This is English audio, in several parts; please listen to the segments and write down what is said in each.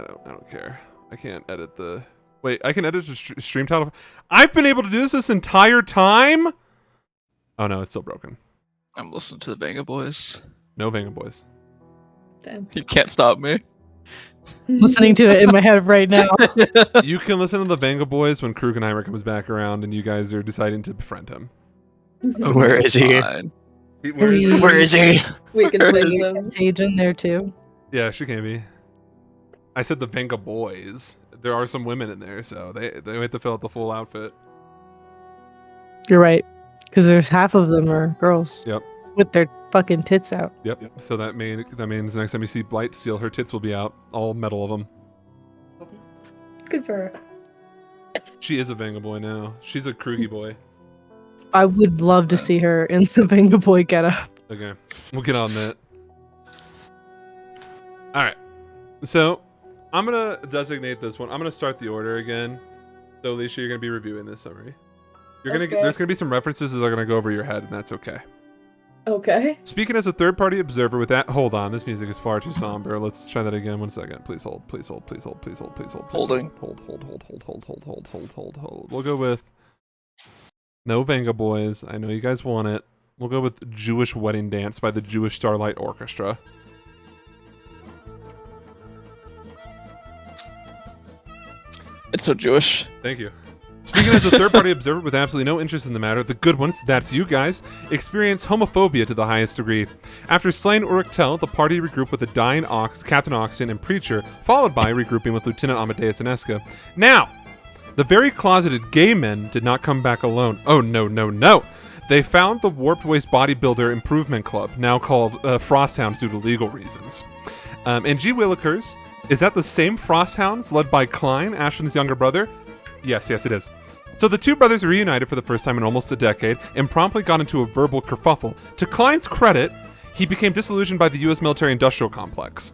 I don't care. I can't edit the. Wait, I can edit the stream title. I've been able to do this entire time. Oh no, it's still broken. I'm listening to the Venga Boys. No Venga Boys. Damn. You can't stop me. Listening to it in my head right now. You can listen to the Venga Boys when Krugenheimer comes back around and you guys are deciding to befriend him. Where is he? Fine. Where is he? Where is he? We can play them. Contagion there too. Yeah, she can be. I said the Venga Boys. There are some women in there, so they have to fill out the full outfit. You're right. Because there's half of them are girls. Yep. With their fucking tits out. Yep. So that means next time you see Blightsteel, her tits will be out, all metal of them. Good for her. She is a Venga Boy now. She's a Krugy boy. I would love to see her in the Venga Boy getup. Okay, we'll get on that. All right. So I'm gonna designate this one. I'm gonna start the order again. So Alicia, you're gonna be reviewing this summary. You're gonna Okay. there's gonna be some references that are gonna go over your head, and that's okay. Okay. Speaking as a third-party observer with that, hold on, this music is far too somber. Let's try that again. 1 second. Please hold. Please hold. Please hold. Please hold. Please hold. Please Holding. Hold. We'll go with no Venga Boys. I know you guys want it. We'll go with Jewish Wedding Dance by the Jewish Starlight Orchestra. It's so Jewish. Thank you. Speaking as a third-party observer with absolutely no interest in the matter, the good ones, that's you guys, experience homophobia to the highest degree. After slaying Uruk Tel, the party regrouped with the dying Captain Oxen and Preacher, followed by regrouping with Lieutenant Amadeus and Eska. Now, the very closeted gay men did not come back alone. Oh, no, no, no. They found the Warped Waste Bodybuilder Improvement Club, now called Frosthounds due to legal reasons. And G. Willikers, is that the same Frosthounds led by Klein, Ashland's younger brother? Yes, it is. So the two brothers reunited for the first time in almost a decade and promptly got into a verbal kerfuffle. To Klein's credit, he became disillusioned by the U.S. military-industrial complex.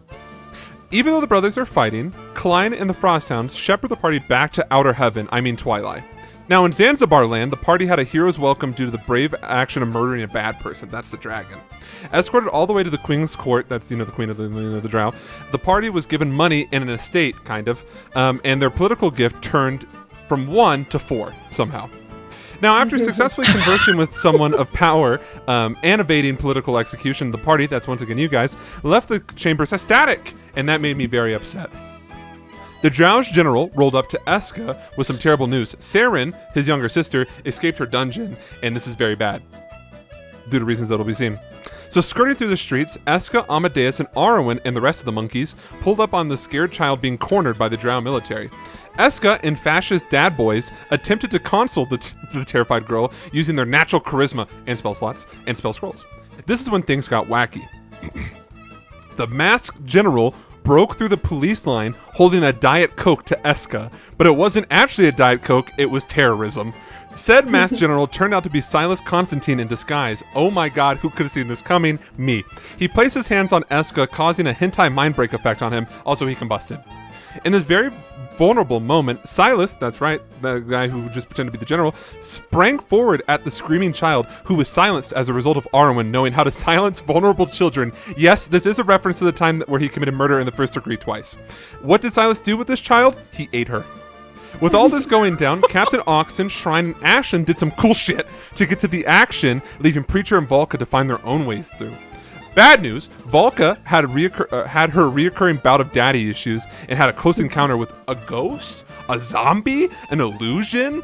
Even though the brothers are fighting, Klein and the Frosthounds shepherd the party back to outer heaven, I mean Twilight. Now in Zanzibar land, the party had a hero's welcome due to the brave action of murdering a bad person, that's the dragon. Escorted all the way to the Queen's court, that's, the Queen of the Drow, the party was given money and an estate, kind of, and their political gift turned from 1 to 4, somehow. Now, after successfully conversing with someone of power and evading political execution, the party, that's once again you guys, left the chambers ecstatic, and that made me very upset. The Drow's general rolled up to Eska with some terrible news. Saren, his younger sister, escaped her dungeon, and this is very bad, due to reasons that'll be seen. So skirting through the streets, Eska, Amadeus, and Arwen and the rest of the monkeys pulled up on the scared child being cornered by the Drow military. Eska and fascist dad boys attempted to console the terrified girl using their natural charisma and spell slots and spell scrolls. This is when things got wacky. The masked general broke through the police line holding a Diet Coke to Eska, but it wasn't actually a Diet Coke, it was terrorism. Said masked general turned out to be Silas Constantine in disguise. Oh my god, who could have seen this coming? Me. He placed his hands on Eska, causing a hentai mind break effect on him. Also, he combusted. In this very vulnerable moment, Silas, that's right, the guy who just pretended to be the general, sprang forward at the screaming child, who was silenced as a result of Arwen knowing how to silence vulnerable children. Yes, this is a reference to the time where he committed murder in the first degree twice. What did Silas do with this child? He ate her. With all this going down, Captain Oxen, Shrine, and Ashen did some cool shit to get to the action, leaving Preacher and Volka to find their own ways through. Bad news, Volka had her reoccurring bout of daddy issues and had a close encounter with a ghost, a zombie, an illusion,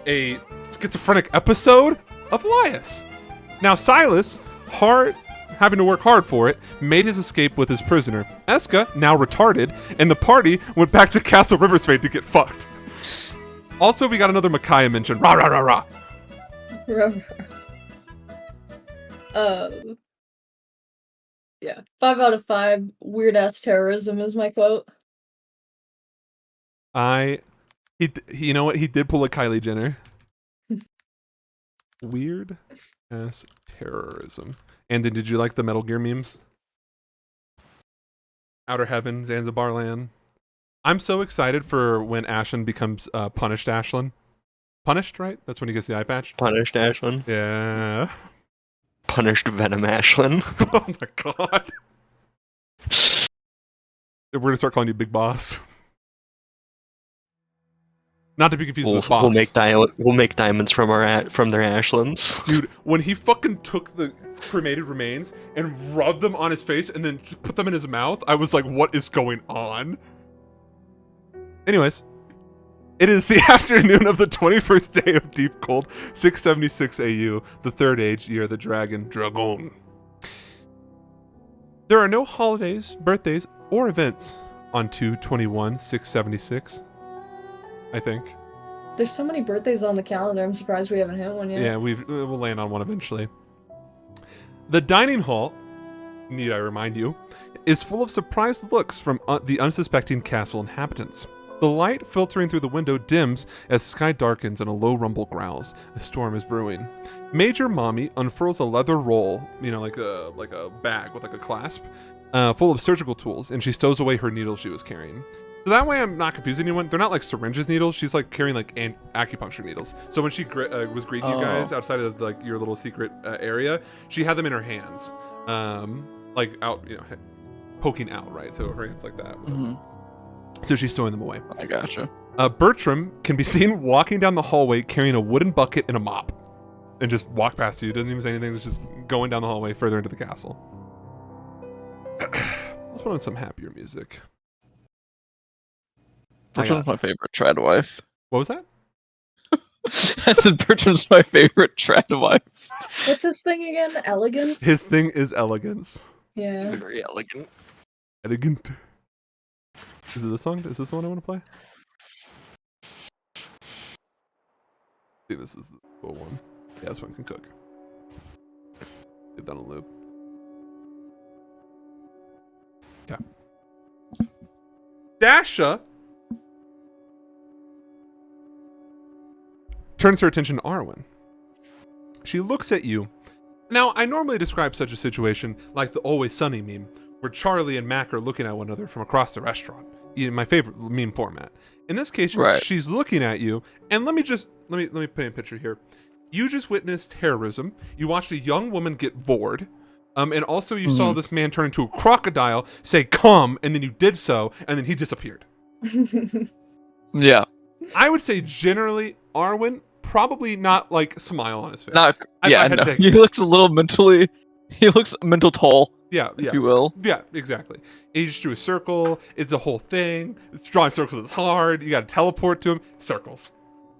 a schizophrenic episode of Elias. Now Silas, having to work hard for it, made his escape with his prisoner. Eska, now retarded, and the party went back to Castle Riversfade to get fucked. Also, we got another Micaiah mention. Rah, rah, rah, rah. Yeah. 5 out of 5. Weird ass terrorism is my quote. You know what? He did pull a Kylie Jenner. Weird ass terrorism. And then, did you like the Metal Gear memes? Outer Heaven, Zanzibar Land. I'm so excited for when Ashen becomes Punished Ashlyn. Punished, right? That's when he gets the eye patch? Punished Ashlyn. Yeah. Punished Venom Ashlyn. Oh my god. We're gonna start calling you Big Boss. Not to be confused We'll, with Boss. we'll make diamonds from their ashlands. Dude, when he fucking took the cremated remains and rubbed them on his face and then put them in his mouth, I was like, what is going on? Anyways, it is the afternoon of the 21st day of Deep Cold, 676 AU, the third age, year of the dragon, Dragon. There are no holidays, birthdays, or events on 2/21/676, I think. There's so many birthdays on the calendar. I'm surprised we haven't hit one yet. Yeah, we'll land on one eventually. The dining hall, need I remind you, is full of surprised looks from the unsuspecting castle inhabitants. The light filtering through the window dims as sky darkens and a low rumble growls. A storm is brewing. Major Mommy unfurls a leather roll, like a bag with like a clasp, full of surgical tools, and she stows away her needle she was carrying. So that way I'm not confusing anyone. They're not like syringes needles. She's like carrying like acupuncture needles. So when she was greeting you guys outside of like your little secret area, she had them in her hands, like out, poking out, right? So her hands like that. Mhm. So she's stowing them away. I gotcha. Bertram can be seen walking down the hallway carrying a wooden bucket and a mop, and just walk past you. Doesn't even say anything. It's just going down the hallway further into the castle. Let's put on some happier music. Bertram's my favorite trad wife. What was that? I said Bertram's my favorite trad wife. What's this thing again? Elegance? His thing is elegance. Yeah. Very elegant. Elegant. Is it this song? Is this the one I want to play? I think this is the one. Yeah, this one can cook. Leave that on a loop. Yeah. Dasha turns her attention to Arwen. She looks at you. Now, I normally describe such a situation like the Always Sunny meme, where Charlie and Mac are looking at one another from across the restaurant. My favorite meme format. In this case, Right. she's looking at you, and let me paint a picture here. You just witnessed terrorism. You watched a young woman get vored. And also you saw this man turn into a crocodile, say come, and then you did so, and then he disappeared. Yeah. I would say generally, Arwen, probably not like smile on his face. Not. I Yeah. had No. to- He looks a little mentally. He looks mental toll, Yeah, if you will. Yeah, exactly. He just drew a circle. It's a whole thing. Drawing circles is hard. You got to teleport to him. Circles.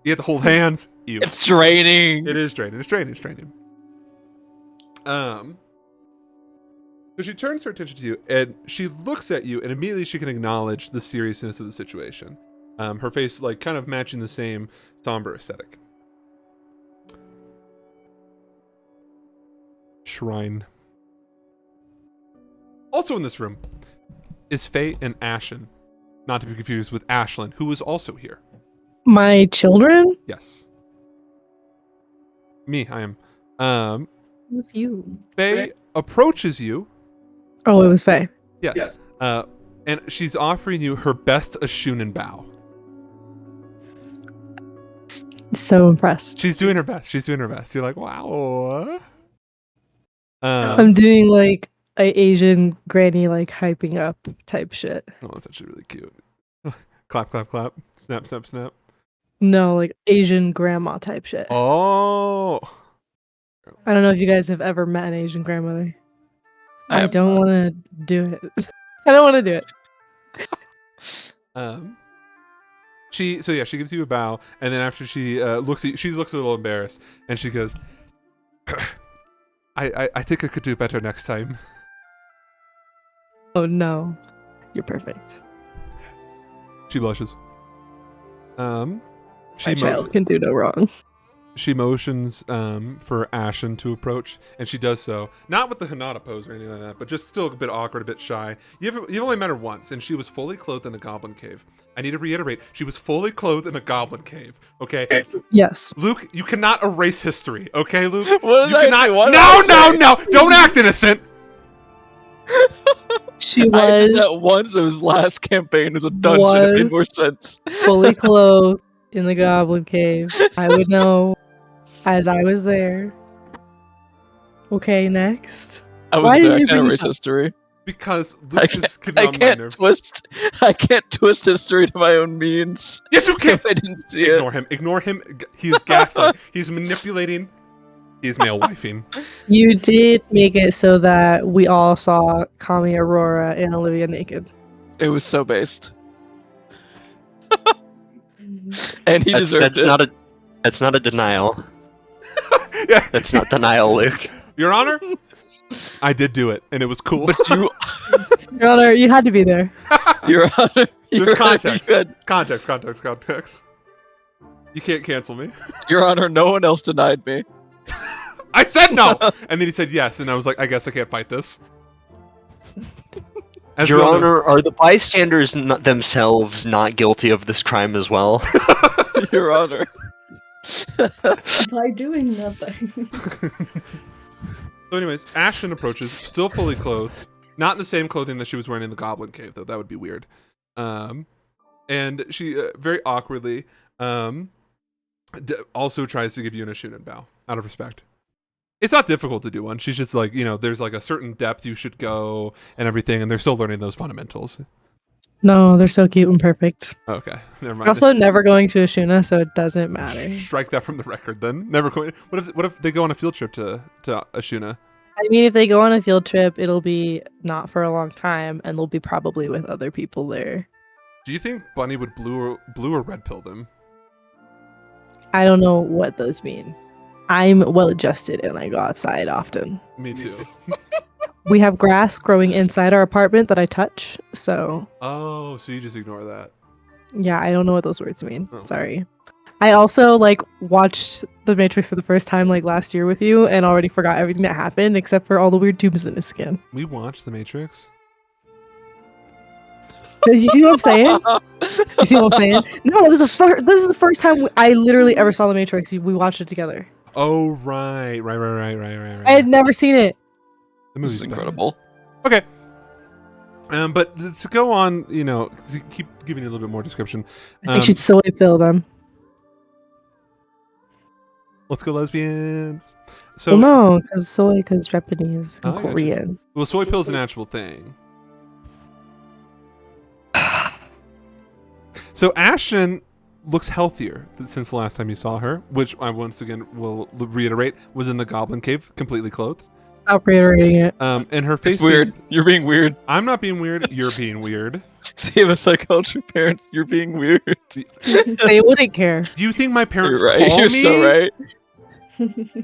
You have to hold hands. Ew. It's draining. It is draining. It's draining. It's draining. So she turns her attention to you, and she looks at you, and immediately she can acknowledge the seriousness of the situation. Her face, like, kind of matching the same somber aesthetic. Shrine. Also in this room is Faye and Ashen, not to be confused with Ashlyn, who is also here. My children? Yes. Me, I am. Who's you? Faye approaches you. Oh, it was Faye. Yes. And she's offering you her best Ashunan bow. So impressed. She's doing her best. She's doing her best. You're like, wow. I'm doing like a Asian granny like hyping up type shit. Oh, that's actually really cute. Clap, clap, clap. Snap, snap, snap. No, like Asian grandma type shit. Oh. I don't know if you guys have ever met an Asian grandmother. I have don't want to do it. I don't want to do it. She gives you a bow, and then after she looks at you, she looks a little embarrassed, and she goes, I think I could do better next time. Oh no, you're perfect. She blushes. My child can do no wrong. She motions for Ashen to approach, and she does so. Not with the Hinata pose or anything like that, but just still a bit awkward, a bit shy. You've only met her once, and she was fully clothed in a goblin cave. I need to reiterate, she was fully clothed in a goblin cave, okay? Yes. Luke, you cannot erase history, okay, Luke? What did You I cannot. do? What did No, I no, say? no! Don't act innocent! She I did was that once. It was last campaign. It was a dungeon. It made more sense. fully clothed in the goblin cave. I would know as I was there. Okay, next. I was Why there. did I you can't bring erase this up? history. Because I Luke is can't, getting I on my can't nerves. twist. I can't twist history to my own means. Yes, you can. If I didn't see it. Ignore him. Ignore him. He's gaslighting. He's manipulating. He's male wifing. You did make it so that we all saw Kami, Aurora, and Olivia naked. It was so based, and he deserved That's it. That's not a denial. Yeah. That's not denial, Luke. Your Honor, I did do it, and it was cool. But you, Your Honor, you had to be there. Your Honor, There's Your Honor, context. you had- Context. You can't cancel me. Your Honor, no one else denied me. I said no, and then he said yes, and I was like, I guess I can't fight this. As we Your all know- Honor, are the bystanders themselves not guilty of this crime as well? Your Honor. By doing nothing. So, anyways, Ashton approaches, still fully clothed, not in the same clothing that she was wearing in the Goblin Cave, though. That would be weird. And she very awkwardly also tries to give you a Shunin bow out of respect. It's not difficult to do one. She's just like, there's like a certain depth you should go and everything, and they're still learning those fundamentals. No, they're so cute and perfect. Okay, never mind. You're also never going to Ashuna, so it doesn't matter. Strike that from the record then. Never going. What if they go on a field trip to Ashuna? I mean, if they go on a field trip, it'll be not for a long time, and they'll be probably with other people there. Do you think Bunny would blue or red pill them? I don't know what those mean. I'm well adjusted and I go outside often. Me too. We have grass growing inside our apartment that I touch, so Oh, so you just ignore that. yeah, I don't know what those words mean. Oh. Sorry. I also watched The Matrix for the first time last year with you and already forgot everything that happened except for all the weird tubes in his skin. We watched The Matrix. You see what I'm saying? You see what I'm saying? No, this was the first time I literally ever saw The Matrix. We watched it together. Oh right. I had never seen it. The This movie's is bad. incredible. Okay. But to go on, to keep giving you a little bit more description. I should soy fill them. Let's go, lesbians. So Well, no, because Japanese and Oh, I gotcha. Korean. well, soy pill's an actual thing. So Ashton looks healthier since the last time you saw her, which I once again will reiterate was in the Goblin Cave, completely clothed. Stop reiterating it. And her face. It's weird. You're being weird. I'm not being weird. You're being weird. Save us psychology parents. You're being weird. They wouldn't care. Do you think my parents You're right. call You're me? so right.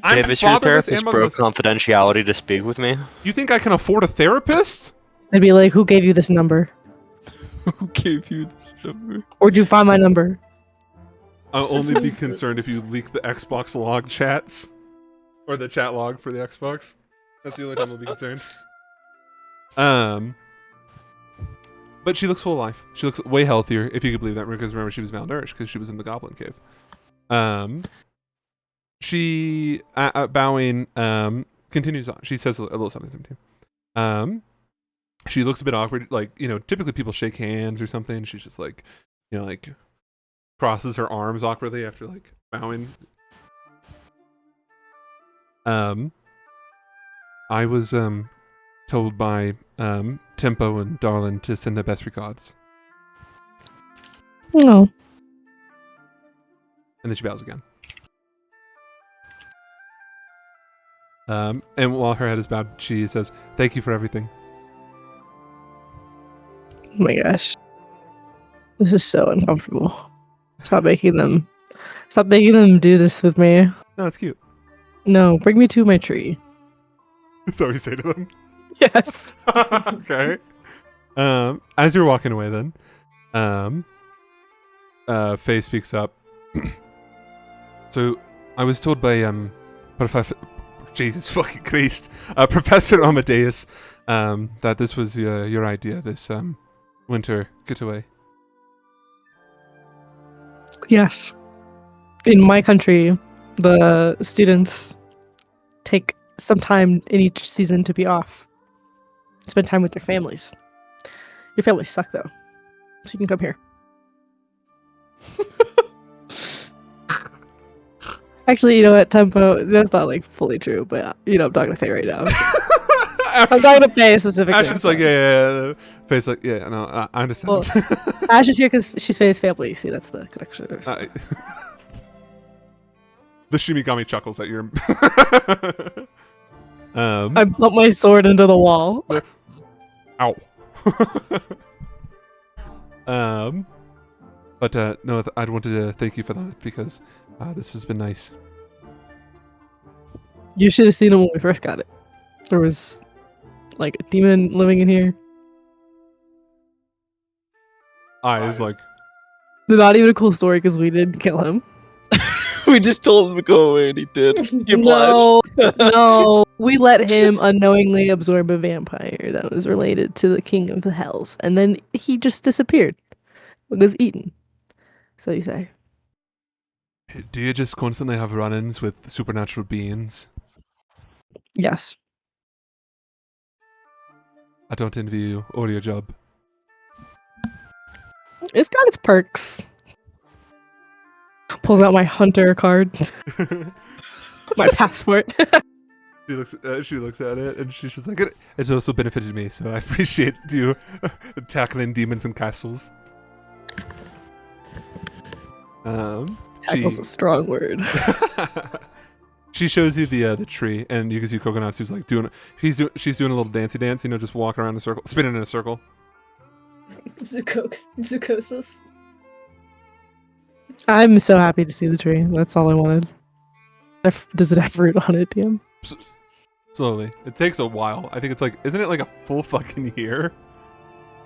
I'm Davis, your fatherless therapist and broke motherless. confidentiality to speak with me. You think I can afford a therapist? They'd be like, "Who gave you this number? Who gave you this number? Where'd you find my number?" I'll only be concerned if you leak the Xbox log chats. Or the chat log for the Xbox. That's the only time I'll be concerned. But she looks full of life. She looks way healthier, if you could believe that, because remember she was malnourished because she was in the Goblin Cave. She, bowing, continues on. She says a little something too. She looks a bit awkward. Typically people shake hands or something. She's just crosses her arms awkwardly after bowing. I was told by Tempo and Darlin to send their best regards. No. And then she bows again. And while her head is bowed, she says, "Thank you for everything." Oh my gosh. This is so uncomfortable. Stop making them do this with me. No, it's cute. No, bring me to my tree. That's what we say to them. Yes. Okay. As you're walking away then, Faye speaks up. So, I was told by, Professor... Jesus fucking Christ. Professor Amadeus, that this was your idea, this, winter getaway. Yes. In my country, the students take some time in each season to be off. Spend time with their families. Your families suck though. So you can come here. Actually, you know what, Tempo, that's not fully true, but I'm talking to Faye right now. So. I'm talking to Faye specifically. Ashton's like, yeah. Faye's like, yeah, no, I understand. Well, Ash is here because she's Faye's family. See, that's the connection. The Shimigami chuckles at your. I bumped my sword into the wall. Ow. But no, I wanted to thank you for that because this has been nice. You should have seen him when we first got it. There was like a demon living in here. Eyes like. Not even a cool story because we didn't kill him. We just told him to go away, and he did. He No, no. We let him unknowingly absorb a vampire that was related to the King of the Hells, and then he just disappeared. Was eaten. So you say. Do you just constantly have run-ins with supernatural beings? Yes. I don't envy you or your job. It's got its perks. Pulls out my hunter card. My passport. She looks at it and she's just like, it's also benefited me, so I appreciate you tackling demons and castles. Tackle's a strong word. She shows you the tree, and you can see Coconut who's like she's doing a little dancey dance, just walking around in a circle, spinning in a circle. Zukosis. I'm so happy to see the tree. That's all I wanted. Does it have fruit on it, DM? Slowly. It takes a while. I think it's like, isn't it like a full fucking year?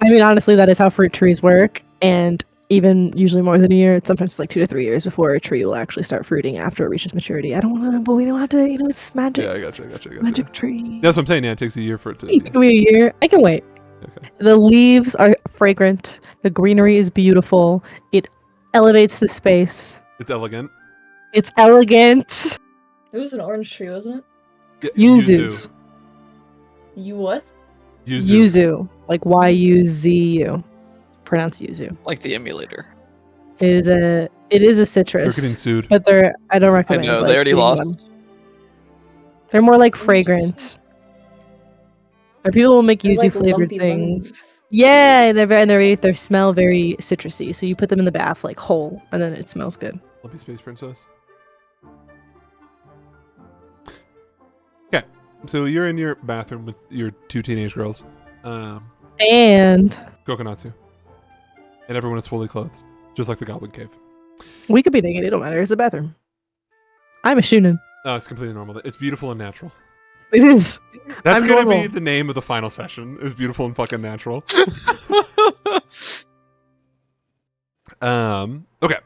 I mean, honestly, that is how fruit trees work, and even usually more than a year. It's sometimes like 2 to 3 years before a tree will actually start fruiting after it reaches maturity. I don't want to, but we don't have to, it's magic. Yeah, I gotcha. Magic tree. That's what I'm saying. Yeah, it takes a year for it to. Give me a year. I can wait. Okay. The leaves are fragrant. The greenery is beautiful. It elevates the space. It's elegant. It's elegant. It was an orange tree, wasn't it? Yuzus. You what? Yuzu. Like Yuzu. Pronounce yuzu. Like the emulator. It is a They're citrus. getting sued. But I don't I recommend. know, like, they already eating lost. them. They're more like fragrant. Or people will make They're yuzu like flavored lumpy things. lemons. Yeah, they smell very citrusy. So you put them in the bath like whole, and then it smells good. Lumpy Space Princess. Okay, so you're in your bathroom with your 2 teenage girls, And Kokonatsu, and everyone is fully clothed, just like the Goblin Cave. we could be naked. It don't matter. It's a bathroom. I'm a shunin. No, it's completely normal. It's beautiful and natural. It is. That's I'm gonna normal. be the name of the final session. Is beautiful and fucking natural. Okay.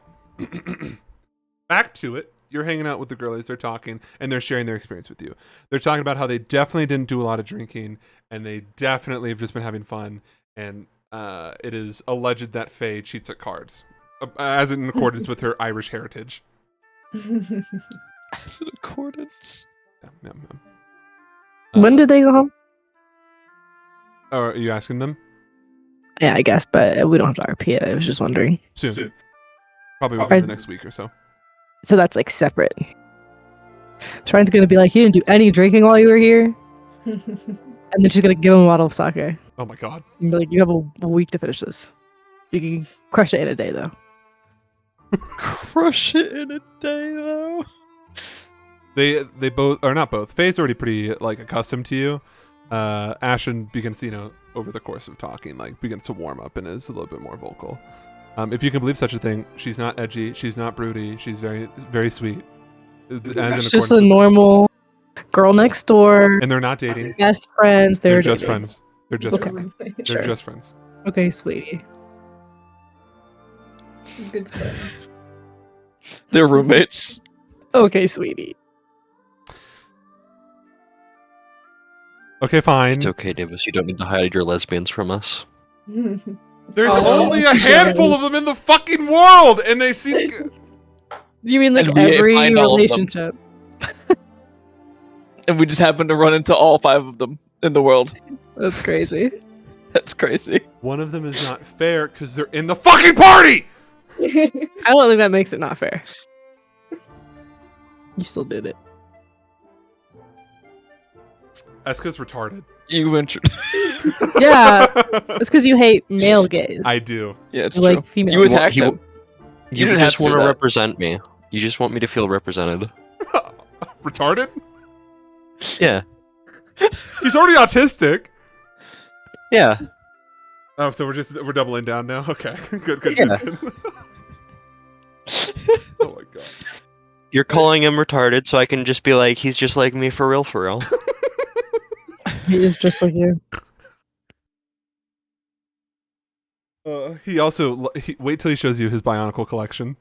Back to it. You're hanging out with the girlies. They're talking and they're sharing their experience with you. They're talking about how they definitely didn't do a lot of drinking and they definitely have just been having fun. And it is alleged that Faye cheats at cards, as in accordance with her Irish heritage. As an accordance. Yeah. When did they go home? Or are you asking them? Yeah, I guess, but we don't have to RP it. I was just wondering. Soon. Probably within the next week or so. So that's like separate. Shrine's gonna be like, you didn't do any drinking while you were here, and then she's gonna give him a bottle of sake. Oh my god. And be like, you have a week to finish this. You can crush it in a day, though. Crush it in a day, though. They both, or not both. Faye's already pretty like accustomed to you. Ashen begins, over the course of talking, like begins to warm up and is a little bit more vocal. If you can believe such a thing, she's not edgy, she's not broody, she's very, very sweet. It's just a normal girl next door. And they're not dating. Best friends. They're just dating. friends. They're just Okay. friends. Sure. They're just friends. Okay, sweetie. Good friend. They're roommates. Okay, sweetie. Okay, fine. It's okay, Davis. You don't need to hide your lesbians from us. There's Oh, only a handful of them in the fucking world, and they seem. You mean like And we every find all of them. relationship? And we just happen to run into all 5 of them in the world. That's crazy. That's crazy. One of them is not fair because they're in the fucking party. I don't think that makes it not fair. You still did it. Eska's retarded. You entered. Yeah, it's because you hate male gays. I do. Yeah, it's You true. like female. You attacked He- him. You didn't have just to want do to that. represent me. You just want me to feel represented. Retarded? Yeah. He's already autistic. Yeah. Oh, so we're doubling down now. Okay, good. Yeah. Good. Oh my god. You're calling him retarded, so I can just be like, he's just like me for real, for real. He is just like you. He also wait till he shows you his Bionicle collection.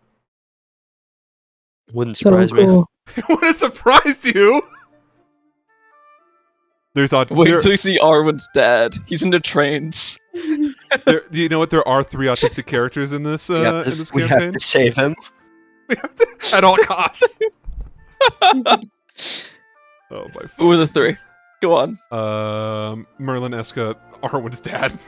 Wouldn't So surprise me. cool. Would it surprise you? There's Wait until you see Arwen's dad. He's into trains. do you know what? There are 3 autistic characters in this we have to, in this we have campaign. to save him. At all costs. Oh my. Who are the 3? Go on. Merlin, Eska, Arwen's dad.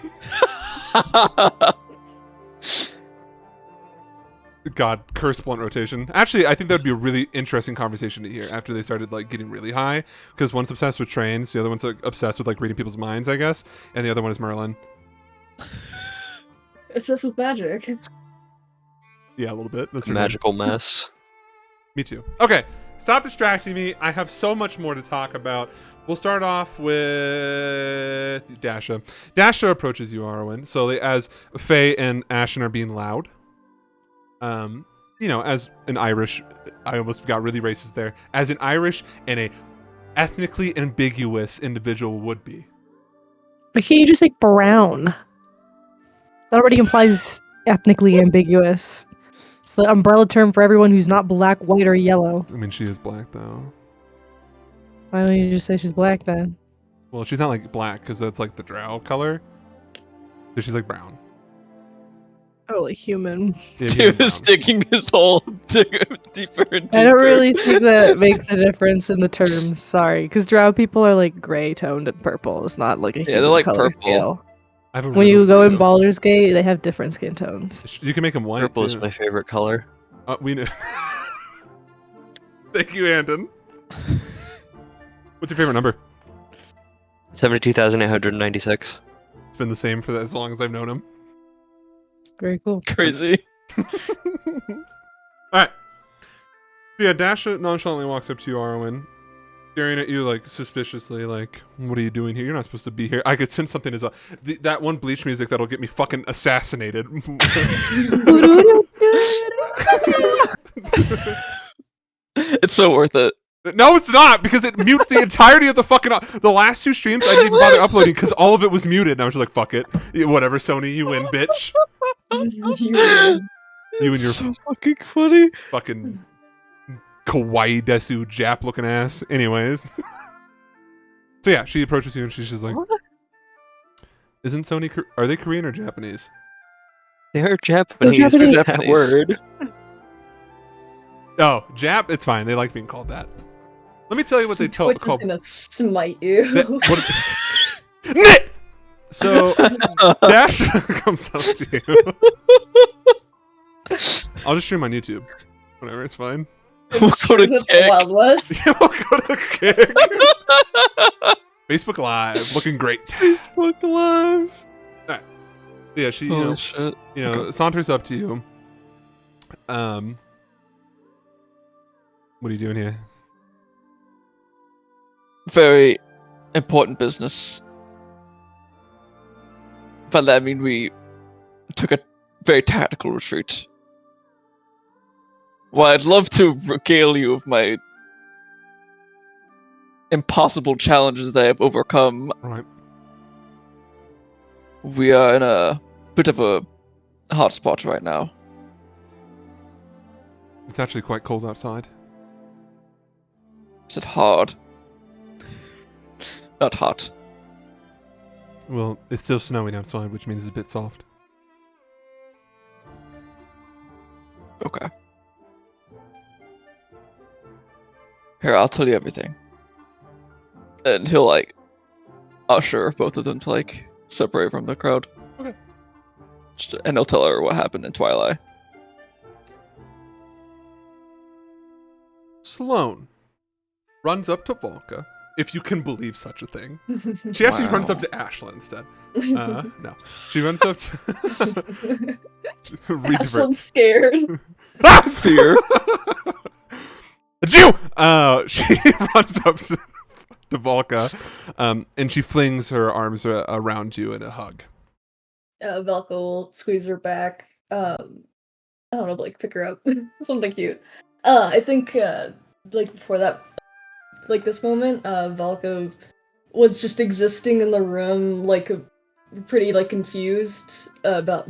God, curse blunt rotation. Actually, I think that would be a really interesting conversation to hear after they started like getting really high. Because one's obsessed with trains, the other one's like, obsessed with like reading people's minds, I guess, and the other one is Merlin. Obsessed with magic. Yeah, a little bit. That's her name. Magical mess. Me too. Okay, stop distracting me. I have so much more to talk about. We'll start off with Dasha. Dasha approaches you, Arwen. So as Faye and Ashen are being loud, as an Irish, I almost got really racist there. As an Irish and a ethnically ambiguous individual would be. But can't you just say brown? That already implies ethnically ambiguous. It's the umbrella term for everyone who's not black, white, or yellow. I mean, she is black though. Why don't you just say she's black then? Well, she's not like black because that's like the drow color. So she's like brown. Oh, like human. Yeah, she's Dude brown. is digging his hole deeper and deeper. I don't really think that makes a difference in the terms. Sorry, because drow people are like gray toned and purple. It's not like a they're human like color purple. scale. I have a When riddle you for go in Baldur's Gate, they have different skin tones. You can make them white. Purple is too. my favorite color. We know. Thank you, Andon. What's your favorite number? 72,896. It's been the same for as long as I've known him. Very cool. Crazy. All right. Yeah, Dasha nonchalantly walks up to you, Arwen, staring at you like suspiciously, like, "What are you doing here? You're not supposed to be here." I could sense something as well. That one Bleach music that'll get me fucking assassinated. It's so worth it. No, it's not, because it mutes the entirety of the fucking. The last 2 streams I didn't even bother uploading because all of it was muted, and I was just like, "Fuck it, Yeah, whatever, Sony, you win, bitch." You and your so fucking funny. fucking kawaii desu Jap looking ass. Anyways. So yeah, she approaches you and she's just like, "Isn't Sony, are they Korean or Japanese?" They are Japanese. Japanese. What's that word? Oh, Jap, it's fine. They like being called that. Let me tell you what they Twitch is call gonna smite you. Nit! So Dash comes up to you. I'll just stream on YouTube. Whatever, it's fine. We'll go to That's the Kick. Wild West. Yeah, we'll go to Kick. Facebook Live, looking great. Facebook Live. Yeah, she Holy shit. saunters up to you. What are you doing here? Very important business. By that I mean we took a very tactical retreat. Well, I'd love to regale you of my impossible challenges that I've overcome. Right. We are in a bit of a hot spot right now. It's actually quite cold outside. Is it hard? Not hot. Well, it's still snowing outside, which means it's a bit soft. Okay. Here, I'll tell you everything. And he'll, like, usher both of them to, like, separate from the crowd. Okay. And he'll tell her what happened in Twilight. Sloane runs up to Volka if you can believe such a thing. She actually runs up to Ashla instead. No. She runs up to... Ashlyn's scared. Fear. A Jew! She runs up to Volka, and she flings her arms around you in a hug. Velka will squeeze her back. I don't know, like pick her up. Something cute. I think like before that, like this moment, Velka was just existing in the room, like pretty like confused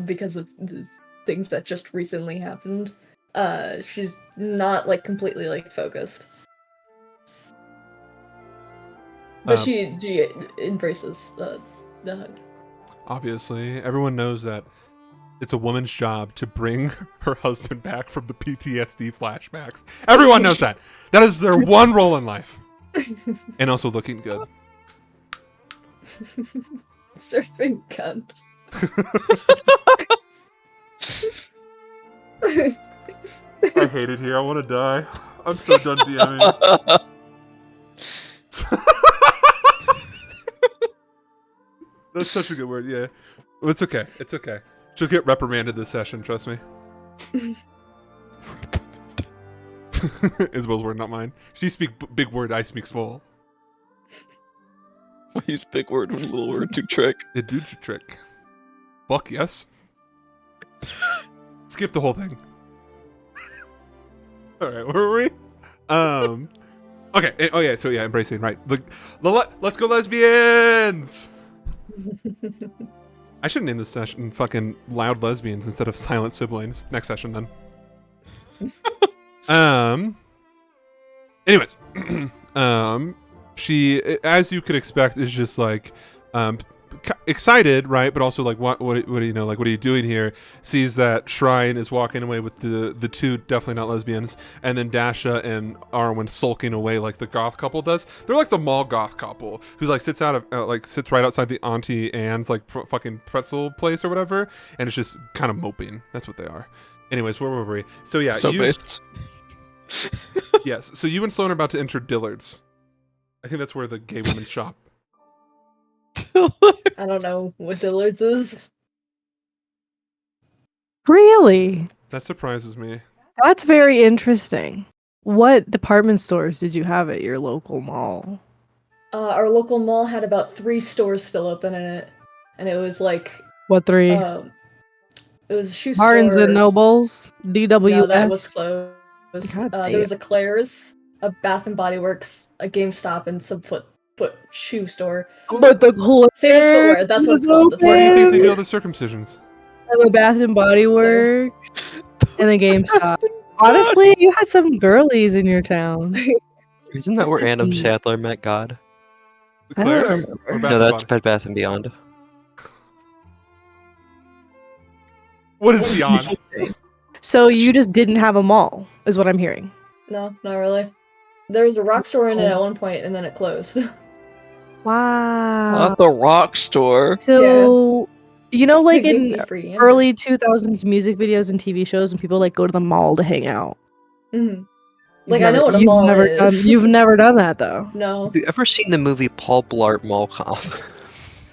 because of the things that just recently happened. She's not like completely like focused, but she embraces the hug. Obviously, everyone knows that it's a woman's job to bring her husband back from the PTSD flashbacks. Everyone knows that. That is their one role in life. And also looking good. Surfing cunt. I hate it here. I want to die. I'm so done DMing. That's such a good word, yeah. Well, it's okay. It's okay. She'll get reprimanded this session, trust me. Isabel's word, not mine. She speak big word, I speak small. I use big word when little word to trick. It do trick. Fuck yes. Skip the whole thing. Alright, where were we? Okay, oh yeah, so yeah, embracing, right. Let's go lesbians! I should name this session fucking Loud Lesbians instead of Silent Siblings. Next session then. Anyways. She, as you could expect, is just like excited, right? But also like, what do you know? Like, what are you doing here? Sees that Shrine is walking away with the two definitely not lesbians, and then Dasha and Arwen sulking away like the goth couple does. They're like the mall goth couple who's like sits right outside the Auntie Anne's like fucking pretzel place or whatever, and it's just kind of moping. That's what they are. Anyways, where were we? So yeah, Based. Yes. So you and Sloan are about to enter Dillard's. I think that's where the gay women shop. I don't know what Dillard's is. Really? That surprises me. That's very interesting. What department stores did you have at your local mall? Our local mall had about 3 stores still open in it, and it was like What 3? it was a shoe Barnes store. and Nobles, DWS. No, that was closed. God There was a Claire's, a Bath and Body Works, a GameStop, and some foot shoe store. But the Claire's Famous footwear. That's what it's called. Where do you think they open. do all the circumcisions? And the Bath and Body Works and the GameStop. Honestly, you had some girlies in your town. Isn't that where Adam Sandler met God? The I don't Claire's remember. or Bath No, and that's Body? Bed Bath and Beyond. What is beyond? So you just didn't have a mall, is what I'm hearing. No, not really. There was a rock store in it at one point, and then it closed. Wow. Not the rock store. So, you know, like They gave in me free candy. early 2000s music videos and TV shows, when people like go to the mall to hang out. Mhm. You've Like, I know what a you've mall never is. You've never done that though. No. Have you ever seen the movie Paul Blart Mall Cop?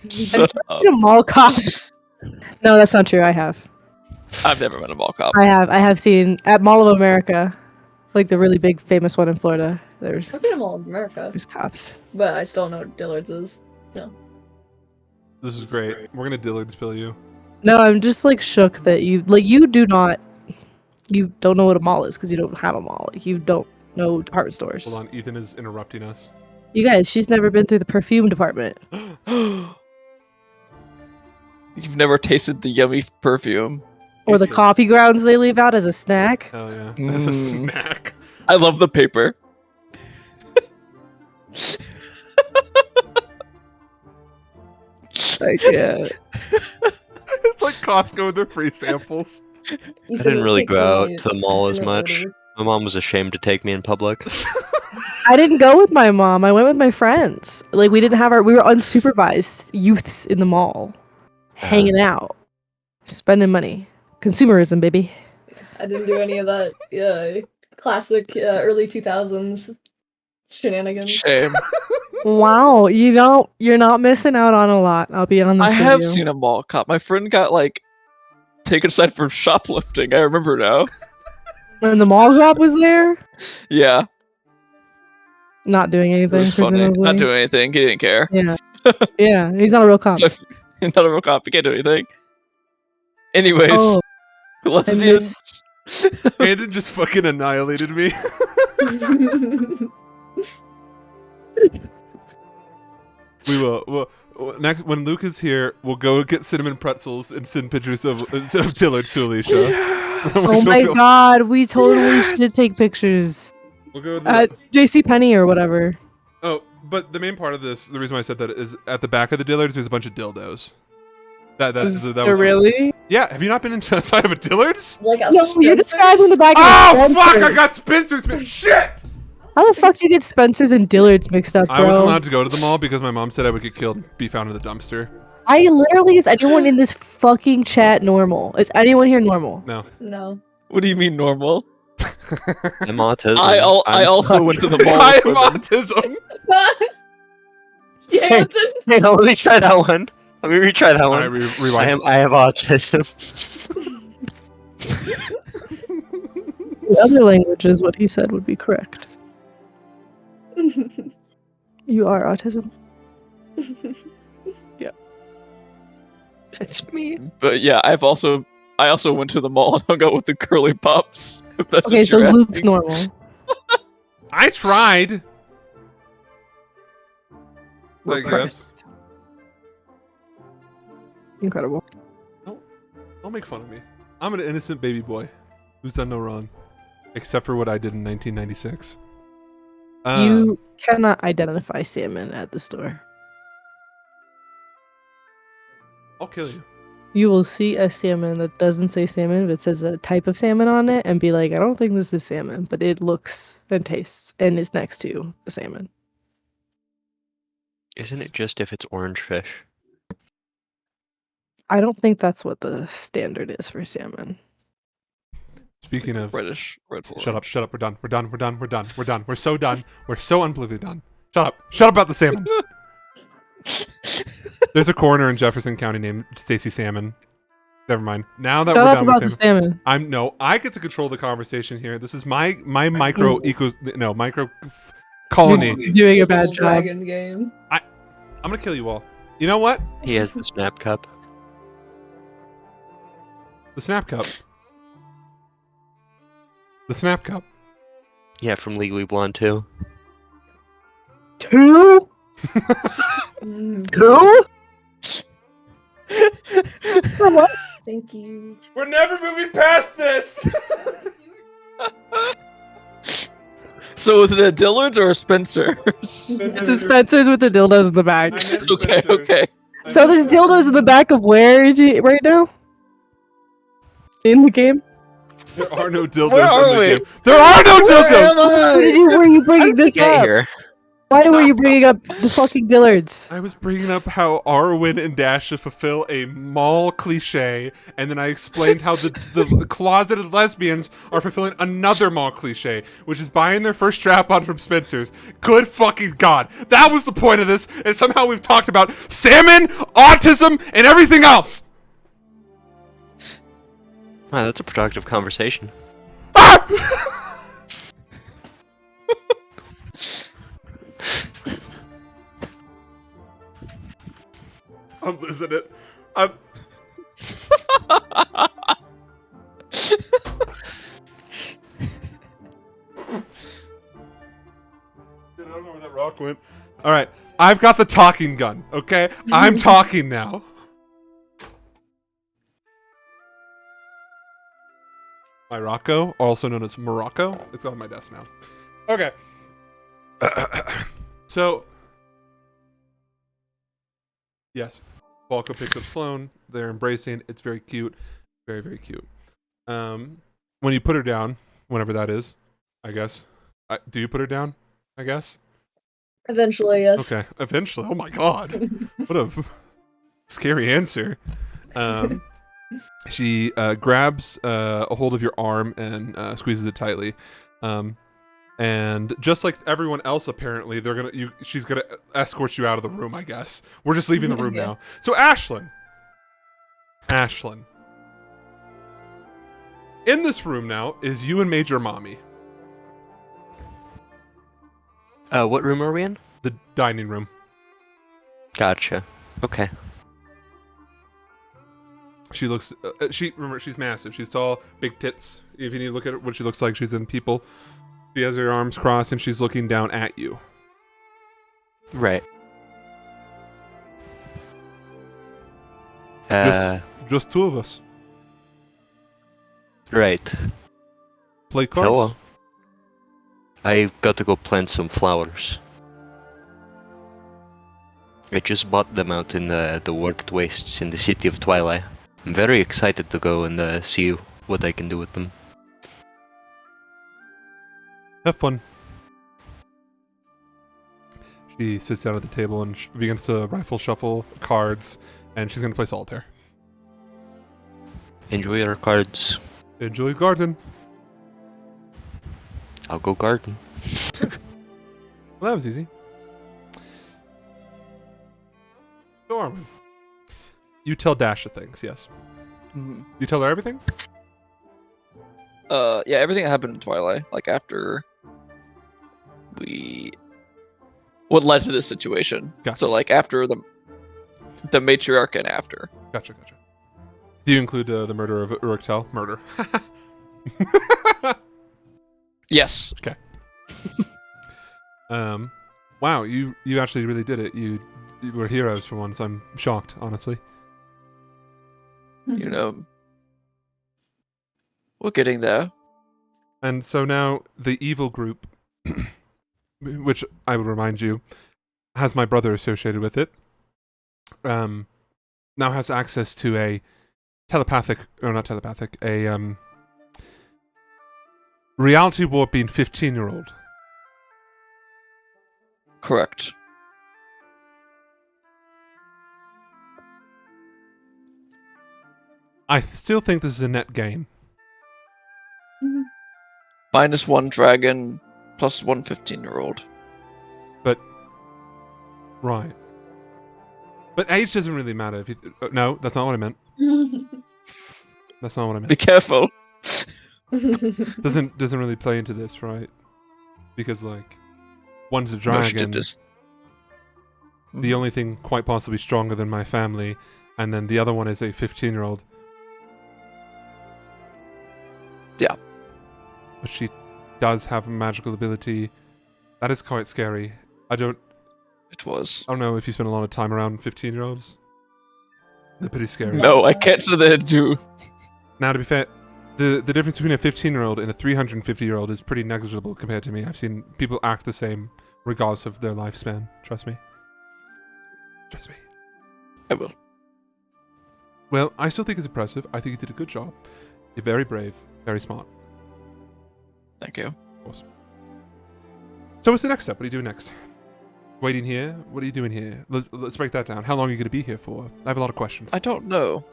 Shut up. Been a mall cop. No, that's not true. I have. I've never been a mall cop. I have seen at Mall of America, like the really big famous one in Florida. There's I've been to Mall of America, cops. but I still don't know what Dillard's is. This is great. We're gonna Dillard's pill you. No, I'm just like shook that you don't know what a mall is because you don't have a mall. Like you don't know department stores. Hold on, Ethan is interrupting us. You guys, she's never been through the perfume department. You've never tasted the yummy perfume. Or the Ethan. coffee grounds they leave out as a snack. Hell yeah. That's a Mm. snack. I love the paper. Like, yeah. It's like Costco with their free samples. I didn't really go out to the mall as in much. order. My mom was ashamed to take me in public. I didn't go with my mom. I went with my friends. Like we didn't have we were unsupervised youths in the mall, hanging out, spending money. Consumerism, baby. I didn't do any of that. Yeah, classic early 2000s shenanigans. Shame. Wow, you're not missing out on a lot. I'll be honest I with have you. seen a mall cop. My friend got like taken aside for shoplifting. I remember now. When the mall cop was there, Yeah, not doing it anything, was funny. presumably. Not doing anything. He didn't care. Yeah, yeah, he's not a real cop. Not a real cop. He can't do anything. Anyways, Oh, I lesbians. Aiden just fucking annihilated me. We will. Next, when Luke is here, we'll go get cinnamon pretzels and send pictures of Dillard to Alicia. Oh my god, we totally should take pictures We'll go at JC Penney or whatever. Oh, but the main part of this, the reason why I said that is at the back of the Dillards, there's a bunch of dildos. That was really? Yeah, have you not been inside of a Dillard's? Like a No, you're Spencer's? describing the back of Oh a fuck! Spencer's. I got Spencer's. Shit! How the fuck do you get Spencer's and Dillard's mixed up, bro? I wasn't allowed to go to the mall because my mom said I would get killed and be found in the dumpster. I literally, is anyone in this fucking chat normal? Is anyone here normal? No. No. What do you mean normal? I'm autism. I also went to the mall. I with have women. autism. Yeah, Hey, hang on, let me try that one. Let me retry that All one. right, rewind. I have autism. The other languages, what he said would be correct. You are autism. It's me. But yeah, I also went to the mall and hung out with the curly pups. If that's Okay, what so you're Luke's asking. normal. I tried. I guess. Incredible. Don't make fun of me. I'm an innocent baby boy who's done no wrong, except for what I did in 1996. You cannot identify salmon at the store. I'll kill you. You will see a salmon that doesn't say salmon, but says a type of salmon on it, and be like, I don't think this is salmon, but it looks and tastes and is next to the salmon. Isn't it just if it's orange fish? I don't think that's what the standard is for salmon. Speaking of, Reddish, red. shut up. We're done. We're so done. We're so unbelievably done. Shut up about the salmon. There's a coroner in Jefferson County named Stacy Salmon. Never mind. Now that Shut we're up done about with the salmon, salmon. I get to control the conversation here. This is my micro colony. You're doing a bad Double job. Dragon game. I'm gonna kill you all. You know what? He has the snap cup. The snap cup. The snap cup. Yeah, from Legally Blonde too. Two? Mm, Two? What? thank you. We're never moving past this. So is it a Dillard's or a Spencer's? It's a Spencer's with the dildos in the back. Okay. So there's dildos in the back of where right now? In the game? There are no dildos Where are in the we? game. There are no dildos. Why were you bringing this Get up? here. Why were you bringing up the fucking Dillards? I was bringing up how Arwen and Dash should fulfill a mall cliche, and then I explained how the closeted lesbians are fulfilling another mall cliche, which is buying their first strap-on from Spencer's. Good fucking god. That was the point of this, and somehow we've talked about salmon, autism, and everything else. Wow, that's a productive conversation. Ah! I'm losing it. I'm... Dude, I don't know where that rock went. All right, I've got the talking gun. Okay, I'm talking now. My Rocco, also known as Morocco, it's on my desk now. Okay. So, yes, Falco picks up Sloane. They're embracing. It's very cute. Very, very cute. When you put her down, whenever that is, I guess. Do you put her down? I guess. Eventually, yes. Okay, eventually. Oh my god. What a scary answer. She grabs a hold of your arm and squeezes it tightly. And just like everyone else, apparently, she's gonna escort you out of the room, I guess. We're just leaving the room Yeah. now. So Ashlyn. In this room now is you and Major Mommy. What room are we in? The dining room. Gotcha. Okay. She looks. Remember, she's massive. She's tall, big tits. If you need to look at what she looks like, she's in people. She has her arms crossed and she's looking down at you. Right. Just two of us. Right. Play cards. Hello. I got to go plant some flowers. I just bought them out in the warped wastes in the city of Twilight. I'm very excited to go and see what I can do with them. Have fun. She sits down at the table and begins to rifle shuffle cards, and she's going to play solitaire. Enjoy your cards. Enjoy garden. I'll go garden. Well, that was easy. So, Armin, you tell Dasha things, yes? Mhm. You tell her everything? Yeah, everything that happened in Twilight, like after what led to this situation. Gotcha. So like after the matriarch and after. Gotcha. Do you include the murder of Uruk-Tel? Murder. Yes. Wow, you actually really did it. You were heroes for once. I'm shocked, honestly. You know, we're getting there. And so now the evil group, which I will remind you, has my brother associated with it, now has access to a reality warping 15-year-old. Correct. I still think this is a net gain. -1 dragon, +1 15-year-old. Right. But age doesn't really matter. If you, no, that's not what I meant. That's not what I meant. Be careful. Doesn't really play into this, right? Because like, one's a No, she did dragon, this. the only thing quite possibly stronger than my family, and then the other one is a 15-year-old. Yeah. But she does have a magical ability. That is quite scary. I don't know if you spend a lot of time around 15-year-olds. They're pretty scary. No, I can't say that I do. Now, to be fair, the difference between a 15-year-old and a 350-year-old is pretty negligible compared to me. I've seen people act the same regardless of their lifespan. Trust me. Trust me. I will. Well, I still think it's impressive. I think you did a good job. You're very brave, very smart. Thank you. Awesome. So what's the next step? What are you doing next? Waiting here? What are you doing here? Let's break that down. How long are you going to be here for? I have a lot of questions. I don't know.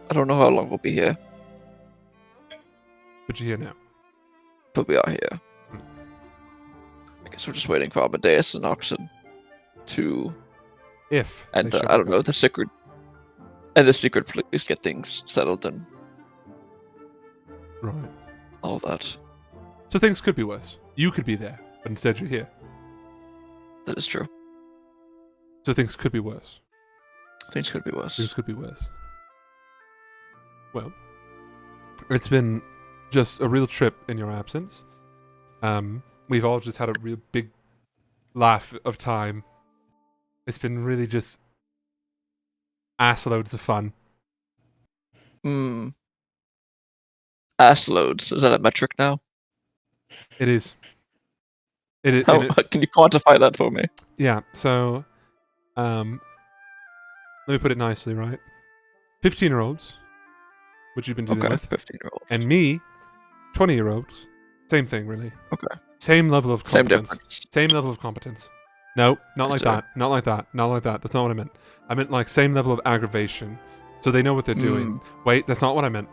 I don't know how long we'll be here, But you're here now. but we are here. I guess we're just waiting for Amadeus and Oxen to, If. and they show I don't back know, up. the secret police get things settled and Right. all that. So things could be worse. You could be there, but instead you're here. That is true. So things could be worse. Things could be worse. Things could be worse. Well, it's been just a real trip in your absence. We've all just had a real big laugh of time. It's been really just ass loads of fun. Ass loads. Is that a metric now? It is. It is. How can you quantify that for me? Yeah. So, let me put it nicely, right? 15-year-olds, which you've been dealing Okay, with, 15-year-old. and me, 20-year-olds. Same thing, really. Okay. Same level of Same competence. difference. Same level of competence. No, not Yes, like sir. that. Not like that. Not like that. That's not what I meant. I meant like same level of aggravation. So they know what they're doing. Wait, that's not what I meant.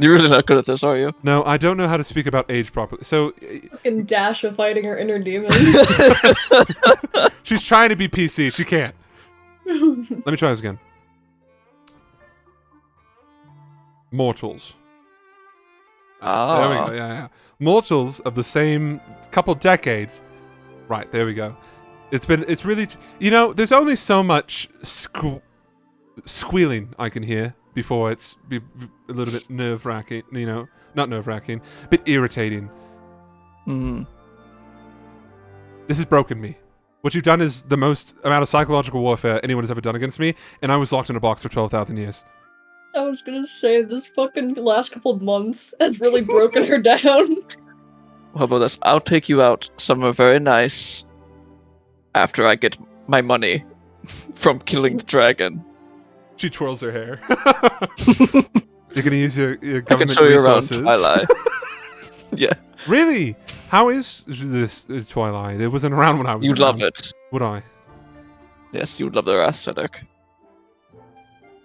You're really not good at this, are you? No, I don't know how to speak about age properly. So Fucking Dasha fighting her inner demon. she's trying to be PC. She can't. Let me try this again. Mortals. There we go. Yeah. Mortals of the same couple decades. Right, there we go. It's really, there's only so much squealing I can hear before it's a little bit nerve-wracking, not nerve-wracking, a bit irritating. Mm. This has broken me. What you've done is the most amount of psychological warfare anyone has ever done against me, and I was locked in a box for 12,000 years. I was gonna say, this fucking last couple of months has really broken her down. How about this? I'll take you out somewhere very nice after I get my money from killing the dragon. She twirls her hair. You're gonna use your I can government show you around resources. Twilight. Yeah, Really? How is this Twilight? It wasn't around when I was you'd around. love it. Would I? Yes, you'd love their aesthetic.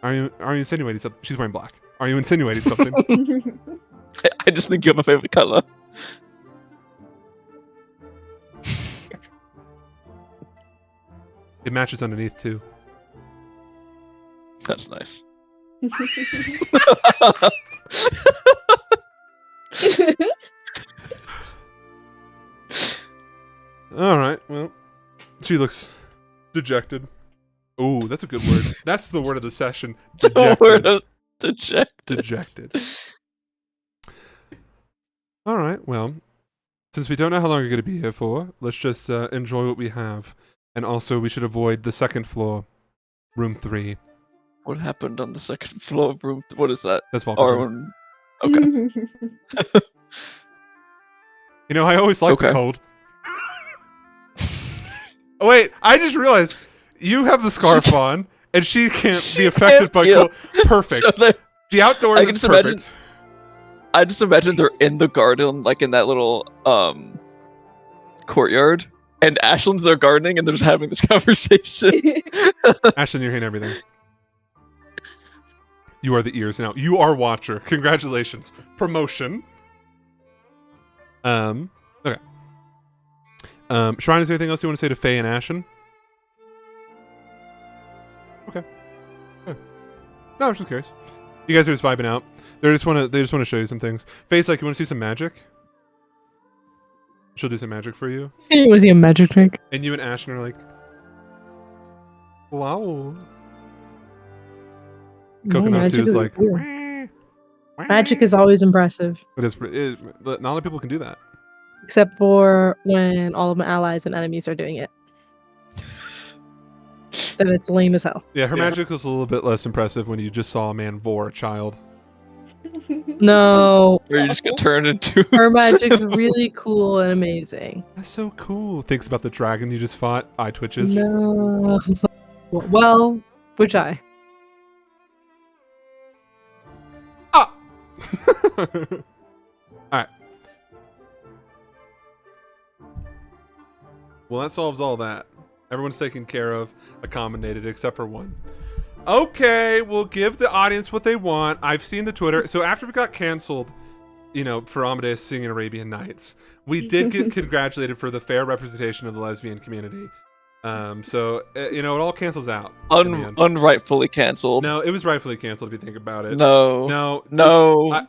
Are you insinuating something? She's wearing black. Are you insinuating something? I just think you're my favorite color. It matches underneath too. That's nice. All right. Well, she looks dejected. Oh, that's a good word. That's the word of the session. Dejected. Word of dejected. Dejected. All right. Well, since we don't know how long you're going to be here for, let's just enjoy what we have. And also, we should avoid the second floor, room 3. What happened on the second floor of room? What is that? That's Volker's Our room. own. Okay. I always like the Okay. cold. Oh, wait, I just realized you have the scarf on, and she can't be affected by feel. cold. Perfect. So The outdoors I can is just perfect. imagine. I just imagine they're in the garden, like in that little courtyard, and Ashland's there gardening, and they're just having this conversation. Ashlyn, you're hearing everything. You are the ears now. You are Watcher. Congratulations. Promotion. Okay. Shrine, is there anything else you want to say to Faye and Ashen? Okay. No, I was just curious. You guys are just vibing out. They just want to show you some things. Faye's like, you want to see some magic? She'll do some magic for you. You want to see a magic trick? And you and Ashen are like, wow. Coconut magic 2 is is like, cool. Magic is always impressive, not a lot of people can do that. except for when all of my allies and enemies are doing it. Then it's lame as hell. Yeah, her magic was a little bit less impressive when you just saw a man vor a child. No, Where you just get turned into. her magic's really cool and amazing. That's so cool. Thinks about the dragon you just fought. Eye twitches. No. Well, which eye? Ah! Alright. Well, that solves all that. Everyone's taken care of, accommodated, except for one. Okay, we'll give the audience what they want. I've seen the Twitter. So after we got canceled, for Amadeus singing Arabian Nights, we did get congratulated for the fair representation of the lesbian community. It all cancels out. in the end. Unrightfully canceled. No, it was rightfully canceled if you think about it. No.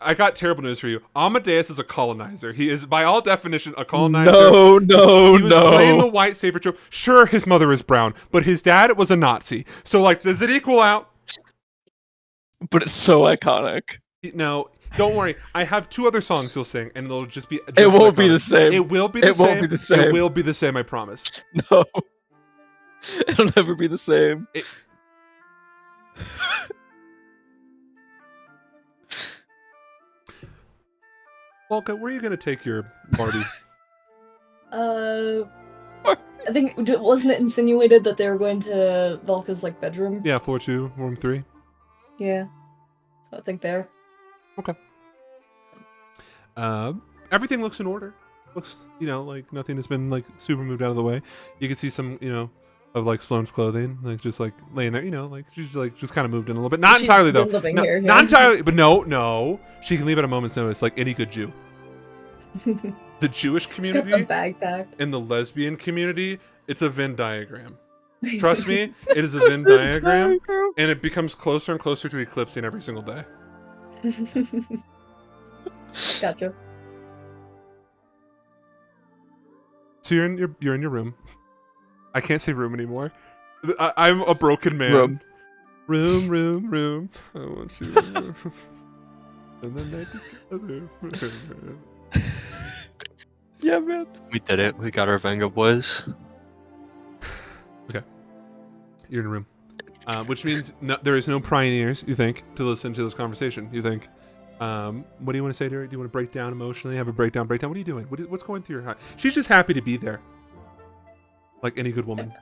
I got terrible news for you. Amadeus is a colonizer. He is, by all definition, a colonizer. No. He was playing the white savior trope. Sure, his mother is brown, but his dad was a Nazi. So, does it equal out? But it's so iconic. No, don't worry. I have 2 other songs he'll sing, and they'll just be. It won't be iconic. the same. It will be the It same. won't be the same. It will be the same, I promise. No. It'll never be the same. Volka, where are you going to take your party? I think wasn't it insinuated that they were going to Velka's bedroom? Yeah, floor 2, room 3. Yeah. So I think there. Everything looks in order. Looks, like nothing has been super moved out of the way. You can see some, of like Sloane's clothing, like just like laying there, like she's like just kind of moved in a little bit. Not She's entirely though. been living No, here, yeah. not entirely, but no. She can leave at a moment's notice, like any good Jew. The Jewish She's got community the bag packed. and the lesbian community, it's a Venn diagram. Trust me, it is a Venn diagram, and it becomes closer and closer to eclipsing every single day. Gotcha. So you're in your room. I can't say room anymore. I'm a broken man. Room. I want you. And the night together. Yeah, man. We did it. We got our Venga boys. You're in a room, which means there is no prying ears. You think to listen to this conversation? You think? What do you want to say to her? Do you want to break down emotionally? Have a breakdown? What are you doing? What's going through your heart? She's just happy to be there, like any good woman.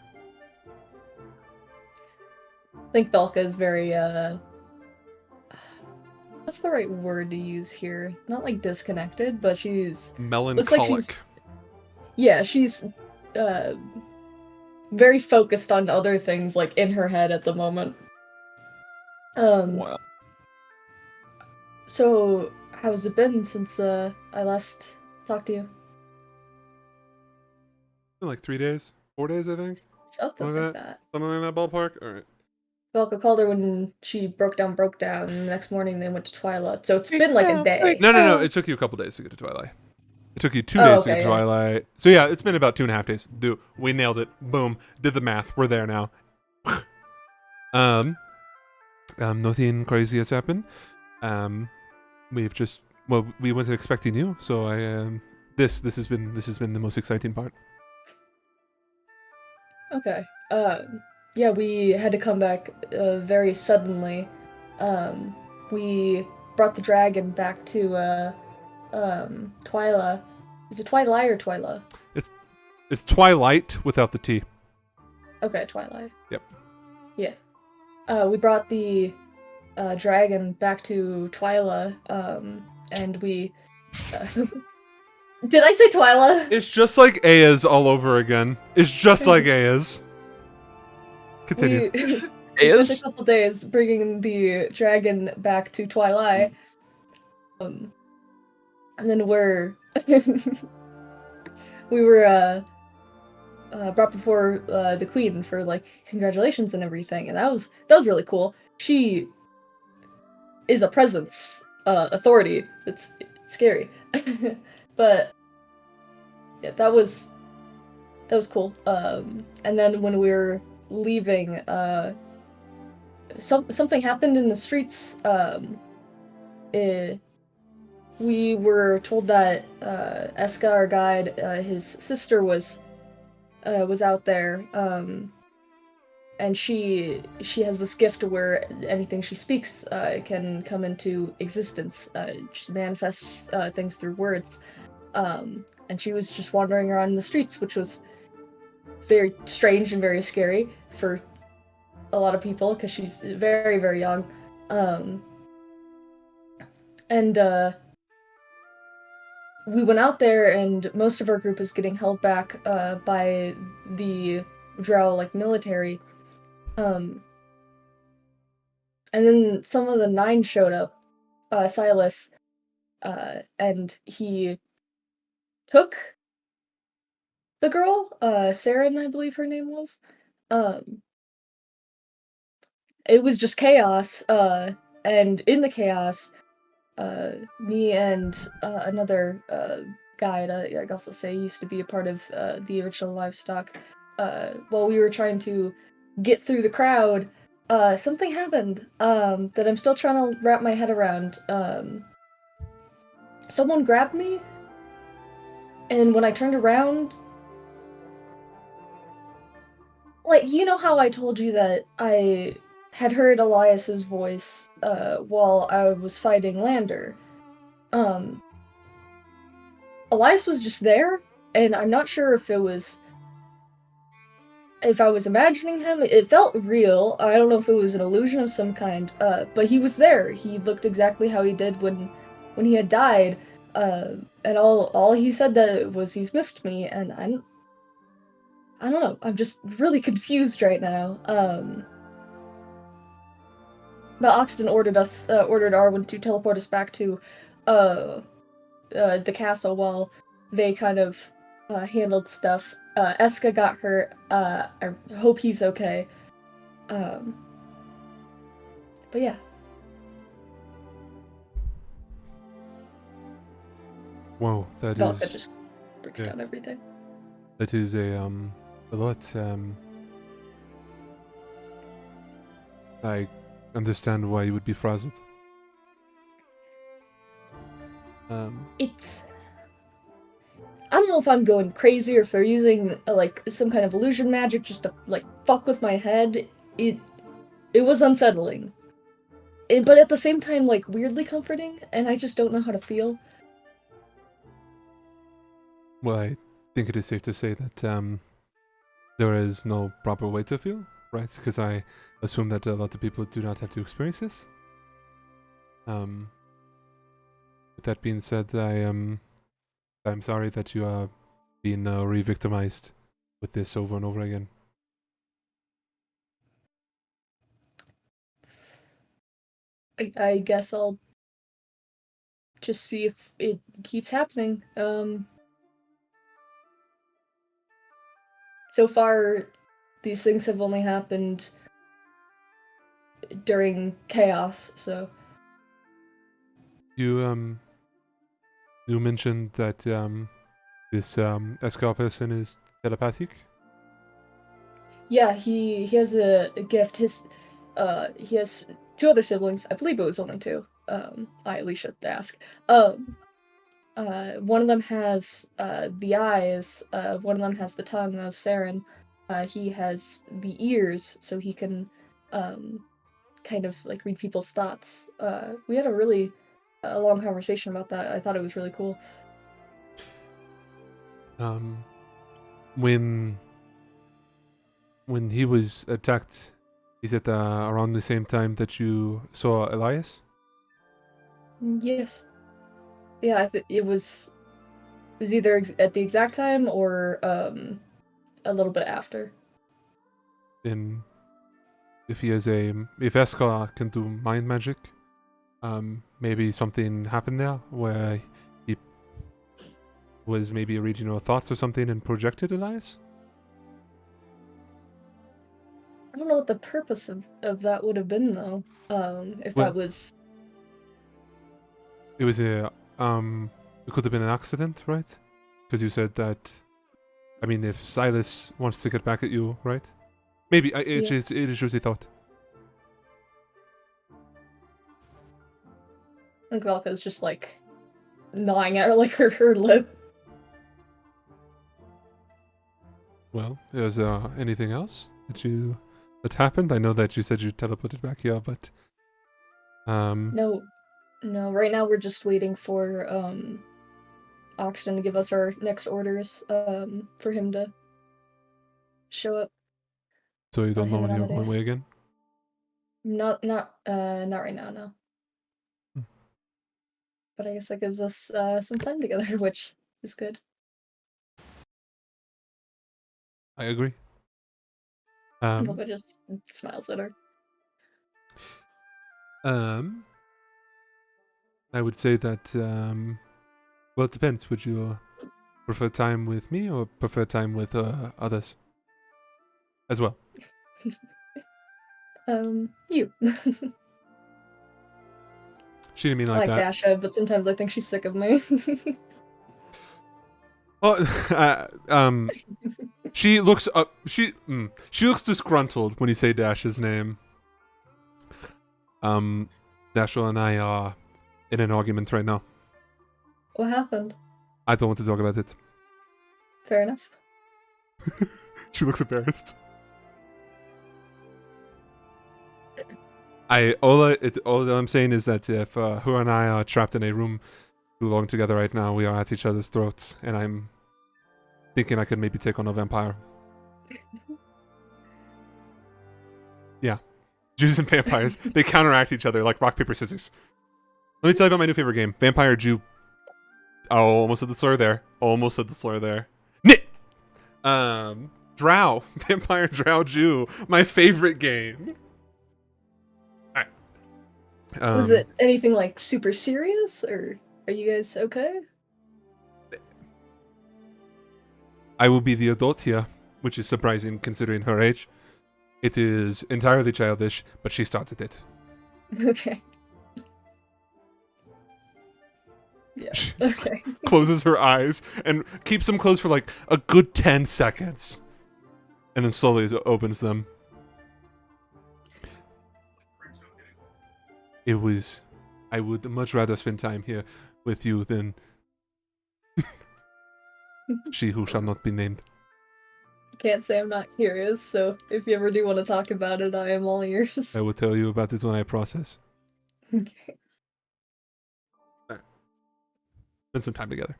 I think Belka is very, what's the right word to use here? Not like disconnected, but she's, Melancholic. she's, very focused on other things, like, in her head at the moment. Wow. So, how's it been since, I last talked to you? In like 3 days, 4 days, I think. Something Like like that? that. Something in that ballpark. All right. Belka called her when she broke down, and the next morning they went to Twilight. So it's been like a day. No. It took you a couple days to get to Twilight. It took you 2 Oh, days to get okay, to yeah. Twilight. So yeah, it's been about 2.5 days. We nailed it. Boom. Did the math. We're there now. Nothing crazy has happened. We've just we wasn't expecting you, so I this has been the most exciting part. Okay. Yeah, we had to come back very suddenly. We brought the dragon back to Twyla. Is it Twilight or Twyla? It's Twilight without the T. Okay, Twilight. Yep. Yeah. We brought the dragon back to Twyla, and we. Did I say Twyla? It's just like Aya's all over again. It's just like Aya's. Continue. We Is? spent a couple days bringing the dragon back to Twilight. And then we were brought before the queen for like congratulations and everything, and that was really cool. She is a presence, authority. It's scary, but yeah, that was cool. And then when we were leaving, something happened in the streets. We were told that Eska, our guide, his sister was out there, and she has this gift where anything she speaks can come into existence. She manifests things through words, and she was just wandering around in the streets, which was very strange and very scary for a lot of people because she's very, very young. And we went out there, and most of our group is getting held back by the Drow, like, military. And then some of the Nine showed up, Silas, and he took the girl, Saren, I believe her name was. It was just chaos, and in the chaos, me and another guide, I also say used to be a part of the original livestock, while we were trying to get through the crowd, something happened that I'm still trying to wrap my head around. Someone grabbed me, and when I turned around, like, you know how I told you that I had heard Elias's voice while I was fighting Lander. Elias was just there, and I'm not sure if I was imagining him. It felt real. I don't know if it was an illusion of some kind, but he was there. He looked exactly how he did when he had died, and all he said that was he's missed me, and I don't know. I'm just really confused right now. But Oxton ordered Arwen to teleport us back to the castle while they kind of handled stuff. Eska got hurt. I hope he's okay. But yeah. Whoa, that Velka is just breaks yeah. down everything. that is a lot. I understand why you would be frazzled. It's. I don't know if I'm going crazy or if they're using like some kind of illusion magic just to like fuck with my head. It was unsettling, but at the same time like weirdly comforting, and I just don't know how to feel. Well, I think it is safe to say that there is no proper way to feel, right? Because I assume that a lot of people do not have to experience this. With that being said, I'm sorry that you are being re-victimized with this over and over again. I guess I'll just see if it keeps happening. So far, these things have only happened during chaos, so. You mentioned that this Escar person is telepathic. Yeah, he has a gift. He has two other siblings. I believe it was only two. I at least should ask. One of them has the eyes. One of them has the tongue. That's Saren. He has the ears, so he can kind of like read people's thoughts. We had a really long conversation about that. I thought it was really cool. When he was attacked, is it around the same time that you saw Elias? Yes. Yeah, it was either at the exact time or a little bit after. Then, if Escar can do mind magic, maybe something happened there where he was maybe reading your thoughts or something and projected Elias? I don't know what the purpose of that would have been though. If Well- that was It was it could have been an accident, right? Because you said that. I mean, if Silas wants to get back at you, right? Maybe it Yeah. is just a thought. like Velka's just like gnawing at her like her lip. Well, is anything else that happened? I know that you said you teleported back here, but No, right now we're just waiting for Oxton to give us our next orders, for him to show up. so you don't know him when and you're on the Amadeus. way again. Not right now, no. Hmm. But I guess that gives us some time together, which is good. I agree. Velka just smiles at her. I would say that well, it depends. Would you prefer time with me or prefer time with others as well? You. She didn't mean I like like that. Dasha, but sometimes I think she's sick of me. Oh, she looks she looks disgruntled when you say Dash's name. Dasha and I are in an argument right now. What happened? I don't want to talk about it. Fair enough. She looks embarrassed. All that I'm saying is that if her and I are trapped in a room too long together right now, we are at each other's throats, and I'm thinking I could maybe take on a vampire. Yeah, Jews and vampires, they counteract each other like rock paper scissors. Let me tell you about my new favorite game, Vampire Jew. Oh, almost said the slur there. Almost said the slur there. Nit. Drow. Vampire Drow Jew. My favorite game. Alright. Was it anything like super serious, or are you guys okay? I will be the adult here, which is surprising considering her age. It is entirely childish, but she started it. Okay. Yeah. Okay. Closes her eyes and keeps them closed for like a good 10 seconds. And then slowly opens them. I would much rather spend time here with you than she who shall not be named. Can't say I'm not curious, so if you ever do want to talk about it, I am all ears. I will tell you about it when I process. Okay. Spend some time together.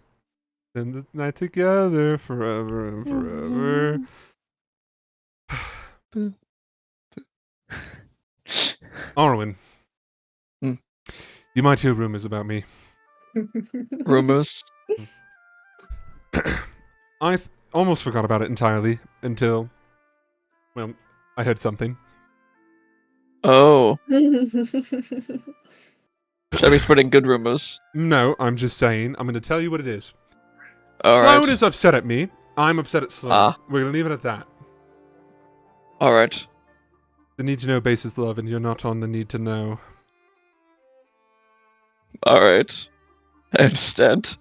Spend the night together forever and forever. Arwen. Hmm. You might hear rumors about me. Rumors. I almost forgot about it entirely until, well, I heard something. Oh, should I be spreading good rumors? No, I'm just saying. I'm going to tell you what it is. All Sloan right. is upset at me. I'm upset at Sloan. Ah. We're going to leave it at that. All right. The need to know basis love, and you're not on the need to know. All right. I understand.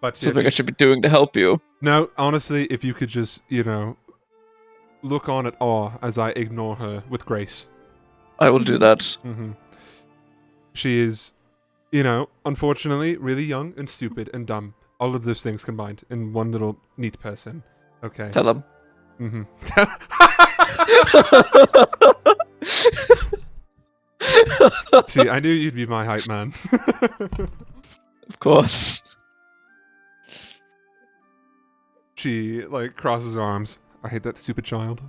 But if Something you- I should be doing to help you. no, honestly, if you could just, look on at awe as I ignore her with grace. I will do that. Mm-hmm. She is, unfortunately, really young and stupid and dumb. All of those things combined in one little neat person. Okay. Tell him. Mm-hmm. See, I knew you'd be my hype man. Of course. She, crosses her arms. I hate that stupid child.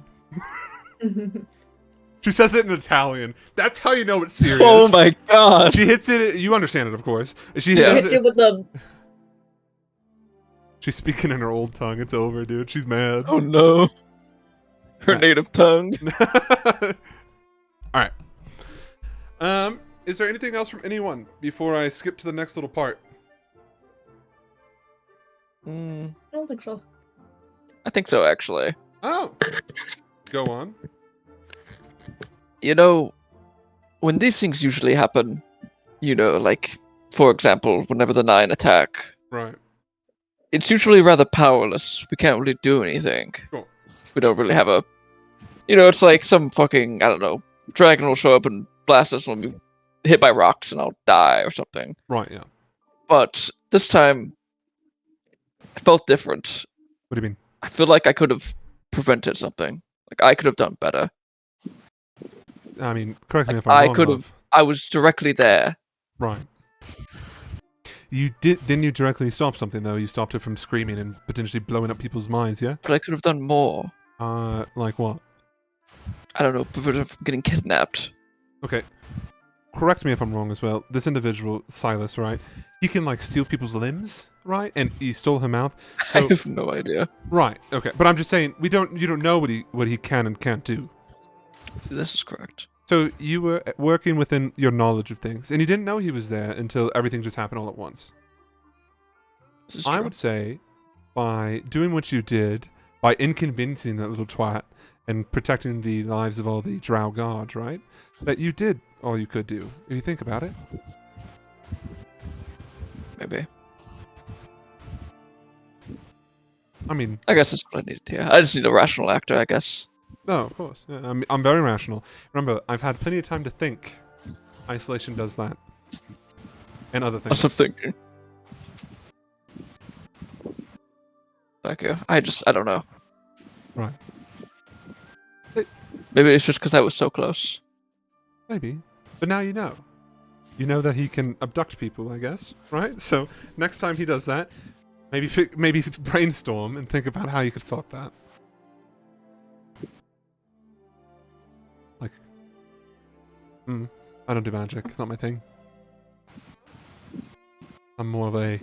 She says it in Italian. That's how you know it's serious. Oh my god. She hits it. You understand it, of course. She Yeah. says Hit you it. with the She's speaking in her old tongue. It's over, dude. She's mad. Oh no. Her Yeah. native tongue. All right. Is there anything else from anyone before I skip to the next little part? Mm, I don't think so. I think so, actually. Oh, go on. When these things usually happen, for example, whenever the Nine attack, Right. it's usually rather powerless. We can't really do anything. Cool. We don't really have a. It's like some fucking, I don't know, dragon will show up and blast us and we'll be hit by rocks and I'll die or something. Right. Yeah. But this time, it felt different. What do you mean? I feel like I could have prevented something. Like, I could have done better. I mean, correct me Like, if I'm I wrong. could love. have. I was directly there. Right. Didn't you directly stop something though? You stopped it from screaming and potentially blowing up people's minds. Yeah. But I could have done more. Like what? I don't know, prevent her from getting kidnapped. Okay. Correct me if I'm wrong as well. This individual, Silas, right? He can steal people's limbs, right? And he stole her mouth. I So have no idea. right. Okay. But I'm just saying you don't know what he can and can't do. This is correct. So you were working within your knowledge of things, and you didn't know he was there until everything just happened all at once. This is I true. would say, by doing what you did, by inconveniencing that little twat and protecting the lives of all the Drow gods, right? That you did all you could do. If you think about it. Maybe. I mean, I guess that's what I needed here. I just need a rational actor, I guess. no, of course. Yeah, I'm very rational. Remember, I've had plenty of time to think. Isolation does that. And other things. That's what I'm thinking. Thank you. I don't know. Right. Maybe it's just because I was so close. Maybe. But now you know. You know that he can abduct people, I guess, right? So next time he does that, maybe brainstorm and think about how you could stop that. I don't do magic. It's not my thing. I'm more of a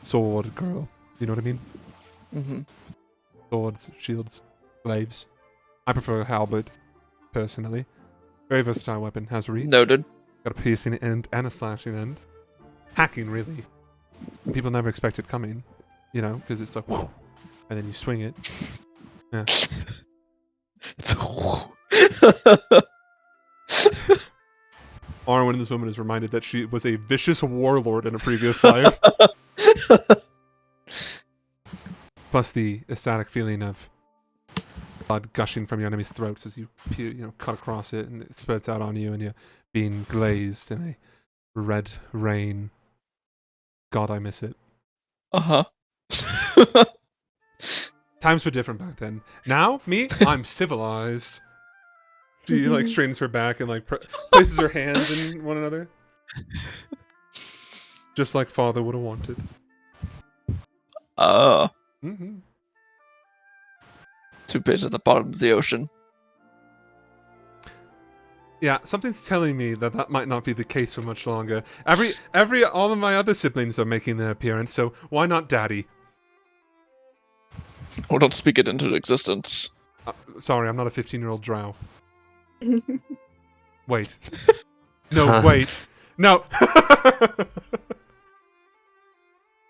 sword girl. You know what I mean? Mm-hmm. Swords, shields, glaives. I prefer halberd, personally. Very versatile weapon. Has reach. Noted. Got a piercing end and a slashing end. Hacking, really. People never expect it coming, you know, because it's like, whoo, and then you swing it. Yeah. Arwen in this moment is reminded that she was a vicious warlord in a previous life. Plus the ecstatic feeling of blood gushing from your enemy's throats as you cut across it and it spurts out on you and you're being glazed in a red rain. God, I miss it. Uh-huh. Times were different back then. Now, me, I'm civilized. She like straightens her back and like places her hands in one another, just like father would have wanted. Mm-hmm. Two bits at the bottom of the ocean. Yeah, something's telling me that that might not be the case for much longer. All of my other siblings are making their appearance, so why not Daddy? Or don't speak it into existence. Sorry, I'm not a 15-year-old drow. Wait. No, Huh. wait. No.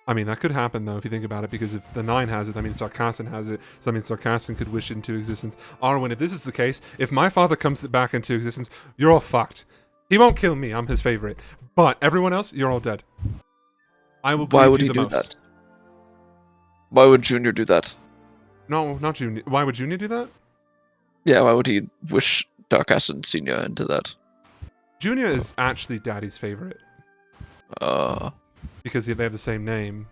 I mean, that could happen, though, if you think about it, because if the 9 has it, that means Darkassin has it, so that means Darkassin could wish it into existence. Arwen, if this is the case, if my father comes back into existence, you're all fucked. He won't kill me, I'm his favorite. But everyone else, you're all dead. I will Why grieve would you he the do most. that? Why would Junior do that? No, not Junior. Why would Junior do that? Yeah, why would he wish Darkassin Senior into that? Junior is actually Daddy's favorite, because they have the same name.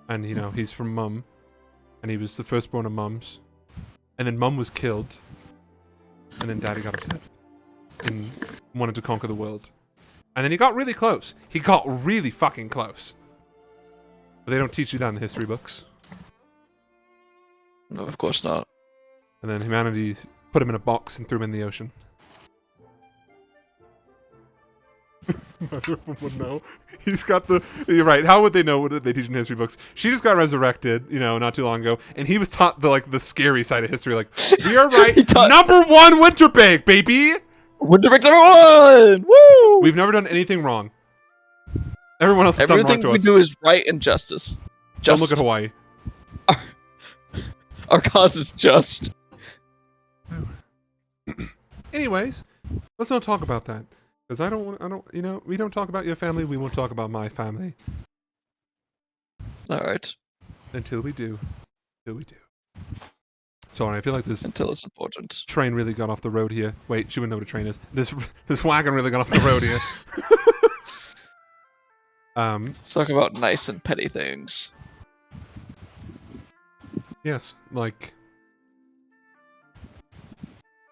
And, you know, he's from Mum. And he was the firstborn of Mums. And then Mum was killed. And then Daddy got upset. And wanted to conquer the world. And then he got really close. He got really fucking close. But they don't teach you that in the history books. No, of course not. And then humanity put him in a box and threw him in the ocean. Everyone would know. He's got the... You're right. How would they know what they teach in history books? She just got resurrected, you know, not too long ago. And he was taught the scary side of history. Like, you're right. Number 1 Winterbag, baby! Winterbag number 1! Woo! We've never done anything wrong. Everyone else has done wrong Everything to we us. do is right and justice. Don't look at Hawaii. Our cause is just. Anyways, let's not talk about that. Because we don't talk about your family, we won't talk about my family. Alright. Until we do. Sorry, I feel like this Until it's important. train really got off the road here. Wait, she wouldn't know what a train is. This wagon really got off the road here. Let's talk about nice and petty things. Yes, like...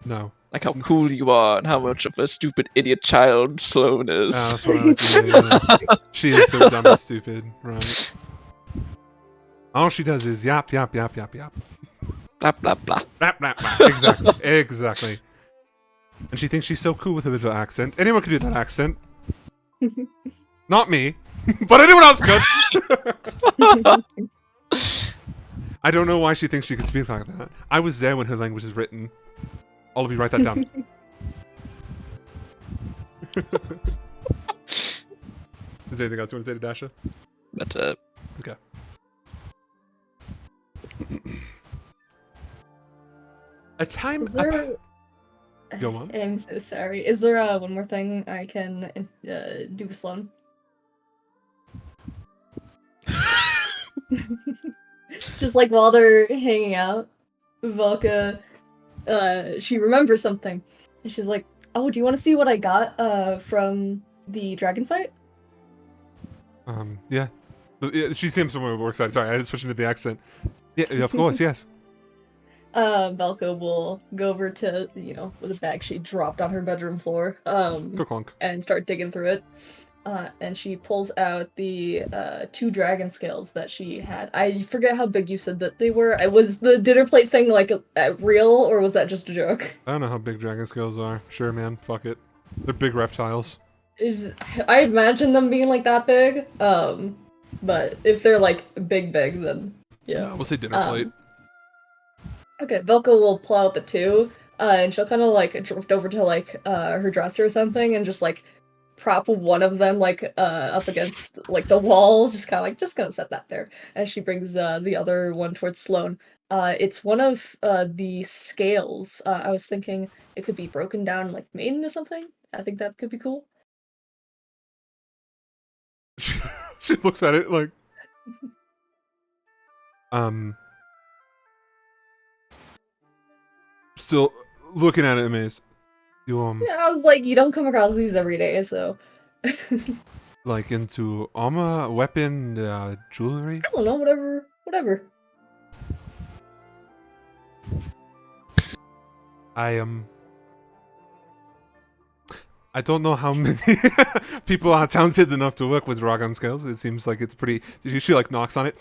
No. Like how cool you are and how much of a stupid idiot child Sloane is. That's what I like to do, yeah. She is so dumb and stupid, right? All she does is yap, yap, yap, yap, yap. Blah blah blah. Blah, blah, blah. Exactly, exactly. And she thinks she's so cool with her little accent. Anyone could do that accent. Not me, but anyone else could. I don't know why she thinks she could speak like that. I was there when her language is written. All of you write that down. Is there anything else you want to say to Dasha? That's it. Okay. A time... Is there... Go on. I'm so sorry. Is there one more thing I can do with Sloan? Just like while they're hanging out, Velka, she remembers something. And she's like, oh, do you want to see what I got from the dragon fight? Yeah. She seems more excited. Sorry, I just switched into the accent. Yeah, of course, yes. Velka will go over to, with a bag she dropped on her bedroom floor, Clunk. and start digging through it. And she pulls out the 2 dragon scales that she had. I forget how big you said that they were. Was the dinner plate thing real, or was that just a joke? I don't know how big dragon scales are. Sure, man. Fuck it. They're big reptiles. I imagine them being like that big. But if they're like big, then yeah. We'll say dinner plate. Okay, Velka will pull out the two, and she'll kind of like drift over to like her dresser or something, and just like prop one of them like up against like the wall, just kind of like just gonna set that there. And she brings the other one towards Sloane. It's one of the scales. I was thinking it could be broken down and like made into something. I think that could be cool. She looks at it like, still looking at it amazed. You Yeah, I was like, you don't come across these every day, so. like into armor, weapon, jewelry? I don't know, whatever. I don't know how many people are talented enough to work with dragon scales. It seems like it's pretty. She like knocks on it.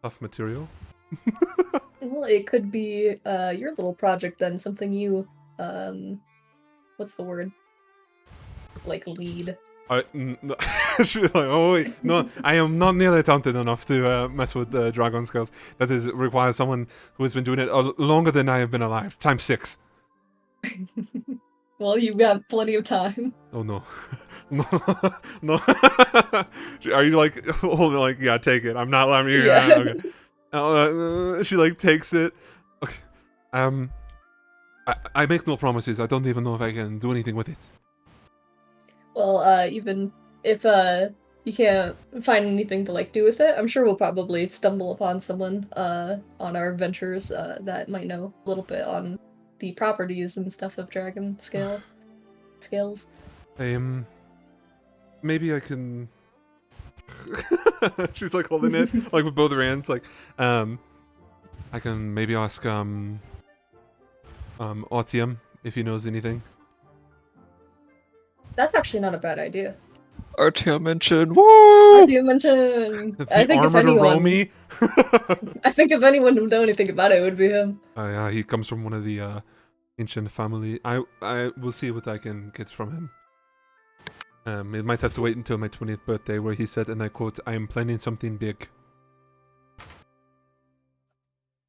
Tough material. Well, it could be your little project then, something you what's the word? Like lead. She's like, oh wait, no, I am not nearly talented enough to mess with dragon scales. That is requires someone who has been doing it longer than I have been alive. Times 6. Well, you got plenty of time. Oh no, no, no. Are you like holding like yeah? Take it. I'm not letting you. Yeah. Okay. She like takes it. Okay. I make no promises. I don't even know if I can do anything with it. Well, even if you can't find anything to like do with it, I'm sure we'll probably stumble upon someone on our adventures that might know a little bit on the properties and stuff of dragon scales. Maybe I can. She's like holding it like with both her hands. Like, I can maybe ask Artyom if he knows anything. That's actually not a bad idea. Artyom mentioned, woo! You mentioned. The I think if armored anyone, Romy. I think if anyone would know anything about it, it would be him. Yeah, he comes from one of the ancient family. I will see what I can get from him. It might have to wait until my 20th birthday, where he said, and I quote, "I am planning something big."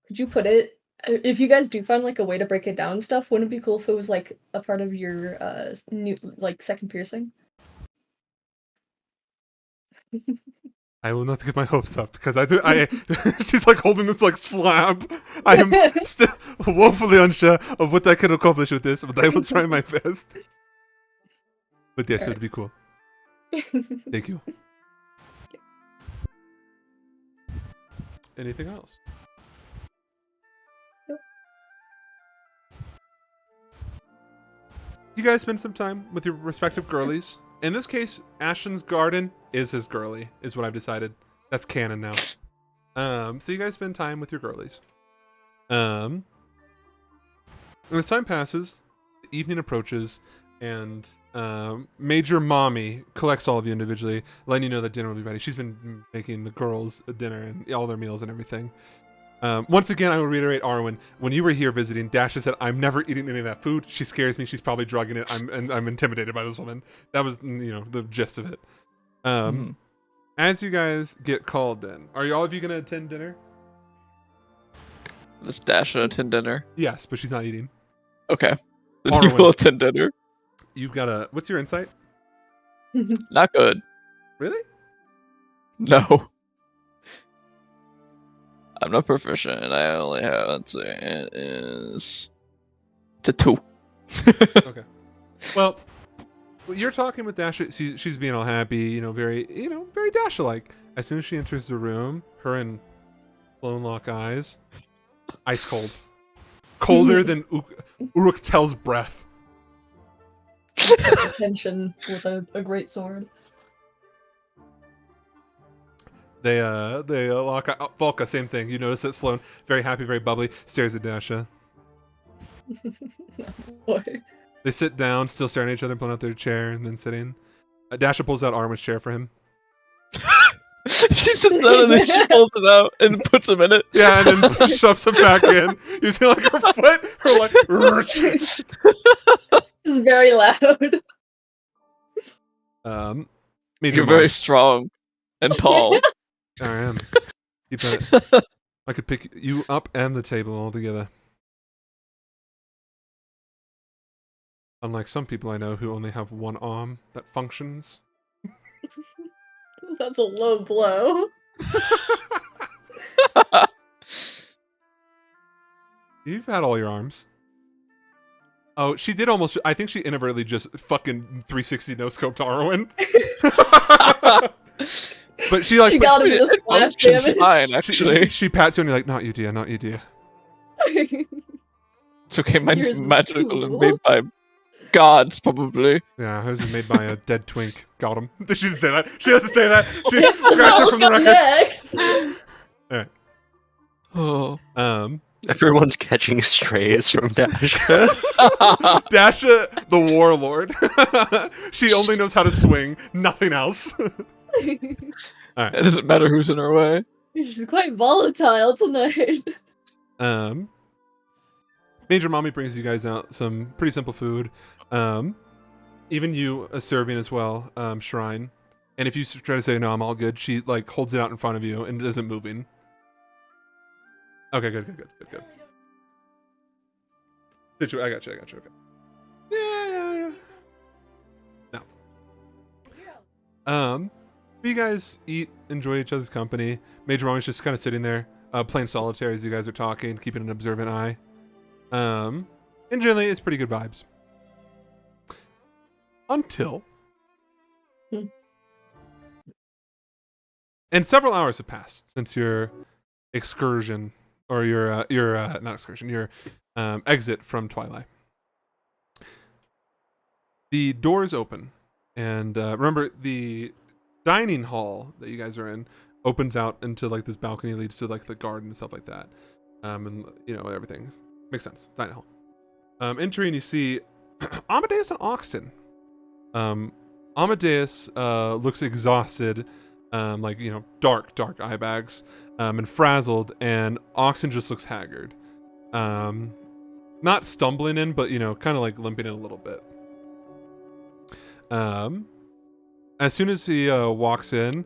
Could you put it? If you guys do find like a way to break it down and stuff, wouldn't it be cool if it was like a part of your new like second piercing? I will not get my hopes up because I do. She's like holding this like slab. I am still woefully unsure of what I can accomplish with this, but I will try my best. But yes, it'd be cool. Thank you. Anything else? Nope. You guys spend some time with your respective girlies. In this case, Ashton's garden is his girly, is what I've decided. That's canon now. So you guys spend time with your girlies. And as time passes, the evening approaches, and Major Mommy collects all of you individually, letting you know that dinner will be ready. She's been making the girls a dinner and all their meals and everything. Once again, I will reiterate, Arwen, when you were here visiting, Dasha said, "I'm never eating any of that food. She scares me. She's probably drugging it. I'm intimidated by this woman." That was, the gist of it. As you guys get called in, are all of you going to attend dinner? This Dasha attend dinner. Yes, but she's not eating. Okay. Then Arwen. you will attend dinner. You've got what's your insight? Not good. Really? No. I'm not proficient, and I only have, let's say, it is to 2. Okay. Well, you're talking with Dasha. She's being all happy, very, very Dasha-like. As soon as she enters the room, her and Sloane lock eyes. Ice cold. Colder than Uruk-tel's breath. Attention with a great sword. They lock eye. Oh, Volka, same thing. You notice that Sloane, very happy, very bubbly, stares at Dasha. Boy. They sit down, still staring at each other, pulling out their chair, and then sitting. Dasha pulls out Arwen's chair for him. She sits down and then she pulls it out and puts him in it. Yeah, and then shoves him back in. You see, like, her foot, her, like, This is very loud. Major You're Mommy. very strong. and tall. I am. Keep that. I could pick you up and the table all together. Unlike some people I know who only have one arm that functions. That's a low blow. You've had all your arms. Oh, she did almost. I think she inadvertently just fucking 360 no scoped Arwen. But she like. She got him in the it splash functions damage. fine, actually. She pats you and you're like, not you, dear, not you, dear. It's okay, mine's Yours is magical and cool. made by gods, probably. Yeah, hers is made by a dead twink. Got him. She didn't say that. She has to say that. She That's scratched not it from the what record. next. Oh. Everyone's catching strays from Dasha. Dasha, the warlord. She only knows how to swing, nothing else. It doesn't matter who's in her way. She's quite volatile tonight. Major Mommy brings you guys out some pretty simple food. Even you serving as well, Shrine. And if you try to say, no, I'm all good, she like holds it out in front of you and isn't moving. Okay, good. I got you, okay. Yeah. Now. You guys eat, enjoy each other's company. Major Mommy's just kind of sitting there, playing solitaire as you guys are talking, keeping an observant eye. And generally, it's pretty good vibes. Until... And several hours have passed since your excursion, or your not excursion, your exit from Twilight. The doors open, and remember the dining hall that you guys are in opens out into like this balcony, leads to like the garden and stuff like that, and you know everything makes sense. Dining hall. Entering, you see Amadeus and Oxton. Amadeus looks exhausted. Like, you know, dark eye bags, and frazzled, and Oxen just looks haggard. Not stumbling in, but, you know, kind of like limping in a little bit. As soon as he walks in,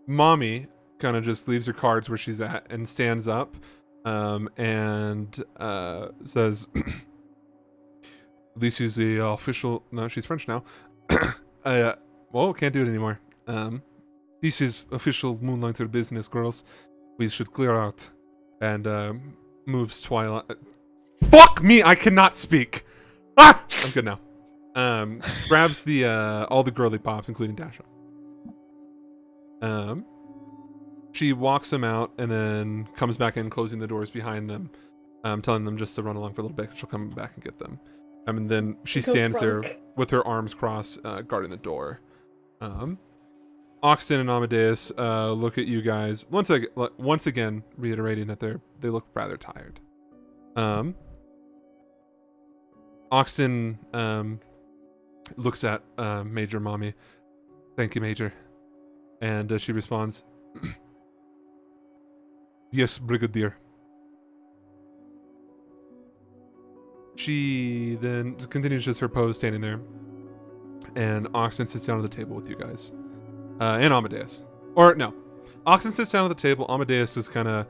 Mommy kind of just leaves her cards where she's at and stands up, and says, this is the official, no, she's French now. Well, can't do it anymore. This is official Moonlighter business, girls. We should clear out. And moves Twilight. Fuck me! I cannot speak. Ah! I'm good now. Grabs the all the girly pops, including Dasha. She walks them out and then comes back in, closing the doors behind them, telling them just to run along for a little bit. She'll come back and get them. And then she stands there with her arms crossed, guarding the door. Oxton and Amadeus look at you guys once again, reiterating that they look rather tired. Oxton looks at Major Mommy. Thank you, Major. And she responds, yes, Brigadier. She then continues just her pose, standing there. And Oxton sits down at the table with you guys. And Amadeus. Or, no. Oxton sits down at the table. Amadeus just kind of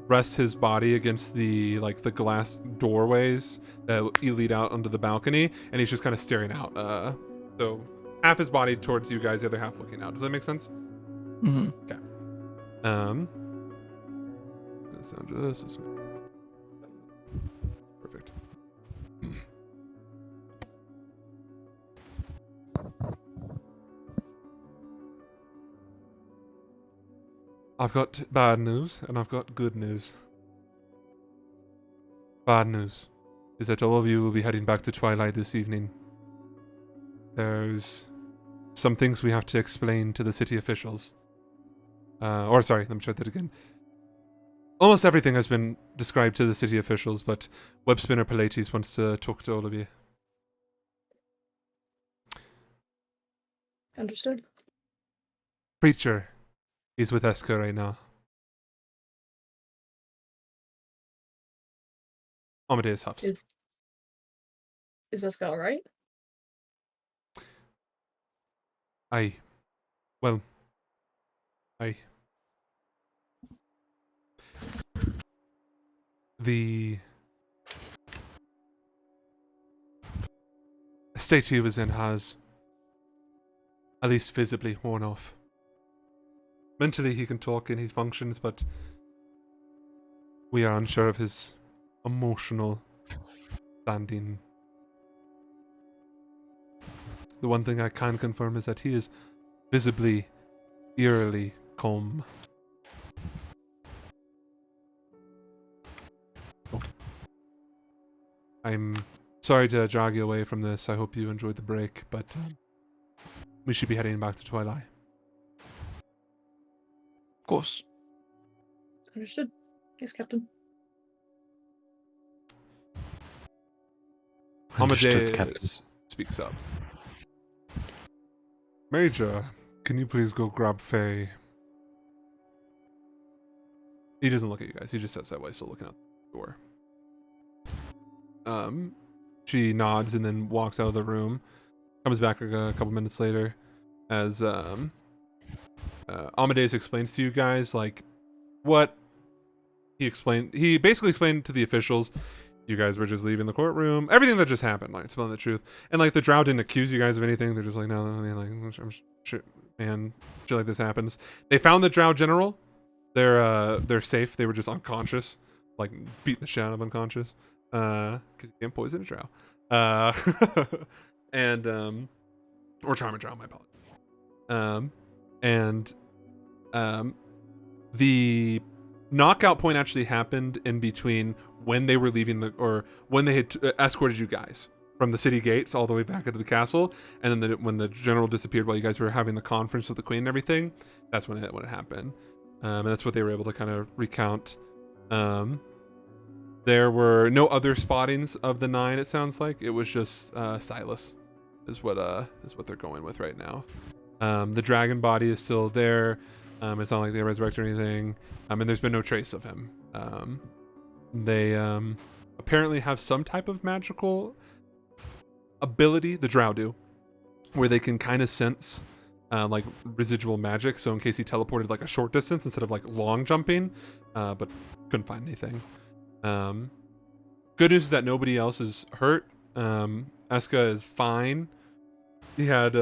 rests his body against the glass doorways that lead out onto the balcony. And he's just kind of staring out. So, half his body towards you guys, the other half looking out. Does that make sense? Mm-hmm. Okay. Just this way. Perfect. I've got bad news and I've got good news. Bad news is that all of you will be heading back to Twilight this evening. There's some things we have to explain to the city officials. Let me try that again. Almost everything has been described to the city officials, but Webspinner Pilates wants to talk to all of you. Understood. Preacher is with Eska right now. Amadeus huffs. Is this guy alright? Aye. Well, I. The state he was in has, at least visibly, worn off. Mentally, he can talk and he functions, but we are unsure of his emotional standing. The one thing I can confirm is that he is visibly, eerily calm. Oh. I'm sorry to drag you away from this. I hope you enjoyed the break, but we should be heading back to Twilight. Of course. Understood. Thanks, Captain. Understood, Captain. Amadeus speaks up. Major, can you please go grab Faye? He doesn't look at you guys. He just says that while he's still looking out the door. She nods and then walks out of the room. Comes back a couple minutes later as Amadeus explains to you guys like what he explained. He basically explained to the officials, you guys were just leaving the courtroom, everything that just happened, like telling the truth. And like the Drow didn't accuse you guys of anything. They're just like, no, man, like I'm shit, man, shit like this happens. They found the Drow general. They're safe. They were just unconscious, like beating the shit out of unconscious. Because you can't poison a Drow. And or charm a Drow, my apologies. The knockout point actually happened in between when they were leaving or when they had escorted you guys from the city gates all the way back into the castle, and then when the general disappeared while you guys were having the conference with the queen and everything, that's when it happened. And that's what they were able to kind of recount. There were no other spottings of the 9. It sounds like it was just Silas, is what they're going with right now. The dragon body is still there. It's not like they resurrected or anything. And there's been no trace of him. They apparently have some type of magical ability, the Drow do, where they can kind of sense like residual magic. So in case he teleported like a short distance instead of like long jumping, but couldn't find anything. Good news is that nobody else is hurt. Eska is fine. He had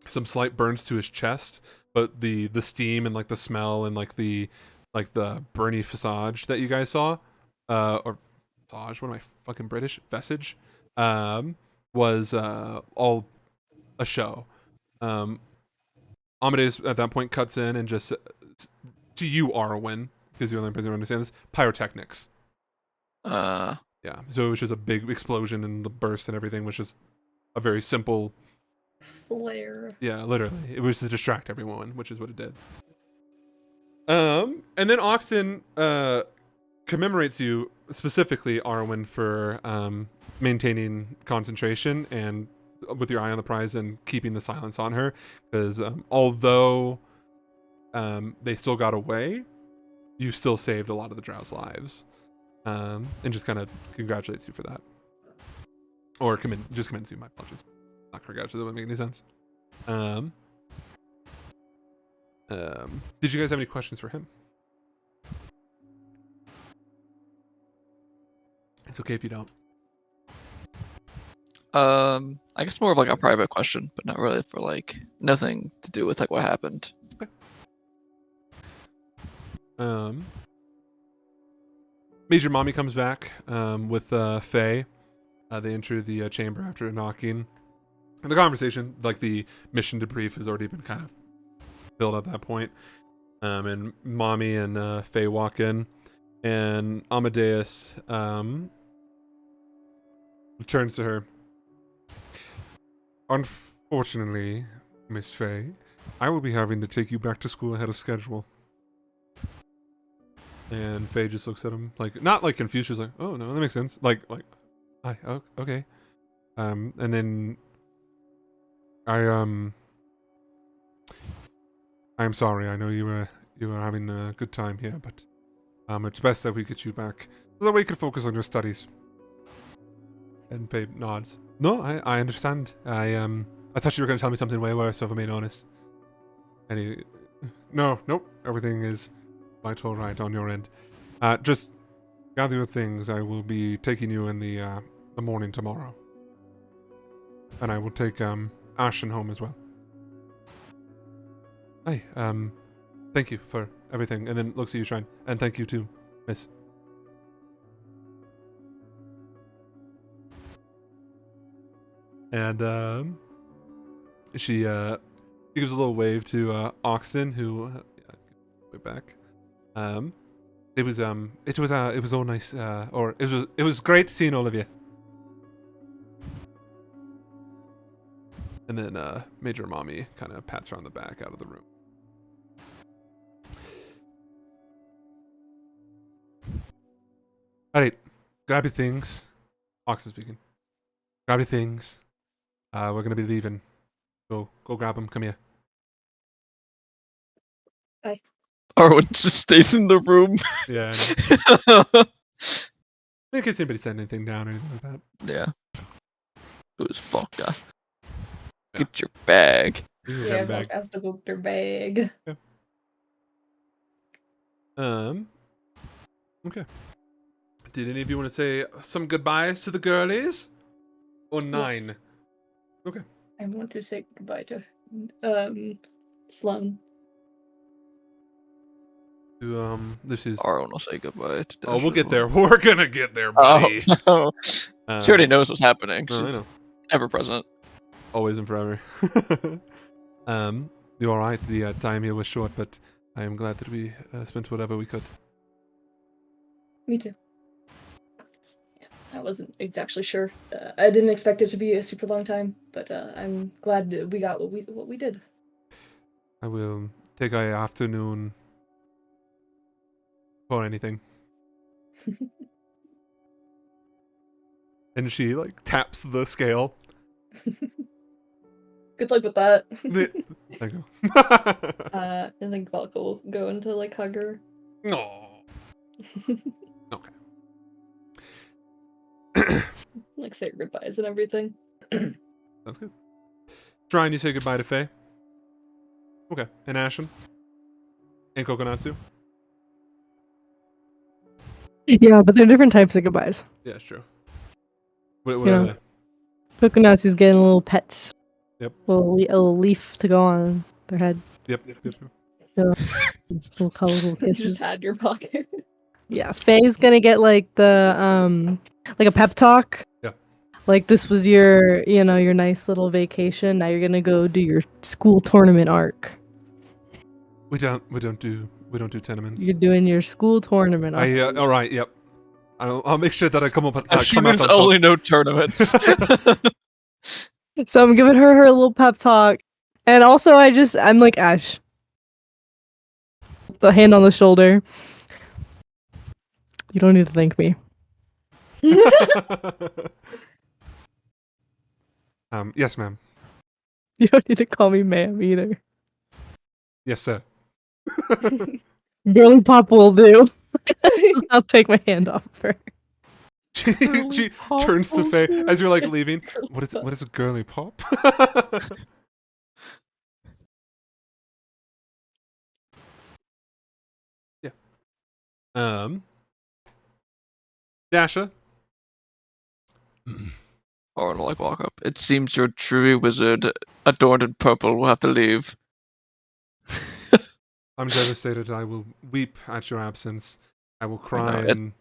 some slight burns to his chest, but the steam and like the smell and like the burny visage that you guys saw, or visage, what am I fucking British? Vestige, was all a show. Amadeus at that point cuts in and just, to you, Arwen, because you're the only person who understands this, pyrotechnics. Yeah, so it was just a big explosion and the burst and everything, which is a very simple Flare. Yeah, literally. It was to distract everyone, which is what it did. And then Oxen commemorates you, specifically Arwen, for maintaining concentration and with your eye on the prize and keeping the silence on her, because although they still got away, you still saved a lot of the Drow's lives. And just kind of congratulates you for that. Or just commends you, my apologies. Not congratulations, that wouldn't make any sense. Did you guys have any questions for him? It's okay if you don't. I guess more of like a private question, but not really for like nothing to do with like what happened. Okay. Major Mommy comes back with Faye. They enter the chamber after knocking. And the conversation, like the mission to brief, has already been kind of filled at that point. And Mommy and Faye walk in, and Amadeus turns to her. Unfortunately, Miss Faye, I will be having to take you back to school ahead of schedule. And Faye just looks at him, like, not like confused. She's like, "Oh no, that makes sense." Like, oh, okay. And then I'm sorry. I know you were having a good time here, but it's best that we get you back so that way you can focus on your studies. And Faye nods. No, I understand. I thought you were going to tell me something way worse, if I'm being honest. Any? No, nope. Everything is quite all right on your end. Just gather your things. I will be taking you in the morning tomorrow, and I will take Ashen home as well. Hey, thank you for everything. And then looks at you, Shrine, and thank you too, Miss. And she gives a little wave to Oxen, who way back. It was all nice. Or it was great seeing all of you. And then Major Mommy kind of pats her on the back out of the room. All right, grab your things. Oxen speaking. Grab your things. We're gonna be leaving. Go grab them. Come here. Arwen just stays in the room. Yeah. In case anybody said anything down or anything like that. Yeah. Who's Volka? Get your bag. Ooh, Yeah, got a bag. Velk has to book their bag. Okay. Did any of you want to say some goodbyes to the girlies? Or nine? Yes. I want to say goodbye to Sloan. This is. Arwen will say goodbye to Oh, Dash we'll as get there. well. We're gonna get there, Oh, buddy. no. She already knows what's happening. No, I She's know. ever present. Always and forever. You're alright. The time here was short, but I am glad that we spent whatever we could. Me too. Yeah, I wasn't exactly sure. I didn't expect it to be a super long time, but I'm glad that we got what we did. I will take a afternoon for anything. And she like taps the scale. Good luck with that. Thank you. I think Velka will go into like hug her. Aw. Okay. Like say her goodbyes and everything. That's good. Shrine, you say goodbye to Faye. Okay. And Ashen. And Kokonatsu. Yeah, but they're different types of goodbyes. Yeah, it's true. What Yeah. are they? Coconut's getting little pets. Yep. A little leaf to go on their head. Yep. Little colorful You kisses. just had in your pocket. Yeah, Faye's gonna get like the like a pep talk. Yeah. Like this was your your nice little vacation. Now you're gonna go do your school tournament arc. We don't do tournaments. You're doing your school tournament arc. All right. Yep. I'll make sure that I come up. Humans only know tournaments. So I'm giving her her little pep talk, and also I'm like Ash, the hand on the shoulder. You don't need to thank me. Yes, ma'am. You don't need to call me ma'am either. Yes, sir. Girly pop will do. I'll take my hand off of her. She turns to Faye as you're like leaving. What is a girly pop? Yeah. Dasha. Arwen will like walk up. It seems your true wizard, adorned in purple, will have to leave. I'm devastated. I will weep at your absence. I will cry it- and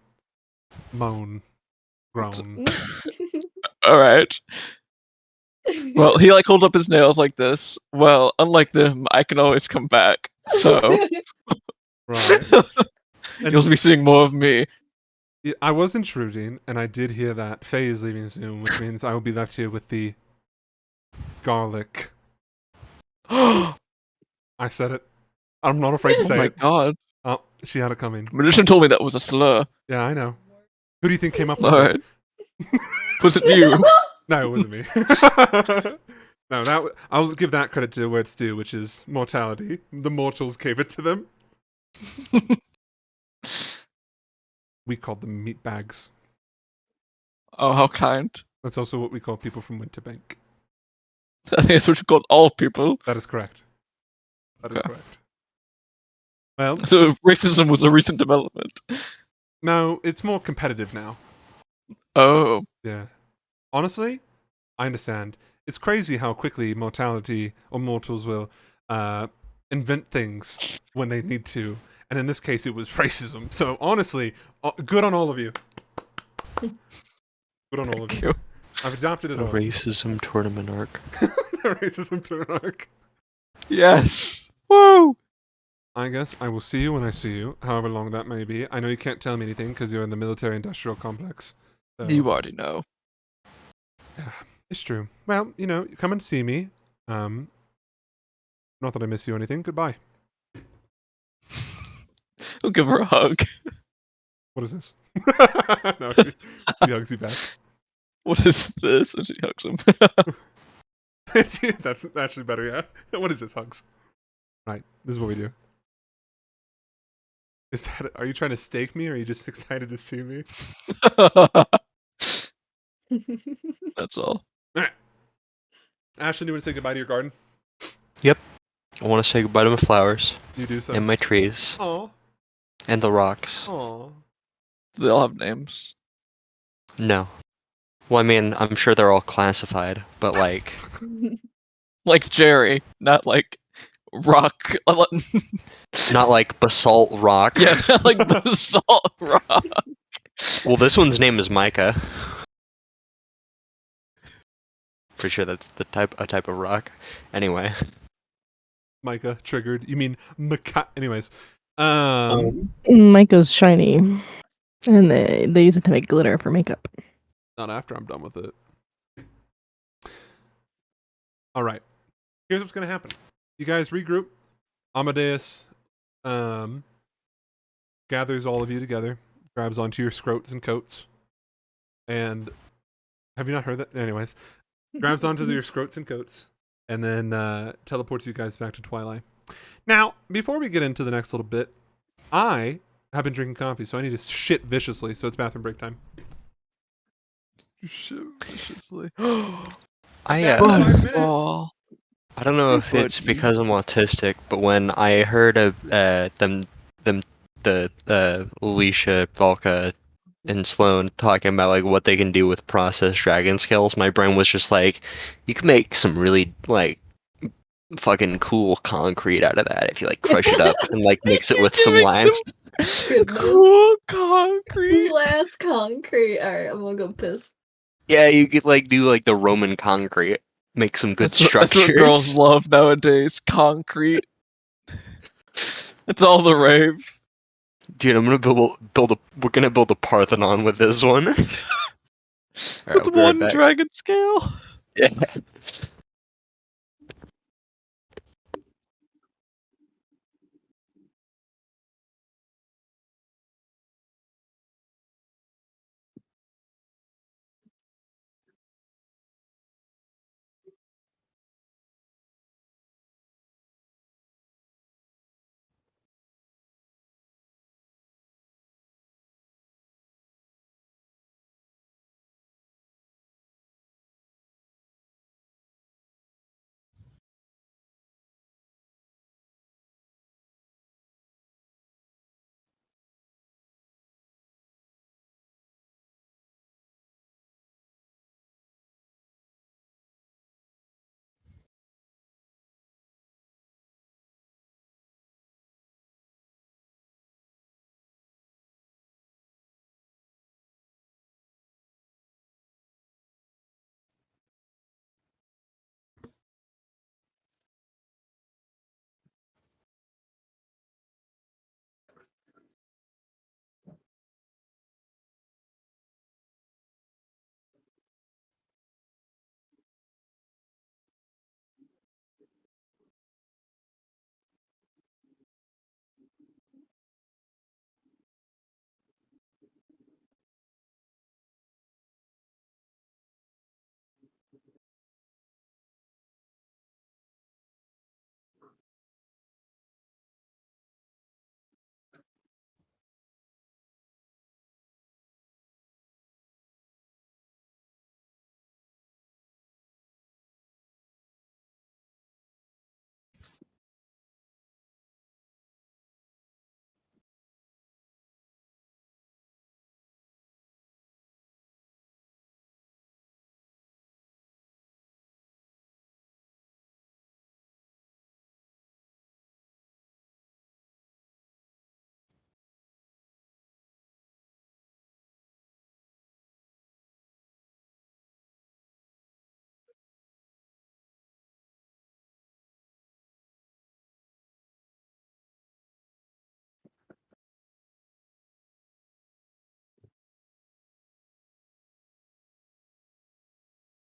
moan, groan. Alright. Well, he like holds up his nails like this. Well, unlike them, I can always come back. So Right. And you'll be seeing more of me. yeah, I was intruding, and I did hear that Faye is leaving soon, which means I will be left here with the garlic. I said it. I'm not afraid to Oh say my it. god. Oh, she had it coming. Magician told me that was a slur. Yeah, I know. Who do you think came up with Alright. it? Was it you? No, it wasn't me. No, I'll give that credit to where it's due, which is mortality. The mortals gave it to them. We called them meat bags. Oh, how kind. That's also what we call people from Winterbank. I think that's what you called all people. That is correct. That is Okay. correct. Well, So racism was a recent development. no, it's more competitive now. Oh, Yeah. Honestly, I understand. It's crazy how quickly mortality or mortals will invent things when they need to. And in this case, it was racism. So honestly, good on all of you. Good on all of thank you. you. I've adopted A it all. racism tournament arc. Racism turn arc. Yes. Woo! I guess I will see you when I see you, however long that may be. I know you can't tell me anything because you're in the military-industrial complex. So, You already know. yeah, it's true. Well, you know, come and see me. Not that I miss you or anything. Goodbye. I'll give her a hug. What is this? No, she hugs you back. What is this? And she hugs him. That's actually better, yeah. What is this, hugs? Right, this is what we do. Are you trying to stake me or are you just excited to see me? That's all. Ashley, do you want to say goodbye to your garden? I want to say goodbye to my flowers You do so. and my trees Aw. and the rocks. Aw. They all have names. No. Well, I mean, I'm sure they're all classified, but like, Like Jerry, not like rock. not like basalt rock. Yeah, not like basalt rock. Well, this one's name is Micah. Pretty sure that's a type of rock. Anyway. Micah, triggered. You mean Micah? Anyways. Micah's shiny, and they use it to make glitter for makeup. Not after I'm done with it. Alright. Here's what's gonna happen. You guys regroup. Amadeus gathers all of you together, grabs onto your scrotes and coats, and have you not heard that? Anyways, grabs onto your scrotes and coats, and then teleports you guys back to Twilight. Now, before we get into the next little bit, I have been drinking coffee, so I need to shit viciously, so it's bathroom break time. You shit viciously. I Back in 5 minutes. Oh, I don't know if it's Buddy. because I'm autistic, but when I heard of Alicia, Volka, and Sloan talking about like what they can do with processed dragon scales, my brain was just like, you can make some really like fucking cool concrete out of that if you like crush it up and like mix it You with can some make limes. Goodness. cool concrete. Cool ass concrete. Alright, I'm gonna go piss. Yeah, you could like do like the Roman concrete, make some good That's what girls structures. love nowadays. Concrete. It's all the rave. Dude, I'm gonna we're gonna build a Parthenon with this one. Alright, I'll With be right one back. dragon scale. Yeah.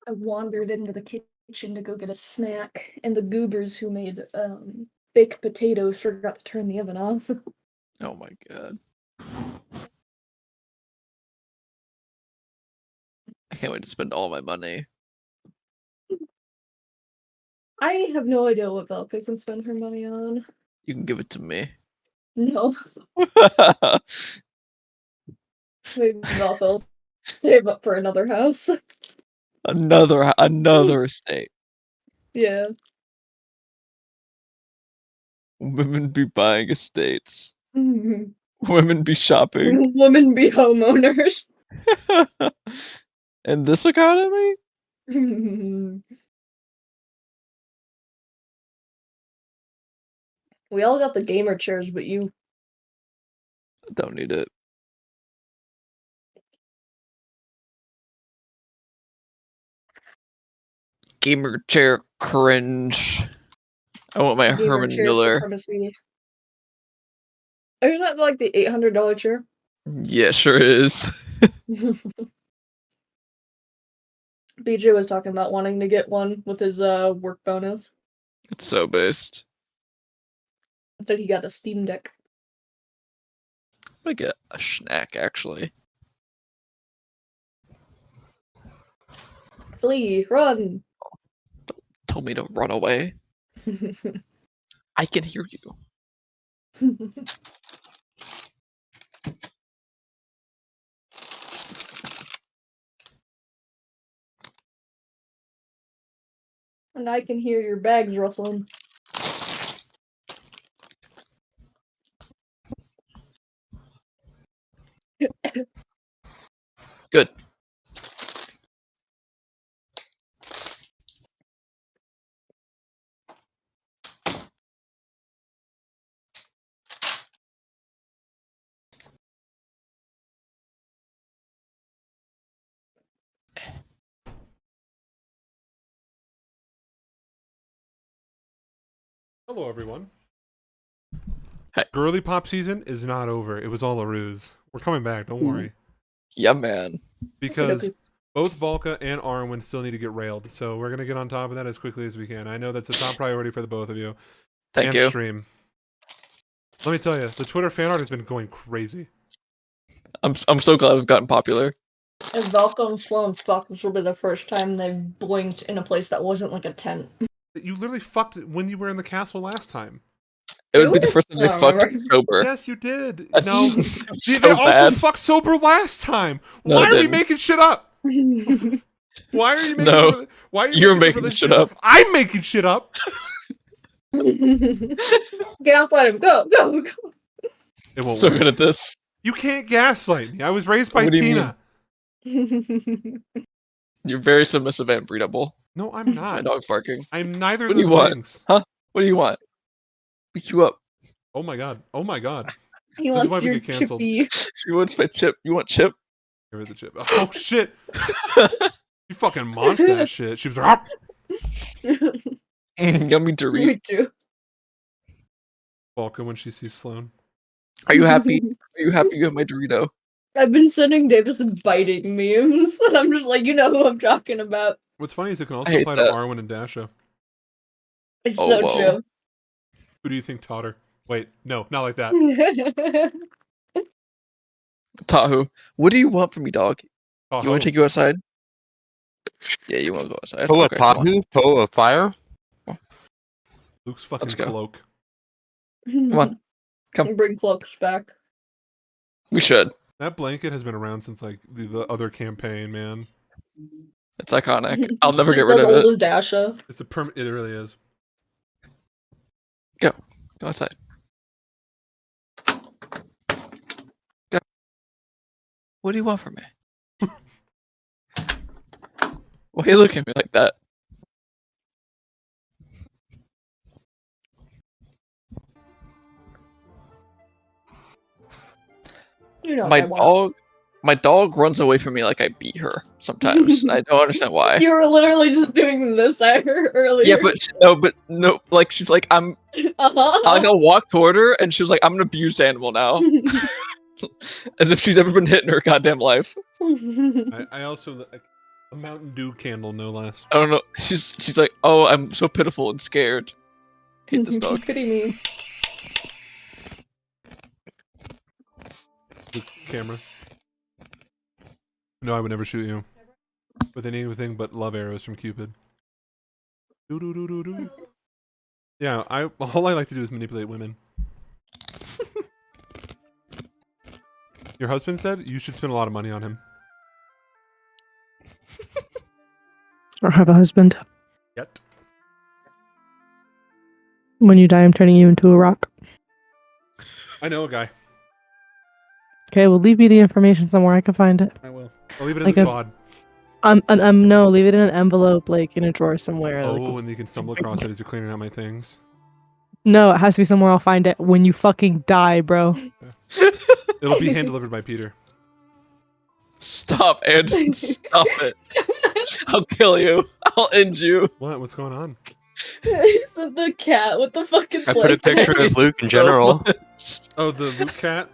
I wandered into the kitchen to go get a snack, and the goobers who made baked potatoes forgot to turn the oven off. Oh my god. I can't wait to spend all my money. I have no idea what Velka can spend her money on. You can give it to me. No, maybe Velka will save up for another house. another estate. Yeah. Women be buying estates. Women Women be shopping. be homeowners. In this economy? We all got the gamer chairs, but you. Don't need it. Gamer chair cringe. I want my Gamer Herman chair Miller. supremacy. Isn't that like the $800 chair? Yeah, sure is. BJ was talking about wanting to get one with his work bonus. It's so based. I think he got a Steam Deck. I'm gonna get a snack actually. Flee, run! Tell me to run away. I can hear you. And I can hear your bags ruffling. Good. Hello, everyone. Hey. Girly pop season is not over. It was all a ruse. We're coming back. Don't worry. Yeah, man. Because Okay. both Volka and Arwen still need to get railed. So we're gonna get on top of that as quickly as we can. I know that's a top priority for the both of you. Thank and you. stream. Let me tell you, the Twitter fan art has been going crazy. I'm so glad we've gotten popular. If Velka and Sloan fuck, this will be the first time they've blinked in a place that wasn't like a tent. You literally fucked when you were in the castle last time. It would be the Really? first time they I don't fucked remember. sober. Yes, you did. That's No, so they also bad. fucked sober last time. No, Why they are we didn't. making shit up? Why are you making? No, why are you you're making, making shit up. I'm making shit up. Gaslight him. Go, go, go. It won't So work. good at this. You can't gaslight me. I was raised by What do you Tina. You're very submissive and breedable. No, I'm My not. dog's barking. I'm neither What of do you those want? things. What do you want? Beat you up. Oh my god. Oh my god. He This is why wants we your get canceled. chippy. She wants my chip. You want chip? Here is the chip. Oh shit. You fucking launched that shit. She was like, "Ah!" Yummy Dorit. Me too. Volka when she sees Sloan. Are you happy? Are you happy you have my Dorito? I've been sending Davis biting memes, and I'm just like, you know who I'm talking about. What's funny is it can also hate apply to that. Arwen and Dasha. It's Oh, so whoa. Who do you think taught her? Wait, no, not like that. true. Tahu, what do you want from me, dog? Do you Tahoe. want to take you outside? Yeah, you want to go outside. Poe Okay, come on. Tahu? Poe of Fire? Luke's fucking Let's go. cloak. Come on. Come. Bring cloaks back. We should. That blanket has been around since like the other campaign, man. It's iconic. I'll never get It's rid as of old it. as Dasha. It's a it really is. Go outside. Go. What do you want from me? Why are you looking at me like that? You know My what I want. my dog runs away from me like I beat her sometimes. I don't understand why. You were literally just doing this I heard earlier. Yeah, but no, like she's like I'm. Uh-huh. I'll walk toward her, and she was like, "I'm an abused animal now," as if she's ever been hit in her goddamn life. I also like, A Mountain Dew candle, no less. I don't know. She's like, oh, I'm so pitiful and scared. Hate this dog. Pity me. The camera. No, I would never shoot you with anything but love arrows from Cupid. Doo doo doo doo doo. Yeah, all I like to do is manipulate women. Your husband said you should spend a lot of money on him. Or have a husband. Yet. When you die, I'm turning you into a rock. I know a guy. Okay, well, leave me the information somewhere I can find it. I will. I'll leave it in Like the a- squad. No, leave it in an envelope, like in a drawer somewhere. Oh, like- and you can stumble across it as you're clearing out my things. No, it has to be somewhere I'll find it when you fucking die, bro. It'll be hand delivered by Peter. Stop, Ed. Stop it. I'll kill you. I'll end you. What? What's going on? Is it the cat with the fucking I put a blanket? picture of Luke in general. Oh, the Luke cat?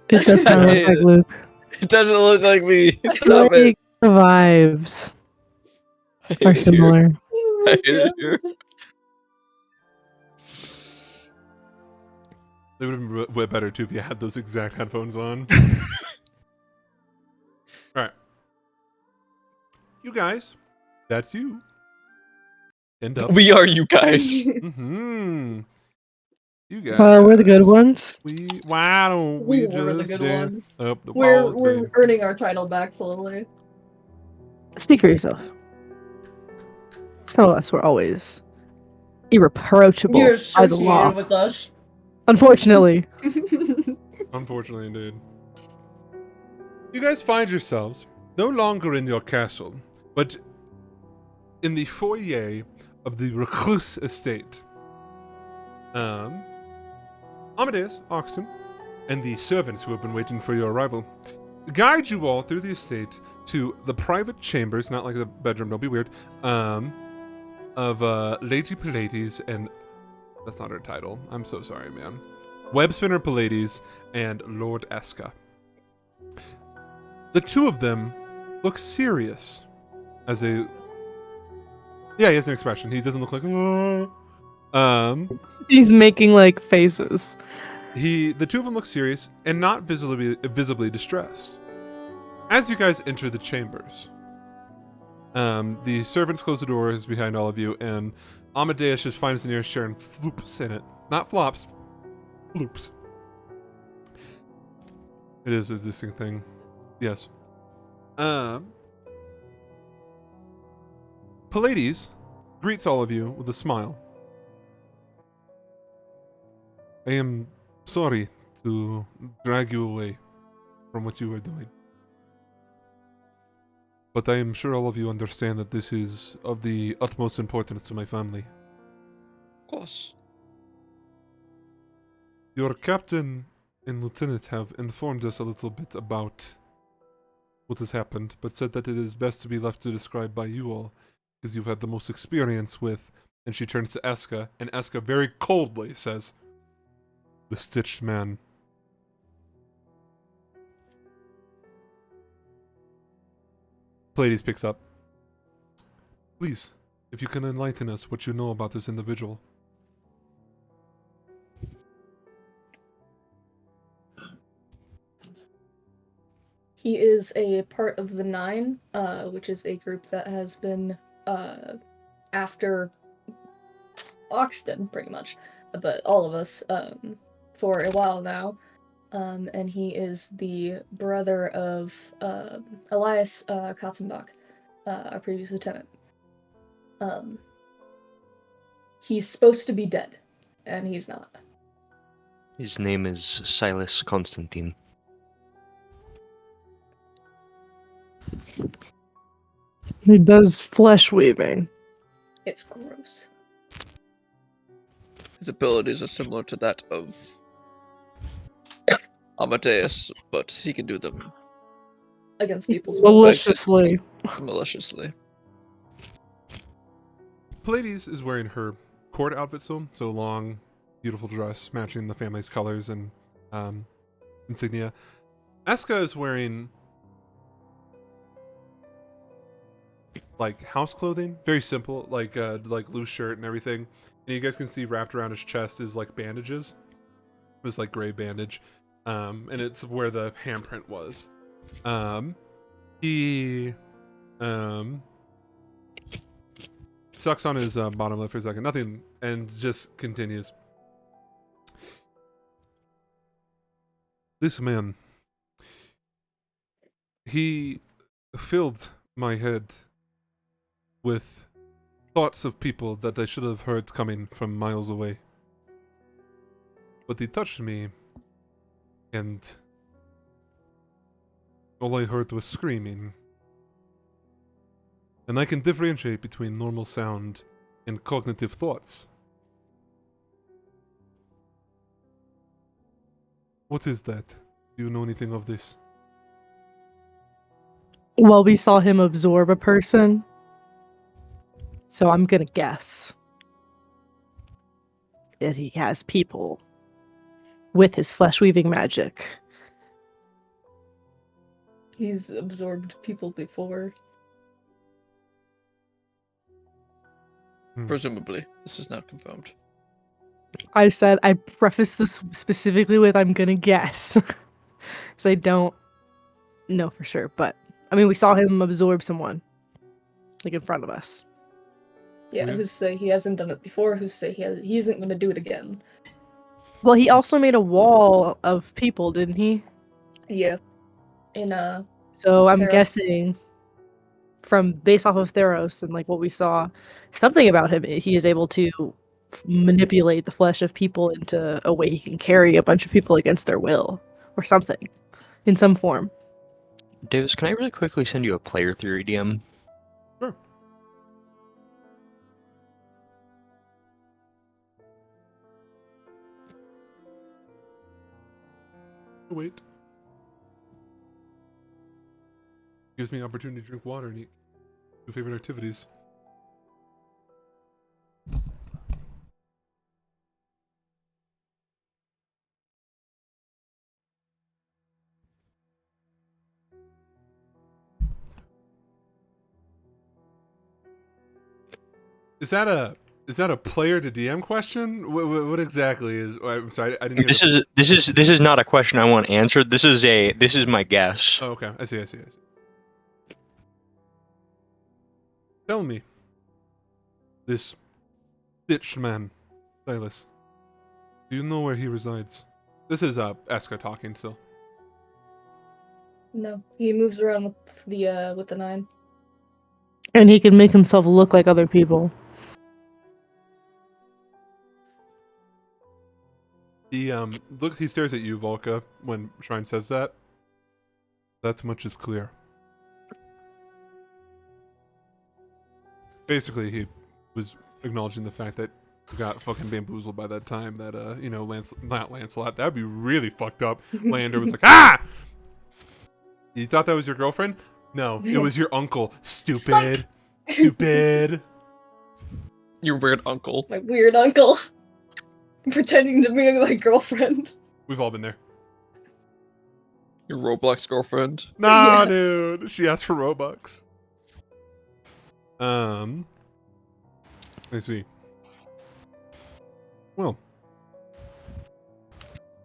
It does kind of look like Luke. It doesn't look like me. Stop it. Like, the vibes I hate are it here. similar. I hate it here. They would have been way better too if you had those exact headphones on. Alright. You guys. That's you. End up. We are you guys. Mm-hmm. You guys. We're the good ones. Why don't we We were the just good dance ones. up the We're wall, we're baby? earning our title back slowly. Speak for yourself. Some of us were always irreproachable You're by the law. associated with us. Unfortunately. Unfortunately, indeed. You guys find yourselves no longer in your castle, but in the foyer of the Recluse Estate. Amadeus, Oxen, and the servants who have been waiting for your arrival guide you all through the estate to the private chambers, not like the bedroom, don't be weird, of Lady Pallades and... That's not her title. I'm so sorry, man. Webspinner Pallades and Lord Eska. The two of them look serious as a... Yeah, he has an expression. He doesn't look like... He's making like faces. The two of them look serious and not visibly distressed. As you guys enter the chambers, the servants close the doors behind all of you, and Amadeus just finds the nearest chair and floops in it. Not flops, floops. It is a distinct thing. Yes. Pallades greets all of you with a smile. I am sorry to drag you away from what you were doing. But I am sure all of you understand that this is of the utmost importance to my family. Of course. Your captain and lieutenant have informed us a little bit about what has happened, but said that it is best to be left to describe by you all, because you've had the most experience with... And she turns to Eska, and Eska very coldly says, "The Stitched Man." Pallades picks up. Please, if you can enlighten us what you know about this individual. He is a part of the Nine, which is a group that has been after Oxton, pretty much, but all of us for a while now. And he is the brother of Elias Katzenbach, our previous lieutenant. He's supposed to be dead, and he's not. His name is Silas Constantine. He does flesh weaving. It's gross. His abilities are similar to that of Amadeus, but he can do them Against people's will. Maliciously. maliciously. Pallades is wearing her court outfit still, so long, beautiful dress matching the family's colors and insignia. Eska is wearing like house clothing, very simple, like loose shirt and everything. And you guys can see wrapped around his chest is like bandages, this like gray bandage, and it's where the handprint was. He sucks on his bottom lip for a second, nothing, and just continues. This man, he filled my head with thoughts of people that I should have heard coming from miles away. But he touched me, and all I heard was screaming. And I can differentiate between normal sound and cognitive thoughts. What is that? Do you know anything of this? Well, we saw him absorb a person. So I'm gonna guess that he has people with his flesh weaving magic. He's absorbed people before. Presumably, this is not confirmed. I said I prefaced this specifically with I'm gonna guess. Because I don't know for sure, but I mean we saw him absorb someone. Like in front of us. Yeah, Yeah. who's to say he hasn't done it before? Who's to say he isn't going to do it again? Well, he also made a wall of people, didn't he? Yeah. In So I'm Theros. guessing from based off of Theros and like what we saw, something about him, he is able to manipulate the flesh of people into a way he can carry a bunch of people against their will or something in some form. Davis, can I really quickly send you a player theory DM? Sure. Wait. Gives me an opportunity to drink water and eat two favorite activities. Is that a player to DM question? What exactly is? I'm sorry, I didn't. Hear This is not a question I want answered. This is my guess. Oh, okay, I see. Tell me, this bitch man, Silas. Do you know where he resides? This is Eska talking still. no, he moves around with the 9. And he can make himself look like other people. He he stares at you, Volka, when Shrine says that. That much is clear. Basically, he was acknowledging the fact that you got fucking bamboozled by that time that not Lancelot, that'd be really fucked up. Lander was like, ah! You thought that was your girlfriend? No, it was your uncle. Stupid. Stupid. Your weird uncle. My weird uncle. Pretending to be my girlfriend. We've all been there. Your Roblox girlfriend. Nah, Yeah. dude. She asked for Robux. I see. Well,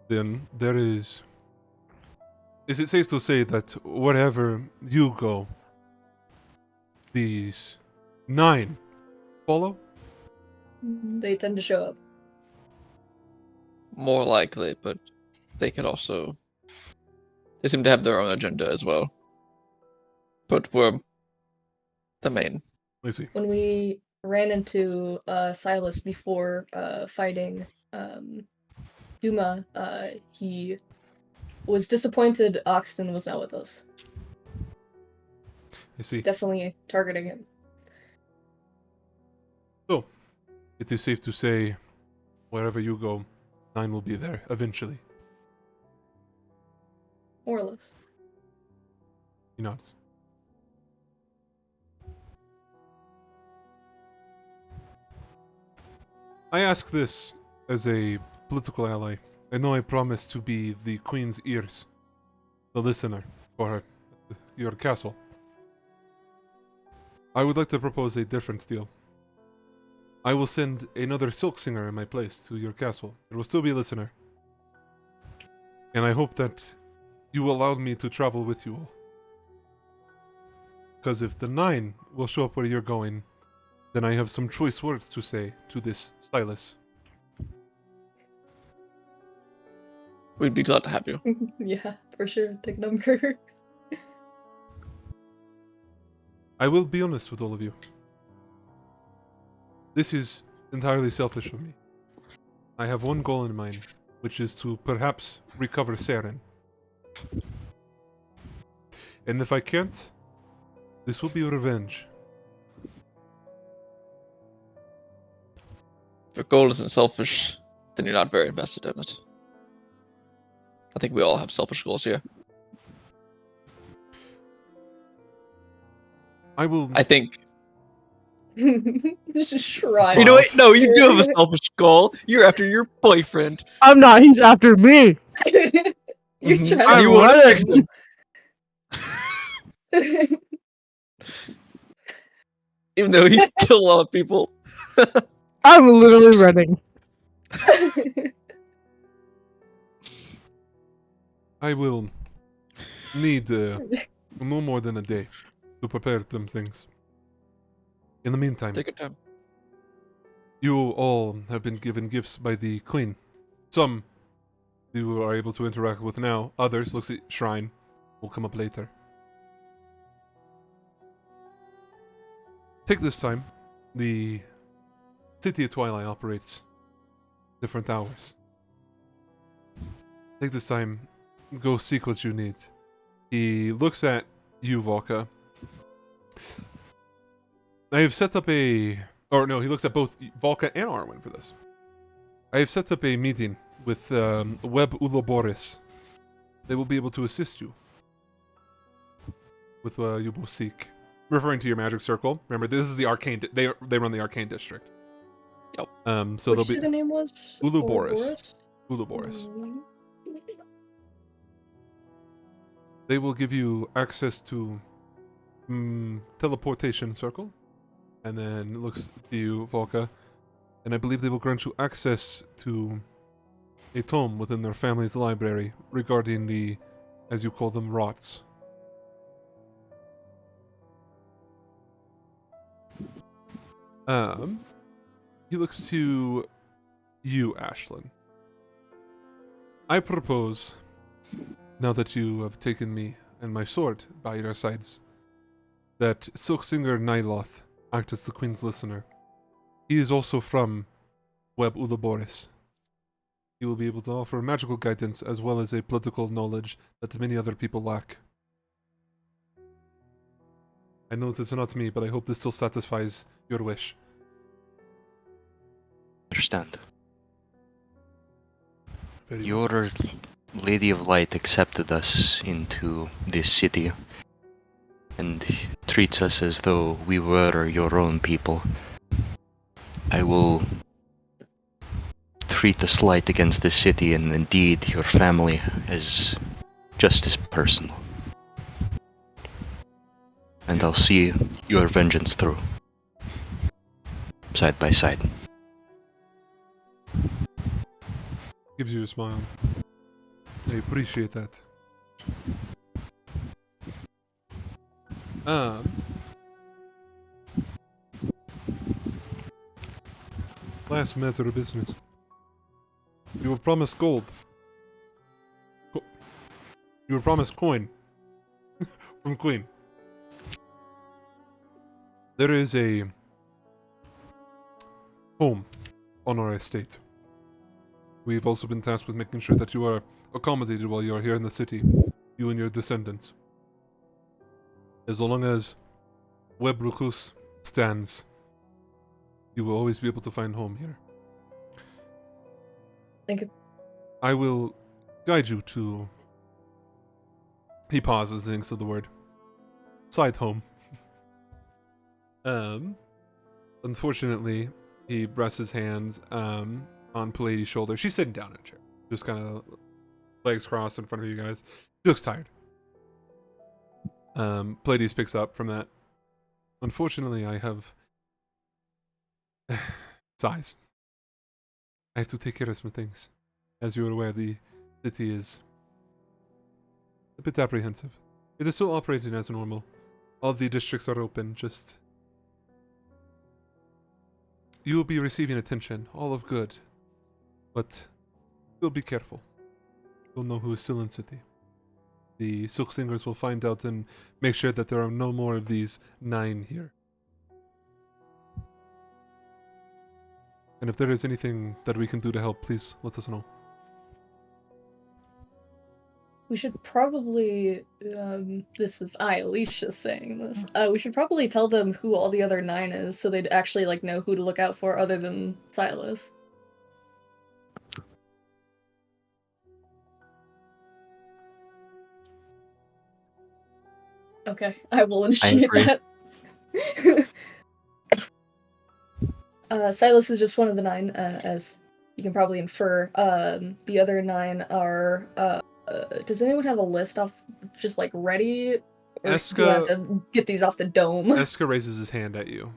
then there is. Is it safe to say that wherever you go, these 9 follow? They tend to show up. More likely, but they could also. They seem to have their own agenda as well. But we're the main. I see. When we ran into Silas before fighting Duma, he was disappointed Oxton was not with us. I see. He's definitely targeting him. So, it is safe to say, wherever you go, 9 will be there eventually. More or less. He nods. I ask this as a political ally. I know I promised to be the Queen's ears, the listener for your castle. I would like to propose a different deal. I will send another Silk Singer in my place to your castle. There will still be a listener. And I hope that you will allow me to travel with you all. Because if the 9 will show up where you're going, then I have some choice words to say to this stylus. We'd be glad to have you. Yeah, for sure. Take number. I will be honest with all of you. This is entirely selfish of me. I have one goal in mind, which is to perhaps recover Seren. And if I can't, this will be revenge. If your goal isn't selfish, then you're not very invested in it. I think we all have selfish goals here. I will. I think. This is shrine. You know what? No, you do have a selfish goal. You're after your boyfriend. I'm not. He's after me. You're Mhm. trying I'm You want to running. fix him. to... Even though he killed a lot of people. I'm literally running. I will need no more than a day to prepare them things. In the meantime, Take your time. you all have been given gifts by the Queen. Some you are able to interact with now. Others, looks at Shrine, will come up later. Take this time. The City of Twilight operates different hours. Take this time. Go seek what you need. He looks at you, Volka. I have set up he looks at both Volka and Arwen for this. I have set up a meeting with Web Uloboris. They will be able to assist you with you both seek. Referring to your magic circle. Remember, this is the arcane. They run the arcane district. Yep. So What did you say they'll the be name was? Uloboris. Uloboris. They will give you access to teleportation circle, and then it looks to you, Volka, and I believe they will grant you access to a tome within their family's library regarding the, as you call them, rots. He looks to you, Ashlyn. I propose, now that you have taken me and my sword by your sides, that Silksinger Nyloth act as the Queen's listener. He is also from Web Uloboris. He will be able to offer magical guidance as well as a political knowledge that many other people lack. I know this is not me, but I hope this still satisfies your wish. Understand. Very well. Your Lady of Light accepted us into this city and treats us as though we were your own people. I will treat the slight against this city and indeed your family as just as personal. And I'll see your vengeance through. Side by side. Gives you a smile. I appreciate that. Last matter of business. You were promised gold. You were promised coin. From Queen. There is a home on our estate. We've also been tasked with making sure that you are accommodated while you are here in the city, you and your descendants. As long as Web Rukus stands, you will always be able to find home here. Thank you. I will guide you to... He pauses and thinks of the word. Side home. Unfortunately, he rests his hands on Palladi's shoulder. She's sitting down in a chair, just kind of legs crossed in front of you guys. She looks tired. Palladius picks up from that. unfortunately, I have size. I have to take care of some things. As you are aware, the city is a bit apprehensive. It is still operating as normal. All the districts are open, just... You will be receiving attention, all of good. But, still be careful. You'll know who is still in city. The Silk Singers will find out and make sure that there are no more of these 9 here. And if there is anything that we can do to help, please let us know. We should probably, this is Alicia saying this. We should probably tell them who all the other 9 is, so they'd actually like know who to look out for other than Silas. Okay, I will initiate agree. that. Silas is just one of the 9, as you can probably infer. The other 9 are. Does anyone have a list off, just like ready? Or do I have to get these off the dome? Eska raises his hand at you.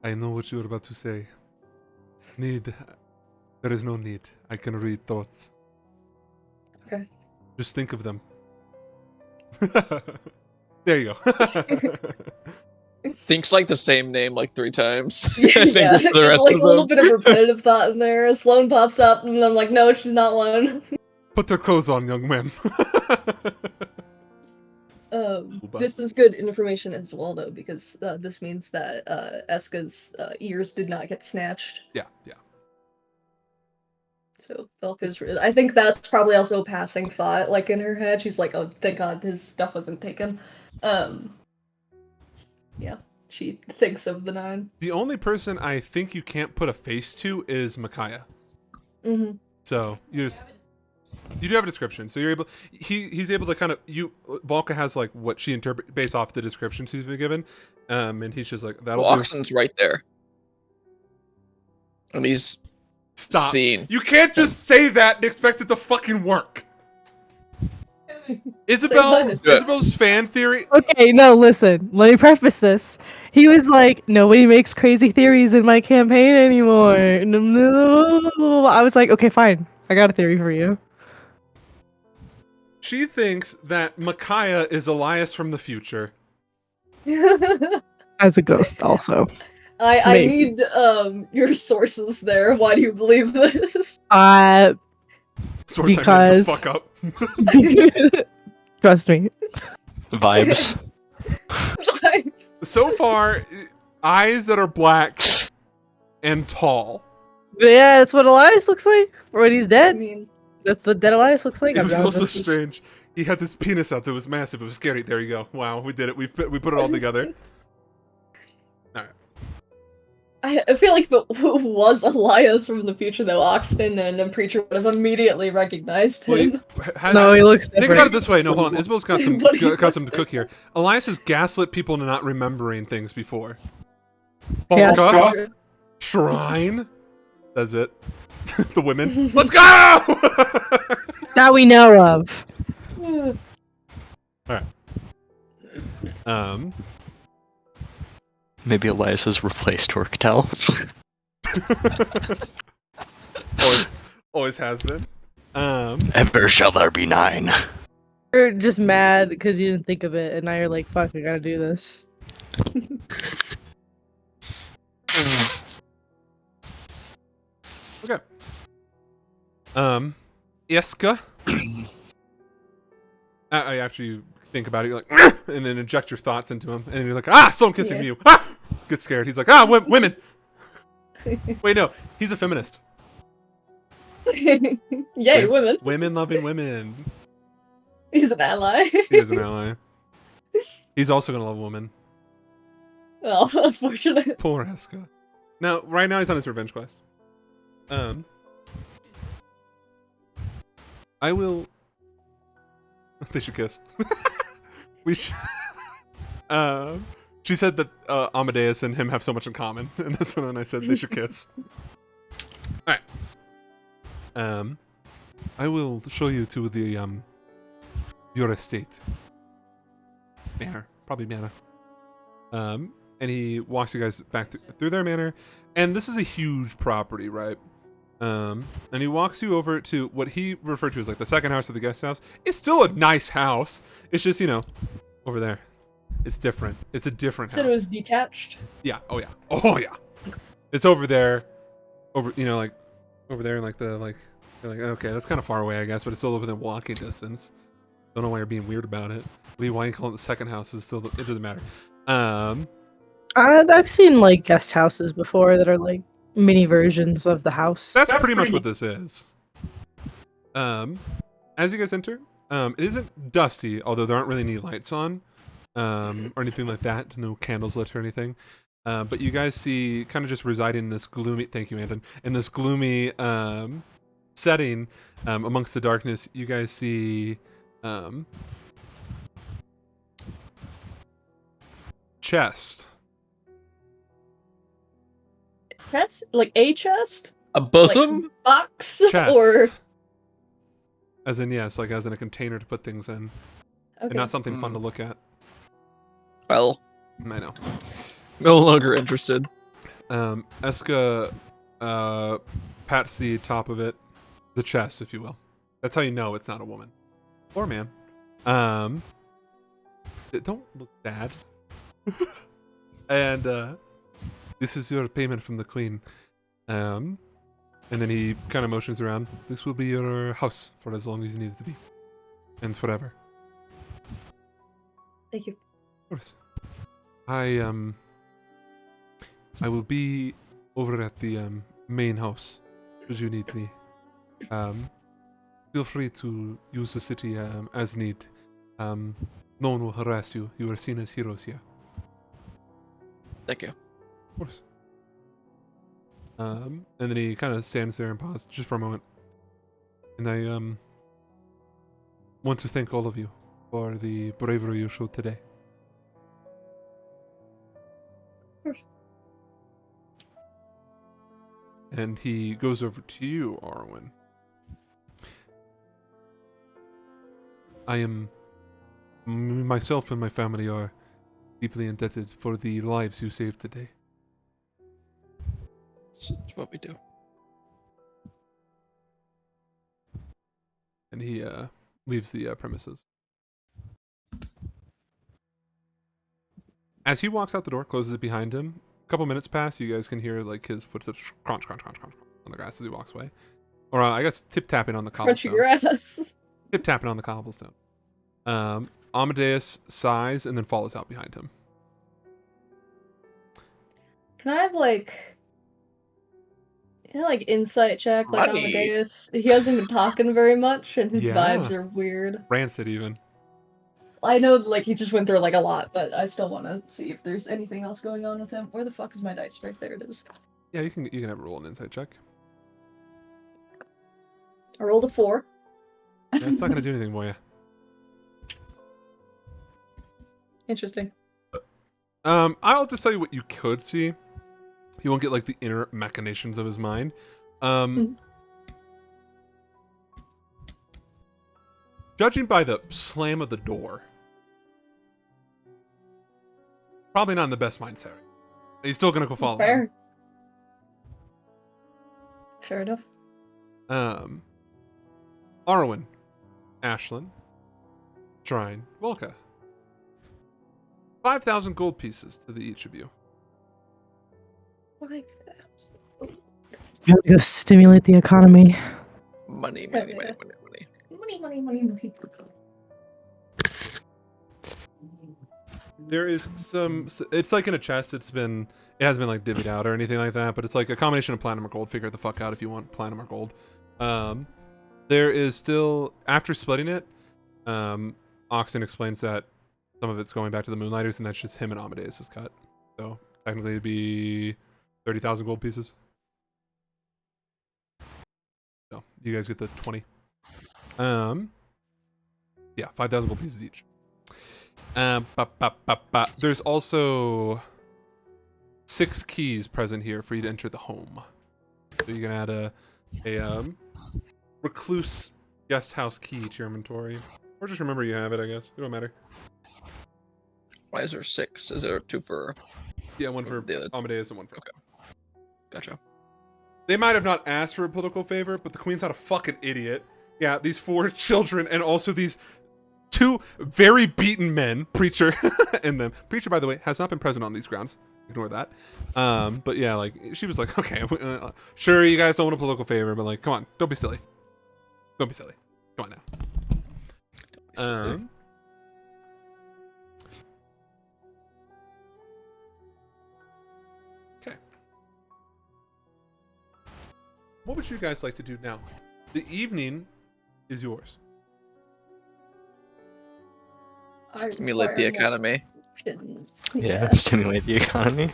I know what you're about to say. Need. There is no need. I can read thoughts. Okay. Just think of them. There you go. Thinks like the same name like 3 times. Yeah, I think for the rest like of a little them. bit of repetitive thought in there. Sloane pops up, and I'm like, no, she's not one. Put their clothes on, young man. This is good information as well, though, because this means that Eska's ears did not get snatched. Yeah, yeah. So Velka's I think that's probably also a passing thought, like in her head. She's like, oh, thank God his stuff wasn't taken. Yeah, she thinks of the 9. The only person I think you can't put a face to is Micaiah. Mm-hmm. So you do have a description, so you're able. He's able to kind of Volka has like what she interpret based off the description she's been given, and he's just like that'll Well, do. Oxen's right there. And he's Stop. seen. You can't just say that and expect it to fucking work. Isabel's fan theory. Okay, no, listen. Let me preface this. He was like, nobody makes crazy theories in my campaign anymore. I was like, okay, fine. I got a theory for you. She thinks that Micaiah is Elias from the future. As a ghost, also. I Maybe. need your sources there. Why do you believe this? Source Because- I made the fuck up. Trust me. Vibes. So far, eyes that are black and tall. Yeah, that's what Elias looks like when he's I dead. mean, That's what dead Elias looks like. It I'm was down with also this. strange. He had this penis out that was massive. It was scary. There you go. Wow, we did it. We put it all together. I feel like if it was Elias from the future, though, Oxton and the preacher would have immediately recognized him. No, he looks Think different. about it this way. No, hold on. Isabel's got some But he got some to was cook here. Elias has gaslit people into not remembering things before. Yes. Volka, Shrine. That's it. The women. Let's go! That we know of. Maybe Elias has replaced Orktel. always has been. Ever shall there be 9. You're just mad because you didn't think of it, and now you're like, fuck, I gotta do this. Okay. Eska. After you think about it, you're like, and then inject your thoughts into him, and you're like, someone kissing Yeah. you. Get scared. He's like, women. Wait, no, he's a feminist. Yay, women. Women loving women. He's an ally. He is an ally. He's also gonna love a woman. Well, unfortunate. Poor Eska. Now, right now he's on his revenge quest. I will. They should kiss. We should. She said that Amadeus and him have so much in common, and that's when I said they should kiss. All right. I will show you to the your estate. Manor. Probably manor. And he walks you guys back through their manor. And this is a huge property, right? And he walks you over to what he referred to as like the second house of the guest house. It's still a nice house. It's just, over there. It's different. It's a different Said house. it was detached. Yeah. Oh yeah. Oh yeah. It's over there. Over like over there in like the like you're like, okay, that's kind of far away, I guess, but it's still within walking distance. Don't know why you're being weird about it. Why you call it the second house is still it doesn't matter. I've seen like guest houses before that are like mini versions of the house. That's pretty much what this is. As you guys enter, it isn't dusty, although there aren't really any lights on, or anything like that. No candles lit or anything. But you guys see, kind of just residing in this gloomy. Thank you, Anton. In this gloomy setting, amongst the darkness, you guys see chest. Chest? Like a chest? A bosom? Like box? Chest. Or As in, yes, like as in a container to put things in, and okay. not something fun to look at. Well, I know. no longer interested. Eska pats the top of it, the chest, if you will. That's how you know it's not a woman or man. Don't look bad. And this is your payment from the queen. And then he kind of motions around. This will be your house for as long as you need it to be, and forever. Thank you. Of course. I will be over at the main house should you need me. Feel free to use the city as need. No one will harass you. You are seen as heroes here. Thank you. Of course. And then he kind of stands there and pauses just for a moment. And I want to thank all of you for the bravery you showed today. Of course. And he goes over to you, Arwen. Myself and my family are deeply indebted for the lives you saved today. It's what we do. And he leaves the premises. As he walks out the door, closes it behind him, a couple minutes pass, you guys can hear like his footsteps crunch, crunch, crunch, crunch on the grass as he walks away. Or I guess tip-tapping on the Crunchy cobblestone. grass. Tip-tapping on the cobblestone. Amadeus sighs and then follows out behind him. Can I have like insight check like Money. Amadeus? He hasn't been talking very much and his Yeah. vibes are weird. Rancid even. I know like he just went through like a lot, but I still want to see if there's anything else going on with him. Where the fuck is my dice? Right there it is. Yeah, you can have a roll an insight check. I rolled a 4. Yeah, it's not gonna do anything for you. Interesting. I'll just tell you what you could see. You won't get like the inner machinations of his mind. Judging by the slam of the door, probably not in the best mindset. He's still gonna go follow him. Fair. Fair enough. Arwen, Ashlyn, Shrine, Volka. 5,000 gold pieces to each of you. 5,000. Gotta go stimulate the economy. Money, Yeah, money, money, yeah. money, money. Money. There is some. It's like in a chest. It hasn't been like divvied out or anything like that. But it's like a combination of platinum or gold. Figure it the fuck out if you want platinum or gold. There is still, after splitting it, Oxen explains that some of it's going back to the Moonlighters, and that's just him and Amadeus' cut. So technically, it'd be 30,000 gold pieces. So you guys get the 20. Yeah, 5,000 gold pieces each. There's also 6 keys present here for you to enter the home. So you can add a recluse guest house key to your inventory. Or just remember you have it, I guess. It don't matter. Why is there 6? Is there 2 for? Yeah, one for The other- Amadeus and one for. Gotcha. They might have not asked for a political favor, but the queen's not a fucking idiot. Yeah, these 4 children and also these 2 very beaten men, Preacher and them. Preacher, by the way, has not been present on these grounds. Ignore that. But yeah, like she was like, okay, sure, you guys don't want a political favor, but like, come on, don't be silly. Don't be silly. Come on now. Okay. What would you guys like to do now? The evening is yours. Stimulate the economy. Yeah, stimulate the economy.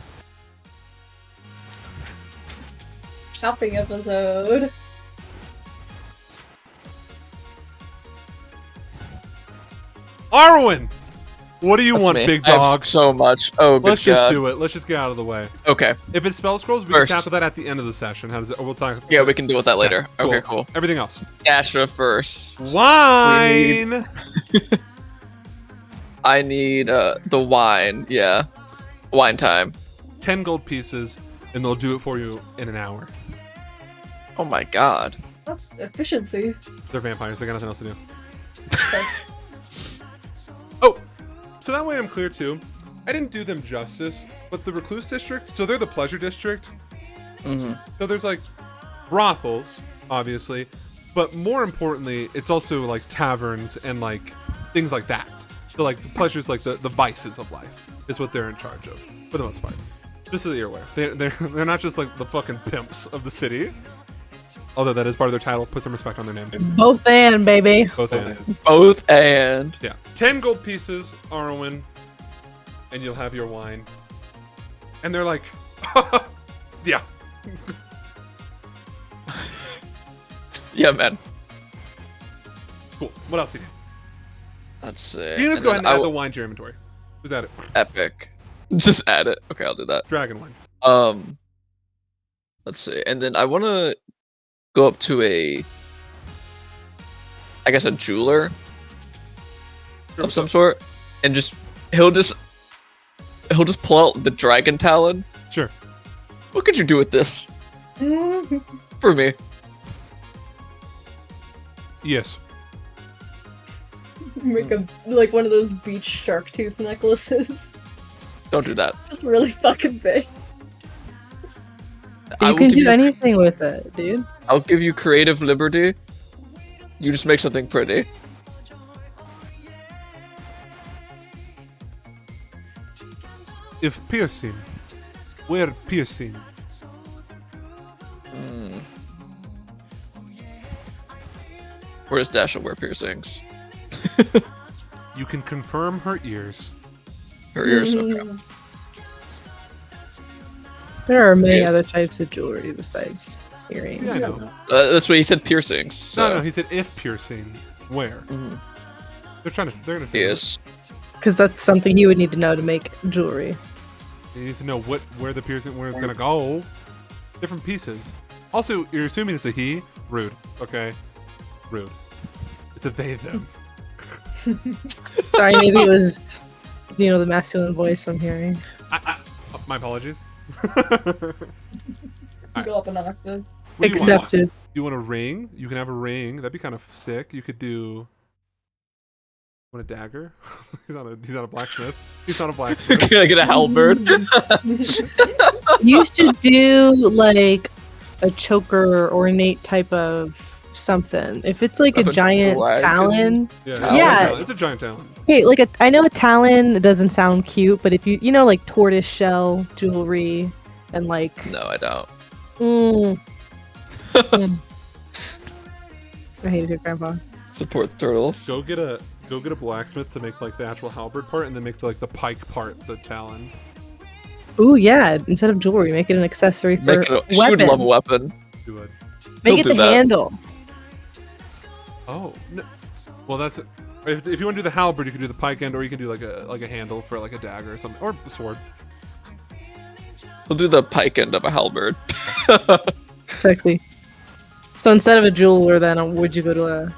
Shopping episode. Arwen! What do you That's want, me. big I have dog? so much. Oh, good Let's just God. do it. Let's just get out of the way. Okay. If it's spell scrolls, we First. can tackle that at the end of the session. How does it? Or we'll talk. Yeah, we can deal with that later. Cool. Okay, cool. Everything else. Dasha first. Wine. I need the wine. Yeah. Wine time. 10 gold pieces, and they'll do it for you in an hour. Oh my God. That's efficiency. They're vampires. They got nothing else to do. Oh, so that way I'm clear too. I didn't do them justice, but the Recluse District, so they're the Pleasure District. Mm-hmm. So there's like brothels, obviously, but more importantly, it's also like taverns and like things like that. So like the pleasures, like the vices of life, is what they're in charge of for the most part. Just so that you're aware, they're not just like the fucking pimps of the city. Although that is part of their title, put some respect on their name. Both and baby. Both and. Both and. Yeah. 10 gold pieces, Arwen, and you'll have your wine. And they're like, yeah. Yeah, man. Cool. What else do you need? Let's see. You can just And go ahead and then add I the will- wine to your inventory. Who's at it? Epic. Just add it. Okay, I'll do that. Dragon wine. Let's see. And then I want to go up to a jeweler of some sort, and he'll just pull out the dragon talon. Sure. What could you do with this for me? Yes. Make a like one of those beach shark tooth necklaces. Don't do that. Just really fucking big. I You will can give do anything with it, dude. I'll give you creative liberty. You just make something pretty. If piercing, wear piercing. Where's Dasha wear piercings? You can confirm her ears. Her ears. Okay. Mm. There are many Yeah. other types of jewelry besides earrings. Yeah, I know. That's what he said. Piercings. So. No, he said if piercing, where? Mhm. They're gonna figure it. Yes. Because that's something you would need to know to make jewelry. You need to know where the piercing, where it's gonna go. Different pieces. Also, you're assuming it's a he. Rude. Okay. Rude. It's a they them. Sorry, maybe it was, the masculine voice I'm hearing. My apologies. Go up an octave. What do you want? Accepted. You want a ring? You can have a ring. That'd be kind of sick. You could do. Want a dagger? he's not a blacksmith. He's not a blacksmith. Can I get a halberd? You should do like a choker or ornate type of something. If it's like a Of a giant dragon? talon. Yeah. Yeah. It's a giant talon. Okay, like I know a talon doesn't sound cute, but if you know like tortoise shell jewelry and like No, I don't. mm. I hated your grandpa. Support the turtles. Go get a blacksmith to make like the actual halberd part, and then make the pike part the talon. Ooh yeah, instead of jewelry, make it an accessory for Make it a, she would weapon. love a weapon. Do it. Make He'll it do the that. handle. Oh no. Well, that's if you want to do the halberd, you can do the pike end, or you can do like a handle for like a dagger or something, or a sword. We'll do the pike end of a halberd. Sexy. So instead of a jeweler, then would you go to a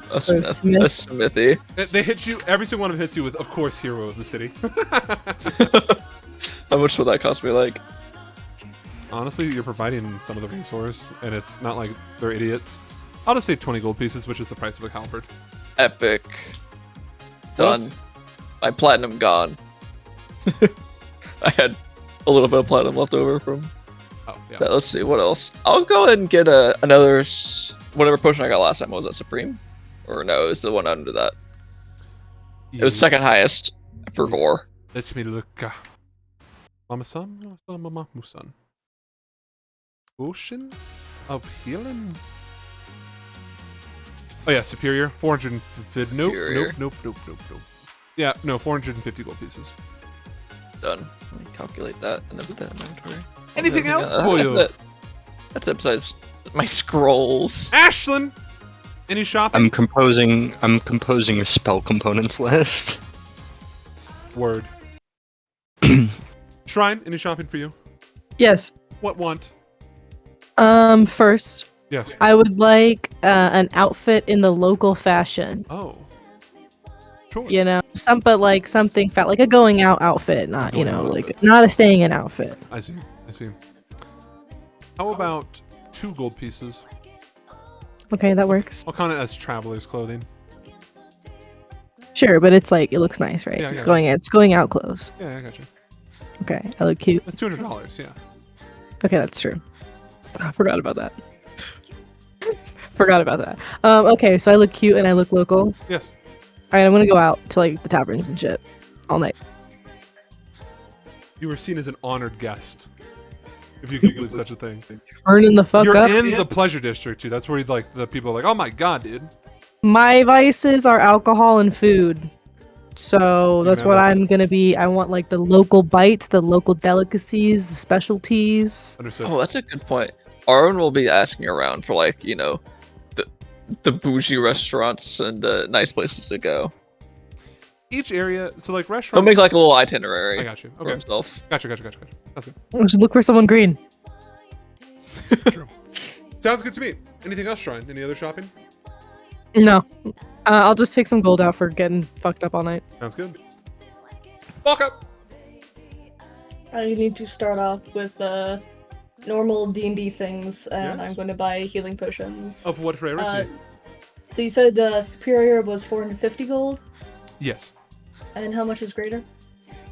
A So smith. Smith. A smithy. They hit you. Every single one of them hits you with, of course, hero of the city. How much would that cost me? Like, Honestly, you're providing some of the resource, and it's not like they're idiots. I'll just say 20 gold pieces, which is the price of a halberd. epic. Done. Close? My platinum gone. I had a little bit of platinum left over from Oh, yeah. that. Let's see, what else? I'll go ahead and get another whatever potion I got last time. What was that, Supreme? Or no, it was the one under that. It was second highest for gore. Let me look. Mama-san? Mama-musan. Ocean of healing? Oh yeah, superior. 450. Nope, Superior. nope. Yeah, no, 450 gold pieces. Done. Let me calculate that and then put that in inventory. Anything Everything else for you? That's it besides my scrolls. Ashlyn! Any shopping? I'm composing a spell components list. Word. Shrine, any shopping for you? Yes. What want? First, Yes. I would like an outfit in the local fashion. Oh. Sure. You know, something fat, like a going out outfit, not Going out like outfit. not a staying in outfit. I see. How about 2 gold pieces? Okay, that works. I'll count it as traveler's clothing. Sure, but it's like it looks nice, right? Yeah, It's yeah. going out clothes. Yeah, I got you. Okay, I look cute. That's $200, yeah. Okay, that's true. I forgot about that. Forgot about that. Okay, so I look cute and I look local. Yes. All right, I'm gonna go out to like the taverns and shit all night. You were seen as an honored guest. If you could believe such a thing. Burning the fuck You're up. in the pleasure district, too. That's where you'd like the people are like, oh my god, dude. My vices are alcohol and food. So that's have what that. I'm gonna be. I want like the local bites, the local delicacies, the specialties. Understood. Oh, that's a good point. Arwen will be asking around for like, the bougie restaurants and the nice places to go. Each area, so like He'll restaurants. make like a little itinerary I got you. for Okay. himself. Gotcha. That's good. Just look for someone green. True. Sounds good to me. Anything else, Shrine? Any other shopping? No, I'll just take some gold out for getting fucked up all night. Sounds good. Walk up. I need to start off with normal D&D things, and Yes. I'm going to buy healing potions. Of what rarity? So you said superior was 450 gold, Yes. and how much is greater?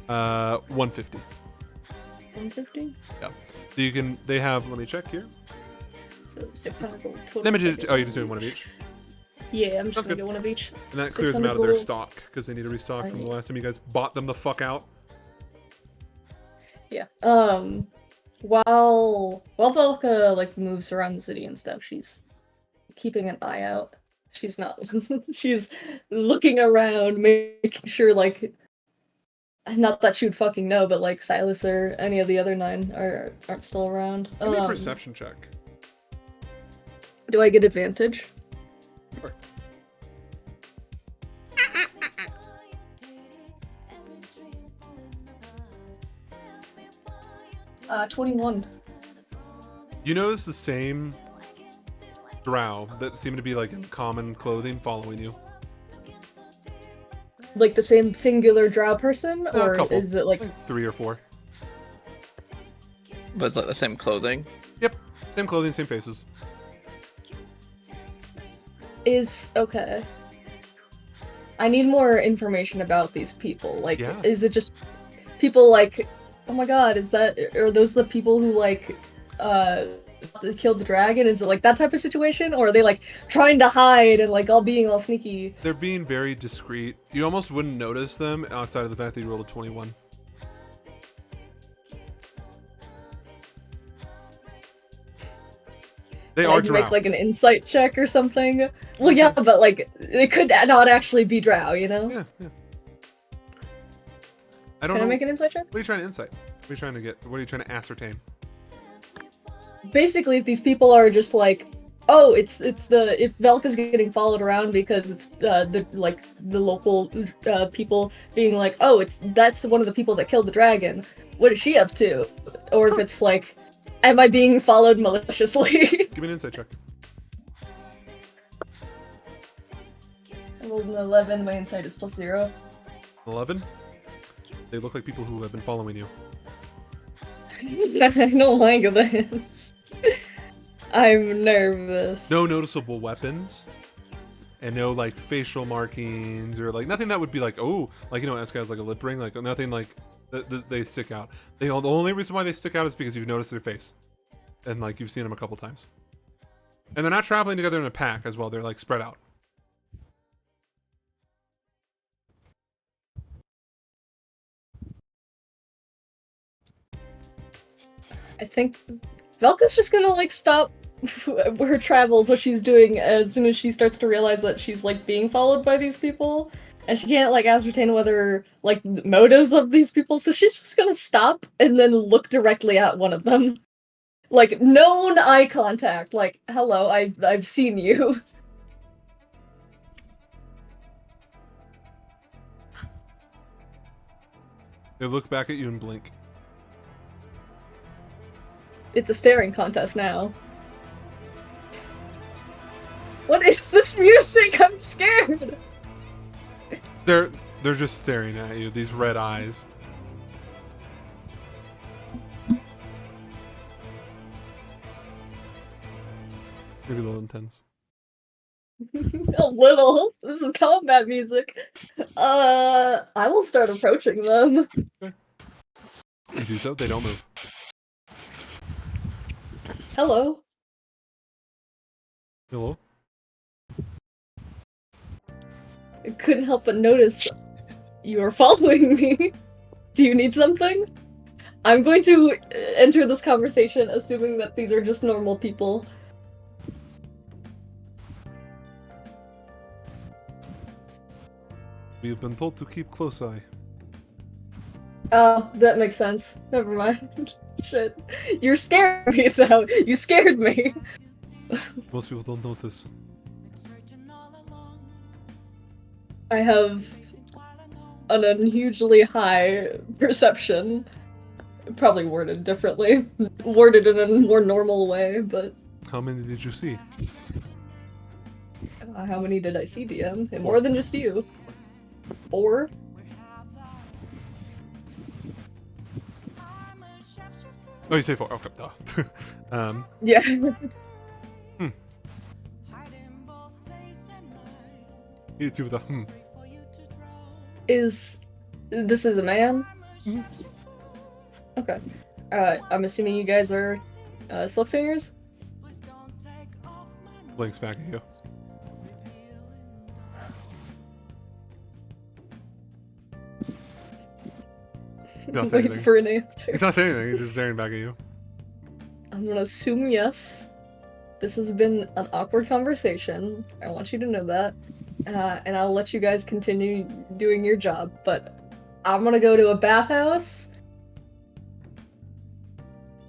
150. 150. So you can. They have. Let me check here. So 600 gold total. Limited. Oh, you're just doing one of each, Yeah, I'm just Sounds gonna good. get one of each. and that clears them 600 out of their gold. stock because they need to restock from the Right. last time you guys bought them the fuck out. Yeah. While Velka like moves around the city and stuff, she's keeping an eye out. She's not. She's looking around, making sure like. Not that she would fucking know, but like Silas or any of the other 9 aren't still around. Give me a perception check. Do I get advantage? Sure. 21. You notice the same drow that seem to be like in common clothing following you. Like the same singular drow person, No, a or couple. is it like Like 3 or 4. But it's like the same clothing. Yep. Same clothing, same faces. okay? I need more information about these people. Like, Yeah. is it just people like, oh my god, are those the people who like killed the dragon? Is it like that type of situation, or are they like trying to hide and like being all sneaky? They're being very discreet. You almost wouldn't notice them outside of the fact that you rolled a 21. They Can are I drow. make like an insight check or something? Well, yeah, but like it could not actually be drow, you know? Yeah. I don't Can know. I make an insight check? What are you trying to insight? What are you trying to get? What are you trying to ascertain? Basically, if these people are just like, oh, if Velka's getting followed around because it's the local people being like, oh, that's one of the people that killed the dragon. What is she up to? Or if it's like, am I being followed maliciously? Give me an insight check. rolled an 11. My insight is +0. 11. They look like people who have been following you. I don't like this. I'm nervous. No noticeable weapons. And no like facial markings or like nothing that would be like, oh, like, you know, Eska has like a lip ring, like nothing like they stick out. The only reason why they stick out is because you've noticed their face. And like you've seen them a couple times. And they're not traveling together in a pack as well, they're like spread out. I think Velka's just gonna like stop her travels, what she's doing, as soon as she starts to realize that she's like being followed by these people, and she can't like ascertain whether like the motives of these people. So she's just gonna stop and then look directly at one of them, like known eye contact. Like, hello, I've seen you. They look back at you and blink. It's a staring contest now. What is this music? I'm scared. They're just staring at you, these red eyes. Maybe a little intense. A little. This is combat music. I will start approaching them. You do so, they don't move. Hello. Hello? I couldn't help but notice you are following me. Do you need something? I'm going to enter this conversation assuming that these are just normal people. We've been told to keep close eye. Oh, that makes sense. Never mind. Shit. You're scaring me, though. You scared me. Most people don't notice. I have an unusually high perception. Probably worded differently. Worded in a more normal way, but... How many did you see? how many did I see, DM? And more than just you. 4? Oh, you say 4. Okay, duh. Yeah. It's you with a This is a man? Okay. I'm assuming you guys are Silk Singers? Blinks back at you. He's not saying Waiting anything. for an answer. He's not saying anything, he's just staring back at you. I'm gonna assume yes. This has been an awkward conversation. I want you to know that. And I'll let you guys continue doing your job, but I'm gonna go to a bathhouse.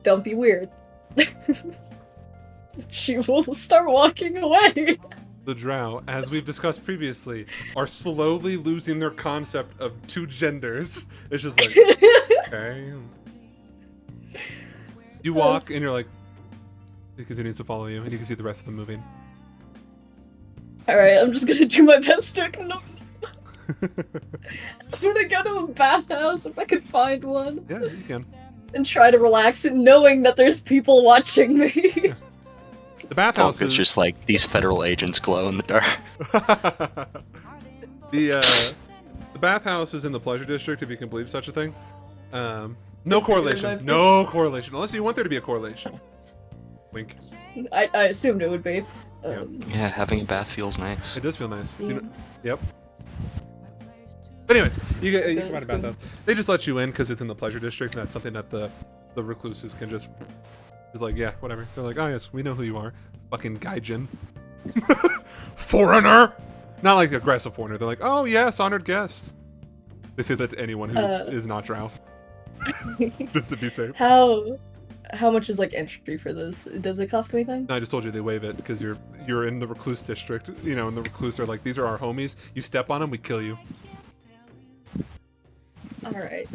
Don't be weird. She will start walking away. The drow, as we've discussed previously, are slowly losing their concept of two genders. It's just like, okay. You walk and you're like, he continues to follow you, and you can see the rest of them moving. Alright, I'm just gonna do my best to ignore. I'm gonna go to a bathhouse if I can find one. Yeah, you can. And try to relax, knowing that there's people watching me. The bathhouse It's is just like these federal agents glow in the dark. the bathhouse is in the pleasure district, if you can believe such a thing. No correlation. No correlation. Unless you want there to be a correlation. Wink. I assumed it would be. Yeah, having a bath feels nice. It does feel nice. You know, Yeah. yep. But anyways, you It can find a does. bathhouse. They just let you in because it's in the pleasure district, and that's something that the recluses can just is like, yeah, whatever. They're like, oh yes, we know who you are, fucking gaijin, foreigner. Not like aggressive foreigner. They're like, oh yes, honored guest. They say that to anyone who is not drow, just to be safe. How much is like entry for this? Does it cost anything? No, I just told you they waive it because you're in the recluse district, you know, and the recluse are like, these are our homies. You step on them, we kill you. Alright.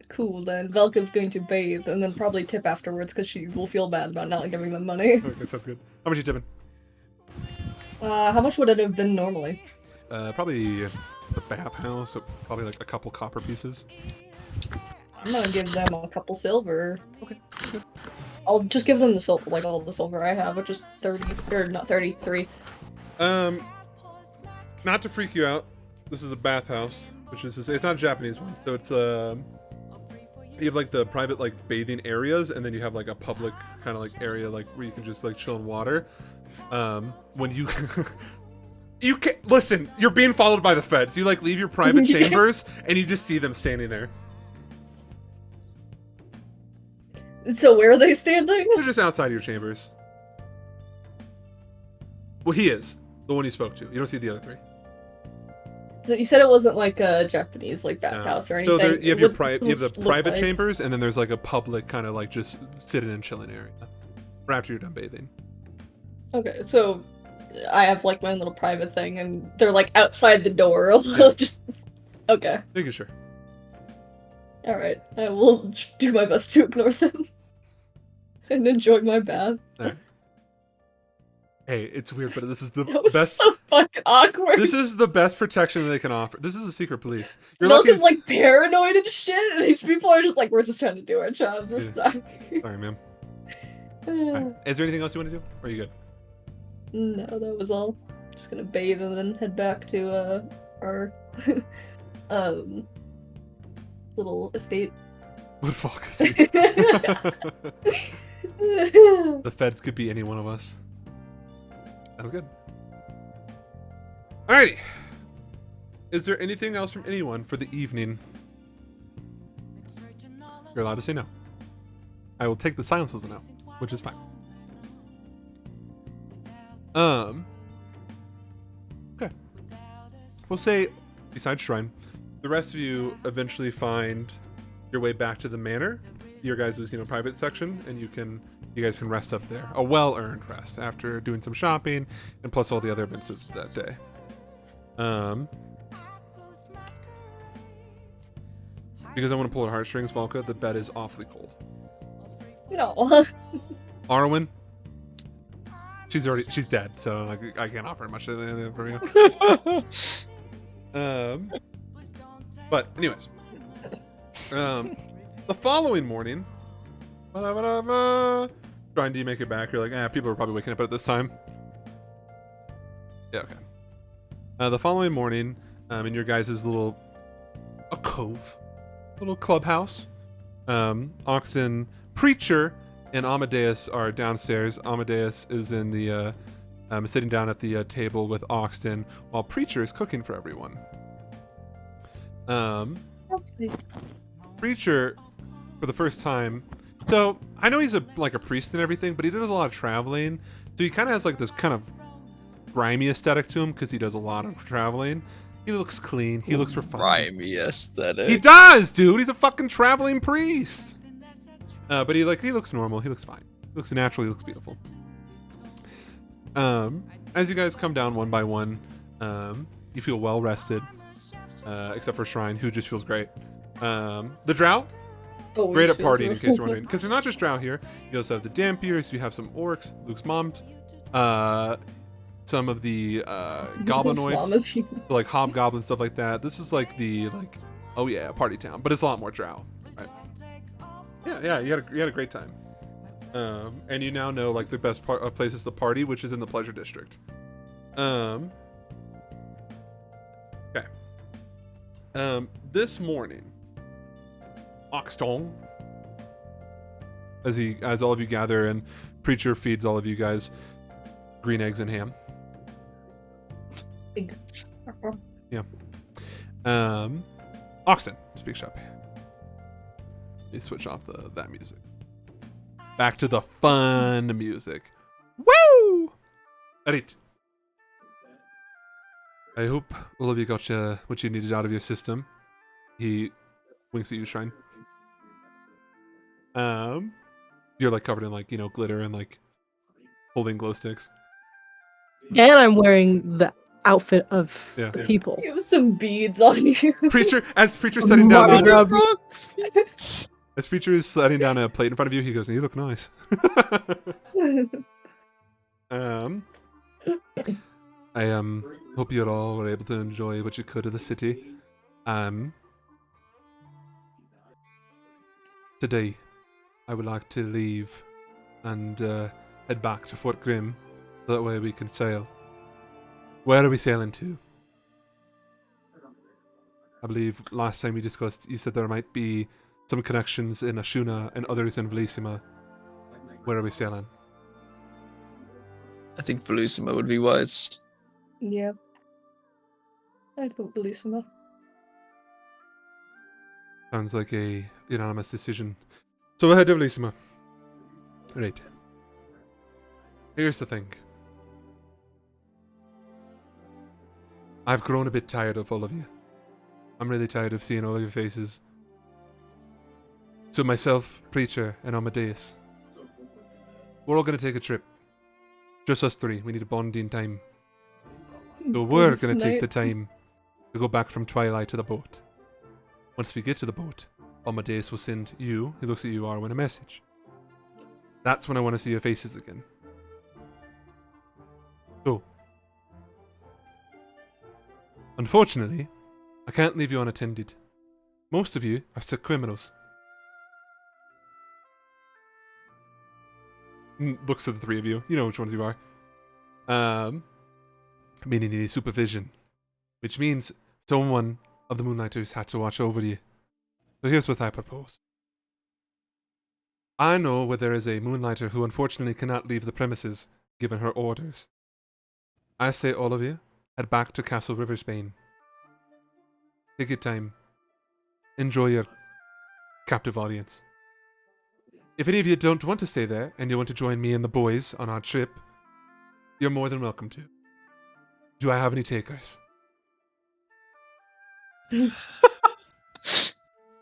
Cool then. Velka's going to bathe and then probably tip afterwards because she will feel bad about not giving them money. Okay, sounds good. How much you tipping? How much would it have been normally? Probably the bathhouse, so probably like a couple copper pieces. I'm gonna give them a couple silver. Okay. I'll just give them the silver, like all the silver I have, which is 30, or not 33. Not to freak you out, this is a bathhouse, which is it's not a Japanese one, so it's you have like the private like bathing areas, and then you have like a public kind of like area like where you can just like chill in water. When you you can listen, you're being followed by the feds. You like leave your private chambers and you just see them standing there. So where are they standing? They're just outside your chambers. Well, he is the one you spoke to. You don't see the other three. So you said it wasn't like a Japanese like bathhouse or anything. So there, you have What you have does the it look private like? chambers, and then there's like a public kind of like just sitting and chilling area right after you're done bathing. Okay, so I have like my own little private thing, and they're like outside the door. Just okay. Making sure. All right, I will do my best to ignore them and enjoy my bath. Hey, it's weird, but this is the That was best. so fucking awkward. This is the best protection they can offer. This is a secret police. You're Milk lucky. is like paranoid and shit. And these people are just like, we're just trying to do our jobs. We're Yeah. stuck. Sorry, ma'am. Alright. Is there anything else you want to do? Or are you good? No, that was all. Just gonna bathe and then head back to our little estate. What fuck is Sounds The feds could be any one of us. Sounds good. Alrighty. Is there anything else from anyone for the evening? You're allowed to say no. I will take the silence as a no, which is fine. Okay. We'll say, besides Shrine, the rest of you eventually find your way back to the manor, your guys' private section, and you guys can rest up there. A well-earned rest after doing some shopping and plus all the other events of that day. Because I want to pull at heartstrings, Volka, the bed is awfully cold. No. Arwen, she's dead, so like, I can't offer much for you. But anyways, the following morning, trying to make it back. You're like, people are probably waking up at this time. Yeah, okay. The following morning, in your guys' little alcove, little clubhouse, Oxen, Preacher, and Amadeus are downstairs. Amadeus is in the sitting down at the table with Oxton, while Preacher is cooking for everyone. Preacher, for the first time, so I know he's a priest and everything, but he does a lot of traveling, so he kind of has like this kind of grimy aesthetic to him because he does a lot of traveling. He looks clean. He looks refined. Grimy aesthetic. He does, dude. He's a fucking traveling priest. But he looks normal. He looks fine. He looks natural. He looks beautiful. As you guys come down one by one, you feel well rested, except for Shrine, who just feels great. The Drow, great at partying, in case you're wondering, because there's not just Drow here. You also have the Dampiers. You have some orcs, Luke's moms, some of the goblinoids, so like hobgoblins, stuff like that. This is like the oh yeah, party town, but it's a lot more Drow. Right? Yeah, you had a great time. And you now know like the best places to party, which is in the Pleasure District. Okay. This morning, Oxton, as all of you gather and Preacher feeds all of you guys green eggs and ham. Yeah. Oxton, speak sharp. Let me switch off that music. Back to the fun music. Woo! Alright. I hope all of you got what you needed out of your system. He winks at you, Shrine. You're like covered in glitter and like holding glow sticks. And I'm wearing the outfit of Yeah. the Yeah. people. You have some beads on you. Preacher setting down Marble. as Preacher is setting down a plate in front of you, he goes, "You look nice." I hope you all were able to enjoy what you could of the city. Today, I would like to leave and head back to Fort Grimm. So that way we can sail. Where are we sailing to? I believe last time we discussed, you said there might be some connections in Ashuna and others in Velissima. Where are we sailing? I think Velissima would be wise. Yeah. I'd vote Bellissima. Sounds like a unanimous decision. So we'll head to Velissima. Right. Here's the thing. I've grown a bit tired of all of you. I'm really tired of seeing all of your faces. So myself, Preacher, and Amadeus, we're all going to take a trip. Just us three. We need a bonding time. So we're going to take the time to go back from Twilight to the boat. Once we get to the boat, Amadeus will send you, he looks at you, Arwen, a message. That's when I want to see your faces again. So, unfortunately, I can't leave you unattended. Most of you are still criminals. Looks at the three of you. You know which ones you are. Meaning you need supervision. Which means someone of the Moonlighters had to watch over you. So here's what I propose. I know where there is a Moonlighter who unfortunately cannot leave the premises, given her orders. I say all of you, head back to Castle Riversbane. Take your time. Enjoy your captive audience. If any of you don't want to stay there, and you want to join me and the boys on our trip, you're more than welcome to. Do I have any takers?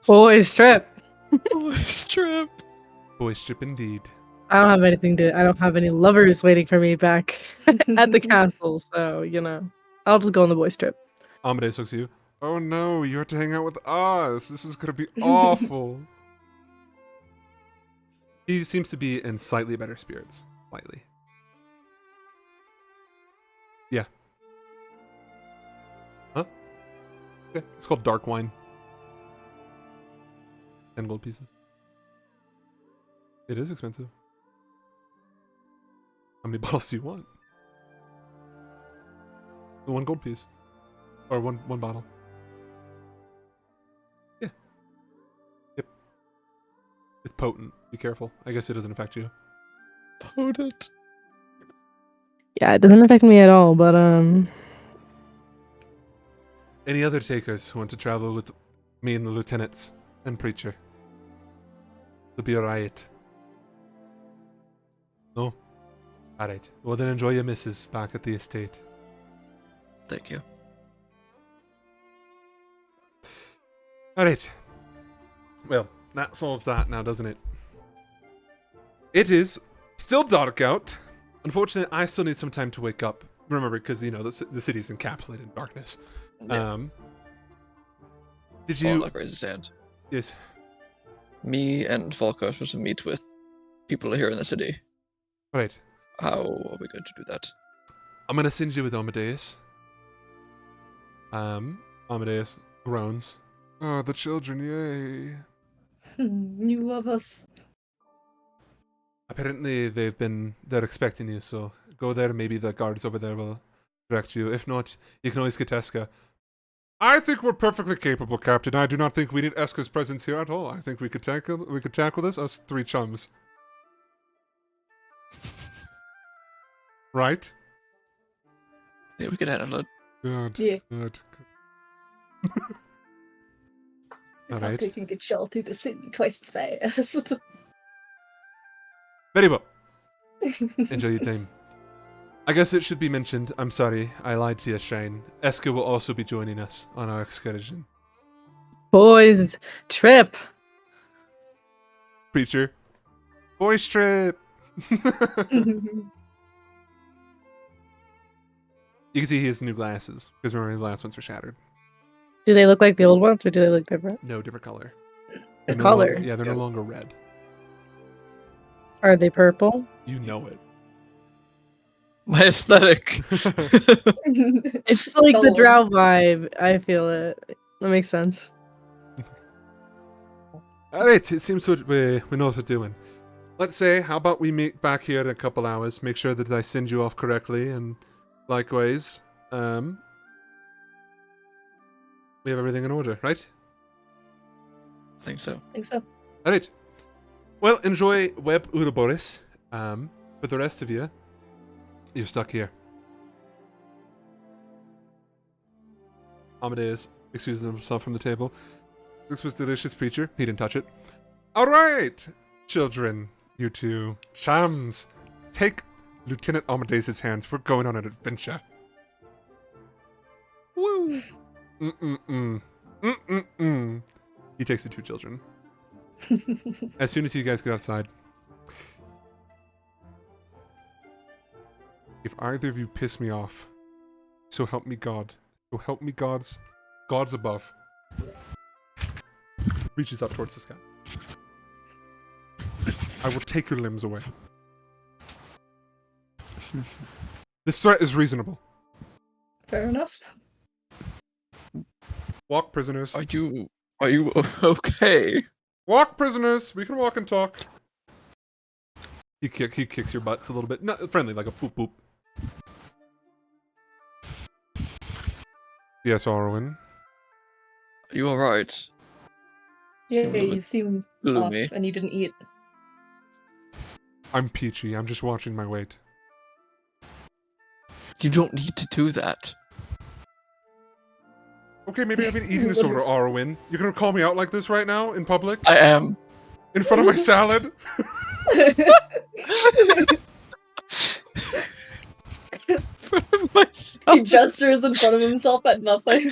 Boys trip. Boys trip. Boys trip indeed. I don't have any lovers waiting for me back at the castle, so I'll just go on the boys trip. Amadeus looks at you. Oh no, you have to hang out with us. This is gonna be awful. He seems to be in slightly better spirits. Slightly. Yeah. Huh? Okay, it's called dark wine. 10 gold pieces. It is expensive. How many bottles do you want? 1 gold piece. Or one bottle. Yeah. Yep. It's potent. Be careful. I guess it doesn't affect you. Potent. Yeah, it doesn't affect me at all, but Any other takers who want to travel with me and the lieutenants and Preacher? It'll be a riot. No? Alright. Well then enjoy your missus back at the estate. Thank you. Alright. Well, that solves that now, doesn't it? It is still dark out. Unfortunately, I still need some time to wake up. Remember, because, the city's encapsulated in darkness. Yeah. Did you... Like raise his hand. Yes. Me and Volko are supposed to meet with people here in the city. Right. How are we going to do that? I'm going to send you with Amadeus. Amadeus groans. Oh, the children, yay. You love us. Apparently they're expecting you, so go there, maybe the guards over there will direct you. If not, you can always get Eska. I think we're perfectly capable, Captain. I do not think we need Eska's presence here at all. I think we could tackle this, us 3 chums. Right? Yeah, we can handle it. Good. Yeah. Good. If Alright. I can get y'all through the city twice as fast. Very well. Enjoy your time. I guess it should be mentioned, I'm sorry, I lied to you, Shane. Eska will also be joining us on our excursion. boys trip. Preacher. Boys trip! You can see he has new glasses, because remember his last ones were shattered. Do they look like the old ones, or do they look different? No, different color. The They're no color. longer- they're no longer red. Are they purple? You know it. My aesthetic. It's like the drow vibe. I feel it. That makes sense. Alright, it seems we know what we're doing. Let's say, how about we meet back here in a couple hours, make sure that I send you off correctly, and likewise, we have everything in order, right? I think so. think so. Alright. Well, enjoy Web Uroboros. For the rest of you, you're stuck here. Amadeus excuses himself from the table. This was delicious, preacher. He didn't touch it. Alright, children, you two, chums, take Lieutenant Amadeus' hands. We're going on an adventure. Woo! He takes the two children. As soon as you guys get outside, if either of you piss me off, so help me God. So help me gods above. Reaches up towards the sky. I will take your limbs away. This threat is reasonable. Fair enough. Walk, prisoners. Are you okay? Walk, prisoners. We can walk and talk. He kicks your butts a little bit. Not friendly, like a poop poop. Yes, Arwen. Are you alright? Yeah, Seemed a you bit seem gloomy. off and you didn't eat. I'm peachy. I'm just watching my weight. You don't need to do that. Okay, maybe I have an eating disorder, Arwen. You're gonna call me out like this right now in public? I am. In front of my salad? Myself. He gestures in front of himself at nothing.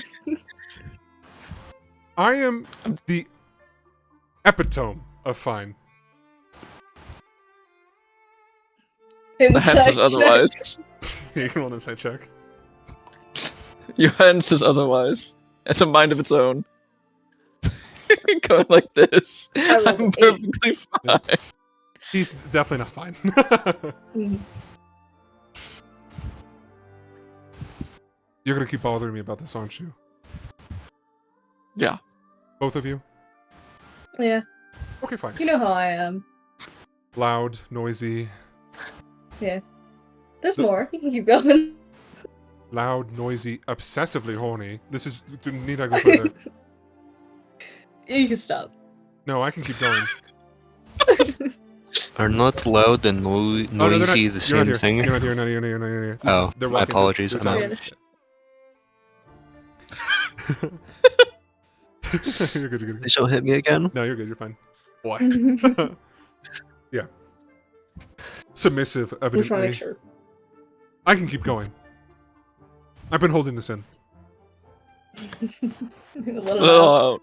I am the epitome of fine. The hand says Inside check. otherwise. You can roll an insight check. Your hand says otherwise. It's a mind of its own. Going like this. I rolled I'm an 8. perfectly fine. He's definitely not fine. Mhm. You're gonna keep bothering me about this, aren't you? Yeah. Both of you? Yeah, Okay, fine. you know how I am. Loud, noisy. Yeah. There's So- more. You can keep going. Loud, noisy, obsessively horny. This is... Need I go further? You can stop. No, I can keep going. Are not loud and Oh, no, they're not- noisy the you're not same here. thing? You're not here, you're not here, you're not here, you're not here. Oh, They're my walking- apologies, they're I'm out. talking- You're good, you're good. They shall hit me again? No, you're good, you're fine. What? Yeah. Submissive, We're trying to evidently. make sure. I can keep going. I've been holding this in. Let him out. Oh.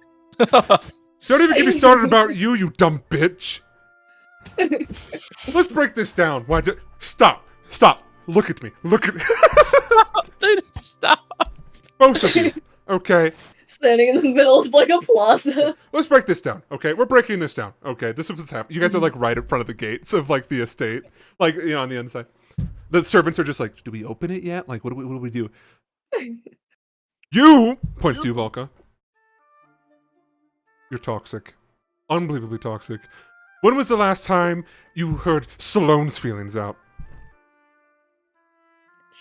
Don't even get me started about you, you dumb bitch. Let's break this down. Why? Stop! Stop! Look at me! Look at me! They just stop. Both of you. Okay. Standing in the middle of like a plaza. Let's break this down. Okay, we're breaking this down. Okay, this is what's happening. You guys are like right in front of the gates of like the estate, like you know, on the inside. The servants are just like, "Do we open it yet? Like, what do we do?" You points to you, Volka. You're toxic, unbelievably toxic. When was the last time you heard Salone's feelings out?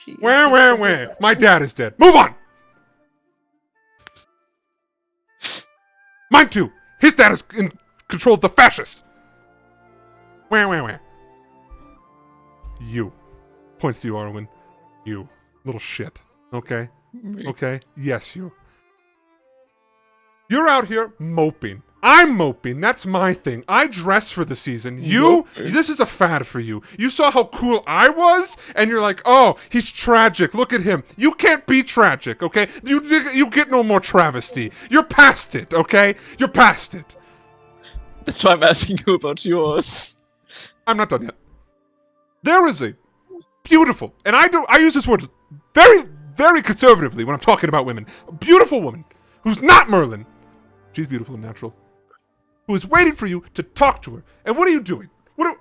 She- Where? My dad is dead. Move on. Mine too. His dad is in control of the fascist. Where? You. Points to you, Arwen. You. Little shit. Okay? Okay? Yes, you. You're out here moping. I'm moping. That's my thing. I dress for the season. You? Moping. This is a fad for you. You saw how cool I was, and you're like, oh, he's tragic. Look at him. You can't be tragic, okay? You get no more travesty. You're past it, okay? You're past it. That's why I'm asking you about yours. I'm not done yet. There is a beautiful, and I use this word very, very conservatively when I'm talking about women. A beautiful woman who's not Merlin. She's beautiful and natural. Who is waiting for you to talk to her. And what are you doing? What?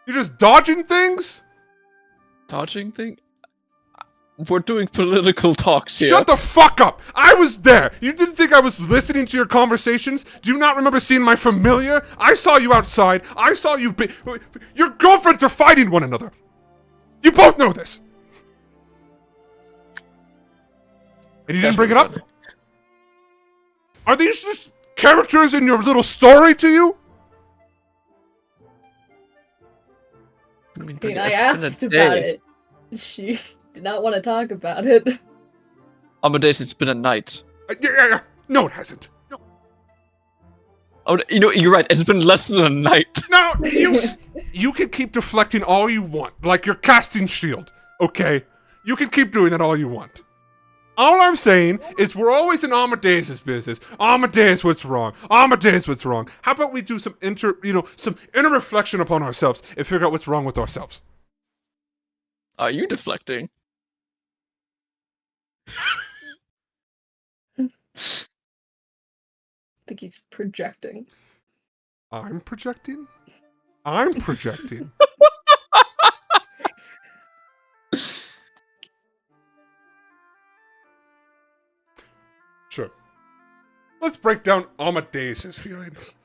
You're just dodging things? dodging thing? We're doing political talks here. Shut the fuck up! I was there! You didn't think I was listening to your conversations? Do you not remember seeing my familiar? I saw you outside. I saw you Your girlfriends are fighting one another. You both know this. And you didn't bring it up? Are these just characters in your little story to you? I asked about it. She did not want to talk about it. Amadeus, it's been a night. Yeah. No, it hasn't. Oh, you're right. It's been less than a night. No, you can keep deflecting all you want, like your casting shield, okay? You can keep doing that all you want. All I'm saying is we're always in Amadeus' business. Amadeus, what's wrong? Amadeus, what's wrong? How about we do some some inner reflection upon ourselves and figure out what's wrong with ourselves? Are you deflecting? I think he's projecting. I'm projecting? I'm projecting. Sure. Let's break down Amadeus' feelings.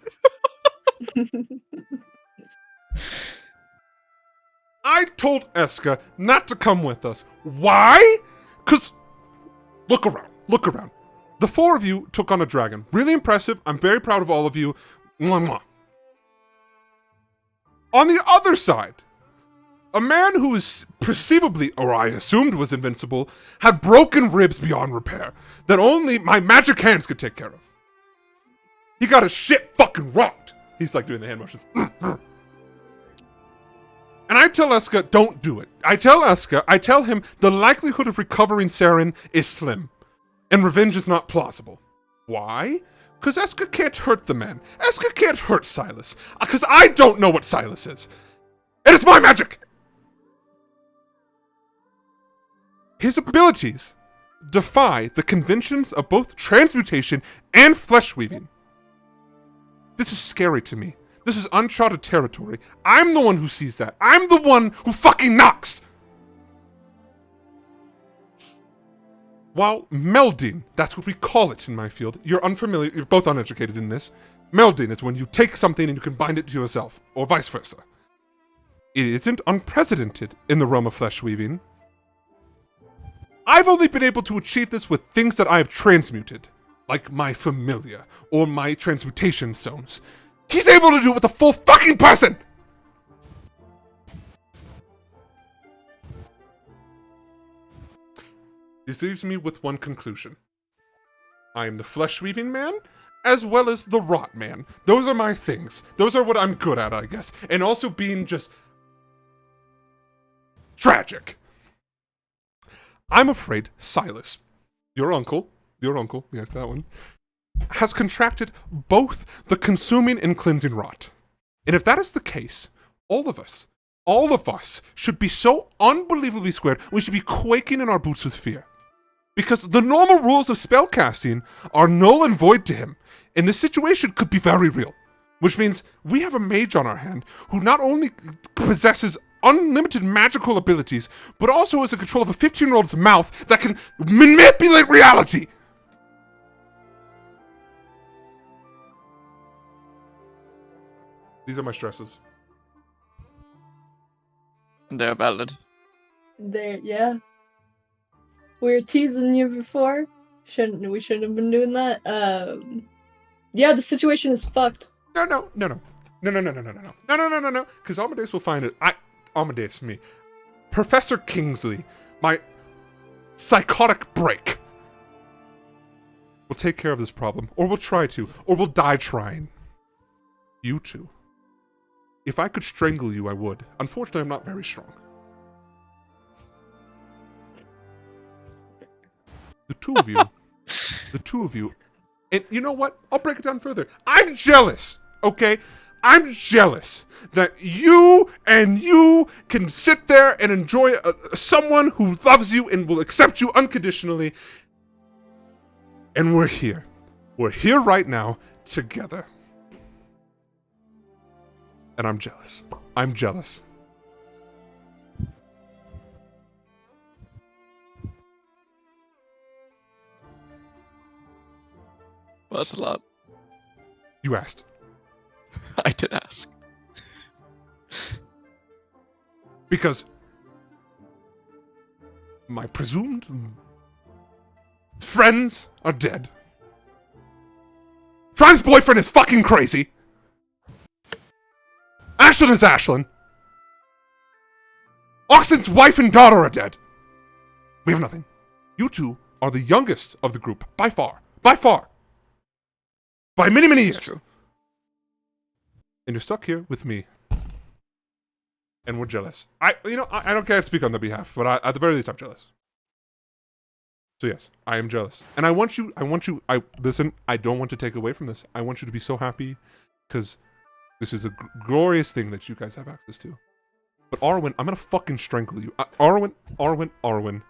I told Eska not to come with us. Why? 'Cause look around. The four of you took on a dragon. Really impressive. I'm very proud of all of you. Mwah, mwah. On the other side, a man who is perceivably, or I assumed was invincible, had broken ribs beyond repair that only my magic hands could take care of. He got his shit fucking rocked. He's like doing the hand motions. And I tell Eska, don't do it. I tell him the likelihood of recovering Saren is slim, and revenge is not plausible. Why? Because Eska can't hurt the man. Eska can't hurt Silas. Because I don't know what Silas is. And it's my magic! His abilities defy the conventions of both transmutation and flesh weaving. This is scary to me. This is uncharted territory. I'm the one who sees that. I'm the one who fucking knocks! While melding, that's what we call it in my field. You're unfamiliar, you're both uneducated in this. Melding is when you take something and you combine it to yourself, or vice versa. It isn't unprecedented in the realm of flesh weaving. I've only been able to achieve this with things that I have transmuted, like my familiar, or my transmutation stones. He's able to do it with a full fucking person! This leaves me with one conclusion. I am the flesh-weaving man, as well as the rot man. Those are my things. Those are what I'm good at, I guess. And also being just tragic. I'm afraid Silas, your uncle, yes, that one, has contracted both the consuming and cleansing rot. And if that is the case, all of us should be so unbelievably scared, we should be quaking in our boots with fear. Because the normal rules of spellcasting are null and void to him, and this situation could be very real. Which means we have a mage on our hand who not only possesses unlimited magical abilities, but also has a control of a 15-year-old's mouth that can manipulate reality! These are my stresses. They're valid. Yeah. We were teasing you before. We shouldn't have been doing that. Yeah, the situation is fucked. No. Because Amadeus will find it. Amadeus, me. Professor Kingsley, my psychotic break, will take care of this problem. Or we'll try to. Or we'll die trying. You two. If I could strangle you, I would. Unfortunately, I'm not very strong. The two of you, and you know what? I'll break it down further. I'm jealous, okay? I'm jealous that you can sit there and enjoy someone who loves you and will accept you unconditionally. And we're here. We're here right now, together. And I'm jealous. I'm jealous. Well, that's a lot. You asked. I did ask. Because my presumed friends are dead. Fran's boyfriend is fucking crazy. Ashlyn is Ashlyn. Oxen's wife and daughter are dead. We have nothing. You two are the youngest of the group, by far. By far. By many, many years. It's true. And you're stuck here with me. And we're jealous. I don't care to speak on their behalf, but at the very least, I'm jealous. So yes, I am jealous. And listen, I don't want to take away from this. I want you to be so happy, because this is a glorious thing that you guys have access to. But Arwen, I'm gonna fucking strangle you. Arwen.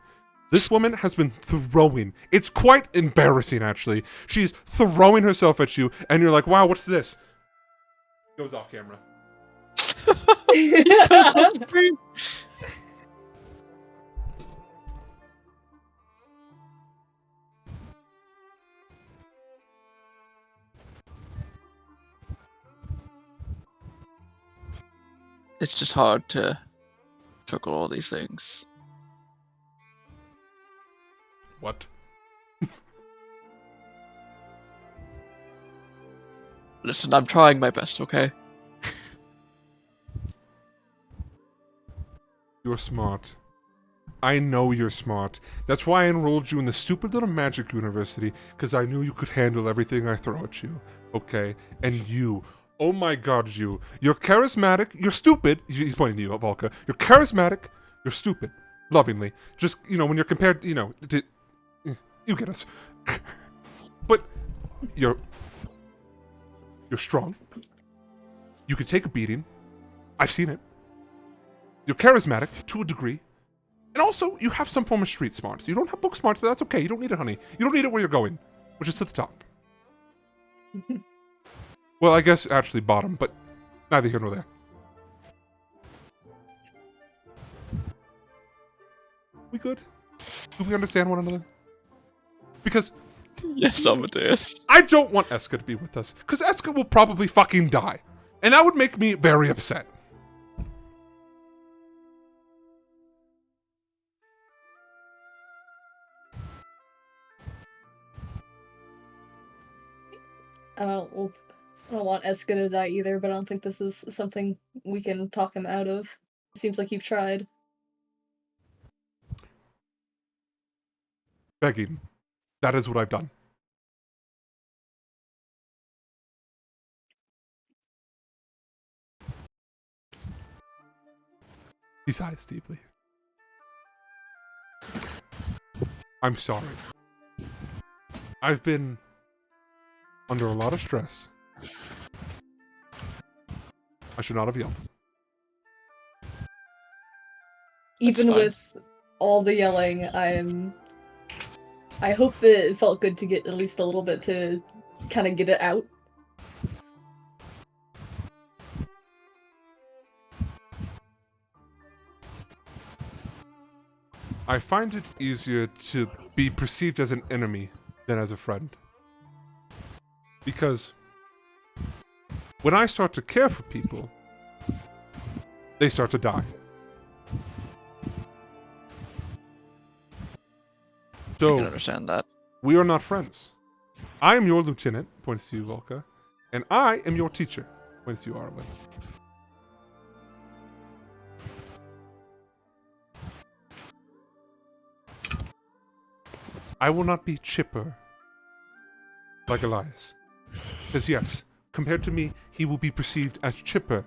This woman has been throwing. It's quite embarrassing, actually. She's throwing herself at you, and you're like, wow, what's this? Goes off camera. It's just hard to juggle all these things. What? Listen, I'm trying my best, okay? You're smart. I know you're smart. That's why I enrolled you in the stupid little magic university, because I knew you could handle everything I throw at you. Okay? And you. Oh my god, you. You're charismatic. You're stupid. He's pointing to you, Volka. You're charismatic. You're stupid. Lovingly. Just, when you're compared, to... You get us. But you're strong. You can take a beating. I've seen it. You're charismatic to a degree. And also, you have some form of street smarts. You don't have book smarts, but that's okay. You don't need it, honey. You don't need it where you're going, which is to the top. Well, I guess actually bottom, but neither here nor there. We good? Do we understand one another? Because Yes, Amadeus. I don't want Eska to be with us, because Eska will probably fucking die. And that would make me very upset. I don't want Eska to die either, but I don't think this is something we can talk him out of. Seems like you've tried. Begging. That is what I've done. He sighs deeply. I'm sorry. I've been under a lot of stress. I should not have yelled. Even fine. with all the yelling, I hope it felt good to get at least a little bit to kind of get it out. I find it easier to be perceived as an enemy than as a friend. Because when I start to care for people, they start to die. I can So, understand that. we are not friends. I am your lieutenant, points to you, Volka, and I am your teacher, points to you, Arwen. I will not be chipper like Elias. Because yes, compared to me, he will be perceived as chipper.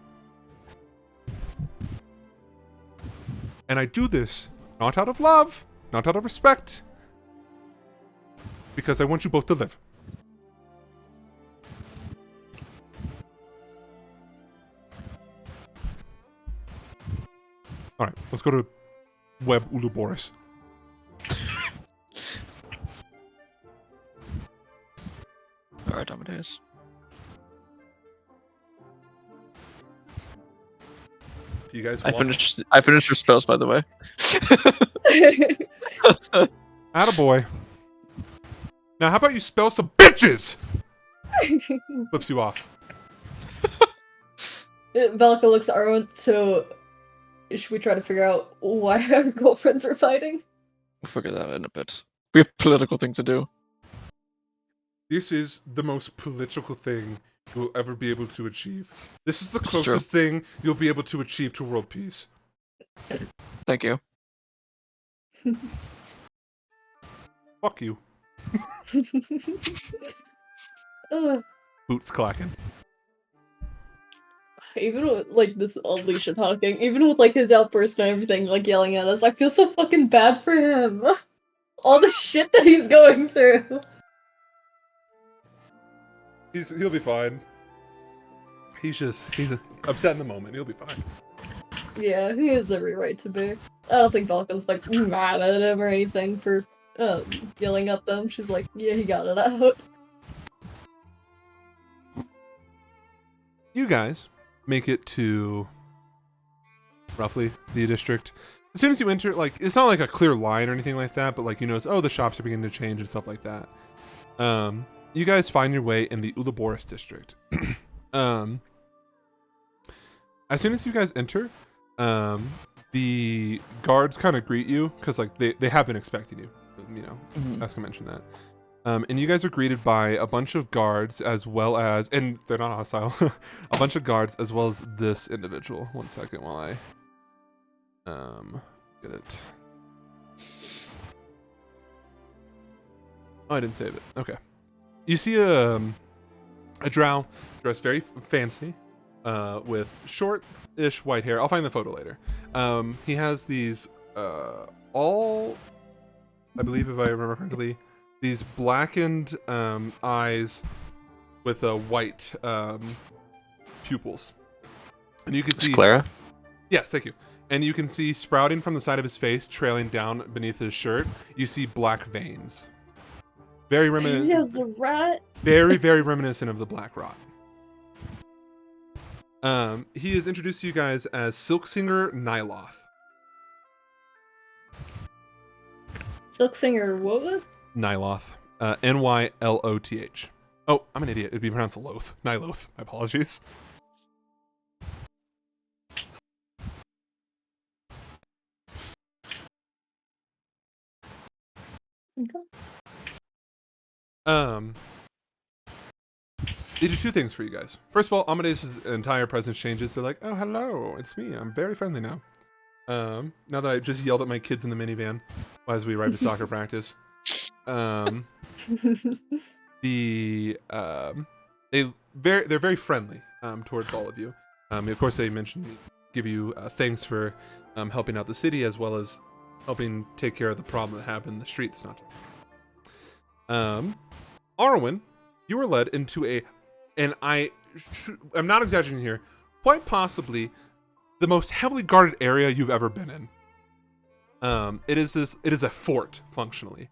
And I do this not out of love, not out of respect, because I want you both to live. Alright, let's go to Web Uluboris. Alright, Amadeus. Do you guys I finished your spells, by the way. Attaboy. Now, how about you spell some bitches? Flips you off. Velka looks at Arwen, so should we try to figure out why our girlfriends are fighting? We'll figure that out in a bit. We have political thing to do. This is the most political thing you'll ever be able to achieve. This is the It's true. closest thing you'll be able to achieve to world peace. Thank you. Fuck you. Ugh. Boots clacking. Even with like this Alicia talking, even with like his outburst and everything, like yelling at us, I feel so fucking bad for him. All the shit that he's going through. He'll be fine. He's upset in the moment. He'll be fine. Yeah, he has every right to be. I don't think Velka's like mad at him or anything for yelling at them. She's like, yeah, he got it out. You guys make it to roughly the district. As soon as you enter, like, it's not like a clear line or anything like that, but like you notice, oh, the shops are beginning to change and stuff like that. You guys find your way in the Ouroboros district. As soon as you guys enter, the guards kind of greet you because like they have been expecting you. You know, Asuka mentioned that. And you guys are greeted by a bunch of guards as well as, and they're not hostile, a bunch of guards as well as this individual. One second while I get it. Oh, I didn't save it. Okay. You see a drow dressed very fancy, with short-ish white hair. I'll find the photo later. He has these, all, I believe if I remember correctly, these blackened eyes with white pupils. And you can see... Clara? Yes, thank you. And you can see sprouting from the side of his face, trailing down beneath his shirt, you see black veins. Very He reminiscent. has the rat. Very, very reminiscent of the Black Rot. He is introduced to you guys as Silksinger Nyloth. Silksinger, what was? Nyloth. Nyloth. Oh, I'm an idiot. It'd be pronounced Loth. Nyloth. My apologies. Okay. They do two things for you guys. First of all, Amadeus' entire presence changes. They're like, oh, hello, it's me. I'm very friendly now. Now that I just yelled at my kids in the minivan as we arrived at soccer practice. They're very friendly towards all of you. Of course, they give you thanks for helping out the city as well as helping take care of the problem that happened in the streets. Arwen, you were led into and I'm not exaggerating here, quite possibly the most heavily guarded area you've ever been in. It is a fort functionally.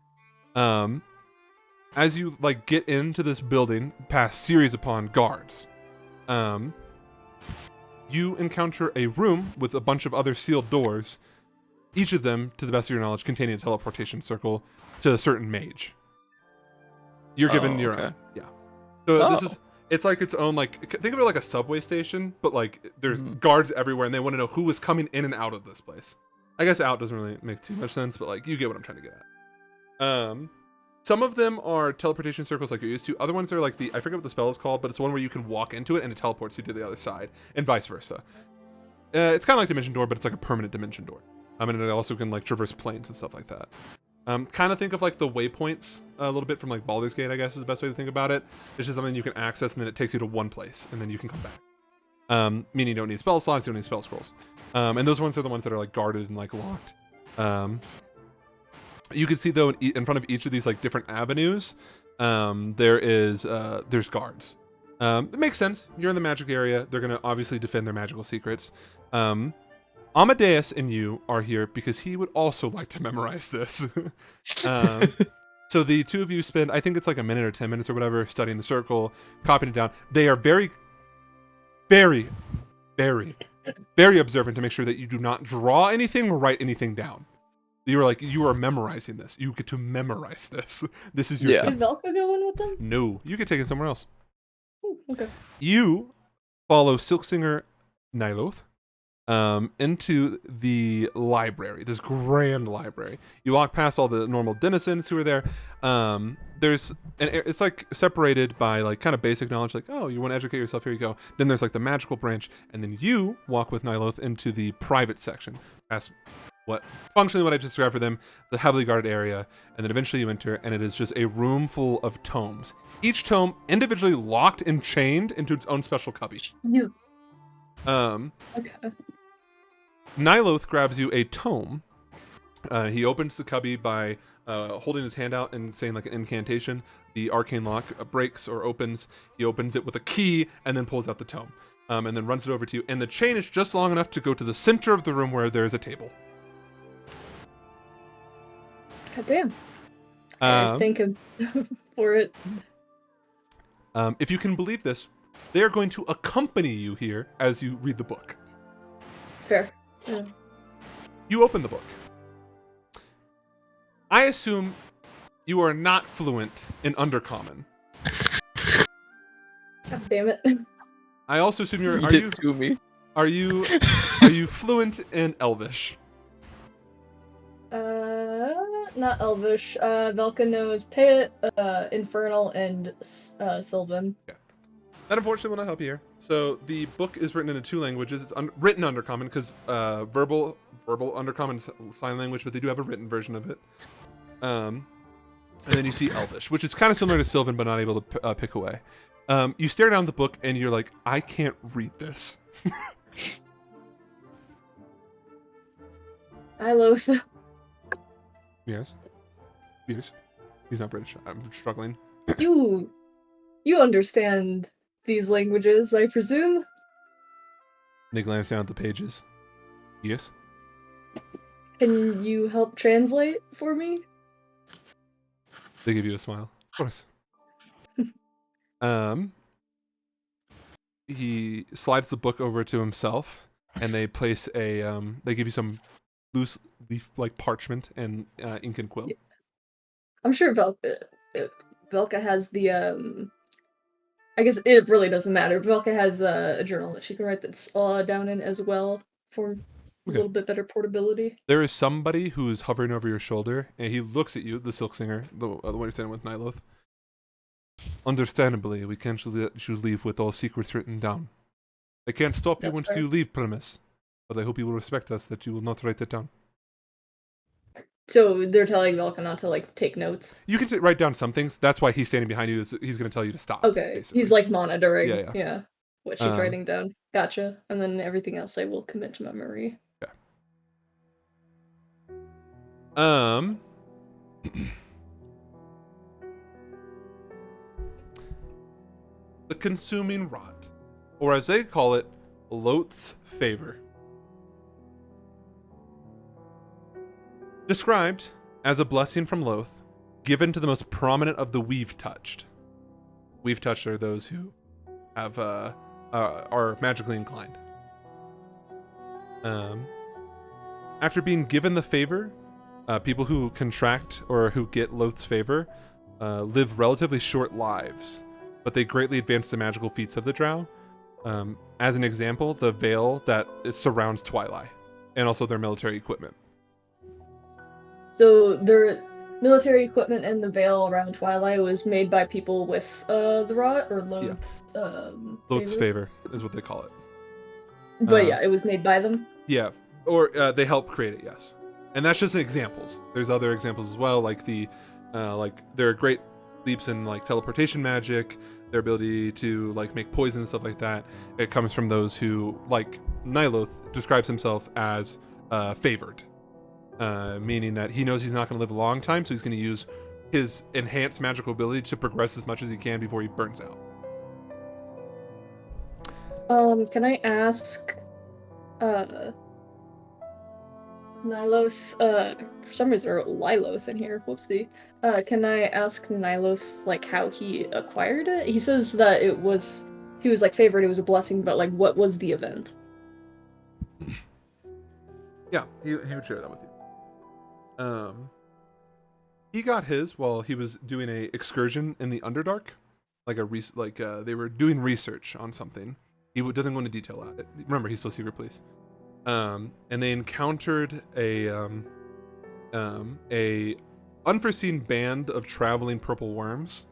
As you like get into this building past series upon guards, you encounter a room with a bunch of other sealed doors, each of them, to the best of your knowledge, containing a teleportation circle to a certain mage. You're given your own. Yeah. So it's like its own, like, think of it like a subway station, but like there's guards everywhere and they want to know who is coming in and out of this place. I guess out doesn't really make too much sense, but like you get what I'm trying to get at. Some of them are teleportation circles like you're used to. Other ones are like I forget what the spell is called, but it's one where you can walk into it and it teleports you to the other side, and vice versa. It's kind of like Dimension Door, but it's like a permanent Dimension Door. And it also can like traverse planes and stuff like that. Kind of think of like the waypoints a little bit from like Baldur's Gate, I guess is the best way to think about it. It's just something you can access and then it takes you to one place and then you can come back. Meaning you don't need spell slots, you don't need spell scrolls. And those ones are the ones that are like guarded and like locked. You can see though in front of each of these like different avenues, there's guards. It makes sense. You're in the magic area. They're gonna obviously defend their magical secrets. Amadeus and you are here because he would also like to memorize this. So the two of you spend, I think it's like a minute or 10 minutes or whatever, studying the circle, copying it down. They are very, very, very, very observant to make sure that you do not draw anything or write anything down. You are memorizing this. You get to memorize this. This is your Yeah. thing. Did Velka go in with them? No, you get taken somewhere else. Okay. You follow Silksinger Nyloth into the library, this grand library. You walk past all the normal denizens who are there. There's it's like separated by like kind of basic knowledge, like, oh, you want to educate yourself, here you go. Then there's like the magical branch, and then you walk with Nyloth into the private section, past what functionally what I just described for them, the heavily guarded area, and then eventually you enter, and it is just a room full of tomes. Each tome individually locked and chained into its own special cubby. You. Um, Okay. Nyloth grabs you a tome. He opens the cubby by holding his hand out and saying like an incantation. The arcane lock breaks or opens. He opens it with a key and then pulls out the tome, and then runs it over to you. And the chain is just long enough to go to the center of the room where there is a table. God damn. I thank him for it. If you can believe this, they are going to accompany you here as you read the book. Fair. Yeah. You open the book. I assume you are not fluent in Undercommon. God damn it. I also assume you're. You Are did you? to me. Are you fluent in Elvish? Not Elvish. Velka knows Pit, Infernal, and Sylvan. That unfortunately will not help you here. So the book is written into two languages. It's written Undercommon because verbal Undercommon sign language, but they do have a written version of it. And then you see Elvish, which is kind of similar to Sylvan, but not able to pick away. You stare down the book and you're like, I can't read this. I loathe. Yes. Yes. He's not British. I'm struggling. You understand these languages, I presume? They glance down at the pages. Yes. Can you help translate for me? They give you a smile. Of course. He slides the book over to himself, and they place a they give you some loose leaf like parchment and ink and quill. Yeah. I'm sure Velka has the I guess it really doesn't matter. Velka has a journal that she can write that's down in as well for a little bit better portability. There is somebody who is hovering over your shoulder, and he looks at you, the Silksinger, the one you're standing with, Nyloth. Understandably, we can't let you leave with all secrets written down. I can't stop you That's once fair. you leave premise, but I hope you will respect us that you will not write it down. So they're telling Velka not to like take notes. You can write down some things. That's why he's standing behind you. He's going to tell you to stop. Okay, basically. he's like monitoring. Yeah. What she's writing down. Gotcha. And then everything else I will commit to memory. The consuming rot, or as they call it, Loth's favor. Described as a blessing from Loth, given to the most prominent of the Weave Touched. Weave Touched are those who have are magically inclined. After being given the favor, people who contract or who get Loth's favor live relatively short lives, but they greatly advance the magical feats of the drow. As an example, the veil that surrounds Twilight, and also their military equipment. So their military equipment and the veil around Twilight was made by people with the rot or Loth's Loth's favor is what they call it. But yeah, it was made by them. Yeah, or they help create it. Yes, and that's just examples. There's other examples as well, like there are great leaps in like teleportation magic, their ability to like make poison and stuff like that. It comes from those who, like Nyloth describes himself as favored, meaning that he knows he's not going to live a long time, so he's going to use his enhanced magical ability to progress as much as he can before he burns out. Can I ask Nyloth, for some reason, or Lyloth in here, whoopsie. Can I ask Nyloth, like, how he acquired it? He says that he was, like, favored, it was a blessing, but, like, what was the event? Yeah, he would share that with you. He got his while he was doing a excursion in the Underdark, they were doing research on something. He doesn't go into detail at it. Remember, he's still secret police. And they encountered a unforeseen band of traveling purple worms.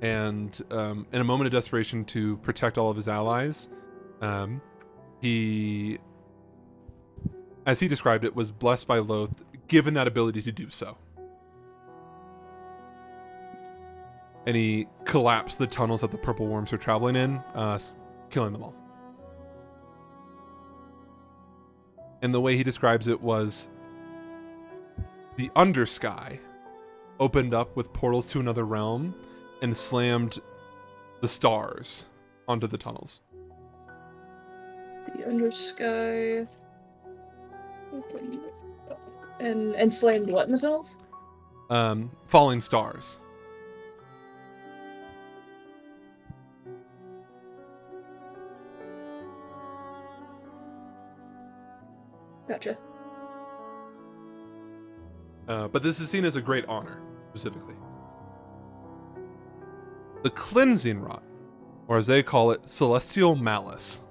And in a moment of desperation to protect all of his allies, he, as he described it, was blessed by Loth, given that ability to do so. And he collapsed the tunnels that the purple worms were traveling in, killing them all. And the way he describes it was the Undersky opened up with portals to another realm and slammed the stars onto the tunnels. The Undersky. And slammed what in the tunnels? Falling stars. Gotcha. But this is seen as a great honor, specifically. The Cleansing Rot, or as they call it, Celestial Malice.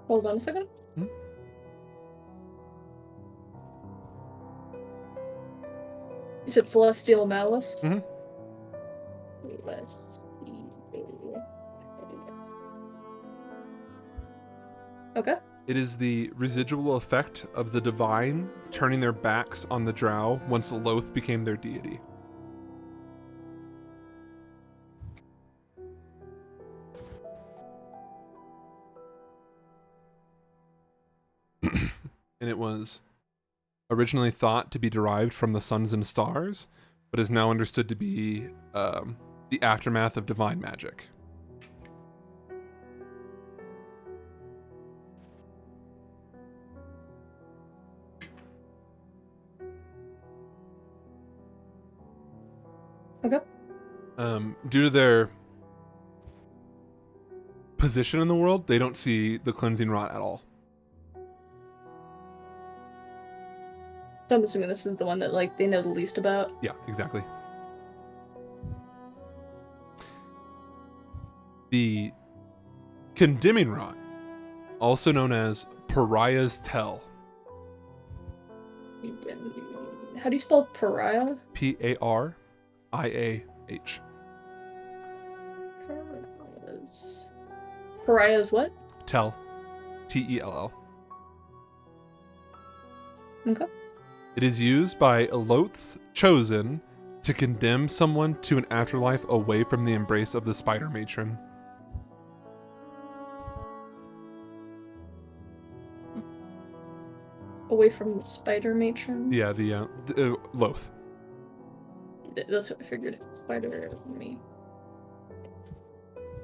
Hold on a second. You said Celestial Malice? Mhm. Okay. It is the residual effect of the divine turning their backs on the drow once Loth became their deity. And it was originally thought to be derived from the suns and stars, but is now understood to be the aftermath of divine magic. Okay. Due to their position in the world, they don't see the Cleansing Rot at all. So I'm assuming this is the one that like they know the least about. Yeah, exactly. The Condemning Rot, also known as Pariah's Tell. How do you spell pariah? Pariah. Pariah's what? Tell. Tell. Okay. It is used by Loth's Chosen to condemn someone to an afterlife away from the embrace of the Spider Matron. Away from the Spider Matron? Yeah, the Loth. That's what I figured. Spider me.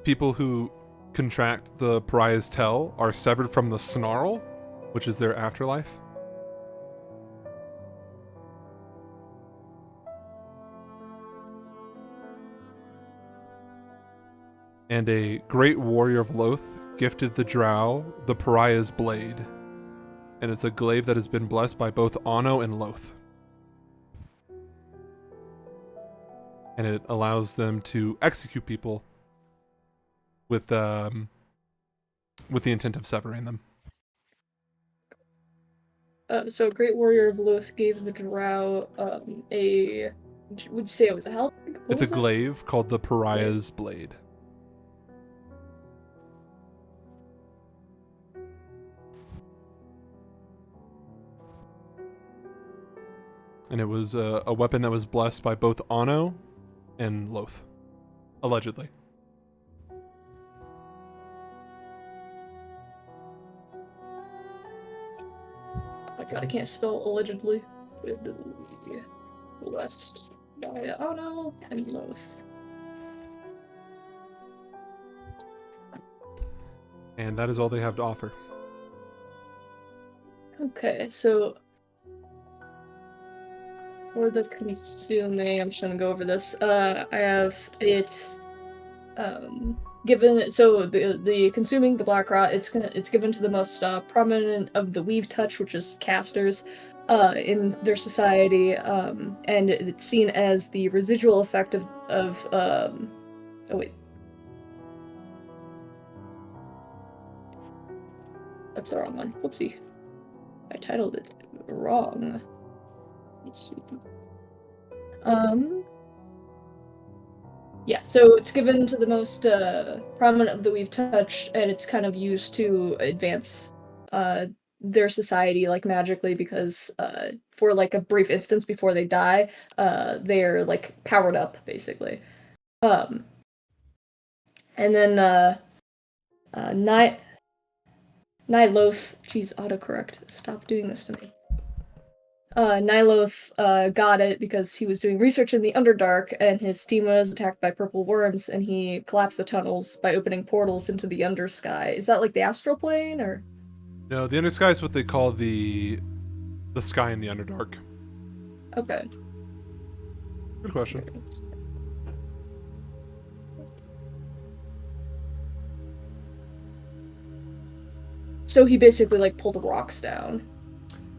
People who contract the Pariah's Tell are severed from the Snarl, which is their afterlife. And a great warrior of Loth gifted the drow the Pariah's Blade. And it's a glaive that has been blessed by both Anno and Loth. And it allows them to execute people with the intent of severing them. So Great Warrior of Loth gave the drow a... Would you say it was a help? It's a glaive called the Pariah's Blade. And it was a weapon that was blessed by both Anno and Loth, allegedly. Oh my god, I can't spell allegedly. West. Oh no, and Loth. And that is all they have to offer. Okay, so for the consuming, I'm just gonna go over this. I have it's given, so the consuming the black rot, it's given to the most prominent of the weave touch, which is casters. in their society, and it's seen as the residual effect of oh wait. That's the wrong one. Whoopsie. I titled it wrong. Let's see. Yeah, so it's given to the most prominent of the we've touched, and it's kind of used to advance their society like magically because for like a brief instance before they die, they're like powered up basically. And then Nyloth, geez, autocorrect, stop doing this to me. Nyloth got it because he was doing research in the Underdark, and his team was attacked by purple worms, and he collapsed the tunnels by opening portals into the Undersky. Is that like the astral plane, or? No, the Undersky is what they call the sky in the Underdark. Okay. Good question. So he basically like pulled rocks down,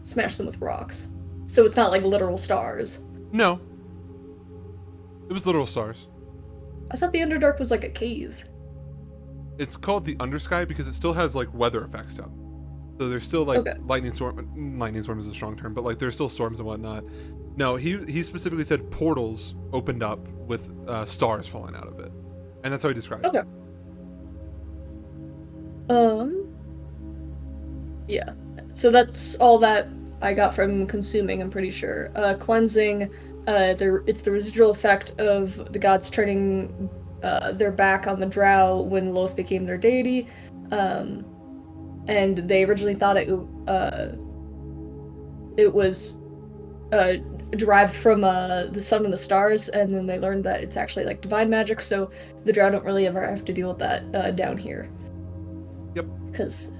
smashed them with rocks. So it's not like literal stars. No. It was literal stars. I thought the Underdark was like a cave. It's called the Undersky because it still has like weather effects down. So there's still like Okay. lightning storm is a strong term, but like there's still storms and whatnot. No, he specifically said portals opened up with stars falling out of it, and that's how he described Okay. it. Yeah. So that's all that I got from consuming, I'm pretty sure. Cleansing, it's the residual effect of the gods turning their back on the Drow when Loth became their deity. And they originally thought it was derived from the sun and the stars, and then they learned that it's actually like divine magic, so the Drow don't really ever have to deal with that down here. Yep. Because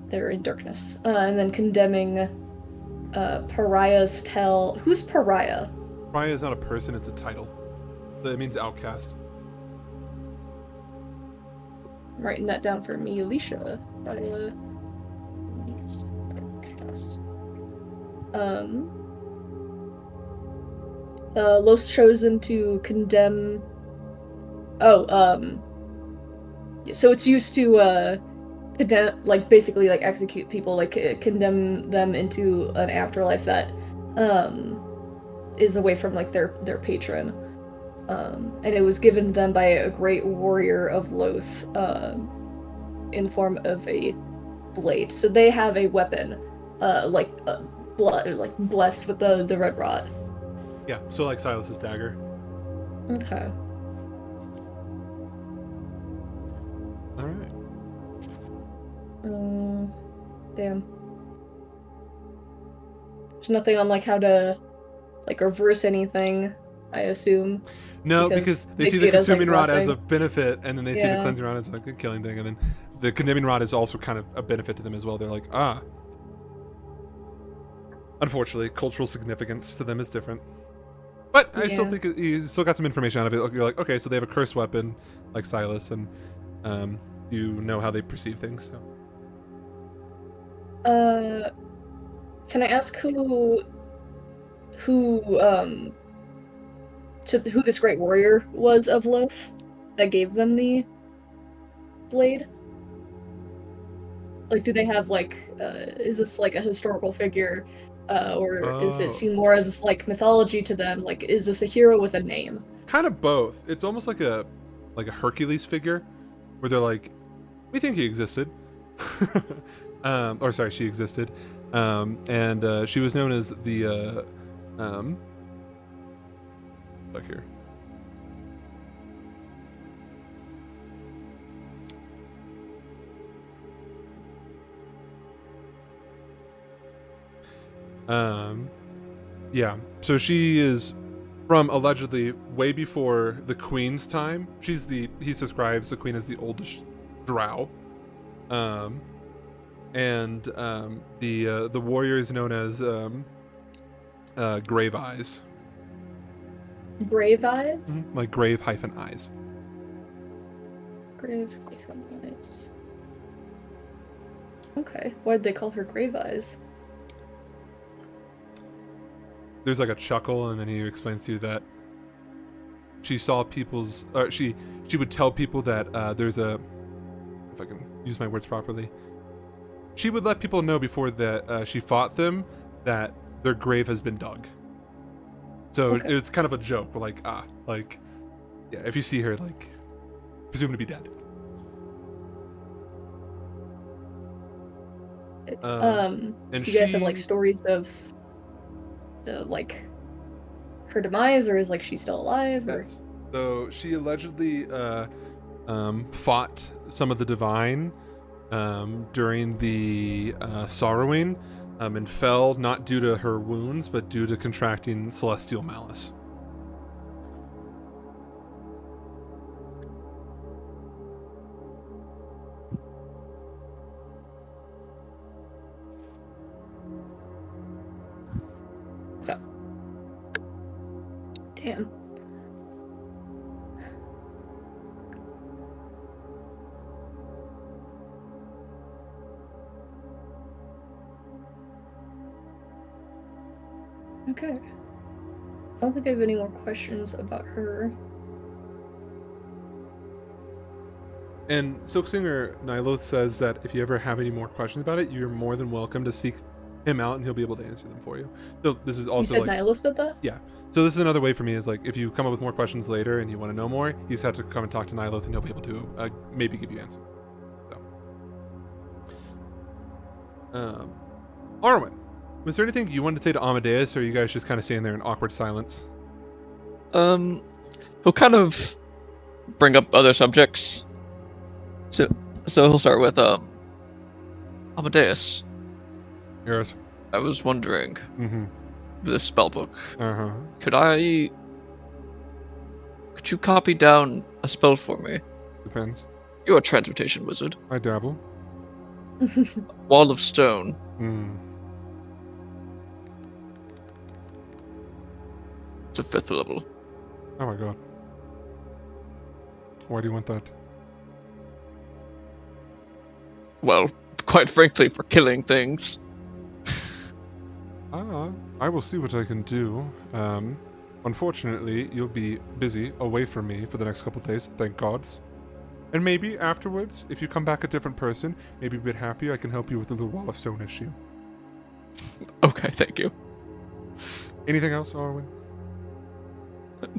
they're in darkness. And then condemning pariahs tell... Who's pariah? Pariah is not a person, it's a title. It means outcast. I'm writing that down for me, Alicia. Pariah means outcast. Los chosen to condemn... So it's used to condemn, like basically like execute people, like condemn them into an afterlife that is away from like their patron. And it was given to them by a great warrior of Loth in the form of a blade. So they have a weapon, blessed with the red rod. Yeah, so like Silas's dagger. Okay. All right. Damn. There's nothing on like how to like reverse anything, I assume. No, because they see the it as, like, consuming rod as a blessing. benefit, and then they see the Yeah. cleansing rod as like a killing thing, and then the condemning rod is also kind of a benefit to them as well. They're like, ah. Unfortunately, cultural significance to them is different. But I still Yeah. think you still got some information out of it. You're like, okay, so they have a cursed weapon, like Silas, and you know how they perceive things. So. Can I ask who this great warrior was of Loth that gave them the blade? Like, do they have like, is this like a historical figure, or is Oh. it seen more as like mythology to them? Like, is this a hero with a name? Kind of both. It's almost like a Hercules figure, where they're like, we think he existed, or sorry, she existed, and she was known as the look here. Yeah. So she is from allegedly way before the Queen's time. He describes the Queen as the oldest drow. And the warrior is known as Grave Eyes. Brave Eyes? Like grave hyphen eyes. Grave Eyes. Okay. Why did they call her Grave Eyes? there's like a chuckle, and then he explains to you that she saw people's, she would tell people that there's a, if I can use my words properly, she would let people know before that she fought them that their grave has been dug. So Okay. it's kind of a joke. We're like, yeah, if you see her, like, presumed to be dead. And Do you guys have like she- stories of like her demise, or is like she still alive? Or Yes. So she allegedly fought some of the divine during the sorrowing, and fell not due to her wounds, but due to contracting celestial malice. damn. Okay. I don't think I have any more questions about her. And Silksinger Nyloth says that if you ever have any more questions about it, you're more than welcome to seek him out, and he'll be able to answer them for you. So this is You also said like, Nihilist did that? so this is another way for me is like, if you come up with more questions later and you want to know more, you just have to come and talk to Nyloth, and he'll be able to maybe give you answers. So, Arwen, was there anything you wanted to say to Amadeus, or are you guys just kind of standing there in awkward silence? He'll kind of bring up other subjects. So he'll start with Amadeus. Yes. I was wondering, Mm-hmm. this spellbook. Uh-huh. Could you copy down a spell for me? Depends. You're a transmutation wizard. I dabble. Wall of Stone. Mm. It's a 5th level. Oh my god. Why do you want that? Well, quite frankly, for killing things. I will see what I can do. Unfortunately, you'll be busy away from me for the next couple days, thank gods. And maybe afterwards, if you come back a different person, maybe a bit happier, I can help you with the little Wall of Stone issue. Okay, thank you. Anything else, Arwen?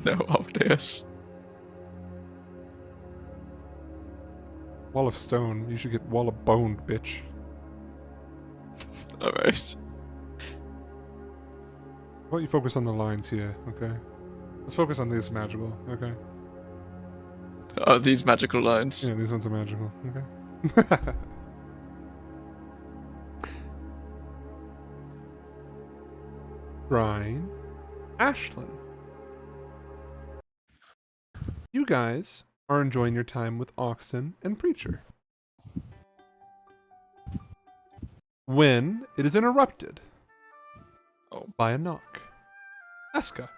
No, Amadeus. Wall of Stone. You should get Wall of Bone, bitch. Alright. Why don't you focus on the lines here, okay? Let's focus on this magical, okay? These magical lines. Yeah, these ones are magical, okay? Brian, Ashlyn. You guys are enjoying your time with Oxen and Preacher. When it is interrupted by a knock. Eska.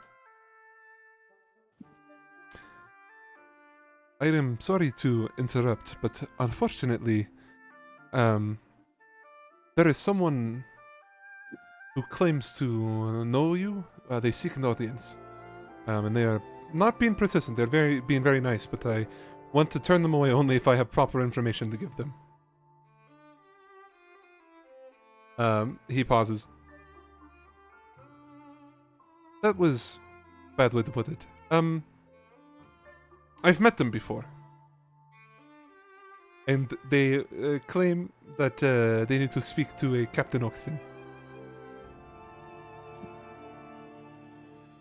I am sorry to interrupt, but unfortunately, there is someone who claims to know you. They seek an audience, and they are not being persistent. They're being very nice, but I want to turn them away only if I have proper information to give them. He pauses. That was a bad way to put it. I've met them before. And they claim that they need to speak to a Captain Oxen.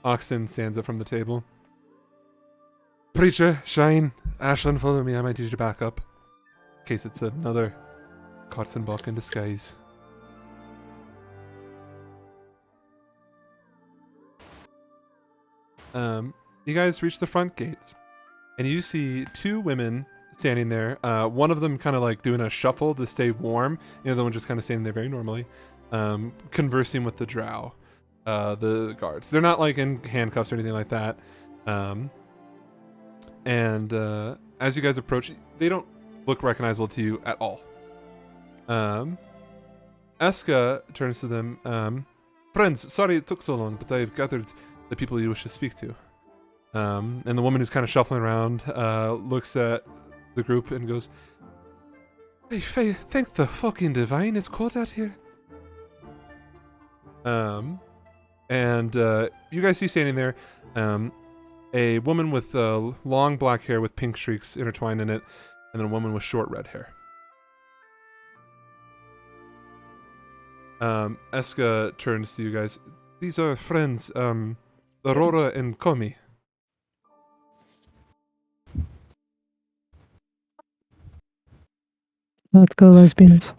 Oxen stands up from the table. Preacher, Shine, Ashlyn, follow me. I might need you to back up. In case it's another Kotzenbach in disguise. You guys reach the front gates, and you see two women standing there. One of them kind of like doing a shuffle to stay warm. The other one just kind of standing there very normally, conversing with the drow, the guards. They're not like in handcuffs or anything like that. And as you guys approach, they don't look recognizable to you at all. Eska turns to them. Friends, sorry it took so long, but I've gathered the people you wish to speak to. And the woman who's kind of shuffling around looks at the group and goes, "Hey, Faye, thank the fucking divine it's cold out here." And you guys see standing there a woman with long black hair with pink streaks intertwined in it, and then a woman with short red hair. Eska turns to you guys. "These are friends, Aurora and Komi." Let's go, lesbians.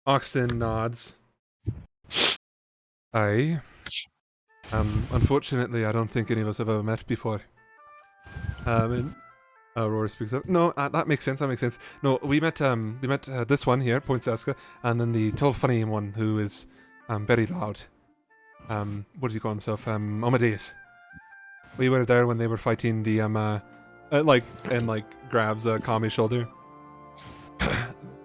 Oxton nods. Aye. Unfortunately, I don't think any of us have ever met before. And Aurora speaks up. "No, that makes sense. That makes sense. No, we met this one here, points to Eska, and then the tall, funny one who is very loud. What does he call himself? Amadeus. We were there when they were fighting the grabs Kami's shoulder.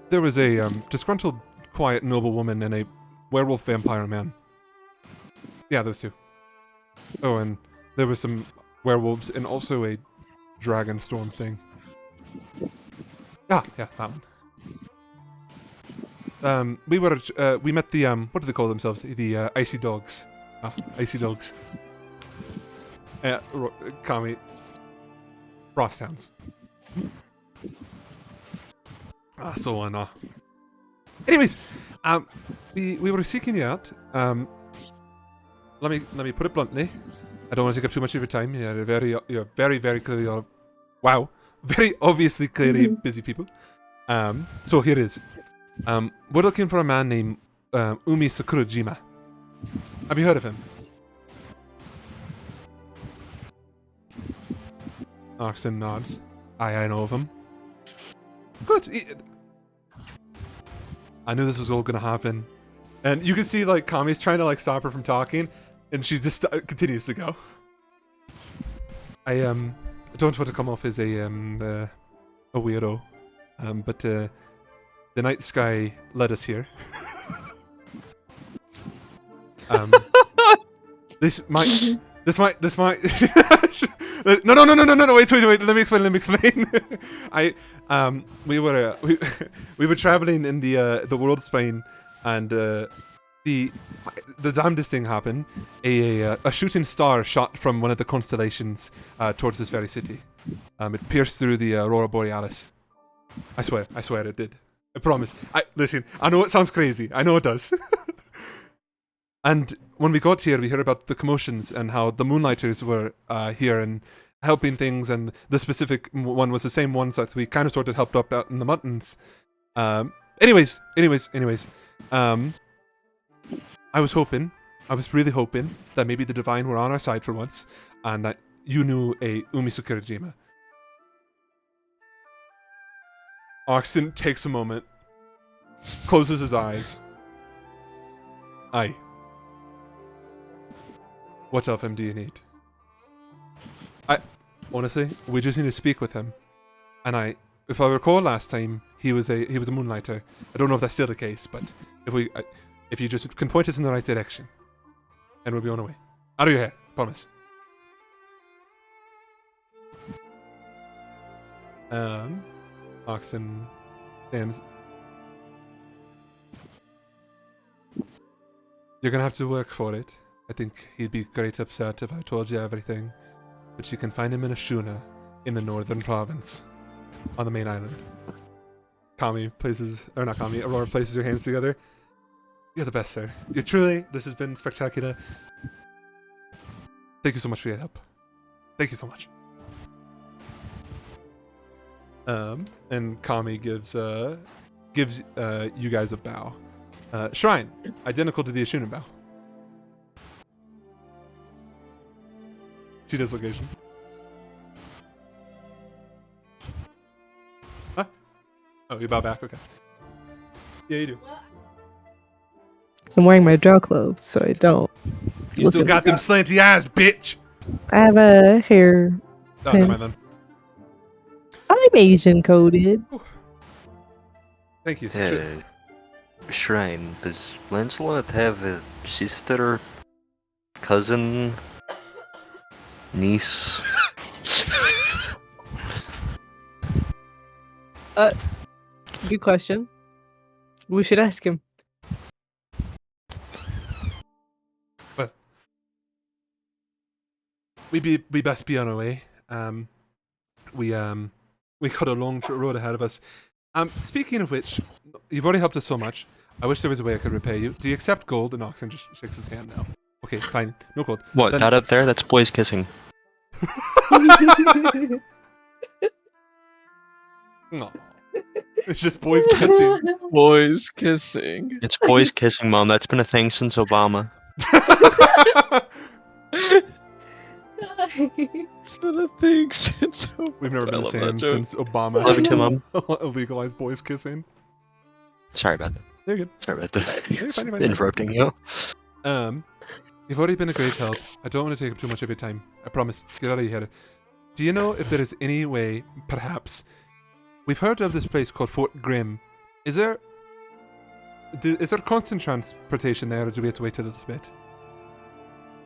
There was a disgruntled, quiet, noble woman and a werewolf vampire man. Yeah, those two. Oh, and there were some werewolves and also a dragon storm thing. Ah, yeah, that one. We met the what do they call themselves? The icy dogs. Ah, icy dogs. Kami. Frosthounds. So on. Anyways, we were seeking you out. Let me put it bluntly. I don't want to take up too much of your time. You're very clearly, wow, very obviously clearly busy people. So here it is. We're looking for a man named Umi Sakurajima. Have you heard of him? Oxen nods. I know of him. Good. I knew this was all gonna happen. And you can see, like, Kami's trying to, like, stop her from talking, and she just continues to go. I don't want to come off as a weirdo, but the night sky led us here. This might. No. Wait. Let me explain. We were traveling in the world Spain, and the damnedest thing happened. A shooting star shot from one of the constellations towards this very city. It pierced through the Aurora Borealis. I swear it did. I promise. Listen, I know it sounds crazy. I know it does. And when we got here, we heard about the commotions and how the Moonlighters were here and helping things, and the specific one was the same ones that we kind of sort of helped up out in the mountains. Anyways. I was really hoping that maybe the Divine were on our side for once, and that you knew a Umi Sakurajima. Oxen takes a moment, closes his eyes. Aye. What of him do you need? Honestly, we just need to speak with him. And if I recall last time, he was a Moonlighter. I don't know if that's still the case, but if you just can point us in the right direction, and we'll be on our way. Out of your hair, promise. Oxen stands. You're gonna have to work for it. I think he'd be great upset if I told you everything. But you can find him in Ashuna, in the northern province, on the main island. Aurora places her hands together. You're the best, sir. This has been spectacular. Thank you so much for your help. Thank you so much. And Kami gives you guys a bow. Shrine, identical to the Ashuna bow. See dislocation. Huh? Oh, you bow back? Okay. Yeah, you do. So I'm wearing my drow clothes, so I don't. You still got them slanty eyes, bitch! I have a hair. Oh, never mind then. I'm Asian coded. Thank you. Shrine, does Lancelot have a sister, cousin, niece? Good question. We should ask him. We best be on our way. We got a long road ahead of us. Speaking of which, you've already helped us so much. I wish there was a way I could repay you. Do you accept gold? And Oxen just shakes his hand now. Okay, fine, no gold. What, Then- that up there? That's boys kissing. No, it's just boys kissing. Boys kissing. It's boys kissing, Mom. That's been a thing since Obama. It's been a thing since. We've never I been the love that same joke. since Obama Love you too, Mom. legalized boys kissing. Sorry about that. You're good. Sorry about that. You're fine, you're fine. Interrupting you. You've already been a great help. I don't want to take up too much of your time. I promise. Get out of here. Do you know if there is any way, perhaps? We've heard of this place called Fort Grim. Is there constant transportation there, or do we have to wait a little bit?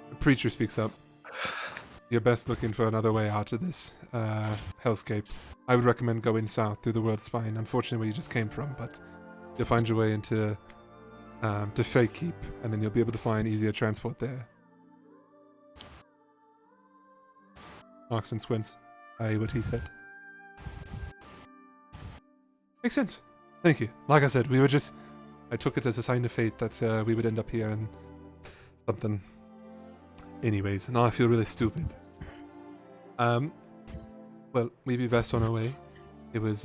The preacher speaks up. You're best looking for another way out of this hellscape. I would recommend going south through the world spine. Unfortunately, where you just came from, but you'll find your way into to Fake Keep, and then you'll be able to find easier transport there. Oxen squints. What he said. Makes sense. Thank you. Like I said, I took it as a sign of fate that we would end up here and something. Anyways, now I feel really stupid. Well, we'd be best on our way. It was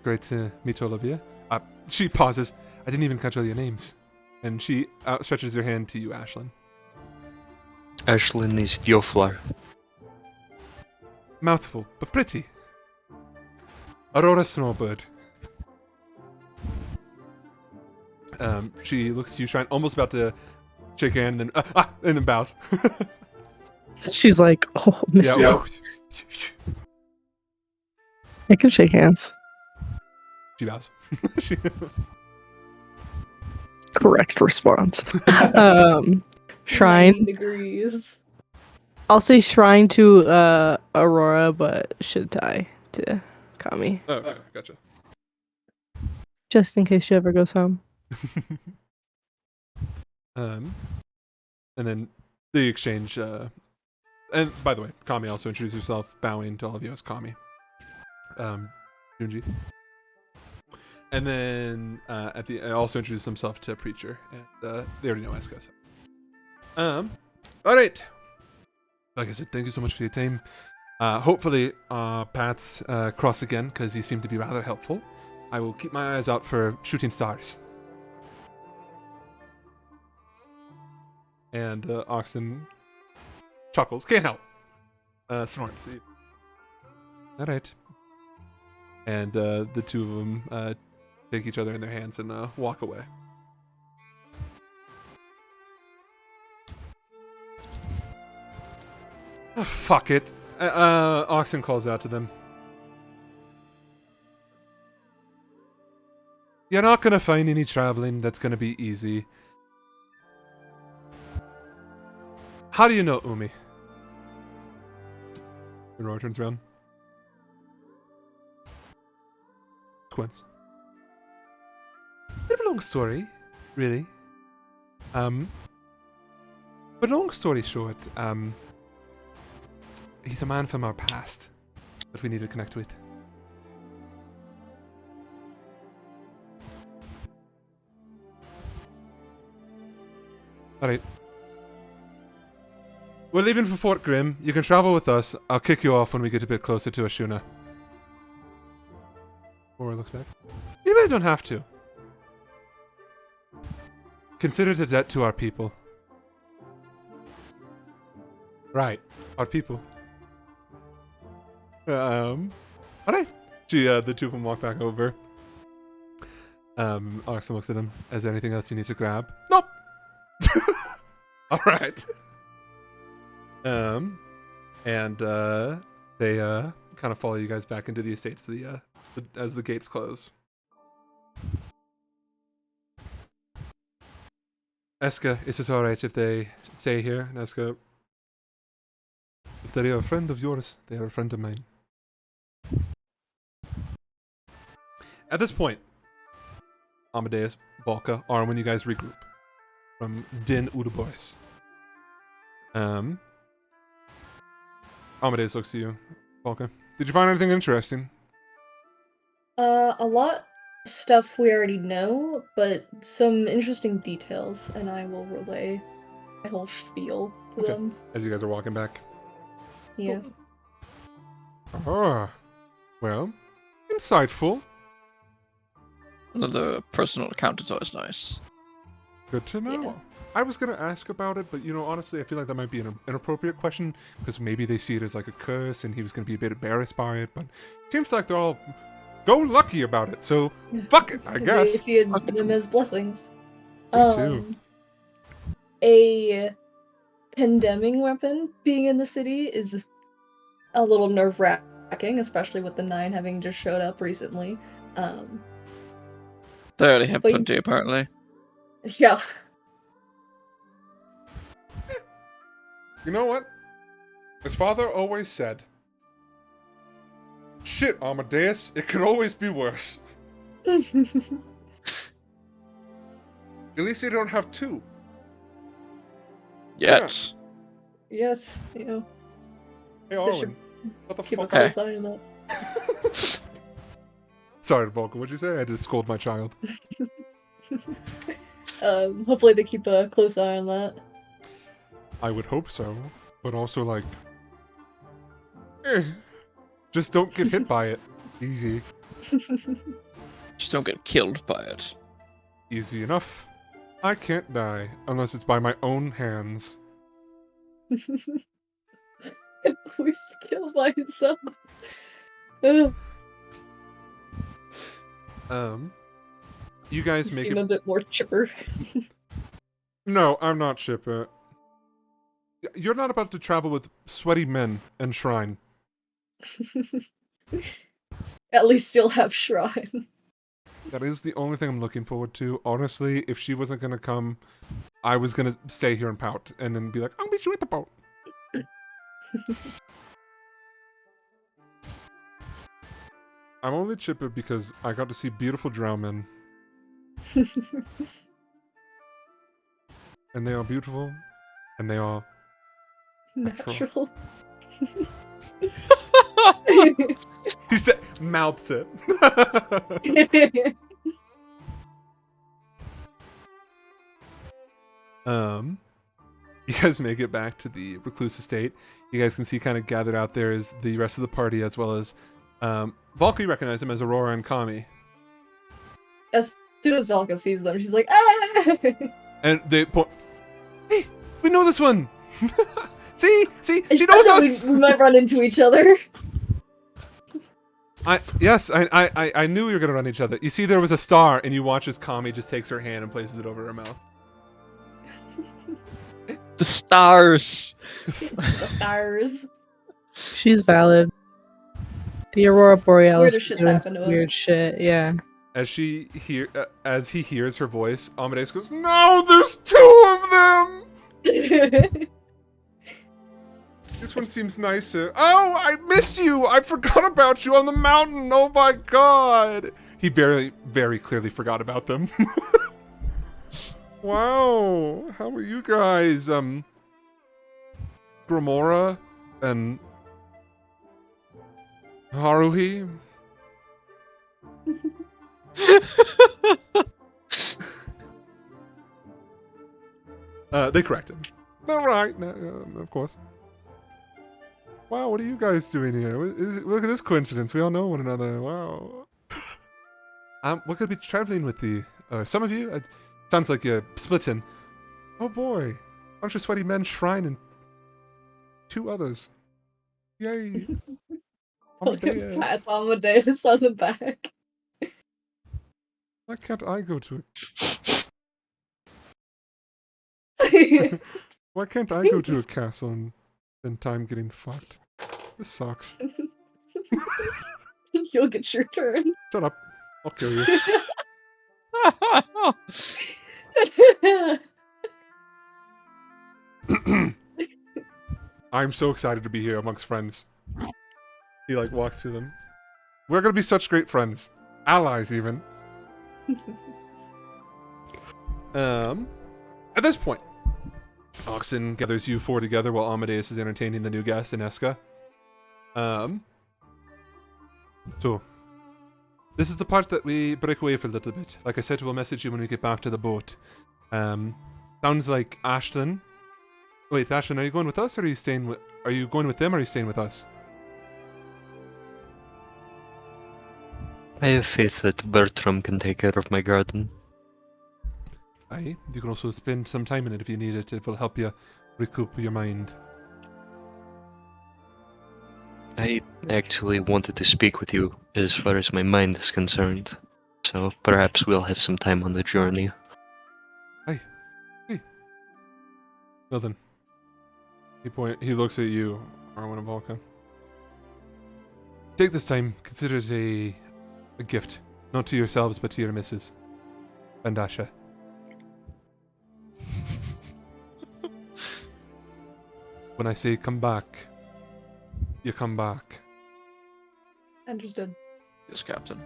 great to meet all of you. She pauses. I didn't even catch all your names. And she outstretches her hand to you, Ashlyn. Ashlyn is Dioflar. Mouthful, but pretty. Aurora Snowbird. She looks to you, Shrine, almost about to shake your hand, and then bows. She's like, oh, miss you. Yeah. I can shake hands. She bows. Correct response. Shrine. 90 degrees. I'll say shrine to Aurora, but should tie to Kami. Oh, okay, gotcha. Just in case she ever goes home. And then the exchange. And by the way, Kami also introduced herself, bowing to all of you as Kami. Junji. And then at the also introduced himself to Preacher, and they already know Eska. All right. Like I said, thank you so much for your time. Hopefully, paths cross again because you seem to be rather helpful. I will keep my eyes out for shooting stars. And Oxen chuckles. Can't help. Snorts. All right. And the two of them take each other in their hands and walk away. Oh, fuck it. Oxen calls out to them. You're not gonna find any traveling that's gonna be easy. How do you know Umi? And Roar turns around. Squints. Bit of a long story, really. But long story short, he's a man from our past that we need to connect with. Alright. We're leaving for Fort Grim. You can travel with us. I'll kick you off when we get a bit closer to Ashuna. Aura looks back. You really don't have to. Consider it a debt to our people. Right. Our people. Alright. The two of them walk back over. Oxen looks at him. Is there anything else you need to grab? Nope. Alright. And they kind of follow you guys back into the estates as the gates close. Eska, is it alright if they stay here? And Eska, if they are a friend of yours, they are a friend of mine. At this point, Amadeus, Volka, Arwen, you guys regroup from Din Udaboris. Amadeus looks at you. Volka, did you find anything interesting? A lot of stuff we already know, but some interesting details, and I will relay my whole spiel to Okay. them. As you guys are walking back. Yeah. Ah, well, insightful. Another personal account is always nice. Good to know. Yeah. I was gonna ask about it, but honestly, I feel like that might be an inappropriate question because maybe they see it as like a curse, and he was gonna be a bit embarrassed by it. But it seems like they're all go lucky about it. So fuck it, I They guess. see them as blessings. Me too. A condemning weapon being in the city is a little nerve-wracking, especially with the 9 having just showed up recently. They already have But- plenty, apparently. Yeah. You know what? His father always said, "Shit, Amadeus, it could always be worse." At least they don't have 2. Yet. Yes, you know, Hey, They should Arwen, what the keep a fuck? close eye on that. Sorry, Volka, what'd you say? I just scolded my child. Hopefully they keep a close eye on that. I would hope so, but also like, just don't get hit by it. Easy, Just don't get killed by it. easy enough. I can't die unless it's by my own hands. Always kill myself. Ugh, You you guys make seem it. a bit more chipper. No, I'm not Chipper. You're not about to travel with sweaty men and Shrine. At least you'll have Shrine. That is the only thing I'm looking forward to. Honestly, if she wasn't gonna come, I was gonna stay here and pout, and then be like, "I'll meet you at the boat." I'm only chipper because I got to see beautiful drow men, and they are beautiful, and they are. Natural. He said, mouths it. You guys make it back to the recluse estate. You guys can see kind of gathered out there is the rest of the party, as well as Valkyrie recognize him as Aurora and Kami. As soon as Valka sees them, she's like, ah! And they point, "Hey, we know this one! see, she I knows thought us!" we might run into each other. I knew we were gonna run each other. You see, there was a star, and you watch as Kami just takes her hand and places it over her mouth. The stars! The stars. She's valid. The Aurora Borealis Weirder is shit's doing happened some to us. weird shit. Yeah. As he hears her voice, Amadeus goes, "No, there's 2 of them! This one seems nicer. Oh, I missed you! I forgot about you on the mountain! Oh my god!" He very clearly forgot about them. Wow, how are you guys? Grimora and Haruhi? They corrected. All right, of course. Wow, what are you guys doing here? Look at this coincidence. We all know one another. Wow. We're gonna be traveling with the. Some of you. Sounds like you're splitting. Oh boy, bunch of sweaty men, Shrine, and 2 others. Yay! Amadeus. Pats Amadeus on the back. Why can't I go to Why can't I go to a castle and spend time getting fucked? This sucks. You'll get your turn. Shut up. I'll kill you. I'm so excited to be here amongst friends. He like walks to them. We're gonna be such great friends. Allies even. At this point, Oxen gathers you four together while Amadeus is entertaining the new guest, Ineska. So, this is the part that we break away for a little bit. Like I said, we'll message you when we get back to the boat. Sounds like Ashlyn. Wait, Ashlyn, are you going with us, or are you staying with? Are you going with them, or are you staying with us? I have faith that Bertram can take care of my garden. Aye, you can also spend some time in it if you need it. It will help you recoup your mind. I actually wanted to speak with you as far as my mind is concerned. So perhaps we'll have some time on the journey. Well then. He looks at you, Arwen and Volca. Take this time, consider it a gift. Not to yourselves, but to your missus. Vandasha. When I say come back, you come back. Understood. Yes, Captain.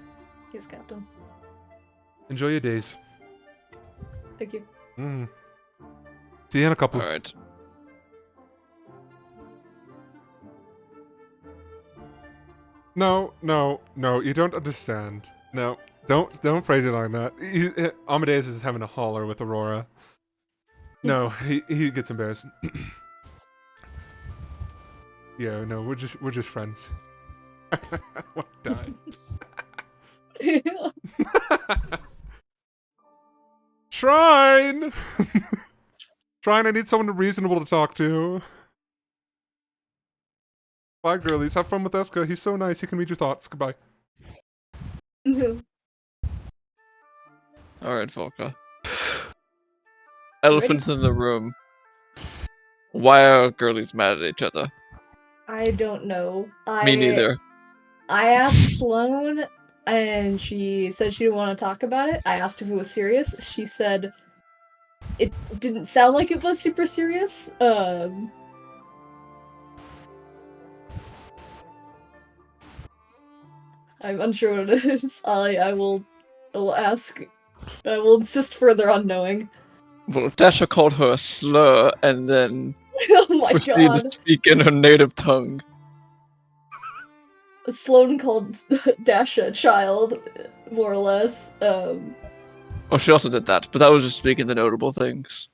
Yes, Captain. Enjoy your days. Thank you. See you in a couple. All right. No, you don't understand. No, don't phrase it like that. Amadeus is having a holler with Aurora. No, he gets embarrassed. Yeah, no, we're just friends. What die? Shrine! Shrine, I need someone reasonable to talk to. Bye, girlies. Have fun with Eska. He's so nice. He can read your thoughts. Goodbye. All right, Volka. Elephant in the room. Why are girlies mad at each other? I don't know. Me neither. I asked Sloane, and she said she didn't want to talk about it. I asked if it was serious. She said it didn't sound like it was super serious. I'm unsure what it is. I will ask. I will insist further on knowing. Well, Dasha called her a slur and then Oh my proceeded god. to speak in her native tongue. Sloane called Dasha a child, more or less. Oh, she also did that, but that was just speaking the notable things.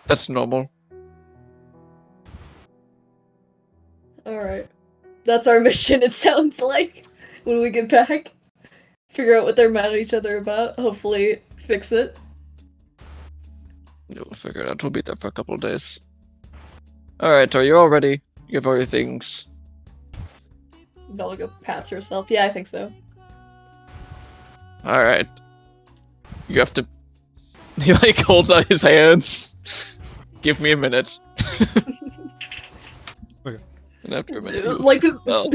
That's normal. Alright. That's our mission, it sounds like. When we get back. Figure out what they're mad at each other about. Hopefully fix it. We'll figure it out. We'll be there for a couple of days. Alright, are you all ready? You have all your things. Belga pats herself. Yeah, I think so. Alright. You have to... He like holds out his hands. Give me a minute. Okay. And after a minute... Like, Oh.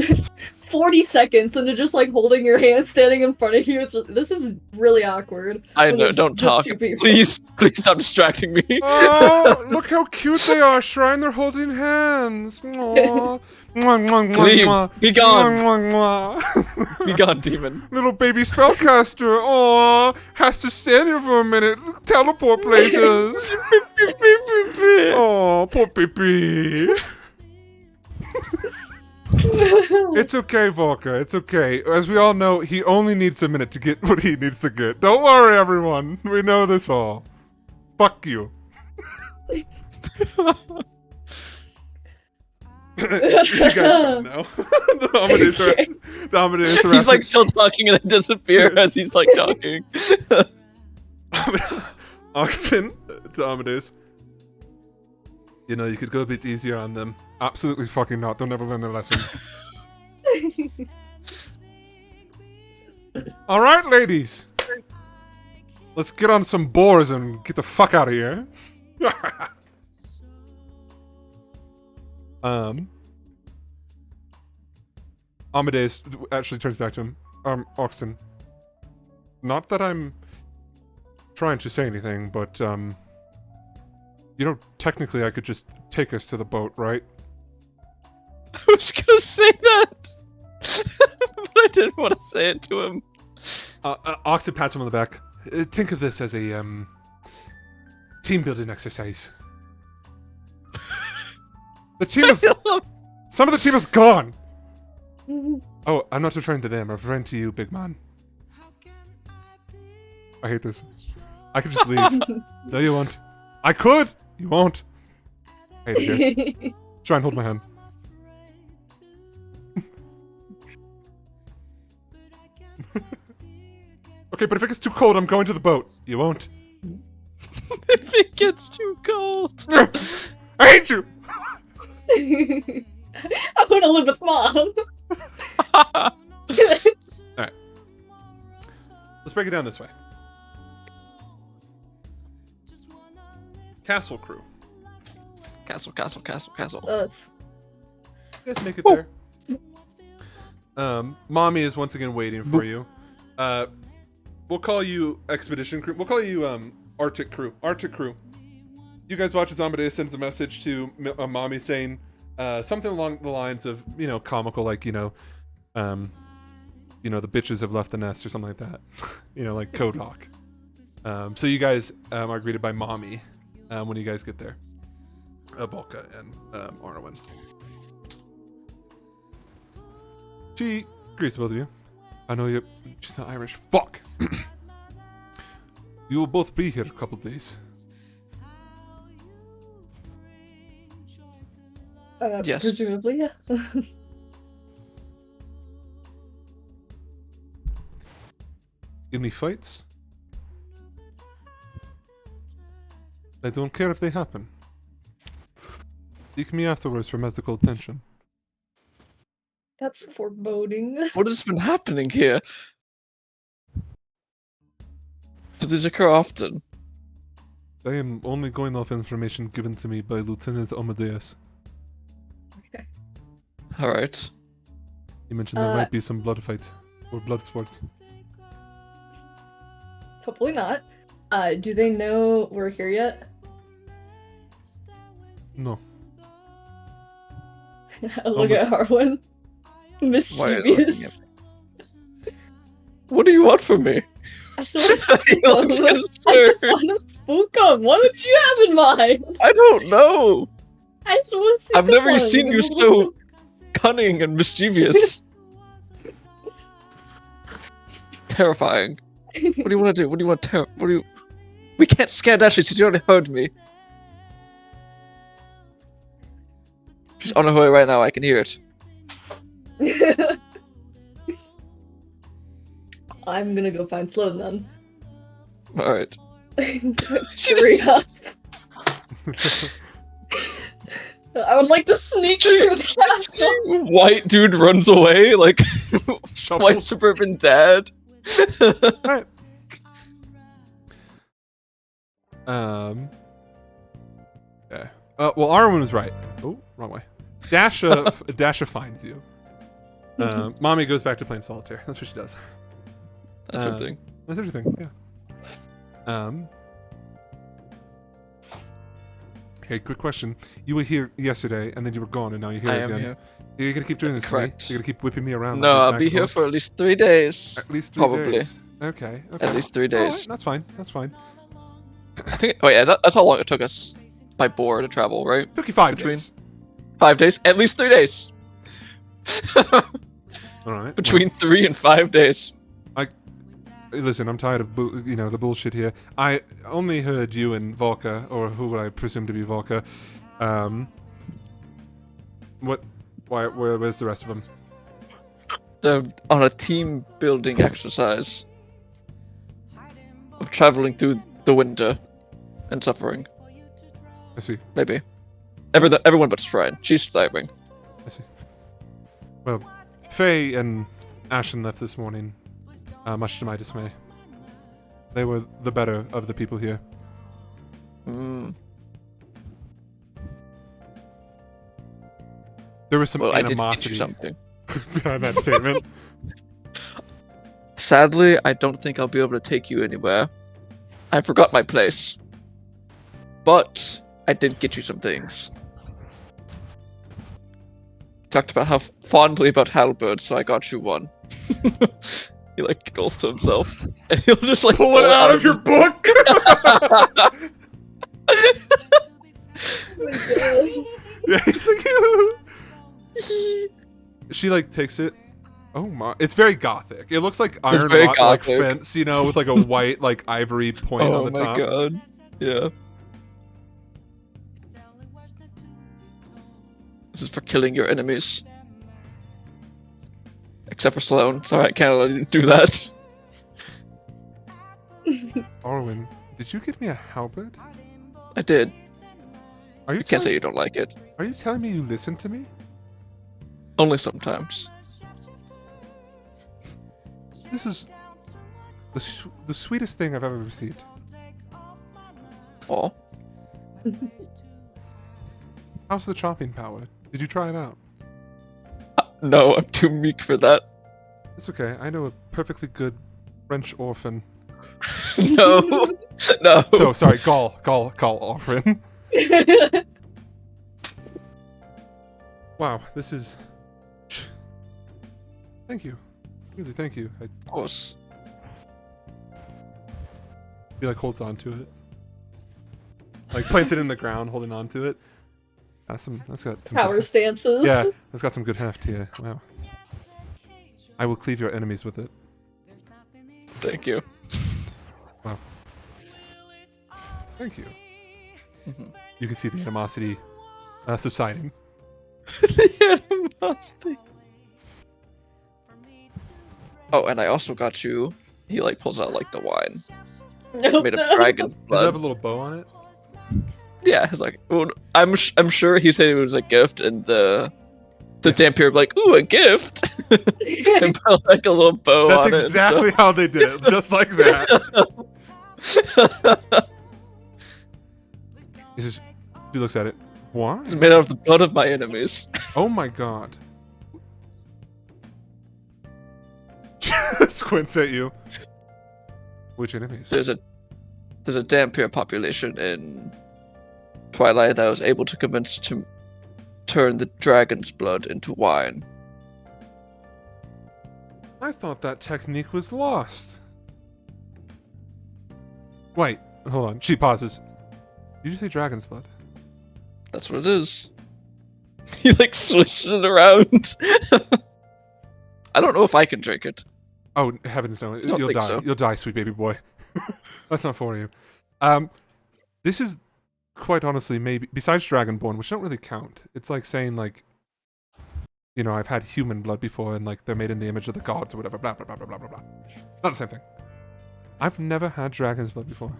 40 seconds into just like holding your hand standing in front of you. This is really awkward. I when know, there's don't just talk. two people. Please stop distracting me. Oh, look how cute they are, Shrine. They're holding hands. Aww. Mwah, mwah, mwah, Leave. mwah. Be gone. Mwah, mwah, mwah. Be gone, demon. Little baby spellcaster. Aw, has to stand here for a minute. Teleport places. Oh, poor baby. It's okay, Volka. It's okay. As we all know, he only needs a minute to get what he needs to get. Don't worry, everyone. We know this all. Fuck you. You guys know now. The Amadeus He's like still talking and then disappear as he's like talking. Oxton to Amadeus. You know, you could go a bit easier on them. Absolutely fucking not. They'll never learn their lesson. Alright, ladies. Let's get on some boars and get the fuck out of here. Amadeus actually turns back to him. Oxton. Not that I'm trying to say anything, but, You know, technically I could just take us to the boat, right? I was gonna say that, but I didn't want to say it to him. Oxid pats him on the back. Think of this as a team building exercise. The team is some of the team is gone. Oh, I'm not referring to them. I'm referring to you, big man. I hate this. I could just leave. No, you won't. I could. You won't. Hey, here. Try and hold my hand. Okay, but if it gets too cold, I'm going to the boat. You won't. If it gets too cold. I hate you. I want to live with mom. Alright. Let's break it down this way. Castle crew. Castle. Us. You guys make it there. Mommy is once again waiting for you. We'll call you expedition crew. We'll call you Arctic crew. Arctic crew. You guys watch as Amadeus sends a message to Mommy saying something along the lines of, you know, comical, like, you know, the bitches have left the nest or something like that. You know, like Kodok. So you guys are greeted by Mommy when you guys get there. Volka and Arwen. She greets both of you. I know she's not Irish. Fuck! You will both be here a couple days. Yes. Presumably, yeah. Any fights? I don't care if they happen. Seek me afterwards for medical attention. That's foreboding. What has been happening here? Do these occur often? I am only going off information given to me by Lieutenant Amadeus. Okay. Alright. He mentioned there might be some blood fight or blood sports. Hopefully not. Do they know we're here yet? No. Look at Harwin. Why are you looking Mischievous. What do you want from me? I just want to He looks spook him. I just concerned. want to spook him. What would you have in mind? I don't know. I just want to see I've the never fun. seen you so cunning and mischievous. Terrifying. What do you want to do? What do you want to We can't scare Ashley since you already heard me. She's on her way right now, I can hear it. I'm gonna go find Sloan then. Alright. Hurry up. I would like to sneak through the castle. White dude runs away like white Shuffles. suburban dad. Alright. Yeah. Well, Arwen was right. Oh, wrong way. Dasha finds you. Mommy goes back to playing solitaire. That's what she does. That's her thing. That's everything. Yeah. Hey, quick question. You were here yesterday, and then you were gone, and now you're here I again. am here. You're gonna keep doing this Correct. to me? You're gonna keep whipping me around? No, like this I'll back be and here forth? for at least 3 days. At least 3 probably. days. Okay. At least 3 Alright, days. that's fine. That's fine. I think. Oh yeah, that's how long it took us by board to travel, right? Took you 5 Between- days. 5 days. At least 3 days. All right. Between 3 and 5 days. Listen, I'm tired of the bullshit here. I only heard you and Volka, or who would I presume to be Volka. Where's the rest of them? They're on a team building exercise of traveling through the winter and suffering. I see. Maybe. Everyone but Shrine. She's thriving. I see. Well, Faye and Ashen left this morning, much to my dismay. They were the better of the people here. Mm. There was some Well, I did get animosity you something. behind that statement. Sadly, I don't think I'll be able to take you anywhere. I forgot my place. But I did get you some things. Talked about how fondly about Halberd, so I got you one. He like giggles to himself, and he'll just like Pull it out of your book. Oh my gosh. Yeah, it's like she like takes it. Oh my! It's very gothic. It looks like iron very like gothic. fence, you know, with like a white like ivory point Oh on the my top. god. Yeah. This is for killing your enemies. Except for Sloane. Sorry, I can't let you do that. Orwin, did you get me a halberd? I did. Are you You can't say telling, you don't like it. Are you telling me you listen to me? Only sometimes. This is the sweetest thing I've ever received. Oh. How's the chopping power? Did you try it out? No, I'm too meek for that. It's okay. I know a perfectly good French orphan. No. No. So sorry, Gaul orphan. Wow, this is. Thank you, really, thank you. I Of course. He like holds on to it, like plants it in the ground, holding on to it. That's got some Power good, stances. yeah, that's got some good heft here. Wow. I will cleave your enemies with it. Thank you. Thank you. Mhm. You can see the animosity subsiding. Animosity. Oh, and I also got you. He like pulls out like the wine Nope, made of no. dragon's Does it have a blood. little bow on it? Yeah, it's like well, I'm sure he said it was a gift, and the Dampier like ooh a gift, and put like a little bow That's on exactly how they did it, just like that. it. He just, he looks at it. Why? It's made out of the blood of my enemies. Oh my god. Squints at you. Which enemies? There's a Dampier population in Twilight that was able to convince to turn the dragon's blood into wine. I thought that technique was lost. Wait, hold on. She pauses. Did you say dragon's blood? That's what it is. He like switches it around. I don't know if I can drink it. Oh, heavens no. Don't You'll think die. so. You'll die, sweet baby boy. That's not for you. This is quite honestly maybe besides Dragonborn, which don't really count. It's like saying like, you know, I've had human blood before and like they're made in the image of the gods or whatever. Blah blah blah blah blah blah blah. Not the same thing. I've never had dragon's blood before.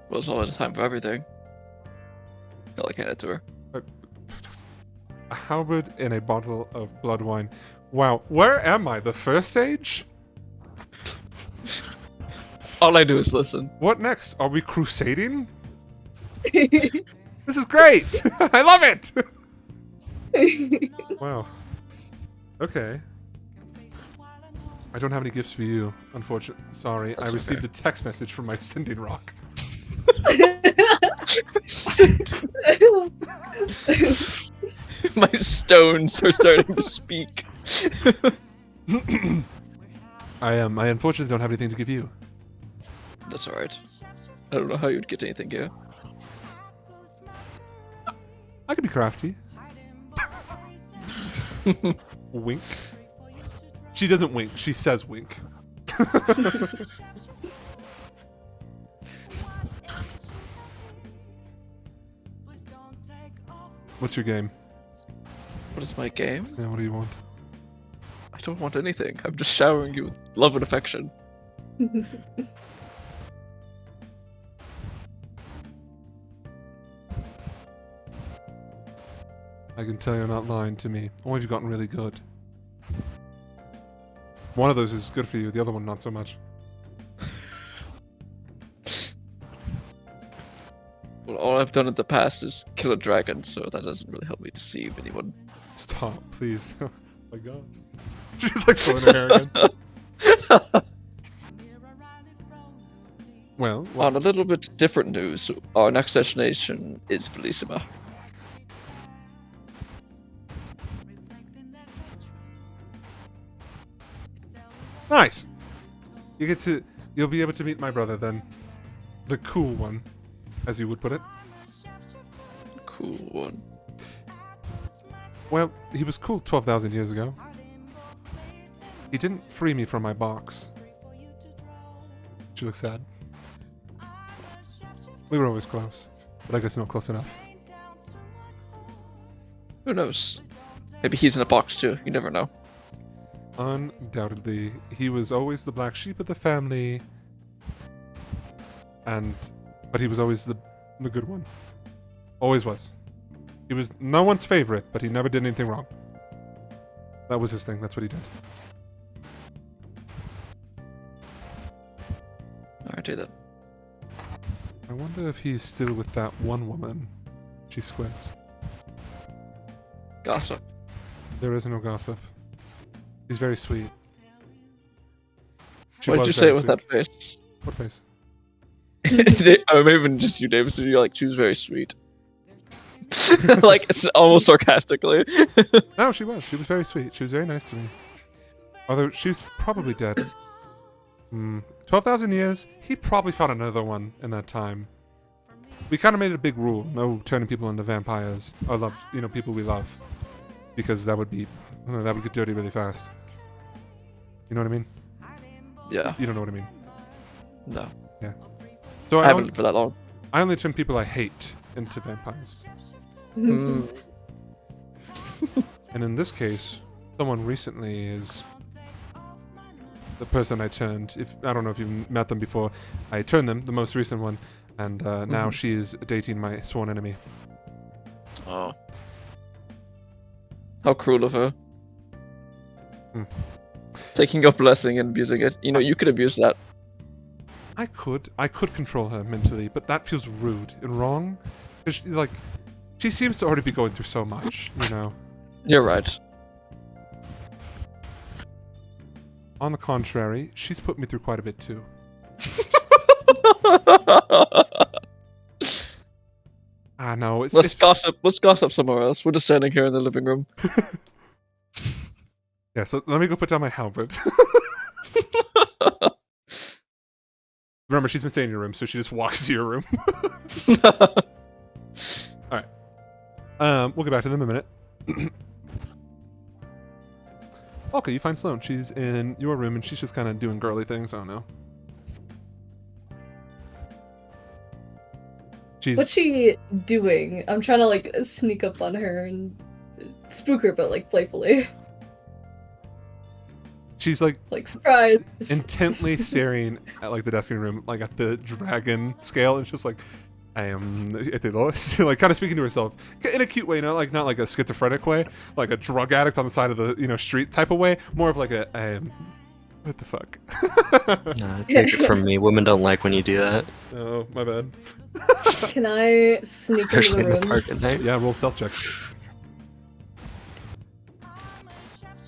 Well, it's all the time for everything. I'll like hand it to her. A halberd in a bottle of blood wine. Wow, where am I? The first age? All I do is listen. What next? Are we crusading? This is great! I love it! Wow. Okay. I don't have any gifts for you, unfortunately. Sorry, That's I received okay. a text message from my sending rock. My stones are starting to speak. I unfortunately don't have anything to give you. That's alright. I don't know how you'd get anything here. I could be crafty. Wink. She doesn't wink, she says wink. What's your game? What is my game? Yeah, what do you want? I don't want anything. I'm just showering you with love and affection. I can tell you're not lying to me. Or have you gotten really good? One of those is good for you, the other one not so much. Well, all I've done in the past is kill a dragon, so that doesn't really help me deceive anyone. Stop, please. Oh my god. She's like pulling her hair again. Well, On a little bit different news, our next destination is Felicima. nice. You'll be able to meet my brother then. The cool one, as you would put it. Cool one. Well, he was cool 12,000 years ago. He didn't free me from my box. She looks sad. We were always close, but I guess not close enough. Who knows? Maybe he's in a box too. You never know. Undoubtedly, he was always the black sheep of the family, but he was always the good one. Always was. He was no one's favorite, but he never did anything wrong. That was his thing. That's what he did. Alright, do that. I wonder if he's still with that one woman. She squints. Gossip. There is no gossip. She's very sweet. Why did was you say it very with that face? sweet. What face? I mean, even just you, David. So you're like, she was very sweet. Like, it's almost sarcastically. No, she was. She was very sweet. She was very nice to me. Although she's probably dead. 12,000 years, he probably found another one in that time. We kind of made it a big rule. No turning people into vampires. Or people we love. Because that would get dirty really fast. You know what I mean? Yeah. You don't know what I mean. No. So I haven't lived for that long. I only turn people I hate into vampires. Mm. And in this case, someone recently is the person I turned. I don't know if you've met them before. I turned them, the most recent one, and now she is dating my sworn enemy. Oh. How cruel of her. Taking your blessing and abusing it. You know, you could abuse that. I could control her mentally, but that feels rude and wrong. 'Cause she seems to already be going through so much, you know. You're right. On the contrary, she's put me through quite a bit too. I know. Let's gossip. Let's gossip somewhere else. We're just standing here in the living room. Yeah, so let me go put down my halberd. Remember, she's been staying in your room, so she just walks to your room. Alright. We'll get back to them in a minute. Okay, you find Sloane. She's in your room, and she's just kind of doing girly things. I don't know. What's she doing? I'm trying to sneak up on her and spook her, but playfully. She's Surprise! intently staring at the desk in the room, at the dragon scale, and she's like, I am kind of speaking to herself in a cute way, not like a schizophrenic way, like a drug addict on the side of the street type of way, more of like a I am, what the fuck. Nah, take it from me. Women don't like when you do that, Oh, my bad. Can I sneak into especially the in the room? park at night. Yeah, roll stealth check.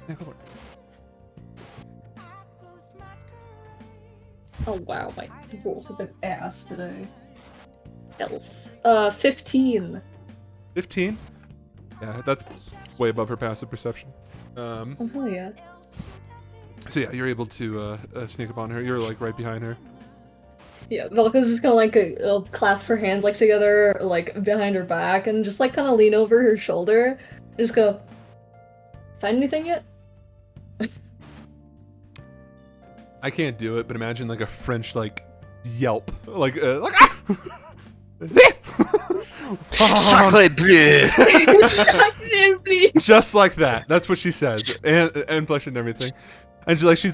Yeah, go for it. Oh wow, my rolls have been ass today. Elf. 15. 15? Yeah, that's way above her passive perception. Oh hell yeah. So yeah, you're able to sneak up on her. You're right behind her. Yeah, Velka's just gonna clasp her hands together, behind her back, and just kind of lean over her shoulder. And just go. Find anything yet? I can't do it, but imagine a French yelp, ah! Sacre bleu! Just like that. That's what she says, and flesh and everything. And you see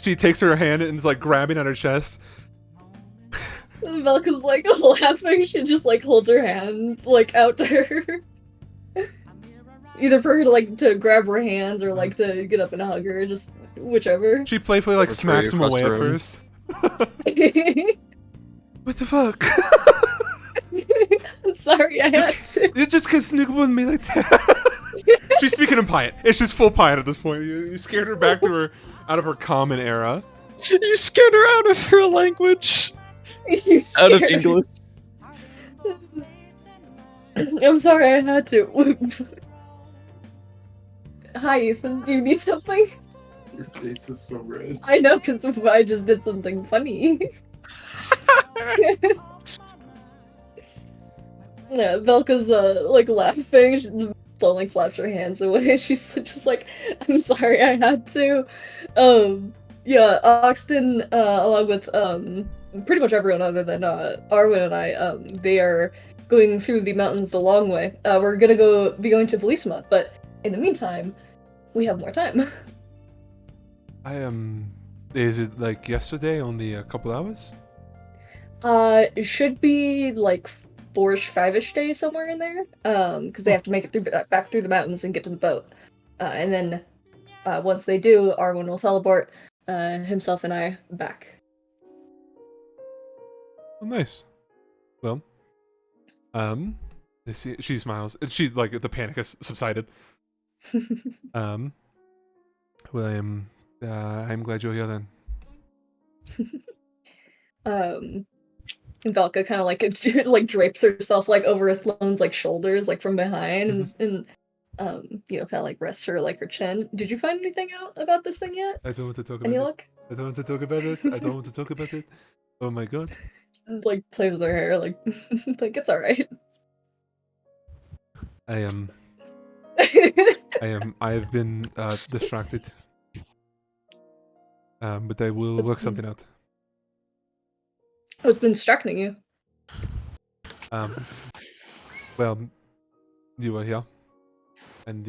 she takes her hand and is grabbing at her chest. Velka's laughing. She just holds her hands out to her. Either for her to grab her hands or to get up and hug her, just whichever. She playfully Or smacks him across away the at room. first. What the fuck? I'm sorry, I had to. You just can't sneak up with me like that. She's speaking in Paian. It's just full Paian at this point. You scared her back to her out of her common era. You scared her out of her language. You Out of scared- English. I'm sorry, I had to. Hi, Ethan. Do you need something? Your face is so red. I know, because I just did something funny. Yeah, Velka's like laughing. Sloan like slaps her hands away. She's just like, "I'm sorry, I had to." Yeah, Oxton, along with pretty much everyone other than Arwen and I, they are going through the mountains the long way. We're gonna be going to Velisma, but in the meantime, we have more time. I is it like yesterday? Only a couple hours? It should be like 4-ish, 5-ish days somewhere in there. Because they have to make it through back through the mountains and get to the boat. And then, once they do, Arwen will teleport himself and I back. Oh, nice. Well, let's see. She smiles. She like the panic has subsided. Well, I'm glad you're here then. And Velka kind of like like drapes herself like over Sloane's like shoulders, like from behind, and you know, kind of like rests her like her chin. Did you find anything out about this thing yet? I don't want to talk about Any it. luck? I don't want to talk about it. I don't want to talk about it. Oh my god. And, like plays with her hair, like like it's all right. I have been distracted. But I will What's work been- something out. What's been distracting you? Well, you were here, and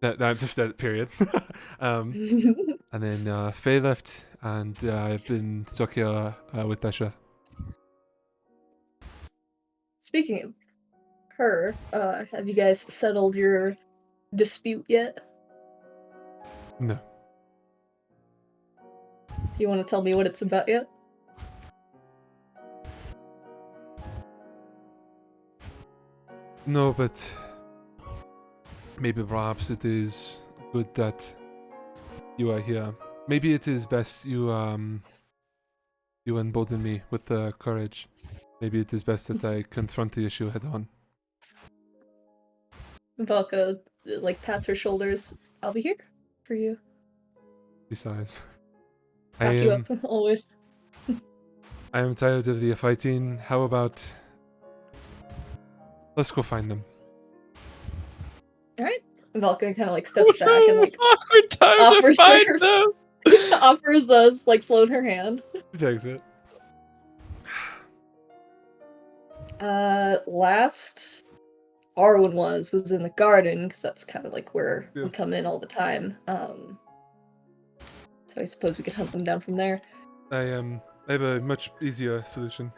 that just that period. And then Faye left, and I've been stuck here with Dasha. Speaking of her, have you guys settled your dispute yet? No. You want to tell me what it's about yet? No, but maybe perhaps it is good that you are here. Maybe it is best you embolden me with courage. Maybe it is best that I confront the issue head on. Velka like pats her shoulders. I'll be here for you. Besides, Back you up always. I am tired of the fighting. How about let's go find them? All right. Velka kind of like steps back and like Awkward time to offers find her- them. offers us like Sloan her hand. She takes it. Last Arwen was in the garden because that's kind of like where Yeah. we come in all the time. So I suppose we could hunt them down from there. I have a much easier solution.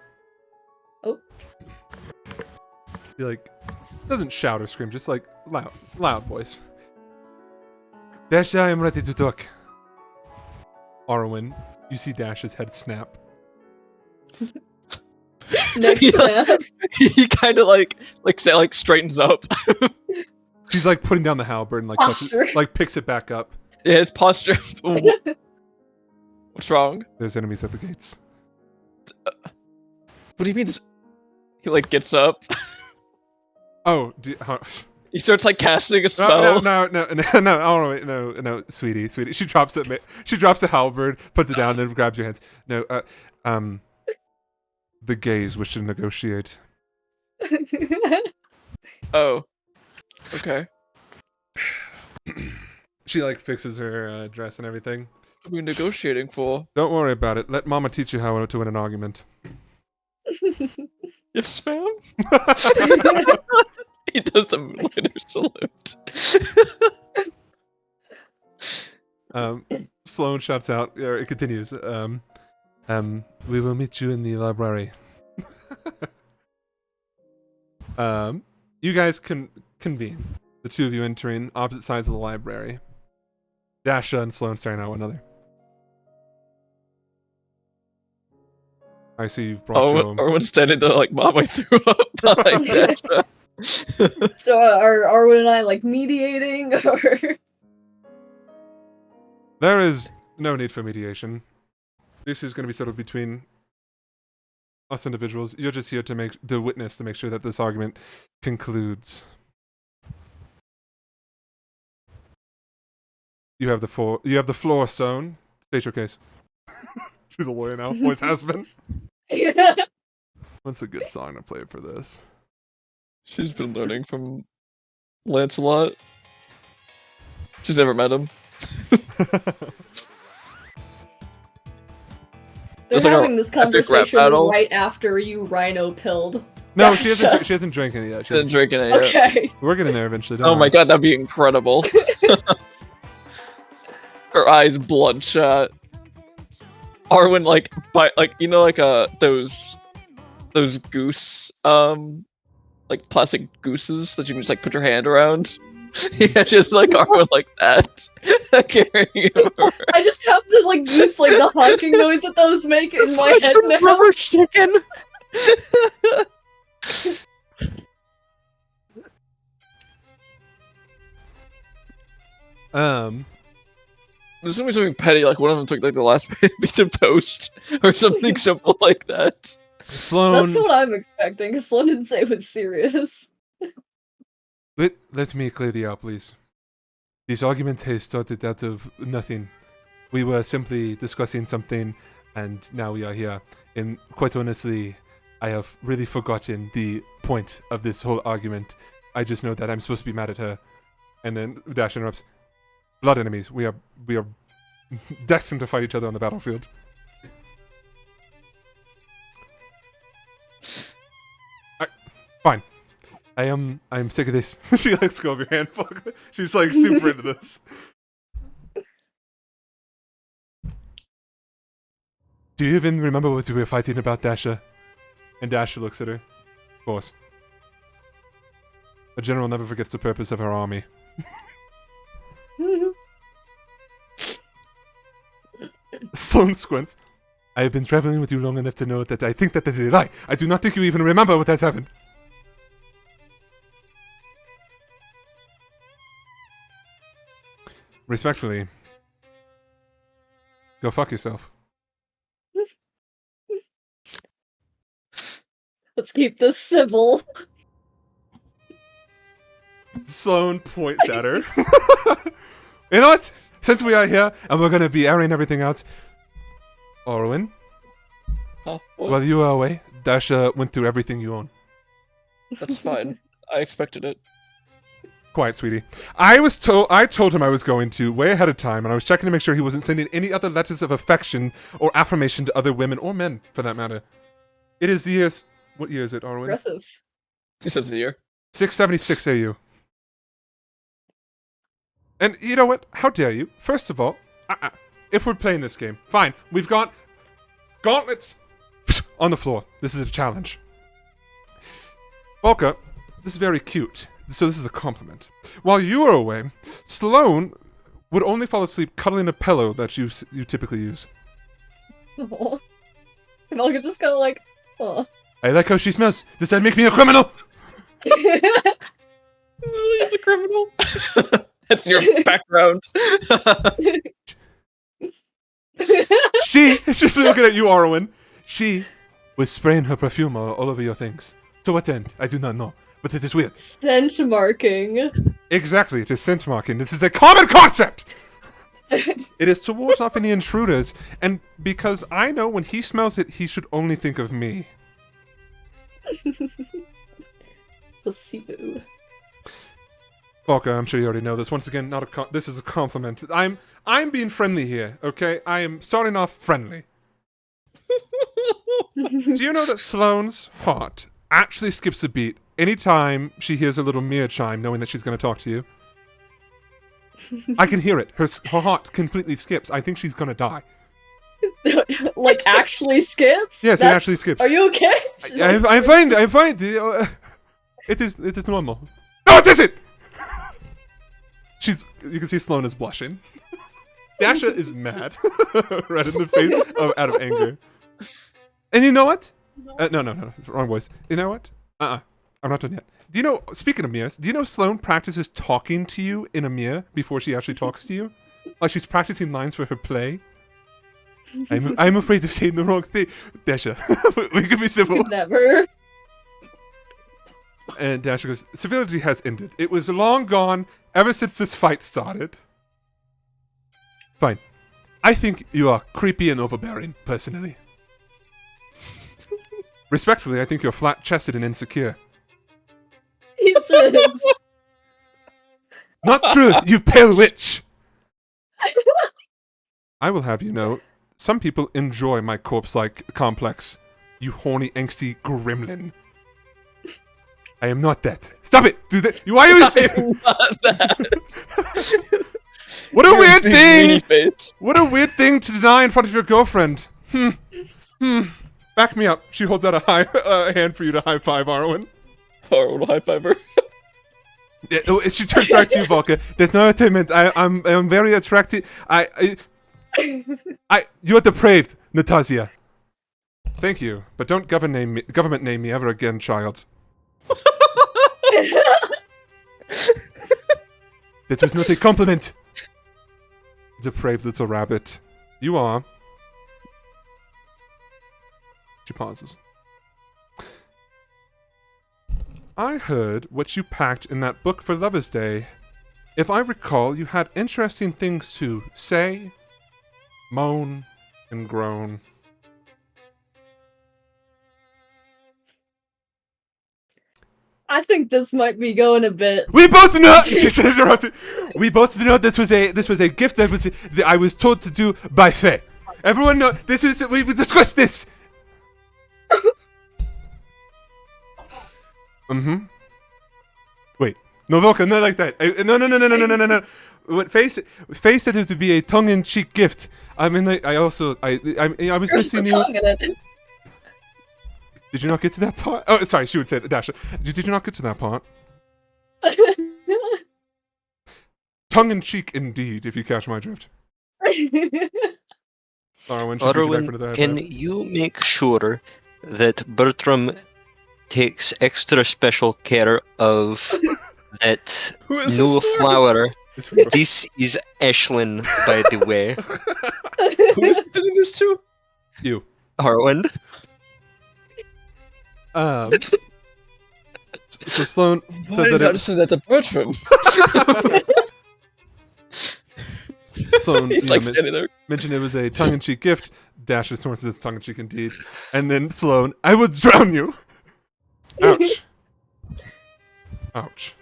Oh. He like doesn't shout or scream, just like loud voice. Dasha, I am ready to talk. Arwen, you see Dasha's head snap. Next Yeah. snap. He kind of like straightens up. She's like putting down the halberd and like Posture. like picks it back up. Yeah, his posture. What's wrong? There's enemies at the gates. What do you mean? He like gets up. Oh, He starts like casting a no, spell. no, sweetie. She drops it. She drops the halberd, puts it down, then grabs your hands. No, the gays wish to negotiate. Oh. Okay. She like fixes her dress and everything. What are we negotiating for? Don't worry about it. Let Mama teach you how to win an argument. Yes, ma'am. He does the moonlighter salute. Sloan shouts out, or it continues. We will meet you in the library. You guys can convene. The two of you entering opposite sides of the library. Dasha and Sloan staring at one another. I see you've brought your own. Arwen's standing there like, Mom, I threw up behind Dasha. So are Arwen and I like mediating or There is no need for mediation. This is going to be settled between us individuals. You're just here to make the witness to make sure that this argument concludes. You have the floor. You have the floor, Stone. State your case. She's a lawyer now. Always has been. What's a good song to play for this? She's been learning from Lancelot. She's never met him. They're It's like a having this epic rap conversation battle. right after you rhino pilled. No, she hasn't. She hasn't drank any yet. She didn't drink it yet. Okay. We're getting there eventually. Don't Oh my worry. god, that'd be incredible. Her eyes bloodshot. Arwen like you know like those goose like plastic gooses that you can just like put your hand around. Yeah, just like Arwen like that. Carrying it over. I just have the like goose like the honking noise that those make in my head now. Rubber chicken. There's gonna be something petty, like one of them took like the last piece of toast or something simple like that. Sloane. That's what I'm expecting, because Sloan didn't say it was serious. Let me clear the air, please. This argument has started out of nothing. We were simply discussing something, and now we are here. And quite honestly, I have really forgotten the point of this whole argument. I just know that I'm supposed to be mad at her. And then Dash interrupts. Blood enemies. We are destined to fight each other on the battlefield. Fine. I'm sick of this. She lets go of your hand. Fuck. She's like super into this. Do you even remember what we were fighting about, Dasha? And Dasha looks at her. Of course. A general never forgets the purpose of her army. Sloane squints. I have been traveling with you long enough to know that I think that is a lie. I do not think you even remember what has happened. Respectfully, go fuck yourself. Let's keep this civil. Sloane points at her. You know what? Since we are here and we're gonna be airing everything out, Orwin, Huh? What? while you were away, Dasha went through everything you own. That's fine. I expected it. Quiet, sweetie. I told him I was going to way ahead of time, and I was checking to make sure he wasn't sending any other letters of affection or affirmation to other women or men, for that matter. It is the year. What year is it, Arwen? Aggressive. He says the year. 676 AU. And you know what? How dare you? First of all, if we're playing this game, fine. We've got gauntlets on the floor. This is a challenge. Volka, this is very cute. So this is a compliment. While you were away, Sloane would only fall asleep cuddling a pillow that you typically use. Aw. And Olga just kind of like, oh. I like how she smells. Does that make me a criminal? Literally is a criminal. That's your background. She's looking at you, Arwen. She was spraying her perfume all over your things. To what end? I do not know. But it is weird. Scent marking. Exactly, it is scent marking. This is a common concept! It is to ward off any intruders, and because I know when he smells it, he should only think of me. Placebo. Volker, I'm sure you already know this. Once again, this is a compliment. I'm being friendly here, okay? I am starting off friendly. Do you know that Sloane's heart actually skips a beat anytime she hears a little Mia chime, knowing that she's going to talk to you? I can hear it. Her heart completely skips. I think she's going to die. Like, actually skips? Yes, it actually skips. Are you okay? I'm fine. I'm fine. It is normal. No, it isn't. You can see Sloane is blushing. Dasha is mad, right in the face out of anger. And you know what? No, wrong voice. You know what? I'm not done yet. Do you know? Speaking of Mias, do you know Sloane practices talking to you in a Mia before she actually talks to you? Like she's practicing lines for her play. I'm afraid of saying the wrong thing. Dasha, we could be civil. Never. And Dasha goes, civility has ended. It was long gone ever since this fight started. Fine. I think you are creepy and overbearing, personally. Respectfully, I think you're flat-chested and insecure. He says. Not true, you pale witch! I will have you know, some people enjoy my corpse-like complex. You horny, angsty gremlin. I am not that. Stop it! Do that. Why are you saying Not that. What a Your weird big thing! meanie face. What a weird thing to deny in front of your girlfriend. Back me up. She holds out a hand for you to high five, Arwen. Horrible high fiver. Yeah, she turns back to you, Volka. There's no attempt. I'm very attracted. You are depraved, Natasha. Thank you, but don't government name me ever again, child. That was not a compliment. Depraved little rabbit. You are. She pauses. I heard what you packed in that book for Lover's Day. If I recall, you had interesting things to say, moan, and groan. I think this might be going a bit. We both know. She said, interrupted. We both know this was a gift that I was told to do by Faye. Everyone know this is. We discussed this. Wait, no, Volka, not like that. No. What Faye said it to be a tongue-in-cheek gift. I mean, I was missing you. Tongue in it. Did you not get to that part? Oh, sorry, she would say that. Dasha. Did you not get to that part? Tongue-in-cheek, indeed, if you catch my drift. Arwen, she you back for the high Can five. you make sure that Bertram takes extra special care of that Who is new this for? flower? It's for- This is Ashlyn, by the way. Who is he doing this to? you. Harwin. So Sloane Why said did that I it, say that to Bertram? Sloane He's like standing there. mentioned it was a tongue-in-cheek gift. Dasha Soren says tongue-in-cheek indeed. And then Sloane, I will drown you. Ouch. Ouch.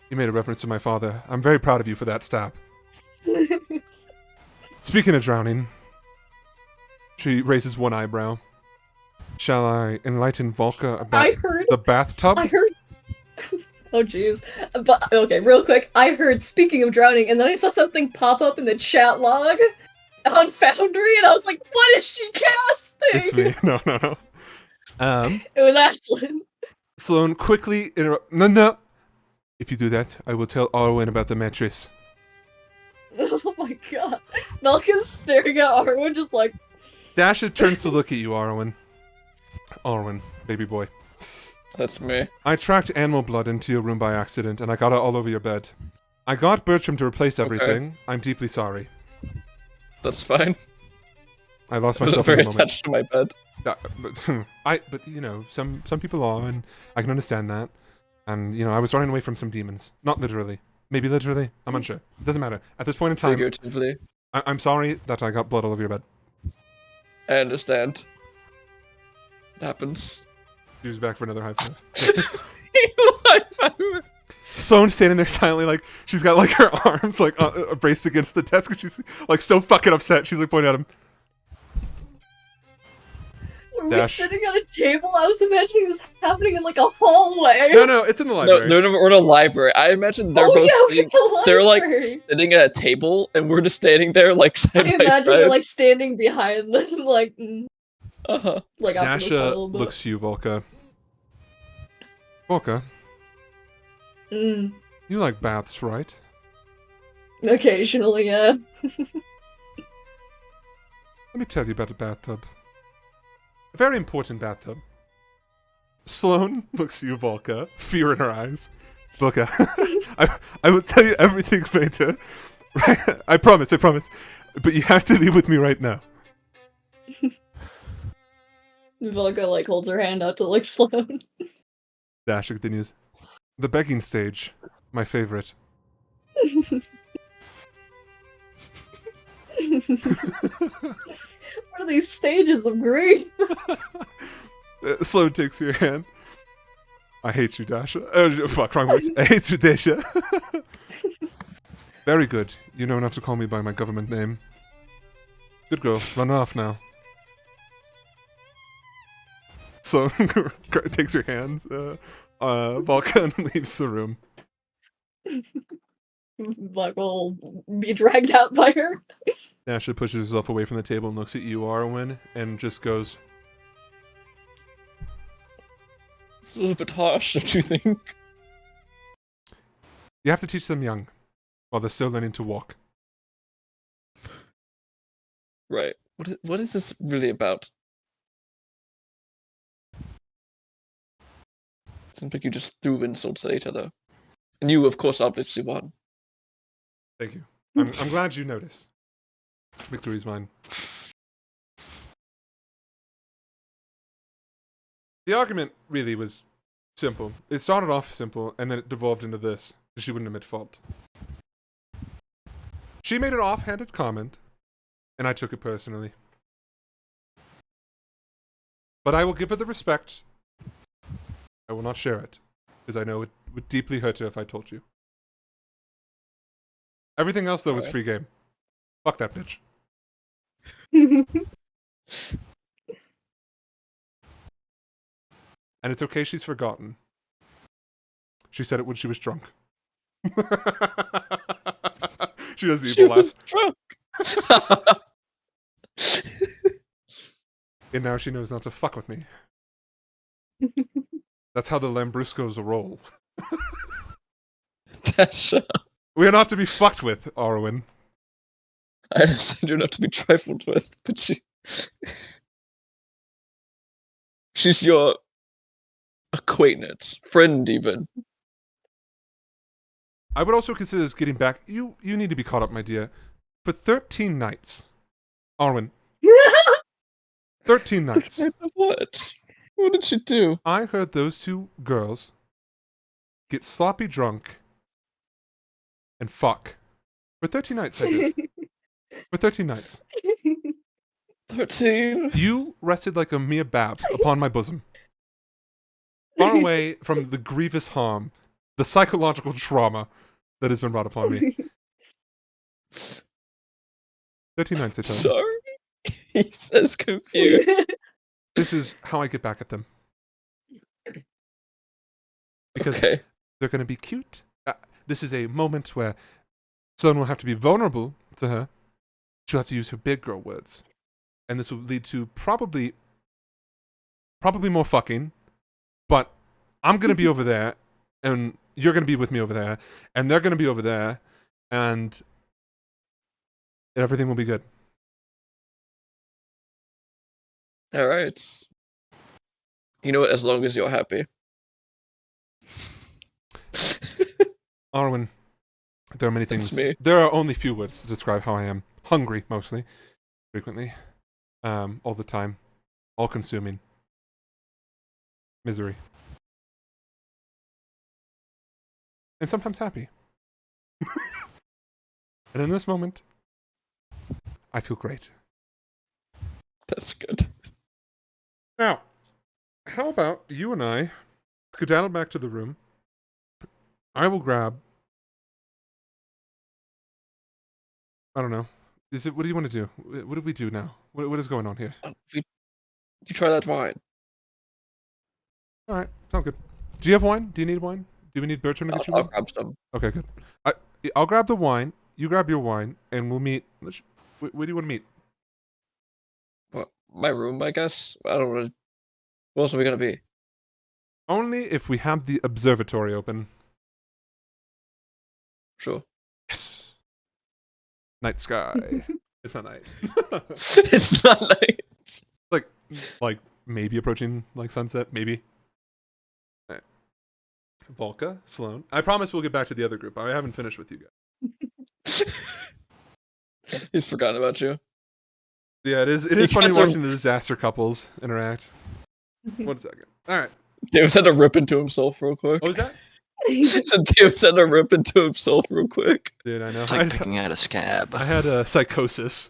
You made a reference to my father. I'm very proud of you for that stab. Speaking of drowning, she raises one eyebrow. Shall I enlighten Volka I about heard. the bathtub? I heard. Oh jeez. But okay, real quick. I heard. Speaking of drowning, and then I saw something pop up in the chat log on Foundry, and I was like, "What is she casting?" It's me. No. It was Ashlyn. Sloane quickly interrupt. No. If you do that, I will tell Arwen about the mattress. Oh my god. Malcolm's staring at Arwen, just like. Dasha turns to look at you, Arwen. Arwen, baby boy. That's me. I tracked animal blood into your room by accident, and I got it all over your bed. I got Bertram to replace everything. I'm deeply sorry. That's fine. I lost I wasn't myself in very the moment. attached to my bed. But you know, some people are, and I can understand that. And you know, I was running away from some demons. Not literally. Maybe literally. I'm unsure. It doesn't matter. At this point in time, Figuratively. I'm sorry that I got blood all over your bed. I understand. It happens. She was back for another high five. High five. Sloane's standing there silently, like she's got like her arms like braced against the desk, and she's like so fucking upset. She's like pointing at him. Were we Dash. sitting at a table? I was imagining this happening in like a hallway. No, it's in the No, library. we're in a library. I imagine they're Oh, both yeah, sitting, it's a they're like library. sitting at a table, and we're just standing there like I side by imagine we're side. like standing behind them, like Uh-huh. like after this a Dasha little bit. looks to you, Volka. Volka, Mm, you like baths, right? occasionally, yeah. Let me tell you about a bathtub. A very important bathtub. Sloane looks at you, Volka, fear in her eyes. Volka, I will tell you everything later. I promise. but you have to leave with me right now. Velka like holds her hand out to like Sloan. Dasha continues. The begging stage, my favorite. What are these stages of grief? Sloan takes your hand. I hate you, Dasha. Fuck, wrong voice. I hate you, Dasha. Very good. You know not to call me by my government name. Good girl. Run off now. So takes your hands. Vulcan leaves the room. Like will be dragged out by her. Dasha pushes herself away from the table and looks at you, Arwen, and just goes, It's a little bit harsh, don't you think? you have to teach them young, while they're still learning to walk. Right. What is this really about? Seems like you just threw insults at each other. And you, of course, obviously won. Thank you. I'm glad you noticed. Victory's mine. The argument really was simple. It started off simple, and then it devolved into this. She wouldn't admit fault. She made an offhanded comment, and I took it personally. But I will give her the respect. I will not share it, because I know it would deeply hurt her if I told you. Everything else, though, was Alright. free game. Fuck that bitch. And it's okay she's forgotten. She said it when she was drunk. She does the She evil laugh. was drunk. And now she knows not to fuck with me. That's how the Lambruscos roll. Dasha, We are not to be fucked with, Arwen. I understand you're not to be trifled with, but she's your acquaintance, friend even. I would also consider this getting back. You need to be caught up, my dear. For 13 nights. Arwen, 13 nights. What? What did she do? I heard those two girls get sloppy drunk and fuck. For 13 nights, I did. For 13 nights. 13? You rested like a mere bab upon my bosom. Far away from the grievous harm, the psychological trauma that has been brought upon me. 13 nights, I tell you. Sorry? He says confused. This is how I get back at them. Because Okay. they're going to be cute. This is a moment where someone will have to be vulnerable to her. She'll have to use her big girl words. And this will lead to probably more fucking. But I'm going to be over there, and you're going to be with me over there, and they're going to be over there, and everything will be good. Alright. You know what? As long as you're happy. Arwen, there are many That's things. me. There are only few words to describe how I am. Hungry, mostly. Frequently. All the time. All-consuming. Misery. And sometimes happy. And in this moment, I feel great. That's good. Now, how about you and I skedaddle back to the room? I will grab... I don't know. What do you want to do? What do we do now? What is going on here? You try that wine. All right, sounds good. Do you have wine? Do you need wine? Do we need Bertrand to get you I'll wine? grab some. Okay, good. I'll grab the wine. You grab your wine, and we'll meet. Where do you want to meet? What? My room, I guess? I don't know. Where else are we gonna be? Only if we have the observatory open. Sure. Yes. Night sky. It's not night. It's not night. like maybe approaching like sunset. Maybe. All right. Volka, Sloan. I promise we'll get back to the other group. I haven't finished with you guys. He's forgotten about you. Yeah, it is. It is funny gets a- watching the disaster couples interact. 1 second. All right. Davis had to rip into himself real quick. What was that? So Davis had to rip into himself real quick. Dude, I know. It's I, like just- picking out a scab. I had a psychosis.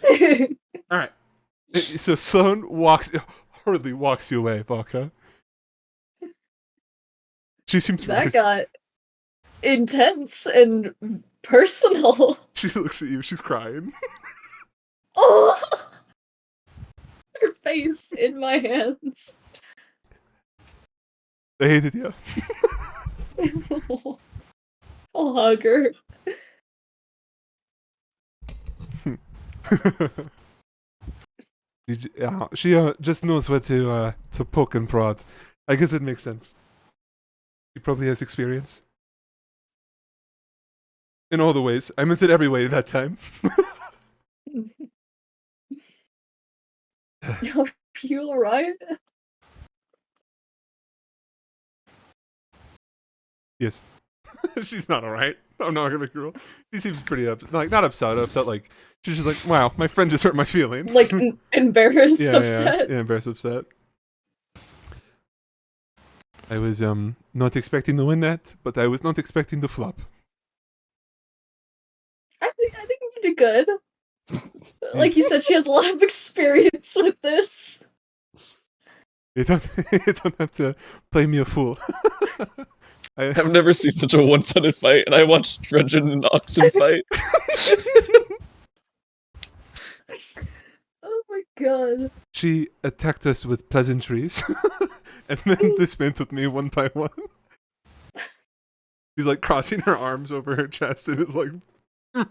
All right. So Sloan hurriedly walks you away, Valka. She seems really. That got intense and personal. She looks at you. She's crying. Oh, her face in my hands. I hated you. I'll hug her. She just knows where to poke and prod. I guess it makes sense. She probably has experience. In all the ways. I meant it every way that time. Are you alright? Yes. She's not alright. I'm not gonna girl. She seems pretty not upset. Like she's just like, wow, my friend just hurt my feelings. Like embarrassed, yeah, upset. Yeah, embarrassed, upset. I was not expecting to win that, but I was not expecting to flop. I think you did good. Like you said, she has a lot of experience with this. You don't, you don't have to play me a fool. I've never seen such a one-sided fight, and I watched Dredgen and Oxen fight. Oh my god. She attacked us with pleasantries, and then dismantled me one by one. She's like crossing her arms over her chest and is like, I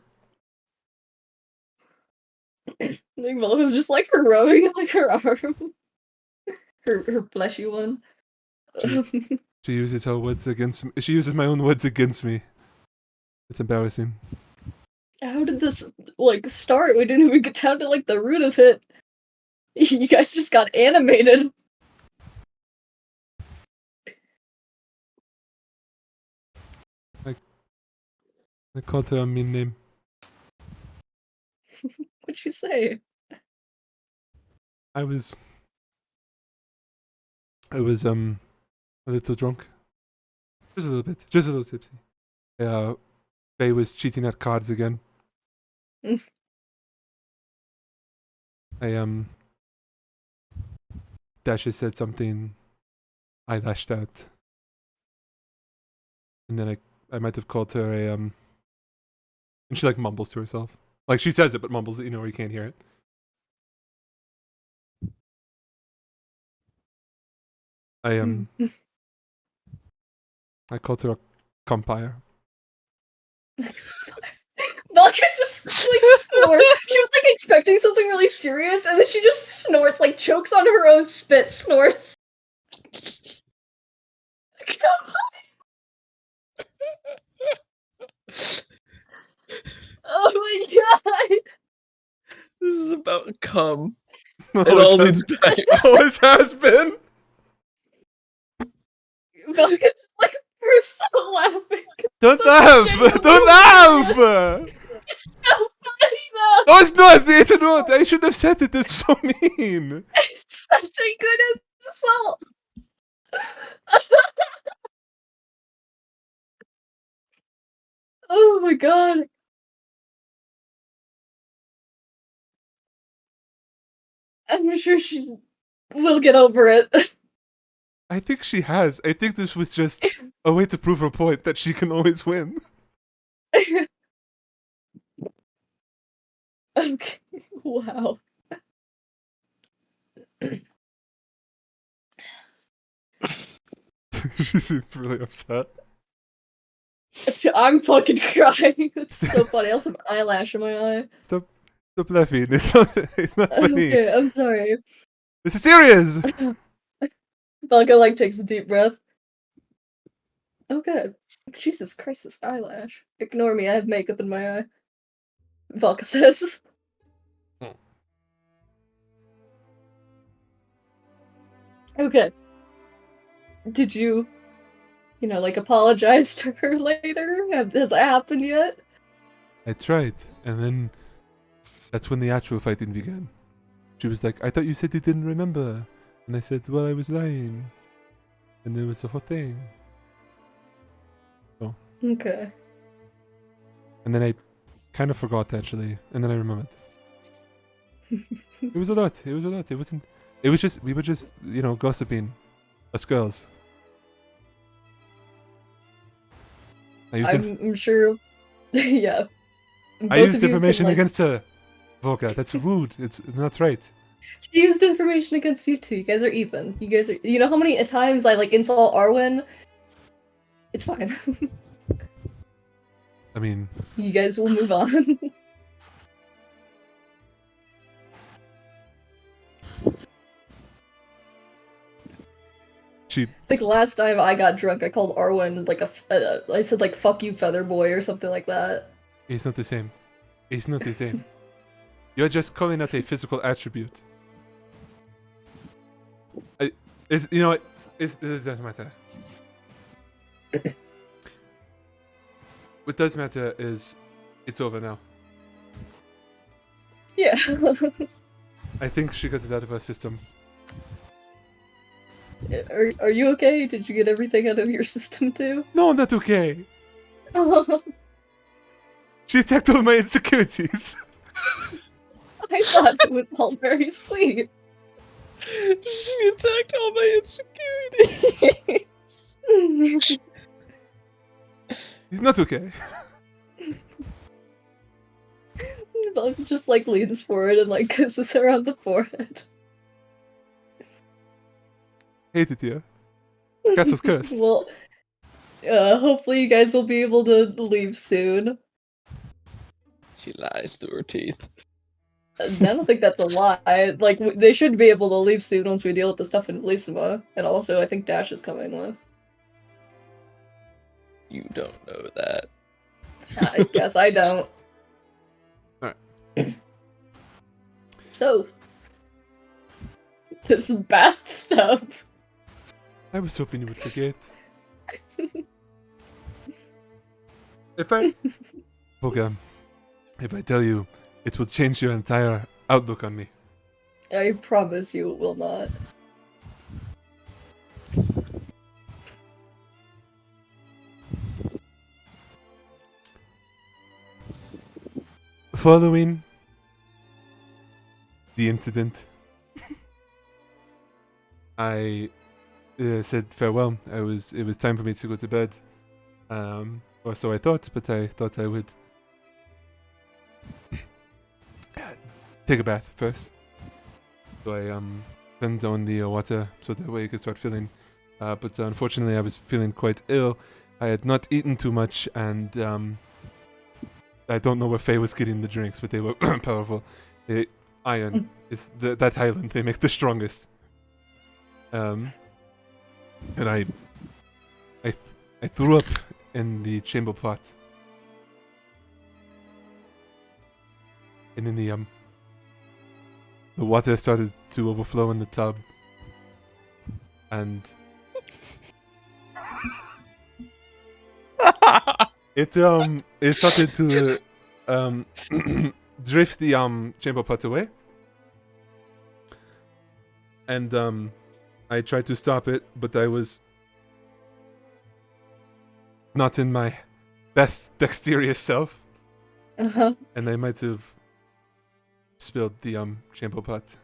think Volka's just like rubbing like her arm. Her fleshy one. she uses her words against me. She uses my own words against me. It's embarrassing. How did this like start? We didn't even get down to like the root of it. You guys just got animated. I called her a mean name. What'd you say? I was a little drunk. Just a little bit. Just a little tipsy. Faye was cheating at cards again. Dasha said something. I lashed out. And then I might have called her a and she like mumbles to herself. Like she says it but mumbles it, where you can't hear it. I called her a compire. Velka just like snorts. She was like expecting something really serious, and then she just snorts, like chokes on her own spit, snorts. Oh my god! This is about cum. It Always all has- leads back. Always has been. Velka just like bursts out laughing. Don't So laugh! genuine. Don't laugh! It's so funny though. No, it's not. It's not. I should have said it. It's so mean. It's such a good insult. Oh my god. I'm sure she will get over it. I think she has. I think this was just a way to prove her point that she can always win. Okay. Wow. She seemed really upset. I'm fucking crying. It's so funny. I also have an eyelash in my eye. Stop laughing. It's not funny. Okay, I'm sorry. This is serious. Velka like takes a deep breath. Okay. Jesus Christ, this eyelash. Ignore me, I have makeup in my eye. Velka says. Okay. Did you, like, apologize to her later? Has that happened yet? I tried, and then that's when the actual fighting began. She was like, "I thought you said you didn't remember," and I said, "Well, I was lying," and there was a whole thing. Okay. And then I kind of forgot actually, and then I remembered. It was a lot. It was a lot. It wasn't. It was just we were just gossiping, us girls. I used I'm sure. Yeah. I Both used of you information can, like, against her. Volga, that's rude. It's not right. She used information against you too. You guys are even. You guys are. You know how many times I like insult Arwen? It's fine. I mean, You guys will move on. she. I think last time I got drunk, I called Arwen like I said like "fuck you, feather boy" or something like that. It's not the same. It's not the same. You're just calling out a physical attribute. It's, you know what? This doesn't matter. What does matter is it's over now. Yeah. I think she got it out of her system. Are you okay? Did you get everything out of your system too? No, I'm not okay. She attacked all my insecurities. I thought it was all very sweet. She attacked all my insecurities. He's not okay. Velk just like leans forward and like kisses her on the forehead. Hated you. Guess was cursed. Well, hopefully you guys will be able to leave soon. She lies through her teeth. I don't think that's a lie. Like, they should be able to leave soon once we deal with the stuff in Blisima. And also, I think Dash is coming with. You don't know that. I guess I don't. Alright. So, this bath stuff. I was hoping you would forget. If I... Volga, if I tell you, it will change your entire outlook on me. I promise you it will not. Following the incident, I said farewell. It was time for me to go to bed. Or so I thought, but I thought I would take a bath first. So I turned on the water so that way I could start feeling. But unfortunately, I was feeling quite ill. I had not eaten too much, and I don't know where Faye was getting the drinks, but they were powerful. Iron is that Highland. They make the strongest. And I threw up in the chamber pot. And then the water started to overflow in the tub. And it started to drift the chamber pot away. And I tried to stop it, but I was not in my best dexterous self, Uh-huh. and I might have spilled the chamber pot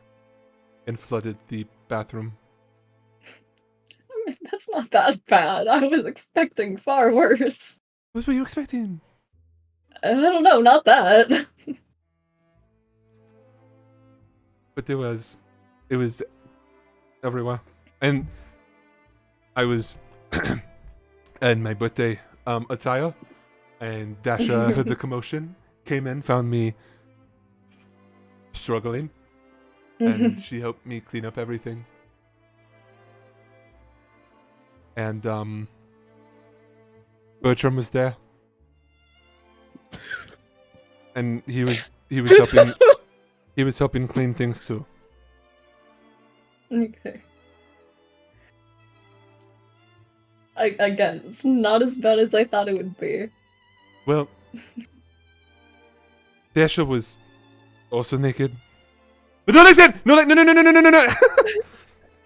and flooded the bathroom. That's not that bad. I was expecting far worse. What were you expecting? I don't know, not that. But it was everywhere, and I was in my birthday attire, and Dasha heard the commotion, came in, found me struggling, and she helped me clean up everything. And Bertram was there, and he was helping clean things too. Okay. Again, it's not as bad as I thought it would be. Well, Dasha was also naked. But not like that! No, like, no.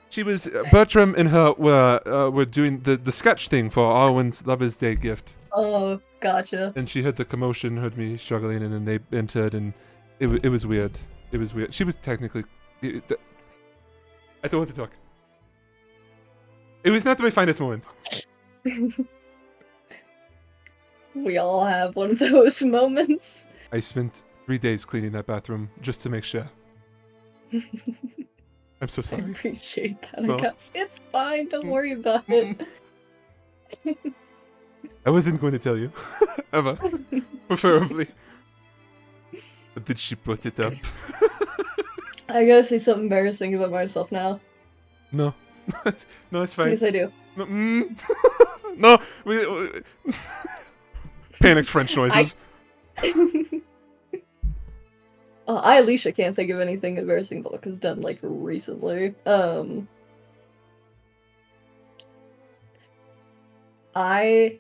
She was, Bertram and her were doing the sketch thing for Arwen's Lover's Day gift. Oh, gotcha. And she heard the commotion, heard me struggling, and then they entered, and it was weird. It was weird. She was technically... I don't want to talk. It was not my finest moment. We all have one of those moments. I spent 3 days cleaning that bathroom just to make sure. I'm so I sorry. appreciate that, No. I guess. It's fine, don't worry about it. I wasn't going to tell you. Ever. Preferably. But did she put it up? I gotta say something embarrassing about myself now. No. No, it's fine. Yes, I do. No. No. Panicked French noises. I, Alicia, can't think of anything embarrassing Volka's done, like, recently. I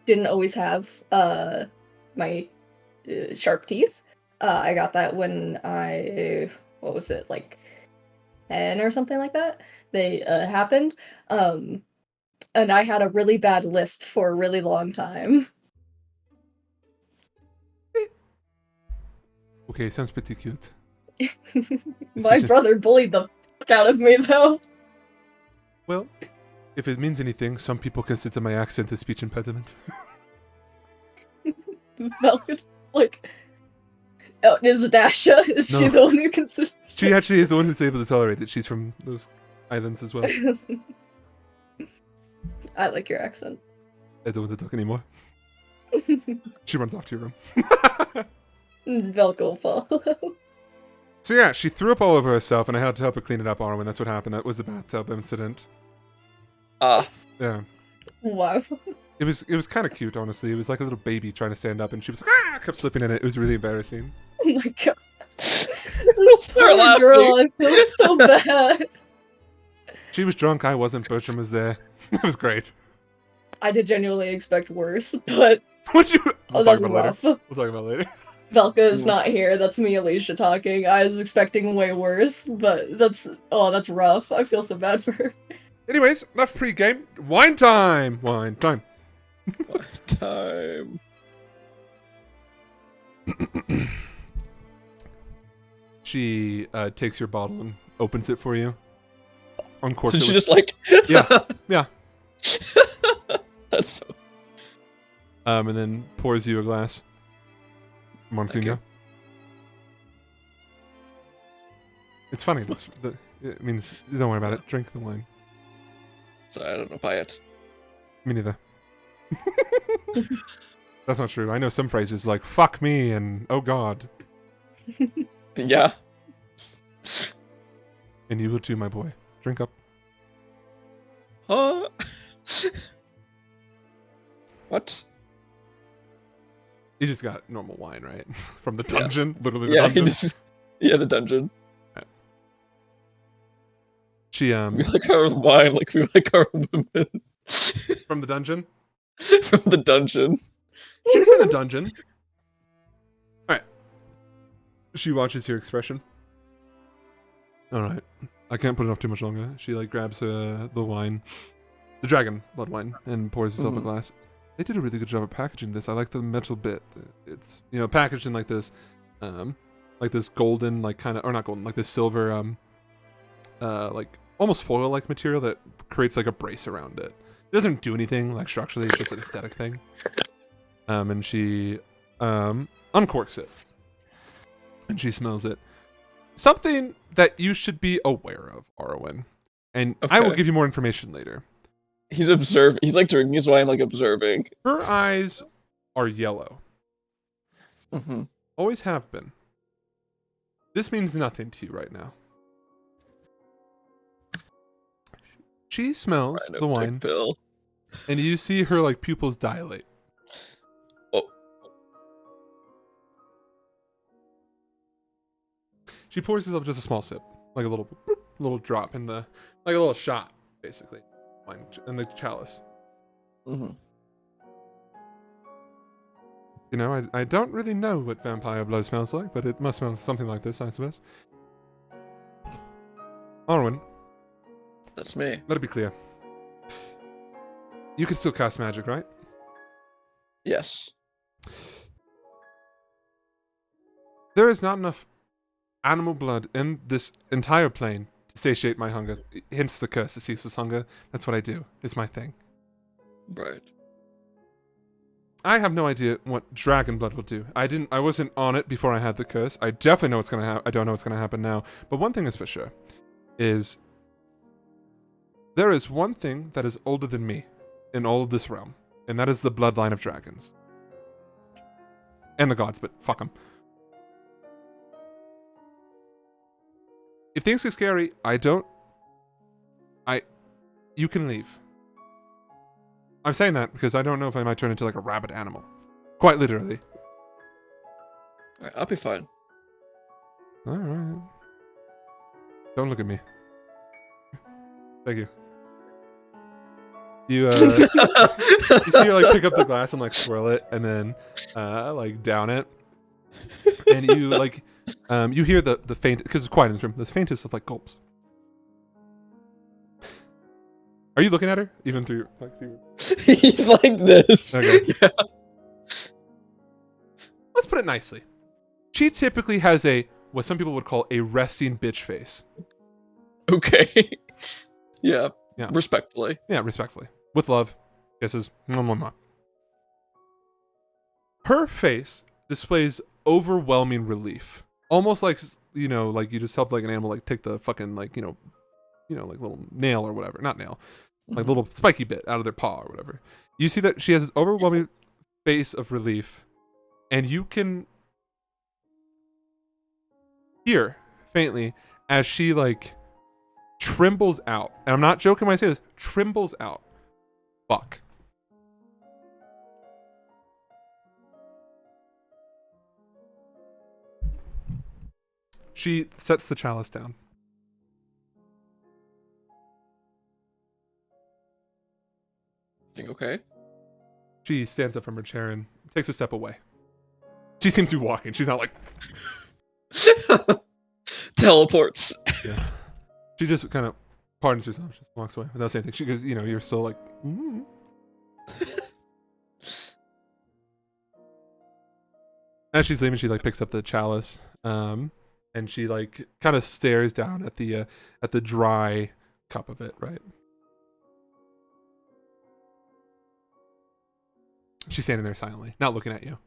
didn't always have, my sharp teeth. I got that when I, what was it, like, 10 or something like that? They, happened. And I had a really bad lisp for a really long time. Okay, sounds pretty cute. My brother bullied the fuck out of me, though. Well, if it means anything, some people consider my accent a speech impediment. Velvet, like, oh, is Dasha? Is she No. the one who considers? She actually is the one who's able to tolerate it. She's from those islands as well. I like your accent. I don't want to talk anymore. She runs off to your room. Velka will follow. So yeah, she threw up all over herself, and I had to help her clean it up, Arwen. That's what happened. That was the bathtub incident. Ah, Yeah. Wow. It was kind of cute, honestly. It was like a little baby trying to stand up, and she was like, ah, kept slipping in it. It was really embarrassing. Oh my god. Start Poor laughing. girl, I feel so bad. She was drunk. I wasn't. Bertram was there. It was great. I did genuinely expect worse, but What you? We'll talk that's about it later. rough. We'll talk about it later. Velka is not here. That's me, Alicia, talking. I was expecting way worse, but that's rough. I feel so bad for her. Anyways, enough pre-game. Wine time. Wine time. time. She takes your bottle and opens it for you. Uncorks So it she with- just like Yeah, yeah. That's so and then pours you a glass. Monsignor. It's funny. It means don't worry about it. Drink the wine. so I don't know buy it. Me neither. That's not true. I know some phrases like "fuck me" and "oh god," Yeah. and you will too, my boy. Drink up. Huh? What? You just got normal wine, right? From the Yeah. dungeon, literally the Yeah, he dungeon. just yeah, the dungeon. She We like our wine like we like our women. from the dungeon. From the dungeon. She's in a dungeon. All right. She watches your expression. All right. I can't put it off too much longer. She like grabs the wine, the dragon blood wine, and pours herself a Mhm. glass. They did a really good job of packaging this. I like the metal bit. It's packaged in like this golden, like kind of, or not golden, like this silver, like almost foil-like material that creates like a brace around it. It doesn't do anything like structurally. It's just an aesthetic thing. And she uncorks it, and she smells it. Something that you should be aware of, Arwen. And I will Okay. give you more information later. He's observing. He's like drinking his wine, like observing. Her eyes are yellow. Mm-hmm. Always have been. This means nothing to you right now. She smells the wine, Pill. and you see her like pupils dilate. Oh. She pours herself just a small sip, like a little drop in the, like a little shot, basically, wine in the chalice. Mm-hmm. You know, I don't really know what vampire blood smells like, but it must smell something like this, I suppose. Arwen, That's me. let it be clear. You can still cast magic, right? Yes. There is not enough animal blood in this entire plane to satiate my hunger. Hence the curse, the ceaseless hunger. That's what I do. It's my thing. Right. I have no idea what dragon blood will do. I wasn't on it before I had the curse. I definitely know what's gonna happen. I don't know what's gonna happen now. But one thing is for sure, is there is one thing that is older than me in all of this realm, and that is the bloodline of dragons. And the gods, but fuck them. If things get scary, you can leave. I'm saying that because I don't know if I might turn into like a rabid animal. Quite literally. Alright, I'll be fine. Alright. Don't look at me. Thank you. You see her like pick up the glass and like swirl it and then like down it. And you like you hear the faint, because it's quiet in this room, the faintest of like gulps. Are you looking at her? Even through your He's like this. Okay. Yeah. Let's put it nicely. She typically has what some people would call a resting bitch face. Okay. Yeah. Yeah. Respectfully. Yeah, respectfully. With love. Kisses. Mwah, mwah, mwah. Her face displays overwhelming relief. Almost like, you know, like you just helped like an animal like take the fucking like, you know, like little nail or whatever. Not nail. Like little spiky bit out of their paw or whatever. You see that she has this overwhelming face of relief, and you can hear faintly as she like trembles out. And I'm not joking when I say this, trembles out. Fuck. She sets the chalice down. Think okay? She stands up from her chair and takes a step away. She seems to be walking. She's not like... Teleports. Yeah. She just kind of pardons herself, just walks away without saying anything. She goes, you know, you're still like... Mm. As she's leaving, she like picks up the chalice, and she like kind of stares down at the dry cup of it, right? She's standing there silently, not looking at you.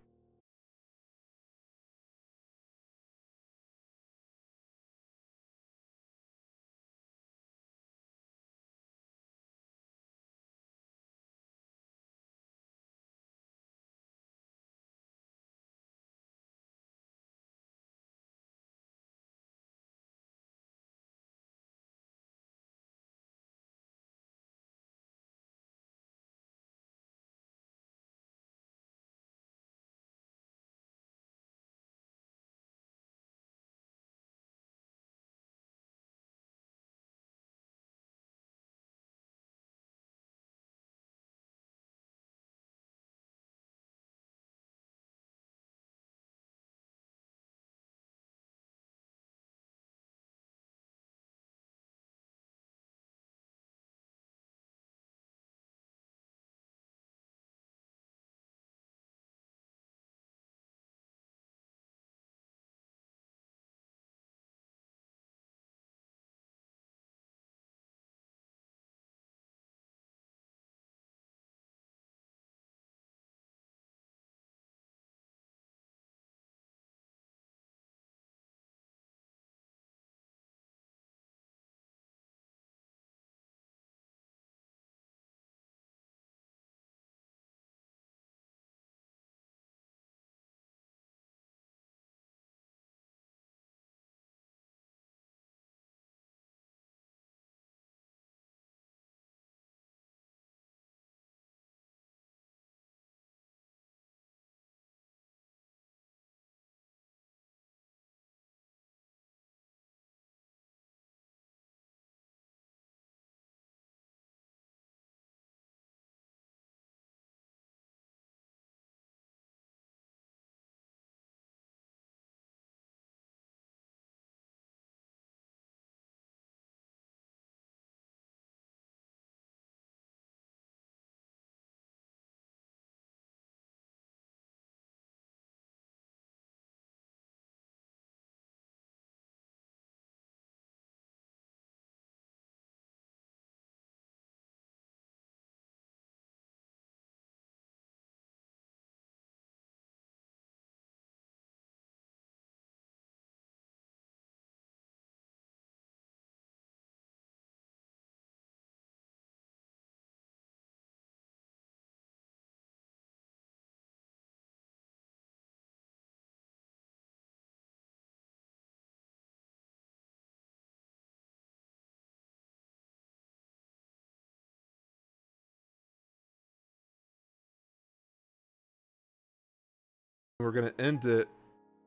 We're gonna end it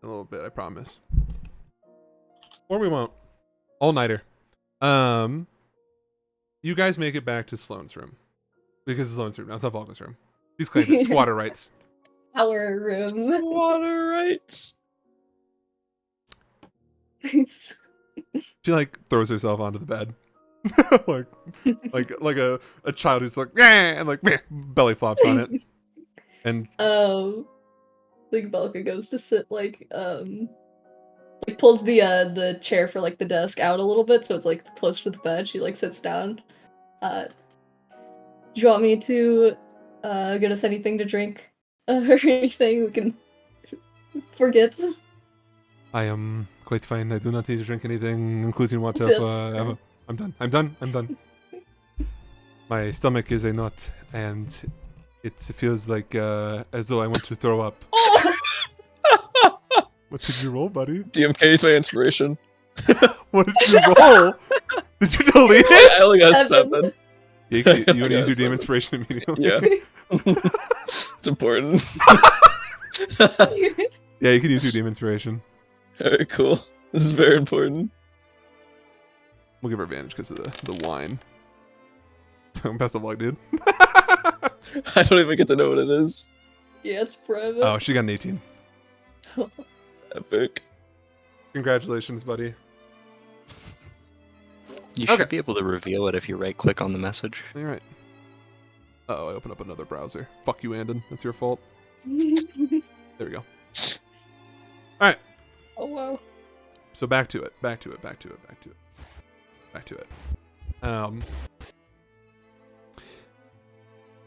in a little bit, I promise. Or we won't. All-nighter. You guys make it back to Sloane's room. Because it's Sloane's room. Now it's not Volka's room. She's claiming it's water rights. Our room. Water rights. She like throws herself onto the bed. like a child who's like, yeah, and like meh, belly flops on it. And like Belka goes to sit like pulls the chair for like the desk out a little bit so it's like close to the bed. She like sits down. Do you want me to get us anything to drink or anything we can forget? I am quite fine. I do not need to drink anything, including water Feels forever. I'm done. My stomach is a nut, and it feels like as though I want to throw up. What did you roll, buddy? DMK is my inspiration. What did you roll? Did you delete it? I only got 7. Yeah, you want to use your Yes, DM inspiration immediately? Yeah. It's important. Yeah, you can use your DM inspiration. Alright, cool. This is very important. We'll give her advantage because of the wine. Best of luck, dude. I don't even get to know what it is. Yeah, it's private. Oh, she got an 18. Epic. Congratulations, buddy. You should Okay. be able to reveal it if you right click on the message. You're right. Uh-oh, I opened up another browser. Fuck you, Andon. That's your fault. Oh There we go. Alright, wow. so back to it.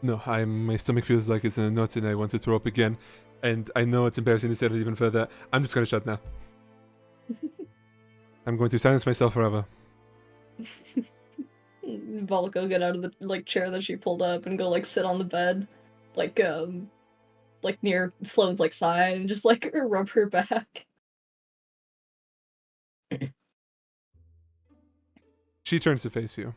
No, my stomach feels like it's in a knot and I want to throw up again. And I know it's embarrassing to say it even further. I'm just gonna shut now. I'm going to silence myself forever. Volko get out of the like chair that she pulled up and go like sit on the bed, like near Sloane's like side and just like rub her back. She turns to face you.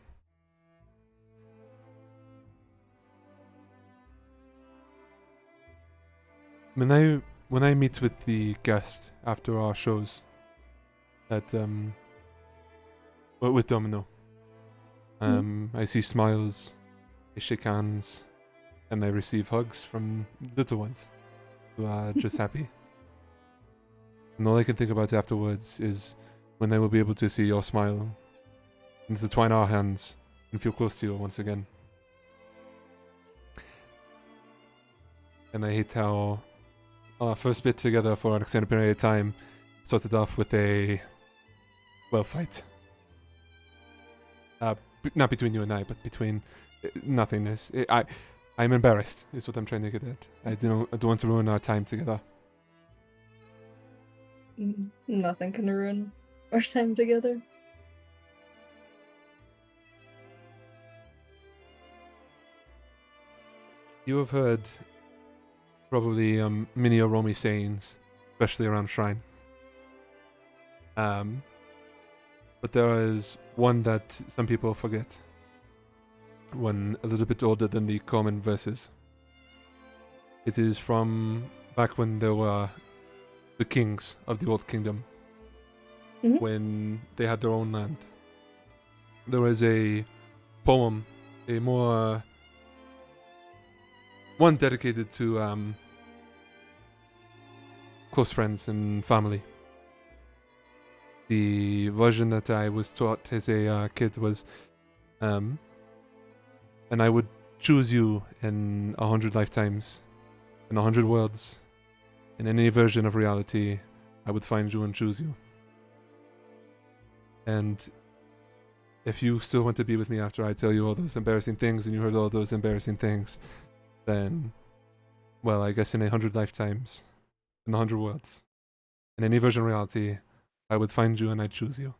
When I meet with the guest after our shows at with Domino, I see smiles, I shake hands, and I receive hugs from little ones who are just happy. And all I can think about afterwards is when I will be able to see your smile, intertwine our hands, and feel close to you once again. And I hate how our first bit together for an extended period of time started off with a, well, fight. Not between you and I, but between nothingness. I'm embarrassed, is what I'm trying to get at. I don't want to ruin our time together. Nothing can ruin our time together. You have heard probably many Oromi sayings, especially around Shrine. But there is one that some people forget. One a little bit older than the common verses. It is from back when there were the kings of the Old Kingdom. Mhm. When they had their own land. There was a poem, a more one dedicated to close friends and family. The version that I was taught as a kid was, and I would choose you in 100 lifetimes, in 100 worlds, in any version of reality, I would find you and choose you. And if you still want to be with me after I tell you all those embarrassing things and you heard all those embarrassing things, then, well, I guess in 100 lifetimes, in 100 worlds, in any version of reality, I would find you and I'd choose you.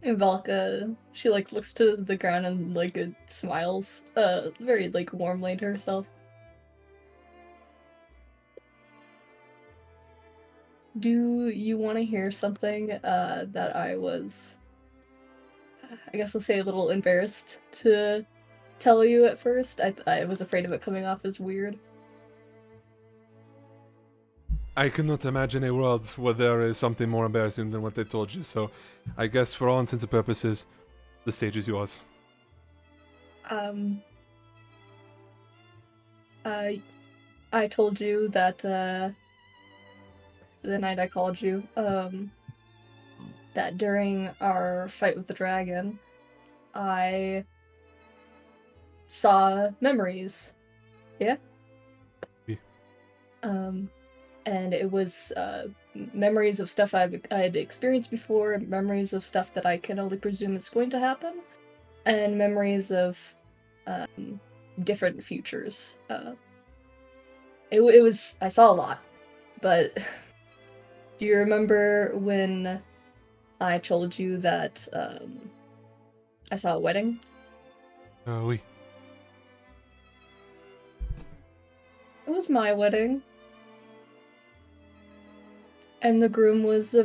And Valka, she like looks to the ground and like smiles, very like warmly to herself. Do you want to hear something that I was, I guess I'll say, a little embarrassed to tell you at first. I was afraid of it coming off as weird. I cannot imagine a world where there is something more embarrassing than what they told you, so I guess for all intents and purposes, the stage is yours. I told you that the night I called you, that during our fight with the dragon, I saw memories. Yeah? Yeah. And it was memories of stuff I'd experienced before, memories of stuff that I can only presume is going to happen, and memories of different futures. It was, I saw a lot, but do you remember when I told you that I saw a wedding? Oui. It was my wedding. And the groom was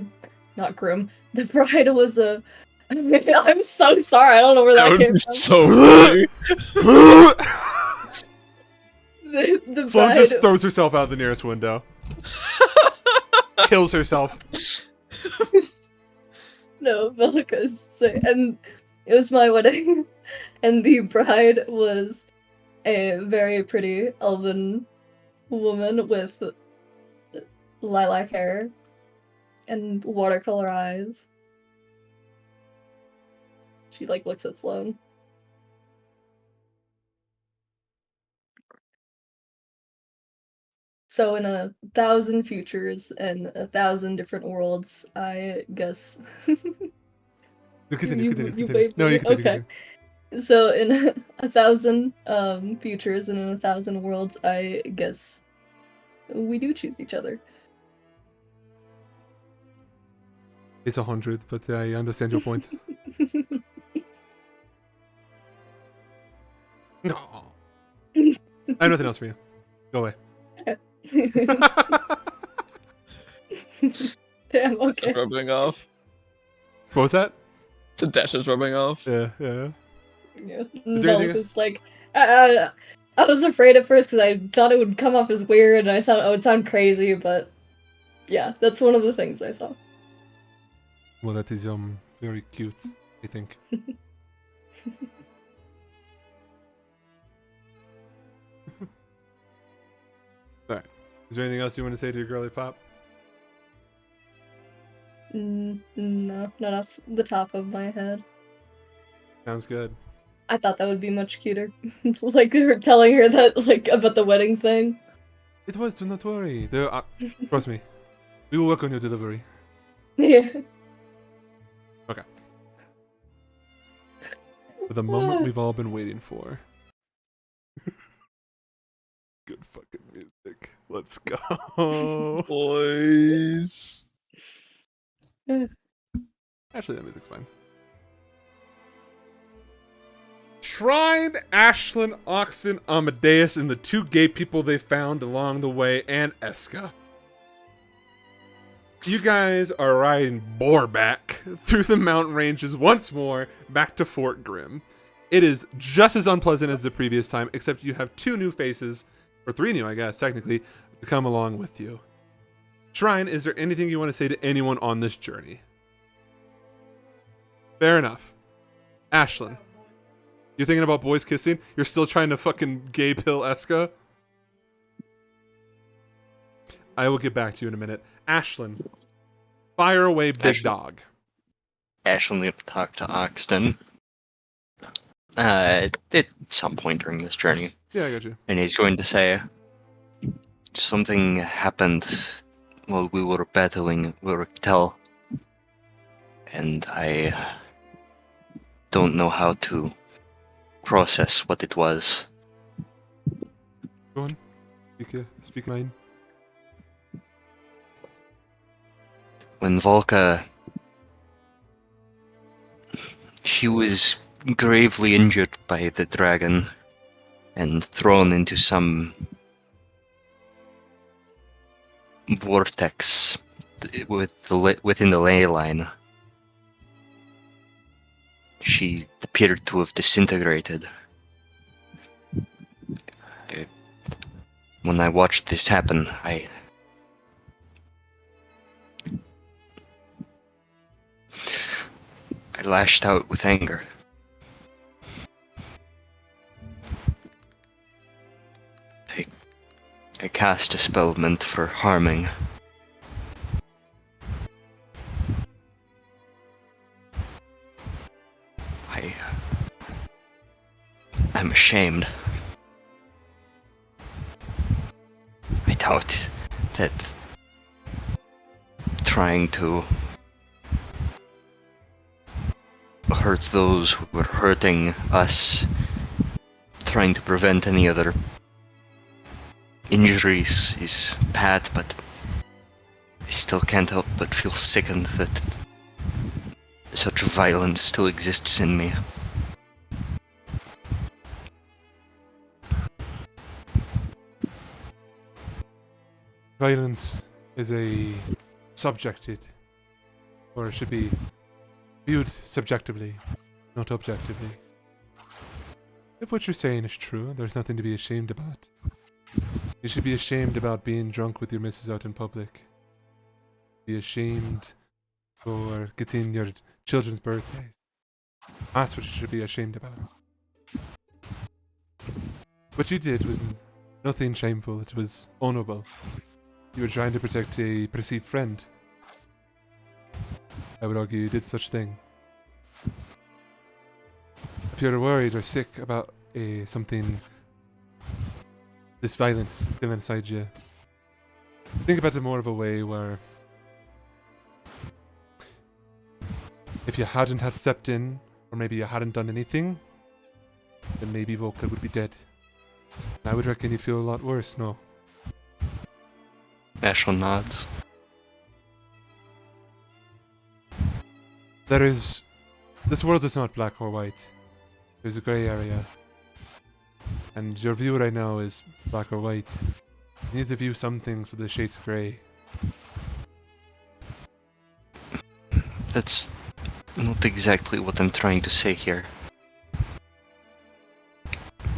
not groom, the bride was a... I'm so sorry, I don't know where that came from. So funny. The Sloan bride... just throws herself out the nearest window. Kills herself. No, Velka's saying, and it was my wedding, and the bride was a very pretty elven woman with lilac hair and watercolor eyes. She looks at Sloan. So in 1,000 futures and 1,000 different worlds, I guess. Continue. You waved No, me. you continue. Okay. So in 1,000 futures and in 1,000 worlds, I guess we do choose each other. It's 100, but I understand your point. No. I have nothing else for you. Go away. Damn, okay. Rubbing off. What was that? So Dash is rubbing off. Yeah. Yeah. Is there anything- Velka's I was afraid at first because I thought it would come off as weird and it would sound crazy, but yeah, that's one of the things I saw. Well, that is very cute, I think. Alright. Is there anything else you want to say to your girly pop? No, not off the top of my head. Sounds good. I thought that would be much cuter. Like her telling her that about the wedding thing. It was, do not worry. Trust me. We will work on your delivery. Yeah. For the moment we've all been waiting for. Good fucking music. Let's go. Boys. Actually, that music's fine. Shrine, Ashlyn, Oxen, Amadeus, and the two gay people they found along the way, and Eska. You guys are riding boreback through the mountain ranges once more back to Fort Grimm. It is just as unpleasant as the previous time, except you have two new faces, or three new, I guess, technically, to come along with you. Shrine, is there anything you want to say to anyone on this journey? Fair enough. Ashlyn, you're thinking about boys kissing? You're still trying to fucking gay pill Eska? I will get back to you in a minute. Ashlyn, fire away, big dog. Ashlyn will talk to Oxton at some point during this journey. Yeah, I got you. And he's going to say, something happened while we were battling Uruktel, and I don't know how to process what it was. Go on. Speak mine. When Volka... She was gravely injured by the dragon and thrown into some vortex within the ley line. She appeared to have disintegrated, When I watched this happen, I lashed out with anger. I cast a spell meant for harming. I'm ashamed. I doubt that trying to hurt those who were hurting us, trying to prevent any other injuries is bad, but I still can't help but feel sickened that such violence still exists in me. Violence is a subjected, or it should be viewed subjectively, not objectively. If what you're saying is true, there's nothing to be ashamed about. You should be ashamed about being drunk with your missus out in public. Be ashamed for getting your children's birthdays. That's what you should be ashamed about. What you did was nothing shameful, it was honorable. You were trying to protect a perceived friend. I would argue you did such thing. If you're worried or sick about something, this violence still inside you, think about it more of a way where if you hadn't had stepped in, or maybe you hadn't done anything, then maybe Volker would be dead. I would reckon you'd feel a lot worse, no? Ashel nods. This world is not black or white. There's a grey area. And your view right now is black or white. You need to view some things with the shades of grey. That's not exactly what I'm trying to say here.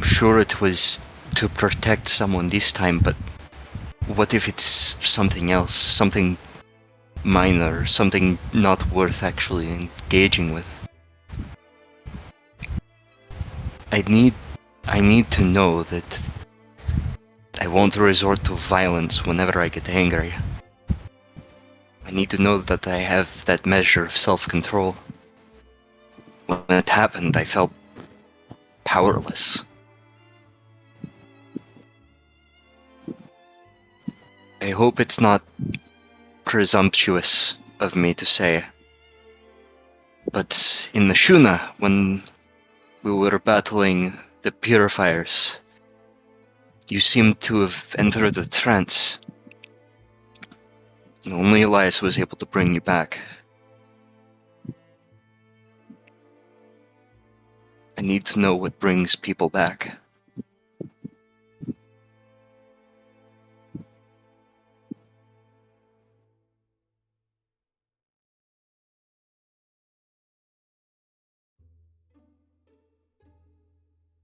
Sure, it was to protect someone this time, but what if it's something else? Something minor, something not worth actually engaging with? I need to know that I won't resort to violence whenever I get angry. I need to know that I have that measure of self-control. When it happened, I felt powerless. I hope it's not presumptuous of me to say, but in the Shuna, when we were battling the Purifiers, you seemed to have entered a trance. Only Elias was able to bring you back. I need to know what brings people back.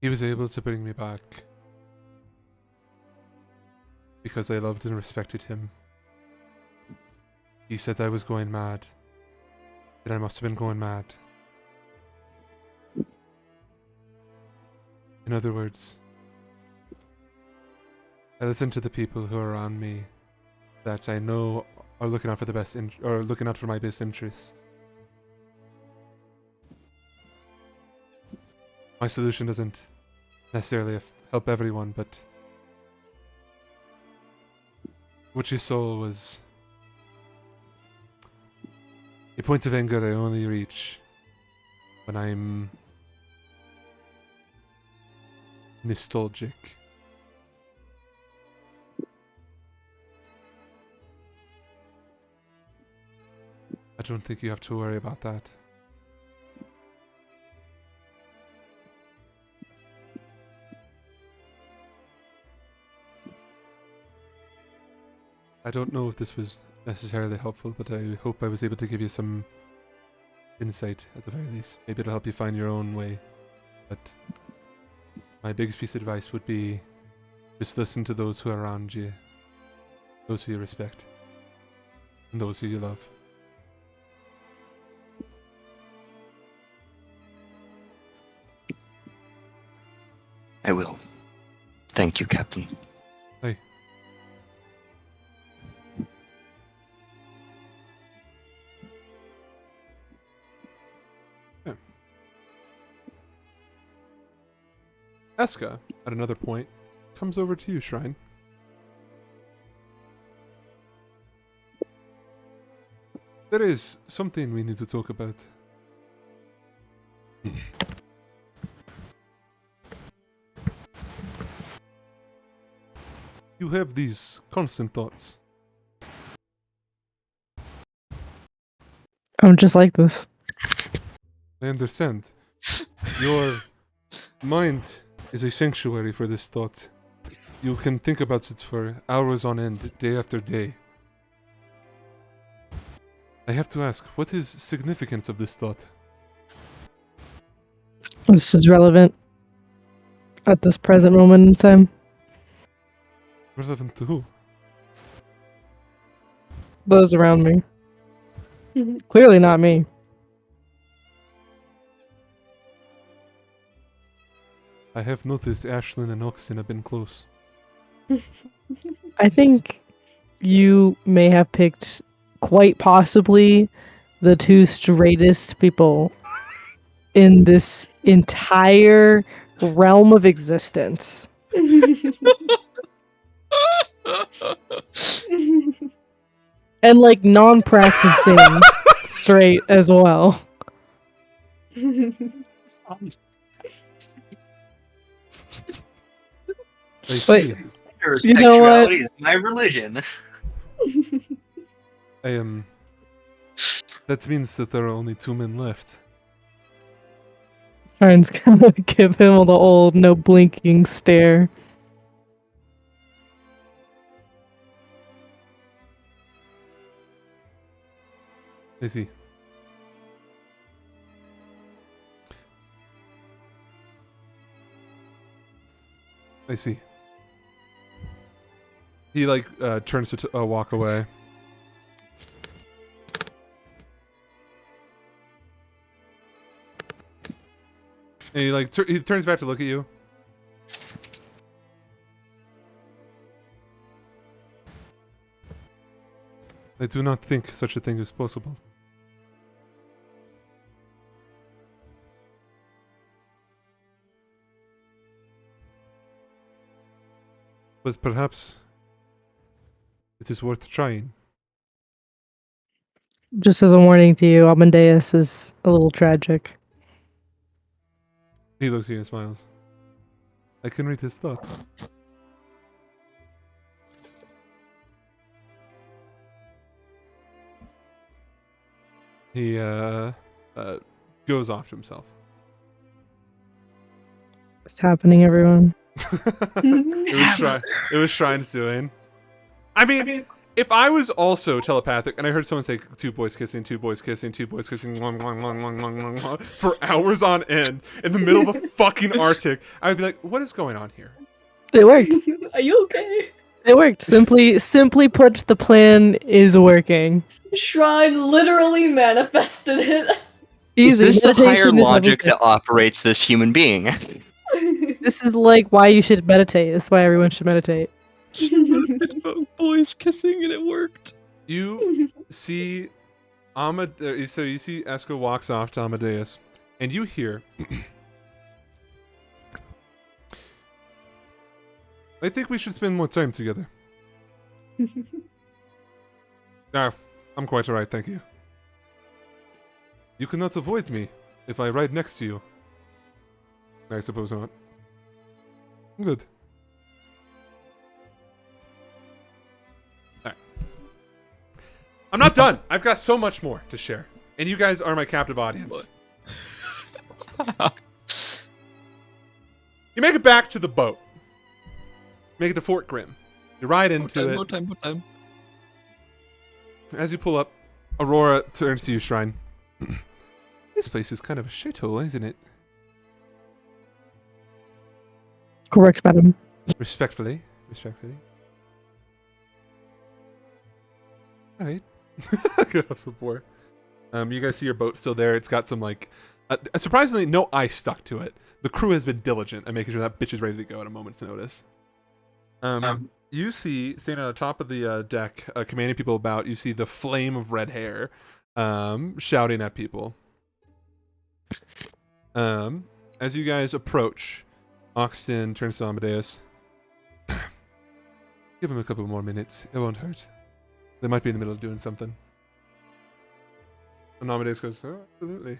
He was able to bring me back because I loved and respected him. He said I was going mad, that I must have been going mad. In other words, I listen to the people who are around me that I know are looking out for the best or looking out for my best interest. My solution doesn't necessarily help everyone, but what you saw was a point of anger I only reach when I'm nostalgic. I don't think you have to worry about that. I don't know if this was necessarily helpful, but I hope I was able to give you some insight at the very least. Maybe it'll help you find your own way. But my biggest piece of advice would be Just listen to those who are around you, those who you respect, and those who you love. I will. Thank you, Captain. Hey. Yeah. Eska, at another point, comes over to you, Shrine. There is something we need to talk about. You have these constant thoughts. I'm just like this. I understand. Your mind is a sanctuary for this thought. You can think about it for hours on end, day after day. I have to ask, what is significance of this thought? This is relevant at this present moment in time. Relevant to who? Those around me. Clearly not me. I have noticed Ashlyn and Oxen have been close. I think you may have picked quite possibly the two straightest people in this entire realm of existence. And like non-practicing straight as well. I see. You know what? Heterosexuality is my religion. I am. That means that there are only 2 men left. Ryan's gonna give him the old no blinking stare. I see. I see. He like turns to walk away. And he like he turns back to look at you. I do not think such a thing is possible. But perhaps it is worth trying. Just as a warning to you, Amadeus is a little tragic. He looks at you and smiles. I can read his thoughts. He goes off to himself. It's happening, everyone. It was Shrine's doing. I mean, if I was also telepathic and I heard someone say two boys kissing, two boys kissing, two boys kissing, for hours on end in the middle of a fucking Arctic, I would be like, what is going on here? It worked. Are you okay? It worked. Simply put, the plan is working. Shrine literally manifested it. Is Easy. this the higher Meditation is logic everything. that operates this human being? This is like why you should meditate. That's why everyone should meditate. It's about boys kissing and it worked. You see so you see Esko walks off to Amadeus, and you hear I think we should spend more time together. No, I'm quite alright, thank you. You cannot avoid me if I ride next to you. I suppose not. Good. Alright. I'm not done! I've got so much more to share. And you guys are my captive audience. You make it back to the boat. Make it to Fort Grimm. You ride into it. More time. As you pull up, Aurora turns to you, Shrine. This place is kind of a shithole, isn't it? Correct, madam. Respectfully. Respectfully. Alright. Good hustle, boy. You guys see your boat still there. It's got some, like... surprisingly, no ice stuck to it. The crew has been diligent at making sure that bitch is ready to go at a moment's notice. You see, standing on the top of the deck, commanding people about, you see the flame of red hair shouting at people. As you guys approach, Oxton turns to Amadeus. Give him a couple more minutes. It won't hurt. They might be in the middle of doing something. And Amadeus goes, oh, absolutely.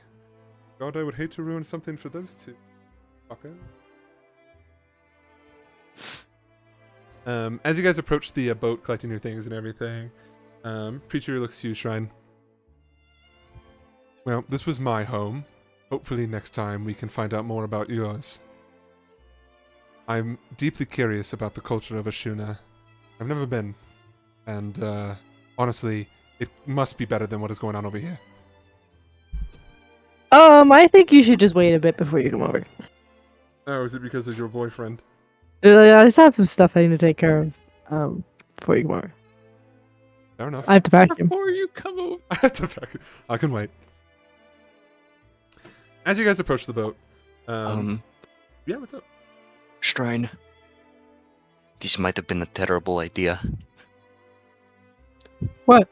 God, I would hate to ruin something for those two. Fucker. As you guys approach the boat, collecting your things and everything, Preacher looks to you, Shrine. Well, this was my home. Hopefully next time we can find out more about yours. I'm deeply curious about the culture of Ashuna. I've never been. And, honestly, it must be better than what is going on over here. I think you should just wait a bit before you come over. Oh, is it because of your boyfriend? I just have some stuff I need to take care of, before you come over. Fair enough. I have to vacuum. Before you come over. I have to back. I can wait. As you guys approach the boat, yeah, what's up? Shrine. This might have been a terrible idea. What?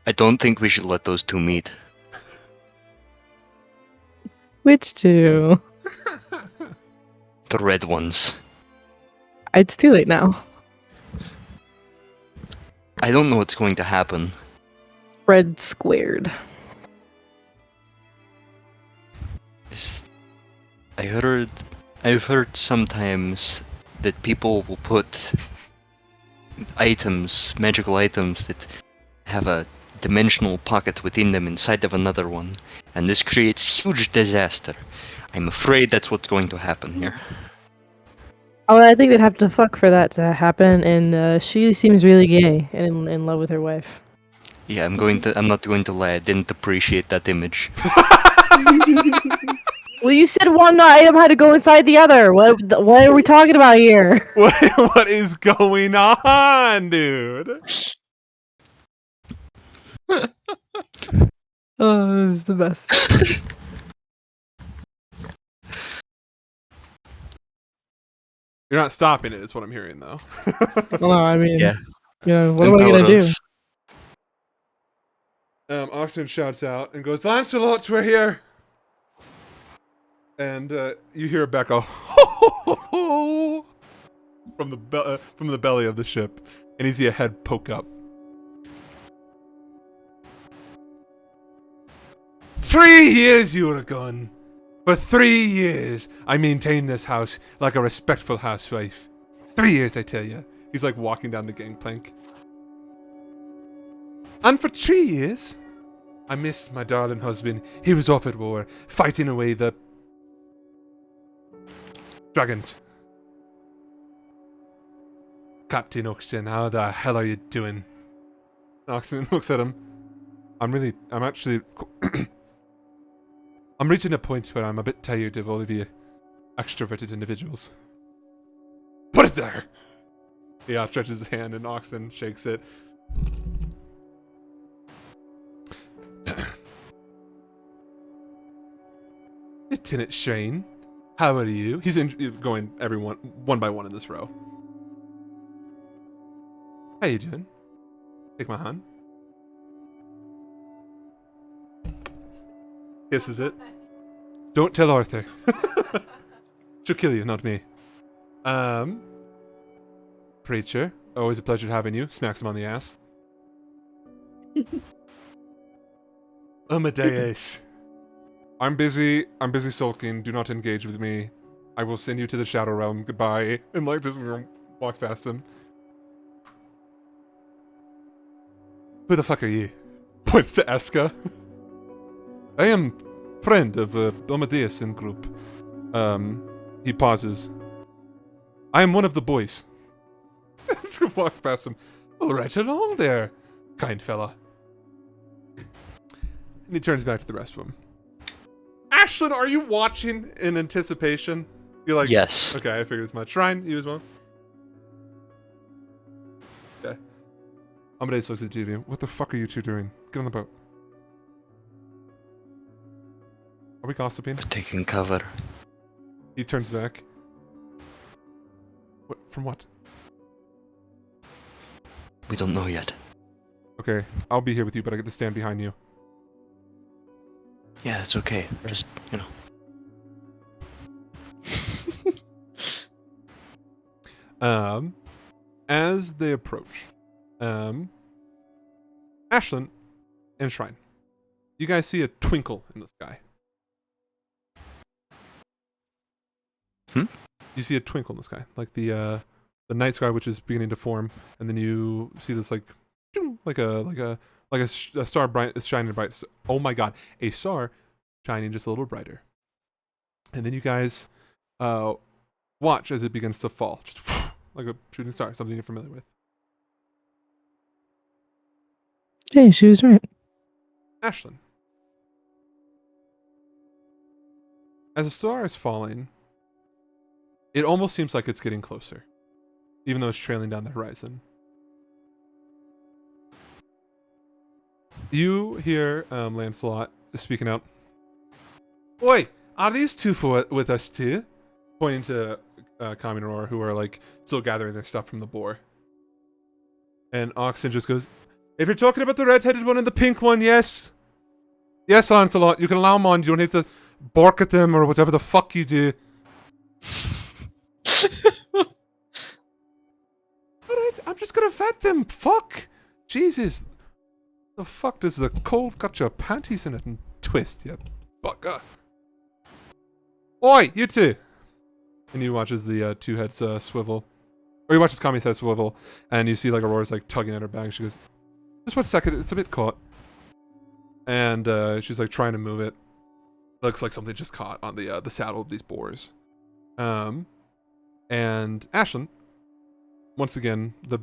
I don't think we should let those two meet. Which two? The red ones. It's too late now. I don't know what's going to happen. Red squared. I've heard sometimes that people will put items, magical items that have a dimensional pocket within them inside of another one, and this creates huge disaster. I'm afraid that's what's going to happen here. Oh, I think they'd have to fuck for that to happen, and she seems really gay and in love with her wife. Yeah, I'm not going to lie, I didn't appreciate that image. Well, you said one item had to go inside the other. What are we talking about here? What is going on, dude? Oh, this is the best. You're not stopping it, is what I'm hearing, though. No, I mean, Yeah. you know, what am I gonna do? Oxygen shouts out and goes, Lancelot, we're here! And you hear Becca from the belly of the ship, and you see a head poke up. 3 years you were gone. For 3 years, I maintained this house like a respectful housewife. 3 years, I tell you. He's like walking down the gangplank. And for 3 years, I missed my darling husband. He was off at war, fighting away the dragons. Captain Oxton, how the hell are you doing? Oxton looks at him. I'm reaching a point where I'm a bit tired of all of you extroverted individuals. Put it there! He outstretches his hand and Oxton shakes it. Lieutenant Shane, how are you? He's going everyone one by one in this row. How you doing? Take my hand. Kisses it. Don't tell Arthur. She'll kill you, not me. Preacher, always a pleasure having you. Smacks him on the ass. Amadeus. I'm busy sulking. Do not engage with me. I will send you to the Shadow Realm. Goodbye. And like just walks past him. Who the fuck are you? Points to Eska. I am friend of Amadeus and group. He pauses. I am one of the boys. Just walks past him. Oh, right along there, kind fella. And he turns back to the rest of them. Ashlyn, are you watching in anticipation? You're like, Yes. Okay, I figured as much. Shrine, you as well? Okay. Amadeus looks at the two of you. What the fuck are you two doing? Get on the boat. Are we gossiping? Taking cover. He turns back. What? From what? We don't know yet. Okay, I'll be here with you, but I get to stand behind you. Yeah, it's okay. Just, you know. As they approach, Ashlyn and Shrine, you guys see a twinkle in the sky. You see a twinkle in the sky, like the night sky, which is beginning to form, and then you see this like a star bright shining bright. Oh my god, a star shining just a little brighter. And then you guys watch as it begins to fall, just like a shooting star, something you're familiar with. Hey, she was right. Ashlyn, as the star is falling, it almost seems like it's getting closer, even though it's trailing down the horizon. You hear Lancelot speaking out. Oi, are these two with us too? Pointing to Kami and Aurora, who are like still gathering their stuff from the boar. And Oxen just goes, if you're talking about the red-headed one and the pink one, yes. Yes, Lancelot, you can allow them on. You don't have to bark at them or whatever the fuck you do. Alright, I'm just gonna vet them. Fuck. Jesus. The fuck does the cold got your panties in it and twist, you fucker. Oi, you two. And you watch as the two heads swivel. Or you watch as Kami's head swivel, and you see like Aurora's like tugging at her bag. She goes, just 1 second, it's a bit caught. And she's like trying to move it. Looks like something just caught on the saddle of these boars. And Ashlyn, once again, the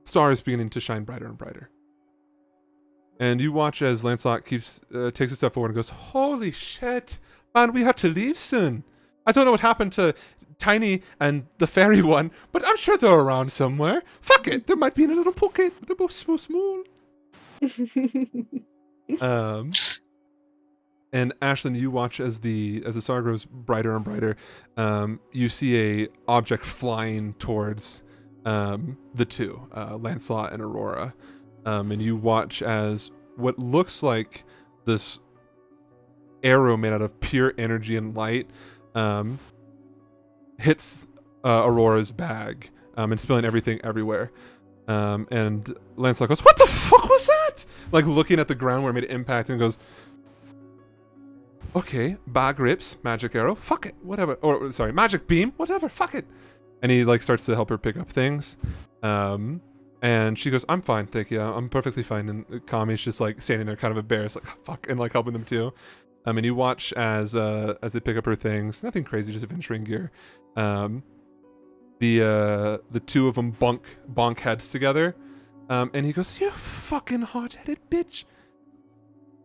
star is beginning to shine brighter and brighter. And you watch as Lancelot takes a step forward and goes, holy shit, man, we have to leave soon. I don't know what happened to Tiny and the fairy one, but I'm sure they're around somewhere. Fuck it, they might be in a little pocket. They're both so small. And Ashlyn, you watch as the star grows brighter and brighter. You see a object flying towards the two, Lancelot and Aurora. And you watch as what looks like this arrow made out of pure energy and light hits Aurora's bag and spilling everything everywhere. And Lancelot goes, what the fuck was that? Like looking at the ground where it made impact and goes, okay, bag rips, magic arrow, fuck it, whatever. Or sorry, magic beam, whatever, fuck it. And he like starts to help her pick up things. And she goes, I'm fine, thank you. I'm perfectly fine. And Kami's just like standing there kind of embarrassed, like fuck, and like helping them too. And you watch as they pick up her things, nothing crazy, just adventuring gear. The two of them bonk heads together. And he goes, you fucking hard-headed bitch.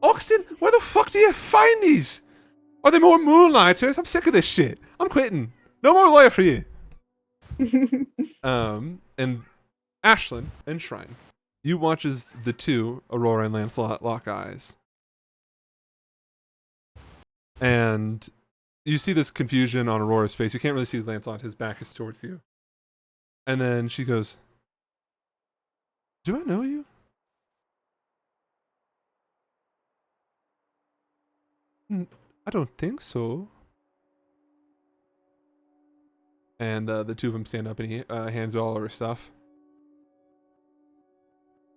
Oxen, where the fuck do you find these? Are they more moonlighters? I'm sick of this shit. I'm quitting. No more lawyer for you. And Ashlyn and Shrine, you watch as the two, Aurora and Lancelot, lock eyes. And you see this confusion on Aurora's face. You can't really see Lancelot. His back is towards you. And then she goes, do I know you? I don't think so. And the two of them stand up and he hands her all of her stuff.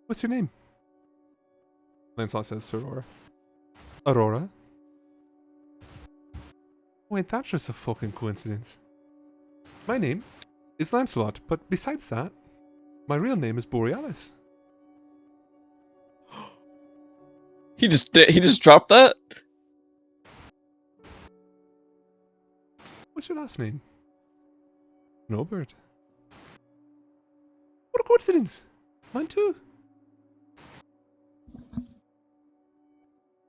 What's your name? Lancelot says to Aurora. Aurora? Wait, that's just a fucking coincidence. My name is Lancelot, but besides that, my real name is Borealis. He just dropped that? What's your last name? Snowbird. What a coincidence. Mine too.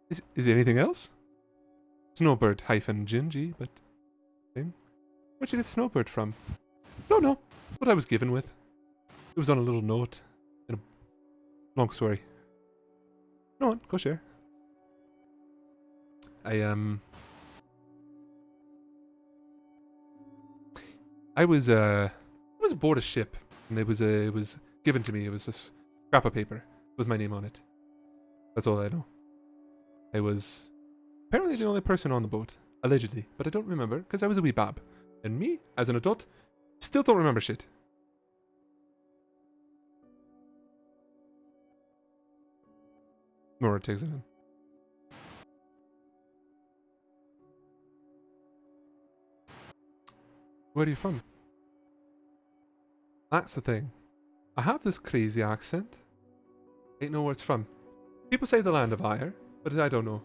Is there anything else? Snowbird hyphen Gingy, but thing. Where'd you get Snowbird from? Don't know. What I was given with. It was on a little note. In a long story. Go on, go share. I was aboard a ship, and it was given to me. It was a scrap of paper with my name on it. That's all I know. I was apparently the only person on the boat, allegedly, but I don't remember because I was a wee bab, and me as an adult still don't remember shit. Nora takes it in. Where are you from? That's the thing. I have this crazy accent. Ain't know where it's from. People say the land of Ire, but I don't know.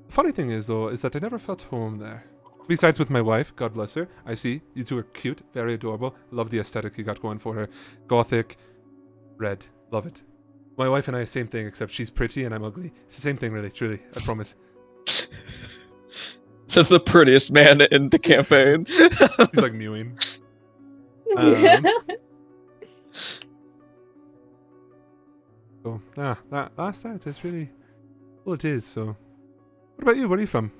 The funny thing is, though, is that I never felt home there. Besides with my wife, God bless her. I see, you two are cute, very adorable. Love the aesthetic you got going for her. Gothic, red, love it. My wife and I, same thing, except she's pretty and I'm ugly. It's the same thing, really, truly, I promise. Says the prettiest man in the campaign. He's like mewing. So, that's really... Well, it is, so... What about you? Where are you from?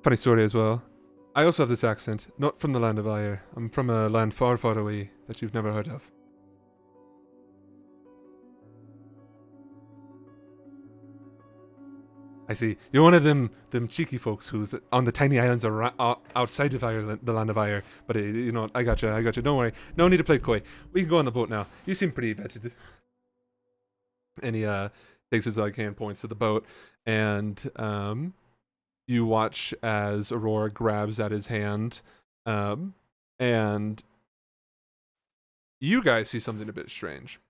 Funny story as well. I also have this accent, not from the land of Ire. I'm from a land far, far away that you've never heard of. I see. You're one of them cheeky folks who's on the tiny islands outside of Ireland, the land of Ire. But you know, I gotcha. Don't worry. No need to play coy. We can go on the boat now. You seem pretty vetted. And he takes his hand, points to the boat, and you watch as Aurora grabs at his hand, and you guys see something a bit strange.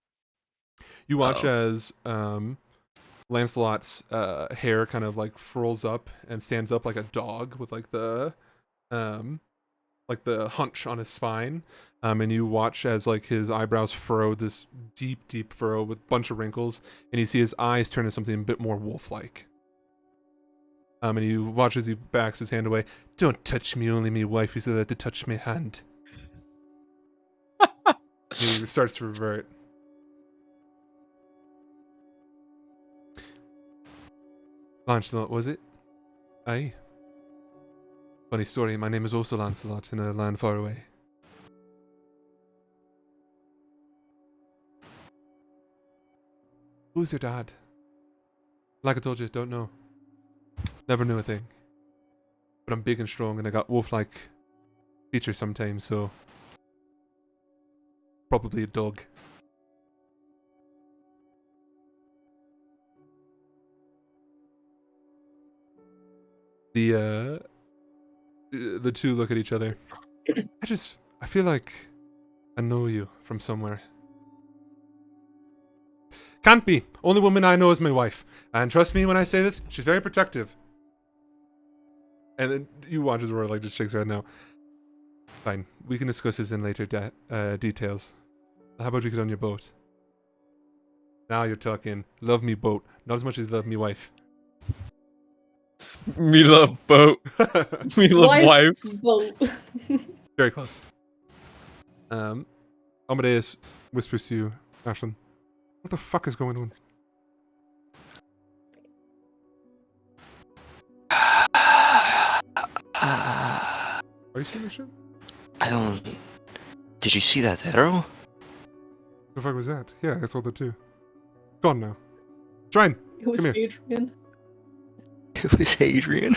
You watch as Lancelot's hair kind of like furls up and stands up like a dog with like the hunch on his spine, and you watch as like his eyebrows furrow this deep furrow with a bunch of wrinkles, and you see his eyes turn to something a bit more wolf-like. And you watch as he backs his hand away. Don't touch me, only me wife is allowed to touch me hand. He starts to revert. Lancelot, was it? Aye. Funny story, my name is also Lancelot in a land far away. Who's your dad? Like I told you, don't know. Never knew a thing. But I'm big and strong and I got wolf-like features sometimes, so... Probably a dog. The two look at each other. I feel like I know you from somewhere. Can't be. Only woman I know is my wife. And trust me when I say this, she's very protective. And then you watch as Aurora like just shakes her head now. Fine. We can discuss this in later details. How about we get on your boat? Now you're talking. Love me boat. Not as much as love me wife. Me love boat. Me love wife. Boat. Very close. Amadeus whispers to you, Ashlyn. What the fuck is going on? Are you seeing this shit? I don't... Did you see that arrow? The fuck was that? Yeah, I saw that too. Gone now. Shrine! It was Come here. Adrian. It was Adrian.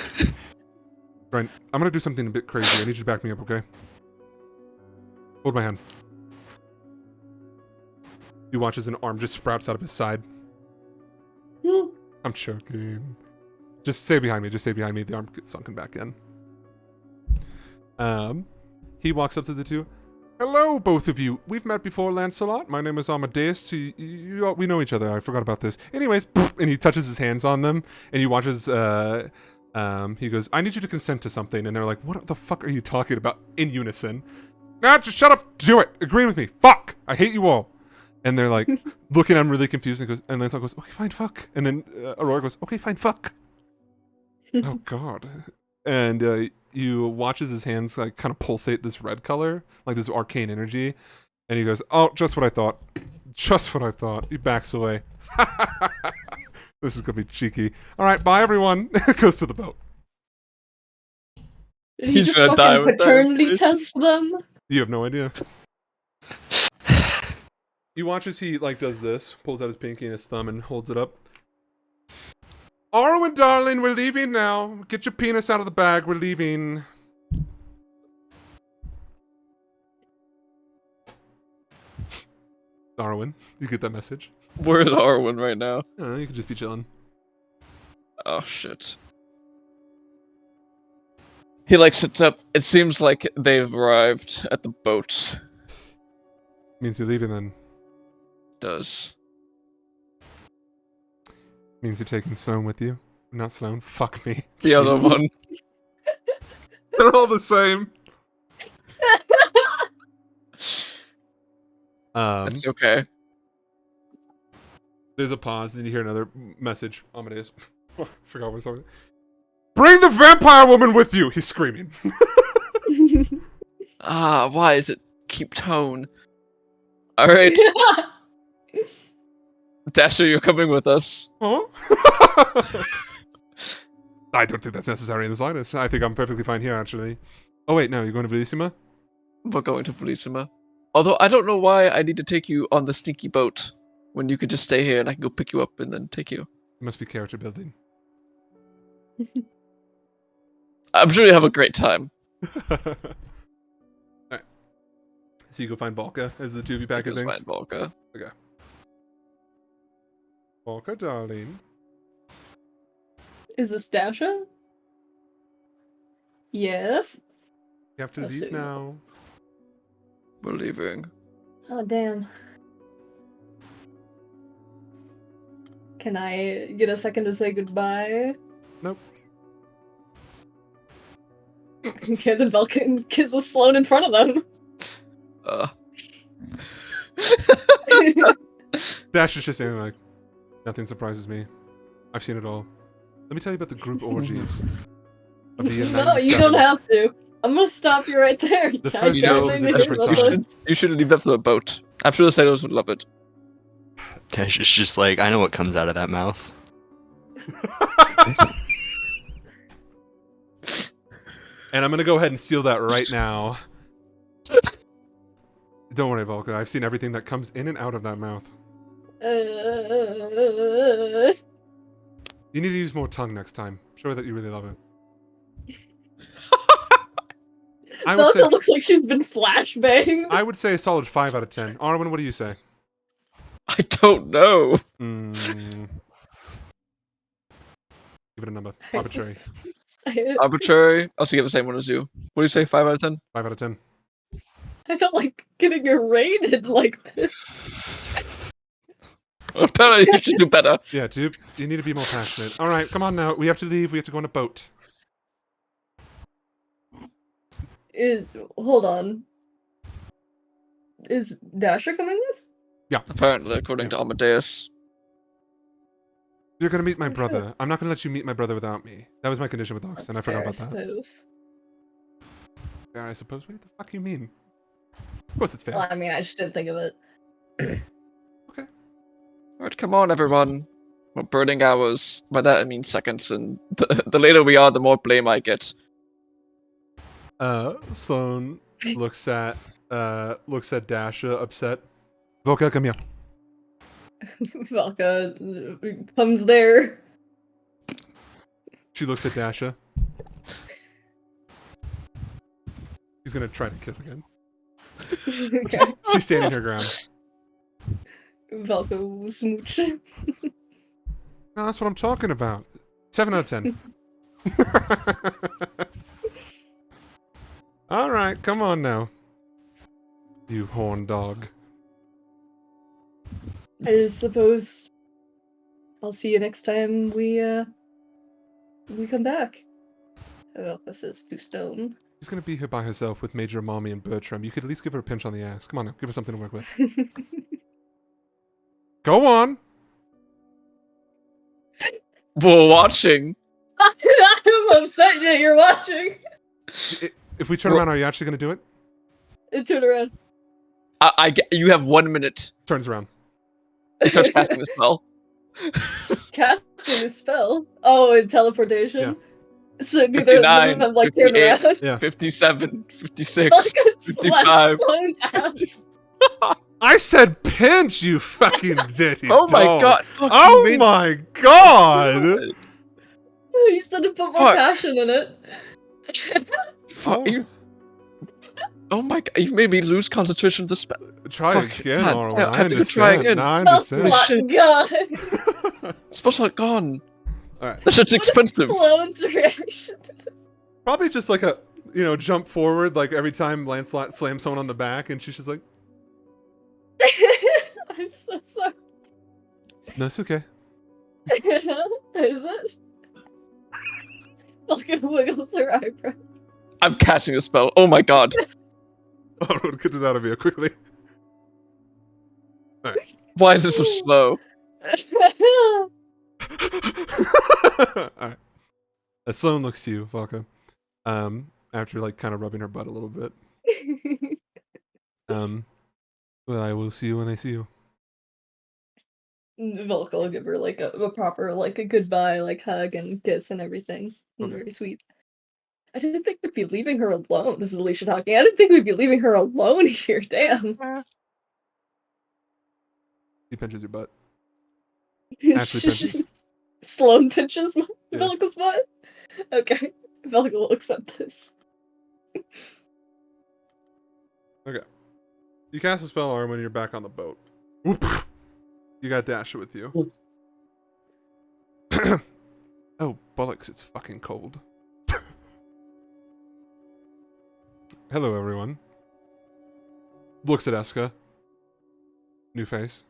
Shrine, I'm gonna do something a bit crazy. I need you to back me up, okay? Hold my hand. You watch as an arm just sprouts out of his side. I'm joking. Just stay behind me. Just stay behind me. The arm gets sunken back in. He walks up to the two. Hello, both of you. We've met before, Lancelot. My name is Amadeus. We know each other. I forgot about this. Anyways, and he touches his hands on them, and he watches. He goes, "I need you to consent to something," and they're like, "What the fuck are you talking about?" In unison. Nah, just shut up. Do it. Agree with me. Fuck. I hate you all. And they're like looking at him really confused, and Lancelot goes, "Okay, fine, fuck." And then Aurora goes, "Okay, fine, fuck." Oh God. And you watch as his hands like kind of pulsate this red color, like this arcane energy, and he goes, "Oh, just what I thought. Just what I thought." He backs away. This is gonna be cheeky. All right, bye everyone. Goes to the boat. Did he He's just gonna die fucking with that paternity information. test them? You have no idea. You watch as he like does this, pulls out his pinky and his thumb and holds it up. Arwen, darling, we're leaving now. Get your penis out of the bag. We're leaving. Arwen, you get that message? Where's Arwen right now? I don't know, you could just be chilling. Oh shit. He like sits up. It seems like they've arrived at the boat. Means you're leaving then. Does. Means you're taking Sloan with you. Not Sloan. Fuck me. The other Jesus. one. They're all the same. It's okay. There's a pause, and then you hear another message. Amadeus. Forgot what I was talking about. Bring the vampire woman with you! He's screaming. Ah, why is it keep tone? Alright, Dasher, you're coming with us. Huh? I don't think that's necessary in the slightest. I think I'm perfectly fine here, actually. Oh, wait, no, you're going to Bellissima? We're going to Felicima. Although I don't know why I need to take you on the stinky boat when you could just stay here and I can go pick you up and then take you. It must be character building. I'm sure you have a great time. Alright. So you go find Balka as the two of you pack your Because things? my Volca. Balka, darling. Is this Dasha? Yes. You have to Let's leave see. now. We're leaving. Oh damn. Can I get a second to say goodbye? Nope. Okay, then Vulcan kisses Sloan in front of them. Dash is just saying, like, nothing surprises me. I've seen it all. Let me tell you about the group orgies of the year No, you 97. don't have to. I'm gonna stop you right there. The I first can't date say was a anything desperate about time. this. You should leave that for the boat. I'm sure the sailors would love it. Dash is just like, I know what comes out of that mouth. And I'm gonna go ahead and steal that right now. Don't worry, Volka. I've seen everything that comes in and out of that mouth. You need to use more tongue next time. Show her that you really love it. I would Velka say looks like she's been flashbanged. I would say a solid 5 out of 10. Arwen, what do you say? I don't know. Mm. Give it a number. Arbitrary. Arbitrary. I also give the same one as you. What do you say? 5 out of 10? 5 out of 10. I don't like getting rated like this. Apparently, you should do better. Yeah, dude, you need to be more passionate. All right, come on now. We have to leave. We have to go on a boat. Hold on. Is Dasher coming with? Apparently, according to Amadeus. You're gonna meet my Okay. brother. I'm not gonna let you meet my brother without me. That was my condition with Ox, and I forgot about that. Suppose. Yeah, I suppose. What the fuck you mean? Of course it's fair. Well, I mean, I just didn't think of it. Alright, come on, everyone. We're burning hours. By that, I mean seconds, and the later we are, the more blame I get. Sloan looks at Dasha upset. Volka, come here. Velka comes there. She looks at Dasha. She's gonna try to kiss again. Okay. She's standing her ground. Velka will smooch. No, that's what I'm talking about. 7 out of 10. All right, come on now. You horn dog. I suppose I'll see you next time we come back. Velka says to Stone. She's gonna be here by herself with Major Mommy and Bertram. You could at least give her a pinch on the ass. Come on now, give her something to work with. Go on. We're watching. I'm upset that you're watching. If we turn around, are you actually going to do it? And turn around. You have 1 minute. Turns around. He starts casting the spell. Casting a spell. Oh, and teleportation. Yeah. So neither of 59, them have like turned 58. around. Yeah. 57, 56. Like 55. slowing down. I said pinch, you fucking dirty Oh my dog. god. Fuck, you Oh made- my god. You should have put more Fuck. passion in it. Fuck you. Oh my god, you've made me lose concentration of the spell. Try Fuck, again, God, Arwen. I have to go try understand. again. Now I Spell understand. slot Shit. gun. Spell's not gone. Alright. That shit's expensive. Sloane's reaction. Probably just like a, jump forward, like every time Lancelot slams someone on the back, and she's just like, I'm so sorry. no, it's okay. Is it? Falcon wiggles her eyebrows. I'm casting a spell. Oh my god. Arwen, get this out of here quickly. Why is this so slow? Alright. Sloane looks to you, Valka. After like kind of rubbing her butt a little bit. Well, I will see you when I see you. Velka will give her like a proper like a goodbye, like hug and kiss and everything. Okay. Very sweet. I didn't think we'd be leaving her alone. This is Alicia talking. I didn't think we'd be leaving her alone here. Damn. He pinches your butt. It's Ashley pinches. just Sloane pinches Yeah. Velka's butt. Okay. Velka will accept this. You cast a spell, Arwen, when you're back on the boat. Whoop. You got Dasha with you. Oh, bollocks, it's fucking cold. Hello, everyone. Looks at Eska. New face.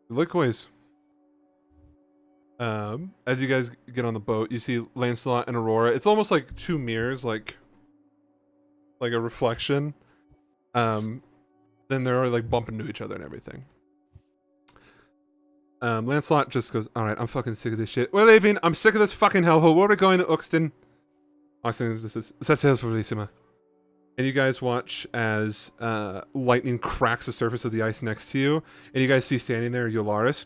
Likewise. As you guys get on the boat, you see Lancelot and Aurora. It's almost like two mirrors, like a reflection. Then they're like bumping into each other and everything. Lancelot just goes, alright, I'm fucking sick of this shit. We're leaving. I'm sick of this fucking hellhole. Where are we going to Uxton? Oxton, this is set sails for Velissima. And you guys watch as lightning cracks the surface of the ice next to you. And you guys see standing there Yolaris.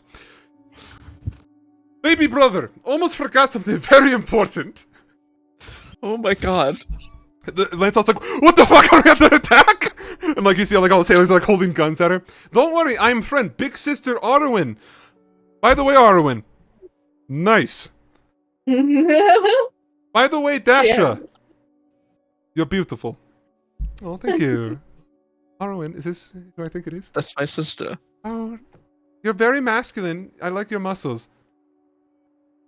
Baby brother, almost forgot something very important. Oh my god. Lancelot's like, what the fuck, are we under attack? And like you see all the sailors like holding guns at her. Don't worry, I'm friend, big sister Arwen. By the way, Arwen. Nice. By the way, Dasha. Yeah. You're beautiful. Oh, thank you. Arwen, is this who I think it is? That's my sister. Oh, you're very masculine. I like your muscles.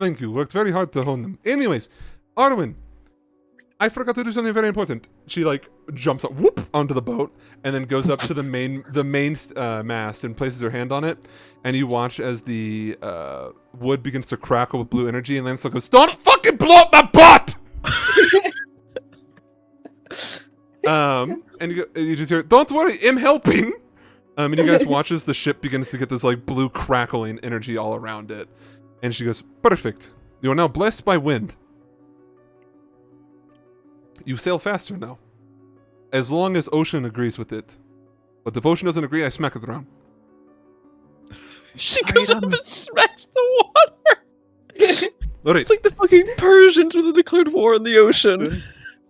Thank you. Worked very hard to hone them. Anyways, Arwen, I forgot to do something very important. She like jumps up, whoop, onto the boat, and then goes up to the main mast and places her hand on it. And you watch as the wood begins to crackle with blue energy, and Lancelot goes, "Don't fucking blow up my butt!" And you just hear, "Don't worry, I'm helping." And you guys watch as the ship begins to get this like blue crackling energy all around it. And she goes, "Perfect. You are now blessed by wind. You sail faster now. As long as ocean agrees with it. But if ocean doesn't agree, I smack it around." She goes up and smacks the water. Alright. It's like the fucking Persians when they declared war in the ocean.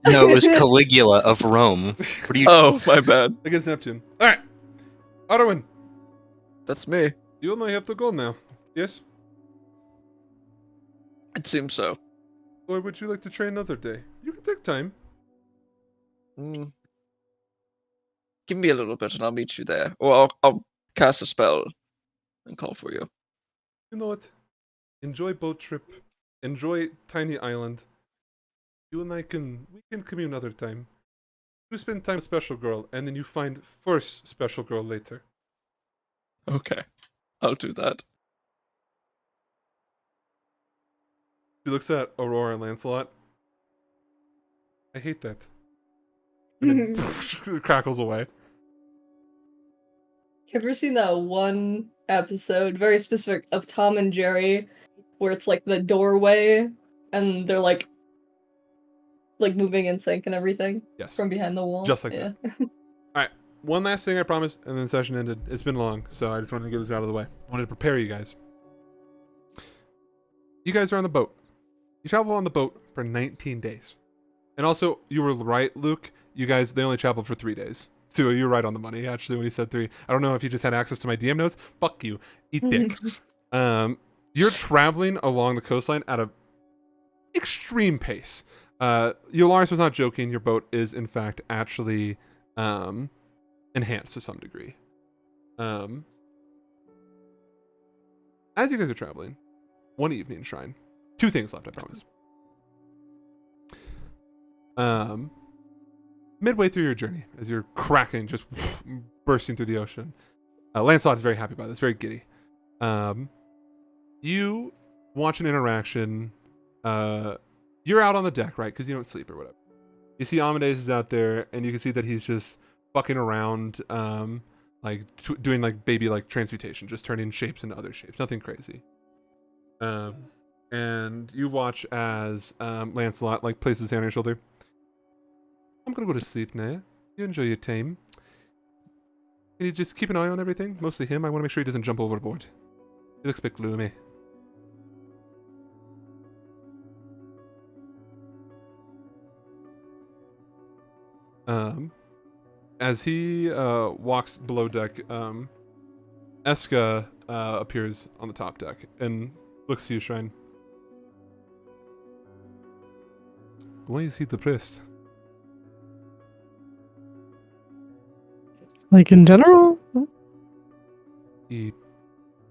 No, it was Caligula of Rome. What are you? Oh, my bad. Against Neptune. Alright. Arwen, That's me. you and I have to go now. Yes? It seems so. Or would you like to train another day? You can take time. Mm. Give me a little bit and I'll meet you there. Or I'll cast a spell and call for you. You know what? Enjoy boat trip. Enjoy tiny island. You and I can commune another time. You spend time with special girl, and then you find first special girl later. Okay. I'll do that. She looks at Aurora and Lancelot. I hate that. And then crackles away. You ever seen that one episode, very specific, of Tom and Jerry, where it's like the doorway, and they're like like moving in sync and everything Yes. from behind the wall. Just like that. One last thing I promised, and then the session ended. It's been long, so I just wanted to get it out of the way. I wanted to prepare you guys. You guys are on the boat. You travel on the boat for 19 days. And also, you were right, Luke. You guys, they only traveled for 3 days. So you were right on the money, actually, when you said 3. I don't know if you just had access to my DM notes. Fuck you. Eat dick. You're traveling along the coastline at a extreme pace. Eularis was not joking. Your boat is, in fact, actually enhanced to some degree. As you guys are traveling, one evening shrine. 2 things left, I promise. Midway through your journey, as you're cracking, just bursting through the ocean, Lancelot's very happy by this, very giddy. You watch an interaction. You're out on the deck, right? Because you don't sleep or whatever. You see Amadeus is out there, and you can see that he's just fucking around, doing like baby like transmutation, just turning shapes into other shapes. Nothing crazy. And you watch as Lancelot like places his hand on your shoulder. I'm gonna go to sleep now. You enjoy your time. Can you just keep an eye on everything? Mostly him. I want to make sure he doesn't jump overboard. He looks a bit gloomy. As he walks below deck, Eska appears on the top deck and looks to you, Shrine. Why is he depressed? Like in general? He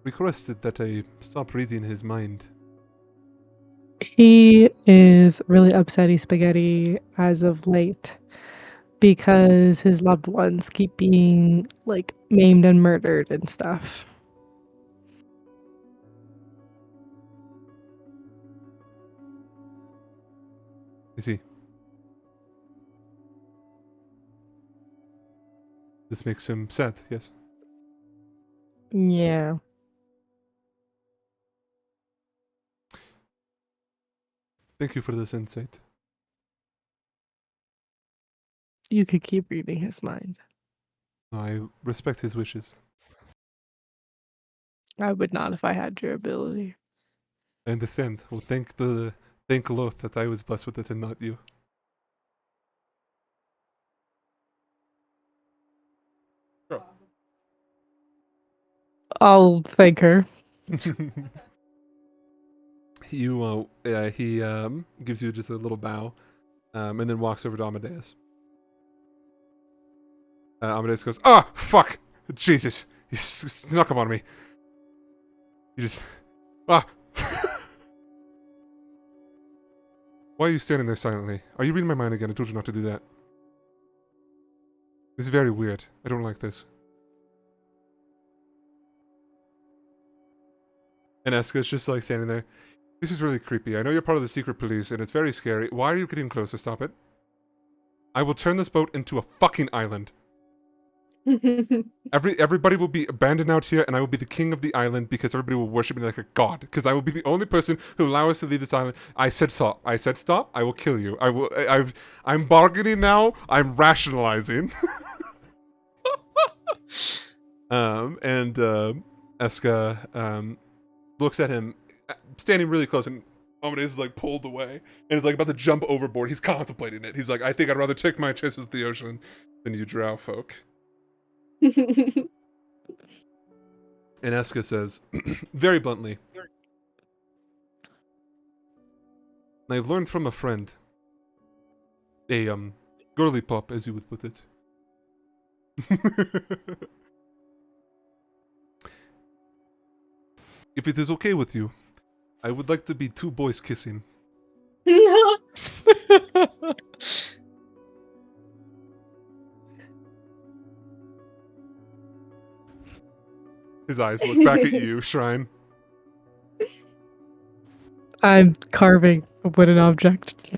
requested that I stop reading his mind. He is really upsetty spaghetti as of late because his loved ones keep being like maimed and murdered and stuff. Is he? This makes him sad, yes. Yeah. Thank you for this insight. You could keep reading his mind. I respect his wishes. I would not if I had your ability. I understand. Well, thank Loth that I was blessed with it and not you. Sure. I'll thank her. He gives you just a little bow, and then walks over to Amadeus. Amadeus goes, "Ah, fuck, Jesus, you snuck up on me. You just, ah." Why are you standing there silently? Are you reading my mind again? I told you not to do that. This is very weird. I don't like this. And Eska's just like standing there. This is really creepy. I know you're part of the secret police, and it's very scary. Why are you getting closer? Stop it. I will turn this boat into a fucking island. Everybody will be abandoned out here, and I will be the king of the island because everybody will worship me like a god. Because I will be the only person who allow us to leave this island. I said stop. I said stop. I will kill you. I'm bargaining now. I'm rationalizing. Eska looks at him, standing really close, and Amadeus is like pulled away, and is like about to jump overboard. He's contemplating it. He's like, I think I'd rather take my chances with the ocean than you drow folk. And Eska says, very bluntly, I've learned from a friend, a girly pop, as you would put it. If it is okay with you, I would like to be 2 boys kissing. His eyes look back at you, Shrine. I'm carving a wooden object.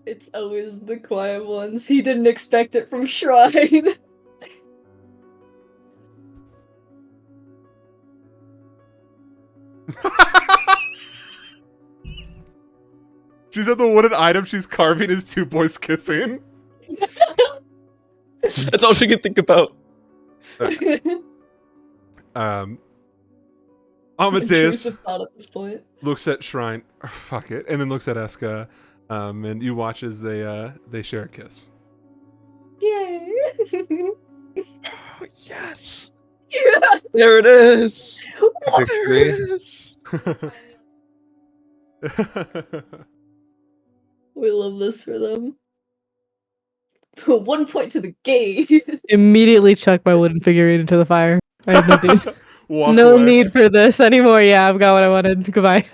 It's always the quiet ones. He didn't expect it from Shrine. She said the wooden item she's carving is two boys kissing. That's all she can think about. Amadeus Intrusive thought at this point. looks at Shrine, fuck it, and then looks at Eska, and you watch as they share a kiss. Yay! Oh, yes. Yeah. There it is. There Victory. it is. We love this for them. 1 point to the gay. Immediately chuck my wooden figurine into the fire. I have no need, Walk no away. need for this anymore. Yeah, I've got what I wanted. Goodbye.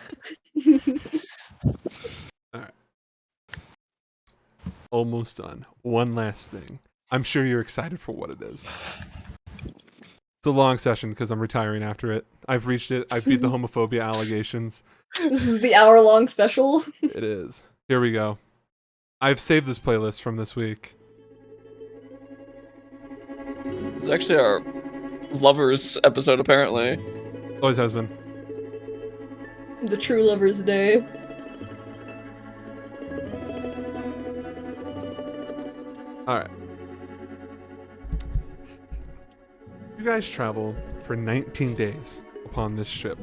Almost done. One last thing. I'm sure you're excited for what it is. It's a long session because I'm retiring after it. I've reached it. I've beat the homophobia allegations. This is the hour-long special. It is. Here we go. I've saved this playlist from this week. This is actually our lovers episode, apparently. Always has been. The True Lover's Day. Alright. You guys travel for 19 days upon this ship,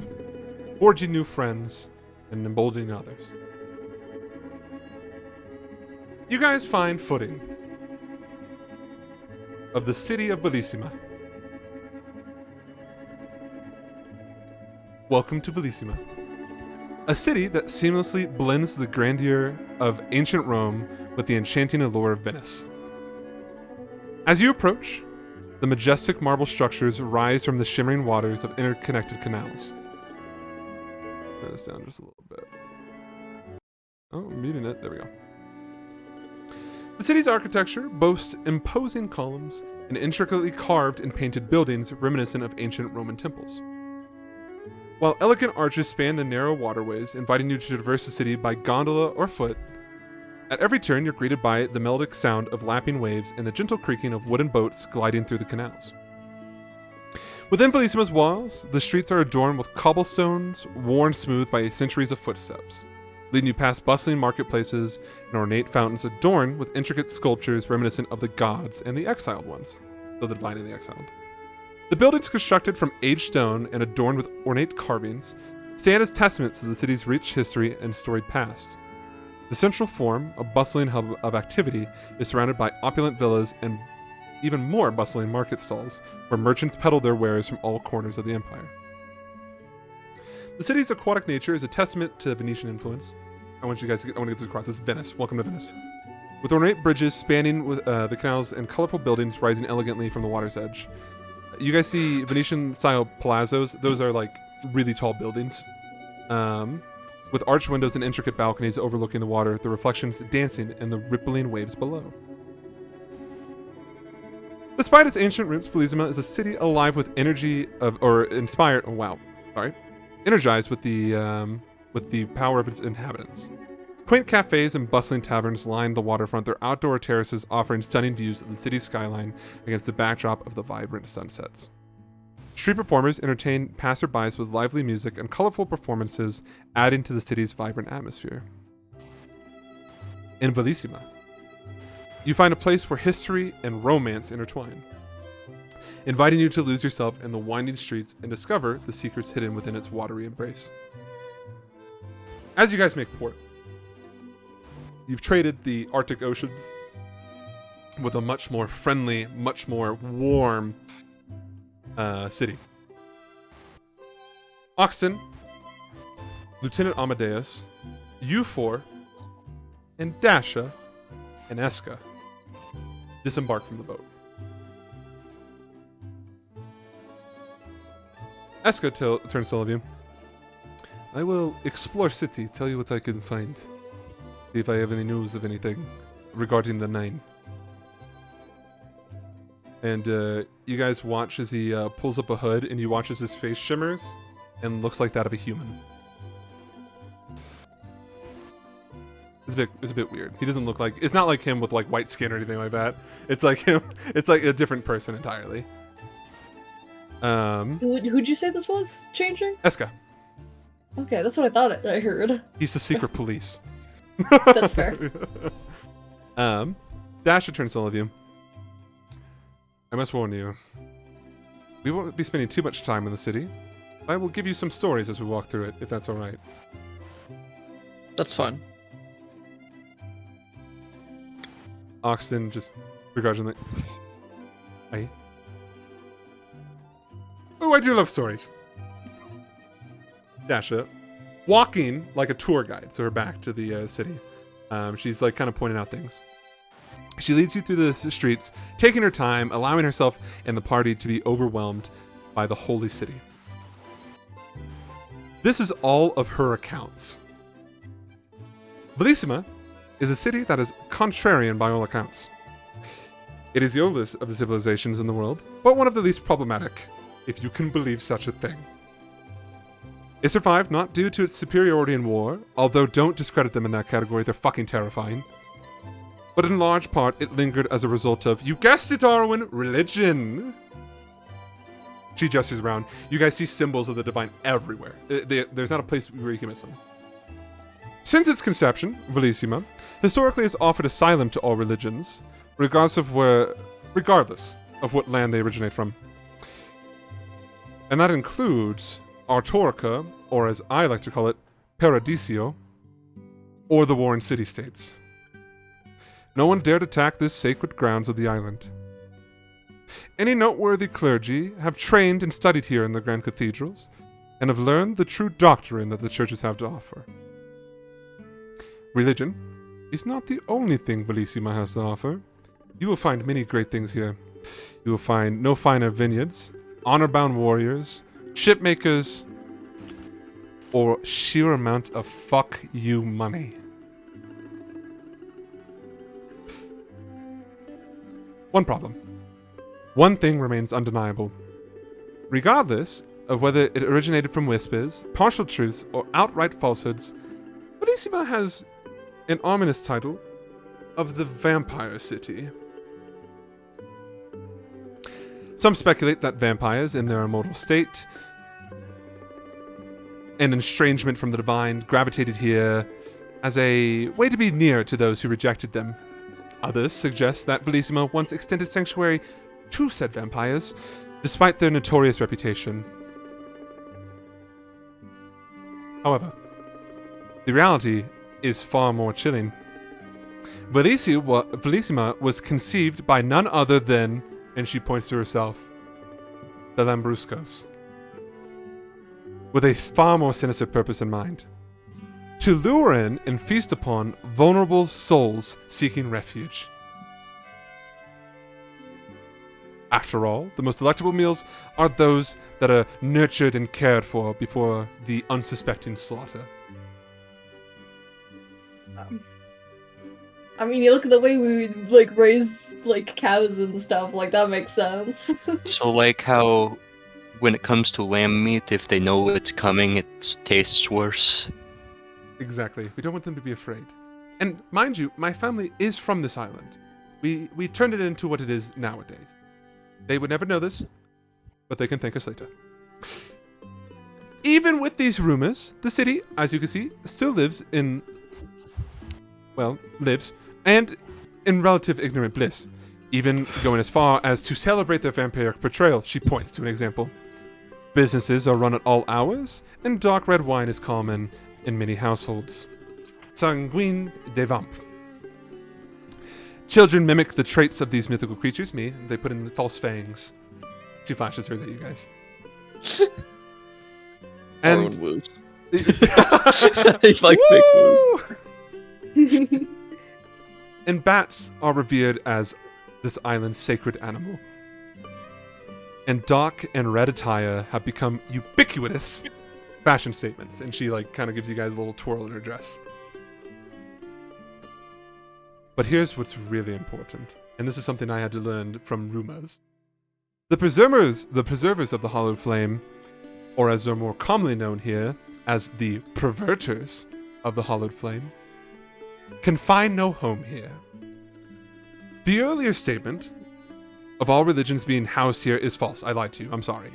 forging new friends and emboldening others. You guys find footing of the city of Bellissima. Welcome to Bellissima, a city that seamlessly blends the grandeur of ancient Rome with the enchanting allure of Venice. As you approach, the majestic marble structures rise from the shimmering waters of interconnected canals. Turn this down just a little bit. Oh, I'm muting it. There we go. The city's architecture boasts imposing columns and intricately carved and painted buildings reminiscent of ancient Roman temples. While elegant arches span the narrow waterways, inviting you to traverse the city by gondola or foot, at every turn you're greeted by the melodic sound of lapping waves and the gentle creaking of wooden boats gliding through the canals. Within Bellissima's walls, the streets are adorned with cobblestones worn smooth by centuries of footsteps, leading you past bustling marketplaces and ornate fountains adorned with intricate sculptures reminiscent of the gods and the exiled ones, though the divine and the exiled. The buildings, constructed from aged stone and adorned with ornate carvings, stand as testaments to the city's rich history and storied past. The central form, a bustling hub of activity, is surrounded by opulent villas and even more bustling market stalls, where merchants peddle their wares from all corners of the empire. The city's aquatic nature is a testament to Venetian influence. I want to get this across. This is Venice. Welcome to Venice. With ornate bridges spanning with the canals and colorful buildings rising elegantly from the water's edge. You guys see Venetian-style palazzos. Those are like really tall buildings. With arched windows and intricate balconies overlooking the water, the reflections dancing in the rippling waves below. Despite its ancient roots, Bellissima is a city alive with energy energized with the power of its inhabitants. Quaint cafes and bustling taverns line the waterfront, their outdoor terraces offering stunning views of the city's skyline against the backdrop of the vibrant sunsets. Street performers entertain passerbys with lively music and colorful performances, adding to the city's vibrant atmosphere. In Bellissima, you find a place where history and romance intertwine, inviting you to lose yourself in the winding streets and discover the secrets hidden within its watery embrace. As you guys make port, you've traded the Arctic oceans with a much more friendly, much more warm city. Oxton, Lieutenant Amadeus, you four, and Dasha and Eska disembark from the boat. Eska turns to all of you. I will explore city, tell you what I can find. See if I have any news of anything regarding the Nine. And you guys watch as he pulls up a hood, and you watch as his face shimmers and looks like that of a human. It's a bit weird. He doesn't look like... It's not like him with like white skin or anything like that. It's like him... It's like a different person entirely. Who'd you say this was changing? Eska. Okay, that's what I thought I heard. He's the secret police. That's fair. Dasher turns to all of you. I must warn you. We won't be spending too much time in the city. I will give you some stories as we walk through it, if that's alright. That's fun. Oxton just begrudgingly. Aye. Oh, I do love stories. Dasha, walking like a tour guide to her back to the city. She's like kind of pointing out things. She leads you through the streets, taking her time, allowing herself and the party to be overwhelmed by the holy city. This is all of her accounts. Bellissima is a city that is contrarian by all accounts. It is the oldest of the civilizations in the world, but one of the least problematic, if you can believe such a thing. It survived not due to its superiority in war, although don't discredit them in that category, they're fucking terrifying. But in large part, it lingered as a result of, you guessed it, Arwen, religion. She gestures around. You guys see symbols of the divine everywhere. There's not a place where you can miss them. Since its conception, Bellissima historically has offered asylum to all religions, regardless of what land they originate from. And that includes Artorica, or as I like to call it, Paradisio, or the Warren City-States. No one dared attack this sacred grounds of the island. Any noteworthy clergy have trained and studied here in the grand cathedrals, and have learned the true doctrine that the churches have to offer. Religion is not the only thing Bellissima has to offer. You will find many great things here. You will find no finer vineyards, honor-bound warriors, shipmakers, or sheer amount of fuck you money. One problem. One thing remains undeniable. Regardless of whether it originated from whispers, partial truths, or outright falsehoods, Bellissima has an ominous title of the Vampire City. Some speculate that vampires, in their immortal state and estrangement from the divine, gravitated here as a way to be near to those who rejected them. Others suggest that Bellissima once extended sanctuary to said vampires, despite their notorious reputation. However, the reality is far more chilling. Bellissima was conceived by none other than, and she points to herself, the Lambruscos, with a far more sinister purpose in mind: to lure in and feast upon vulnerable souls seeking refuge. After all, the most delectable meals are those that are nurtured and cared for before the unsuspecting slaughter. I mean, you look at the way we like raise like cows and stuff. Like that makes sense. So like how when it comes to lamb meat, if they know it's coming, it tastes worse. Exactly. We don't want them to be afraid. And mind you, my family is from this island. We turned it into what it is nowadays. They would never know this, but they can thank us later. Even with these rumors, the city, as you can see, still lives in relative ignorant bliss, even going as far as to celebrate their vampiric portrayal. She points to an example. Businesses are run at all hours, and dark red wine is common in many households. Sanguine des vamp. Children mimic the traits of these mythical creatures. They put in false fangs. She flashes hers at you guys. And woos. He's like big woo. And bats are revered as this island's sacred animal. And dark and red attire have become ubiquitous fashion statements. And she like kind of gives you guys a little twirl in her dress. But here's what's really important, and this is something I had to learn from rumors. The preservers of the hallowed flame, or as they're more commonly known here as the perverters of the hallowed flame, can find no home here. The earlier statement of all religions being housed here is false. I lied to you. I'm sorry.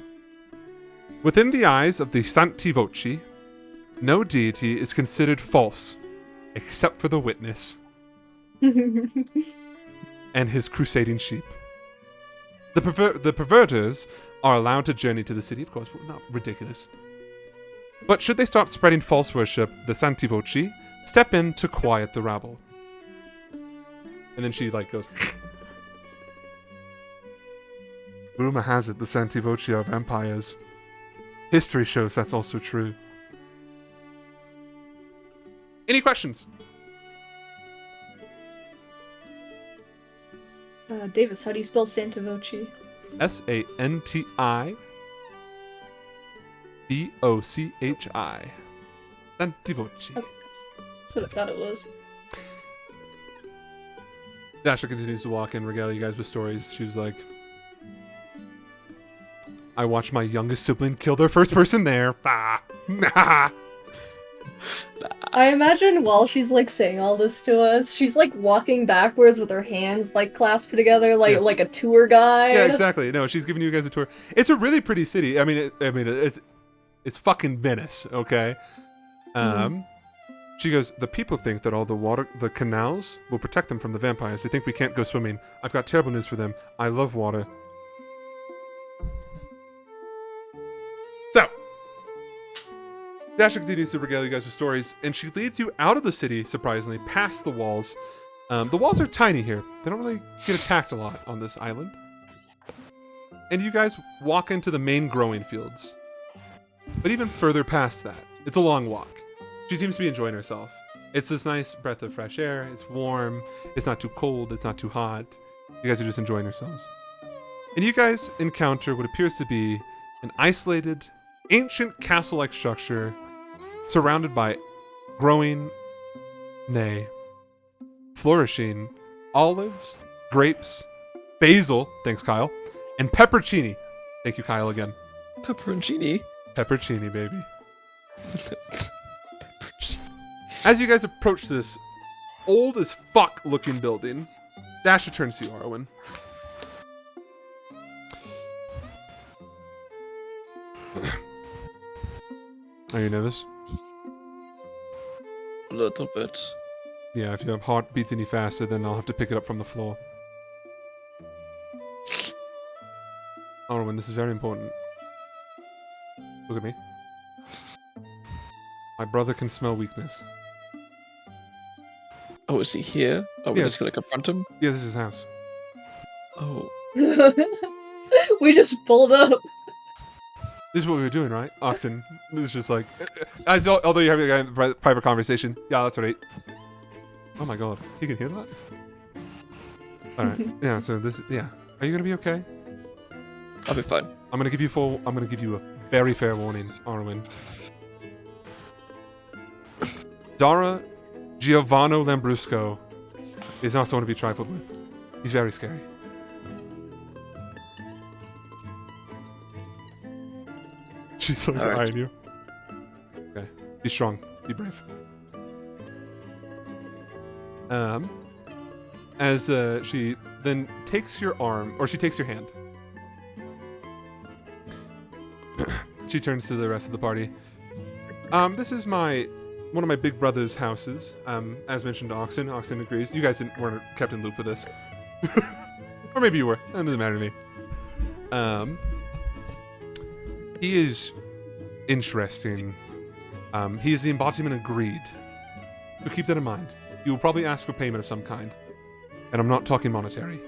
Within the eyes of the Santi Voci, no deity is considered false except for the witness and his crusading sheep. The perverters are allowed to journey to the city, of course, not ridiculous. But should they start spreading false worship, the Santi Voci step in to quiet the rabble. And then she like goes. Rumor has it the Santi Voci are vampires. History shows that's also true. Any questions? Davis, how do you spell Santa Voce? Santivoci. Santi Voci. Okay. That's what I thought it was. Dasha continues to walk in, regale you guys with stories. She was like, I watched my youngest sibling kill their first person there. Ah. I imagine while she's like saying all this to us, she's like walking backwards with her hands like clasped together, like Yeah. like a tour guide. Yeah, exactly. No, she's giving you guys a tour. It's a really pretty city. I mean, it's fucking Venice, okay? She goes, the people think that all the canals will protect them from the vampires. They think we can't go swimming. I've got terrible news for them. I love water. So, Dasha continues to regale you guys with stories, and she leads you out of the city, surprisingly, past the walls. The walls are tiny here. They don't really get attacked a lot on this island. And you guys walk into the main growing fields. But even further past that, it's a long walk. She seems to be enjoying herself. It's this nice breath of fresh air. It's warm. It's not too cold. It's not too hot. You guys are just enjoying yourselves. And you guys encounter what appears to be an isolated, ancient castle-like structure surrounded by growing, nay, flourishing olives, grapes, basil, thanks Kyle, and peppercini. Thank you, Kyle, again. Pepperoncini. Peppercini, baby. As you guys approach this old as fuck looking building, Dasha turns to you, Arwen. Are you nervous? A little bit. Yeah, if your heart beats any faster, then I'll have to pick it up from the floor. Arwen, this is very important. Look at me. My brother can smell weakness. Oh, is he here? Oh, we're Yeah. just gonna confront him? Yeah, this is his house. Oh. We just pulled up. This is what we were doing, right? Oxen. It was just like, although you're having a private conversation. Yeah, that's right. Oh my god, you can hear that? Alright, yeah, so this, yeah. Are you gonna be okay? I'll be fine. I'm gonna give you a very fair warning, Arwen. Dara Giovanni Lambrusco is not someone to be trifled with. He's very scary. She's like Alright. eyeing you. Okay. Be strong. Be brave. As she then takes your arm, or she takes your hand. She turns to the rest of the party. This is one of my big brother's houses. As mentioned to Oxen. Oxen agrees. You guys weren't kept in loop with this. Or maybe you were. That doesn't matter to me. He is interesting. He is the embodiment of greed. So keep that in mind. You will probably ask for payment of some kind. And I'm not talking monetary.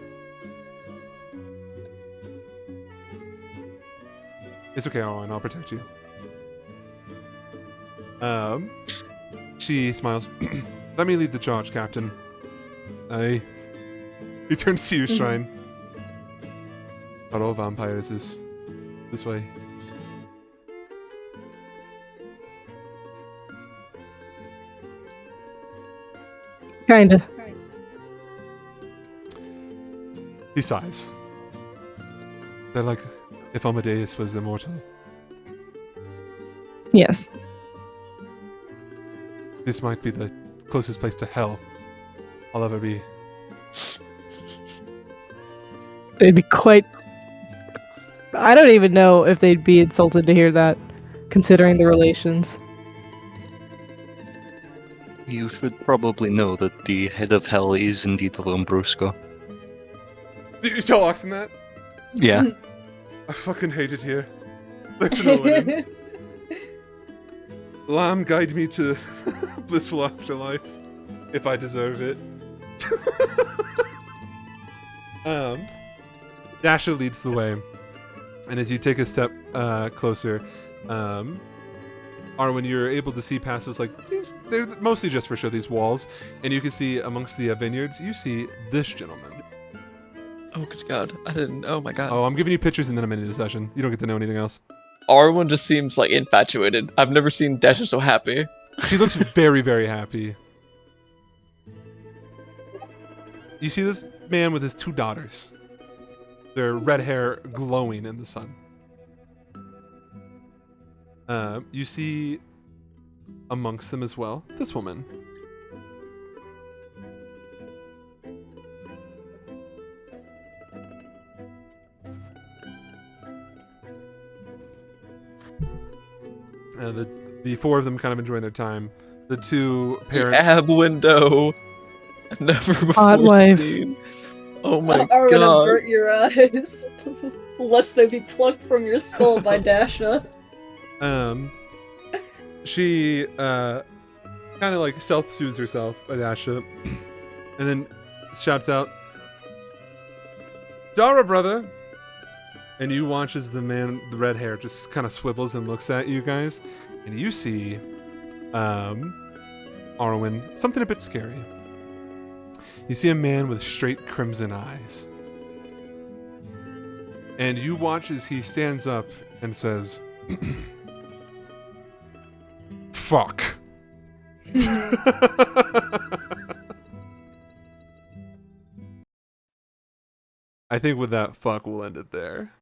It's okay, Arwen. I'll protect you. She smiles. Let me lead the charge, Captain. He turns to you, Shrine. Not all vampires is this way. Kinda. He sighs. They're like if Amadeus was immortal. Yes. This might be the closest place to hell I'll ever be. They'd be quite. I don't even know if they'd be insulted to hear that, considering the relations. You should probably know that the head of hell is indeed a Lambrusco. Did you tell Oxen that? Yeah. I fucking hate it here. Listen to Lynn. Lam, guide me to blissful afterlife, if I deserve it. Dasha leads the way, and as you take a step closer, Arwen, you're able to see past those, like, they're mostly just for show, these walls, and you can see amongst the vineyards, you see this gentleman. Oh, good God. I didn't. Oh, my God. Oh, I'm giving you pictures and then I'm into the session. You don't get to know anything else. Arwen just seems like infatuated. I've never seen Dasha so happy. She looks very, very happy. You see this man with his 2 daughters. Their red hair glowing in the sun. You see amongst them as well this woman. The 4 of them kind of enjoying their time. The 2 parents. The ab window. Never before Hot wife. seen. Oh my Arwen, God. avert your eyes, lest they be plucked from your skull by Dasha. She kind of like self-soothes herself, Dasha, and then shouts out, "Dara, brother!" And you watch as the man with the red hair just kind of swivels and looks at you guys, and you see, Arwen, something a bit scary. You see a man with straight crimson eyes. And you watch as he stands up and says, "Fuck." I think with that fuck, we'll end it there.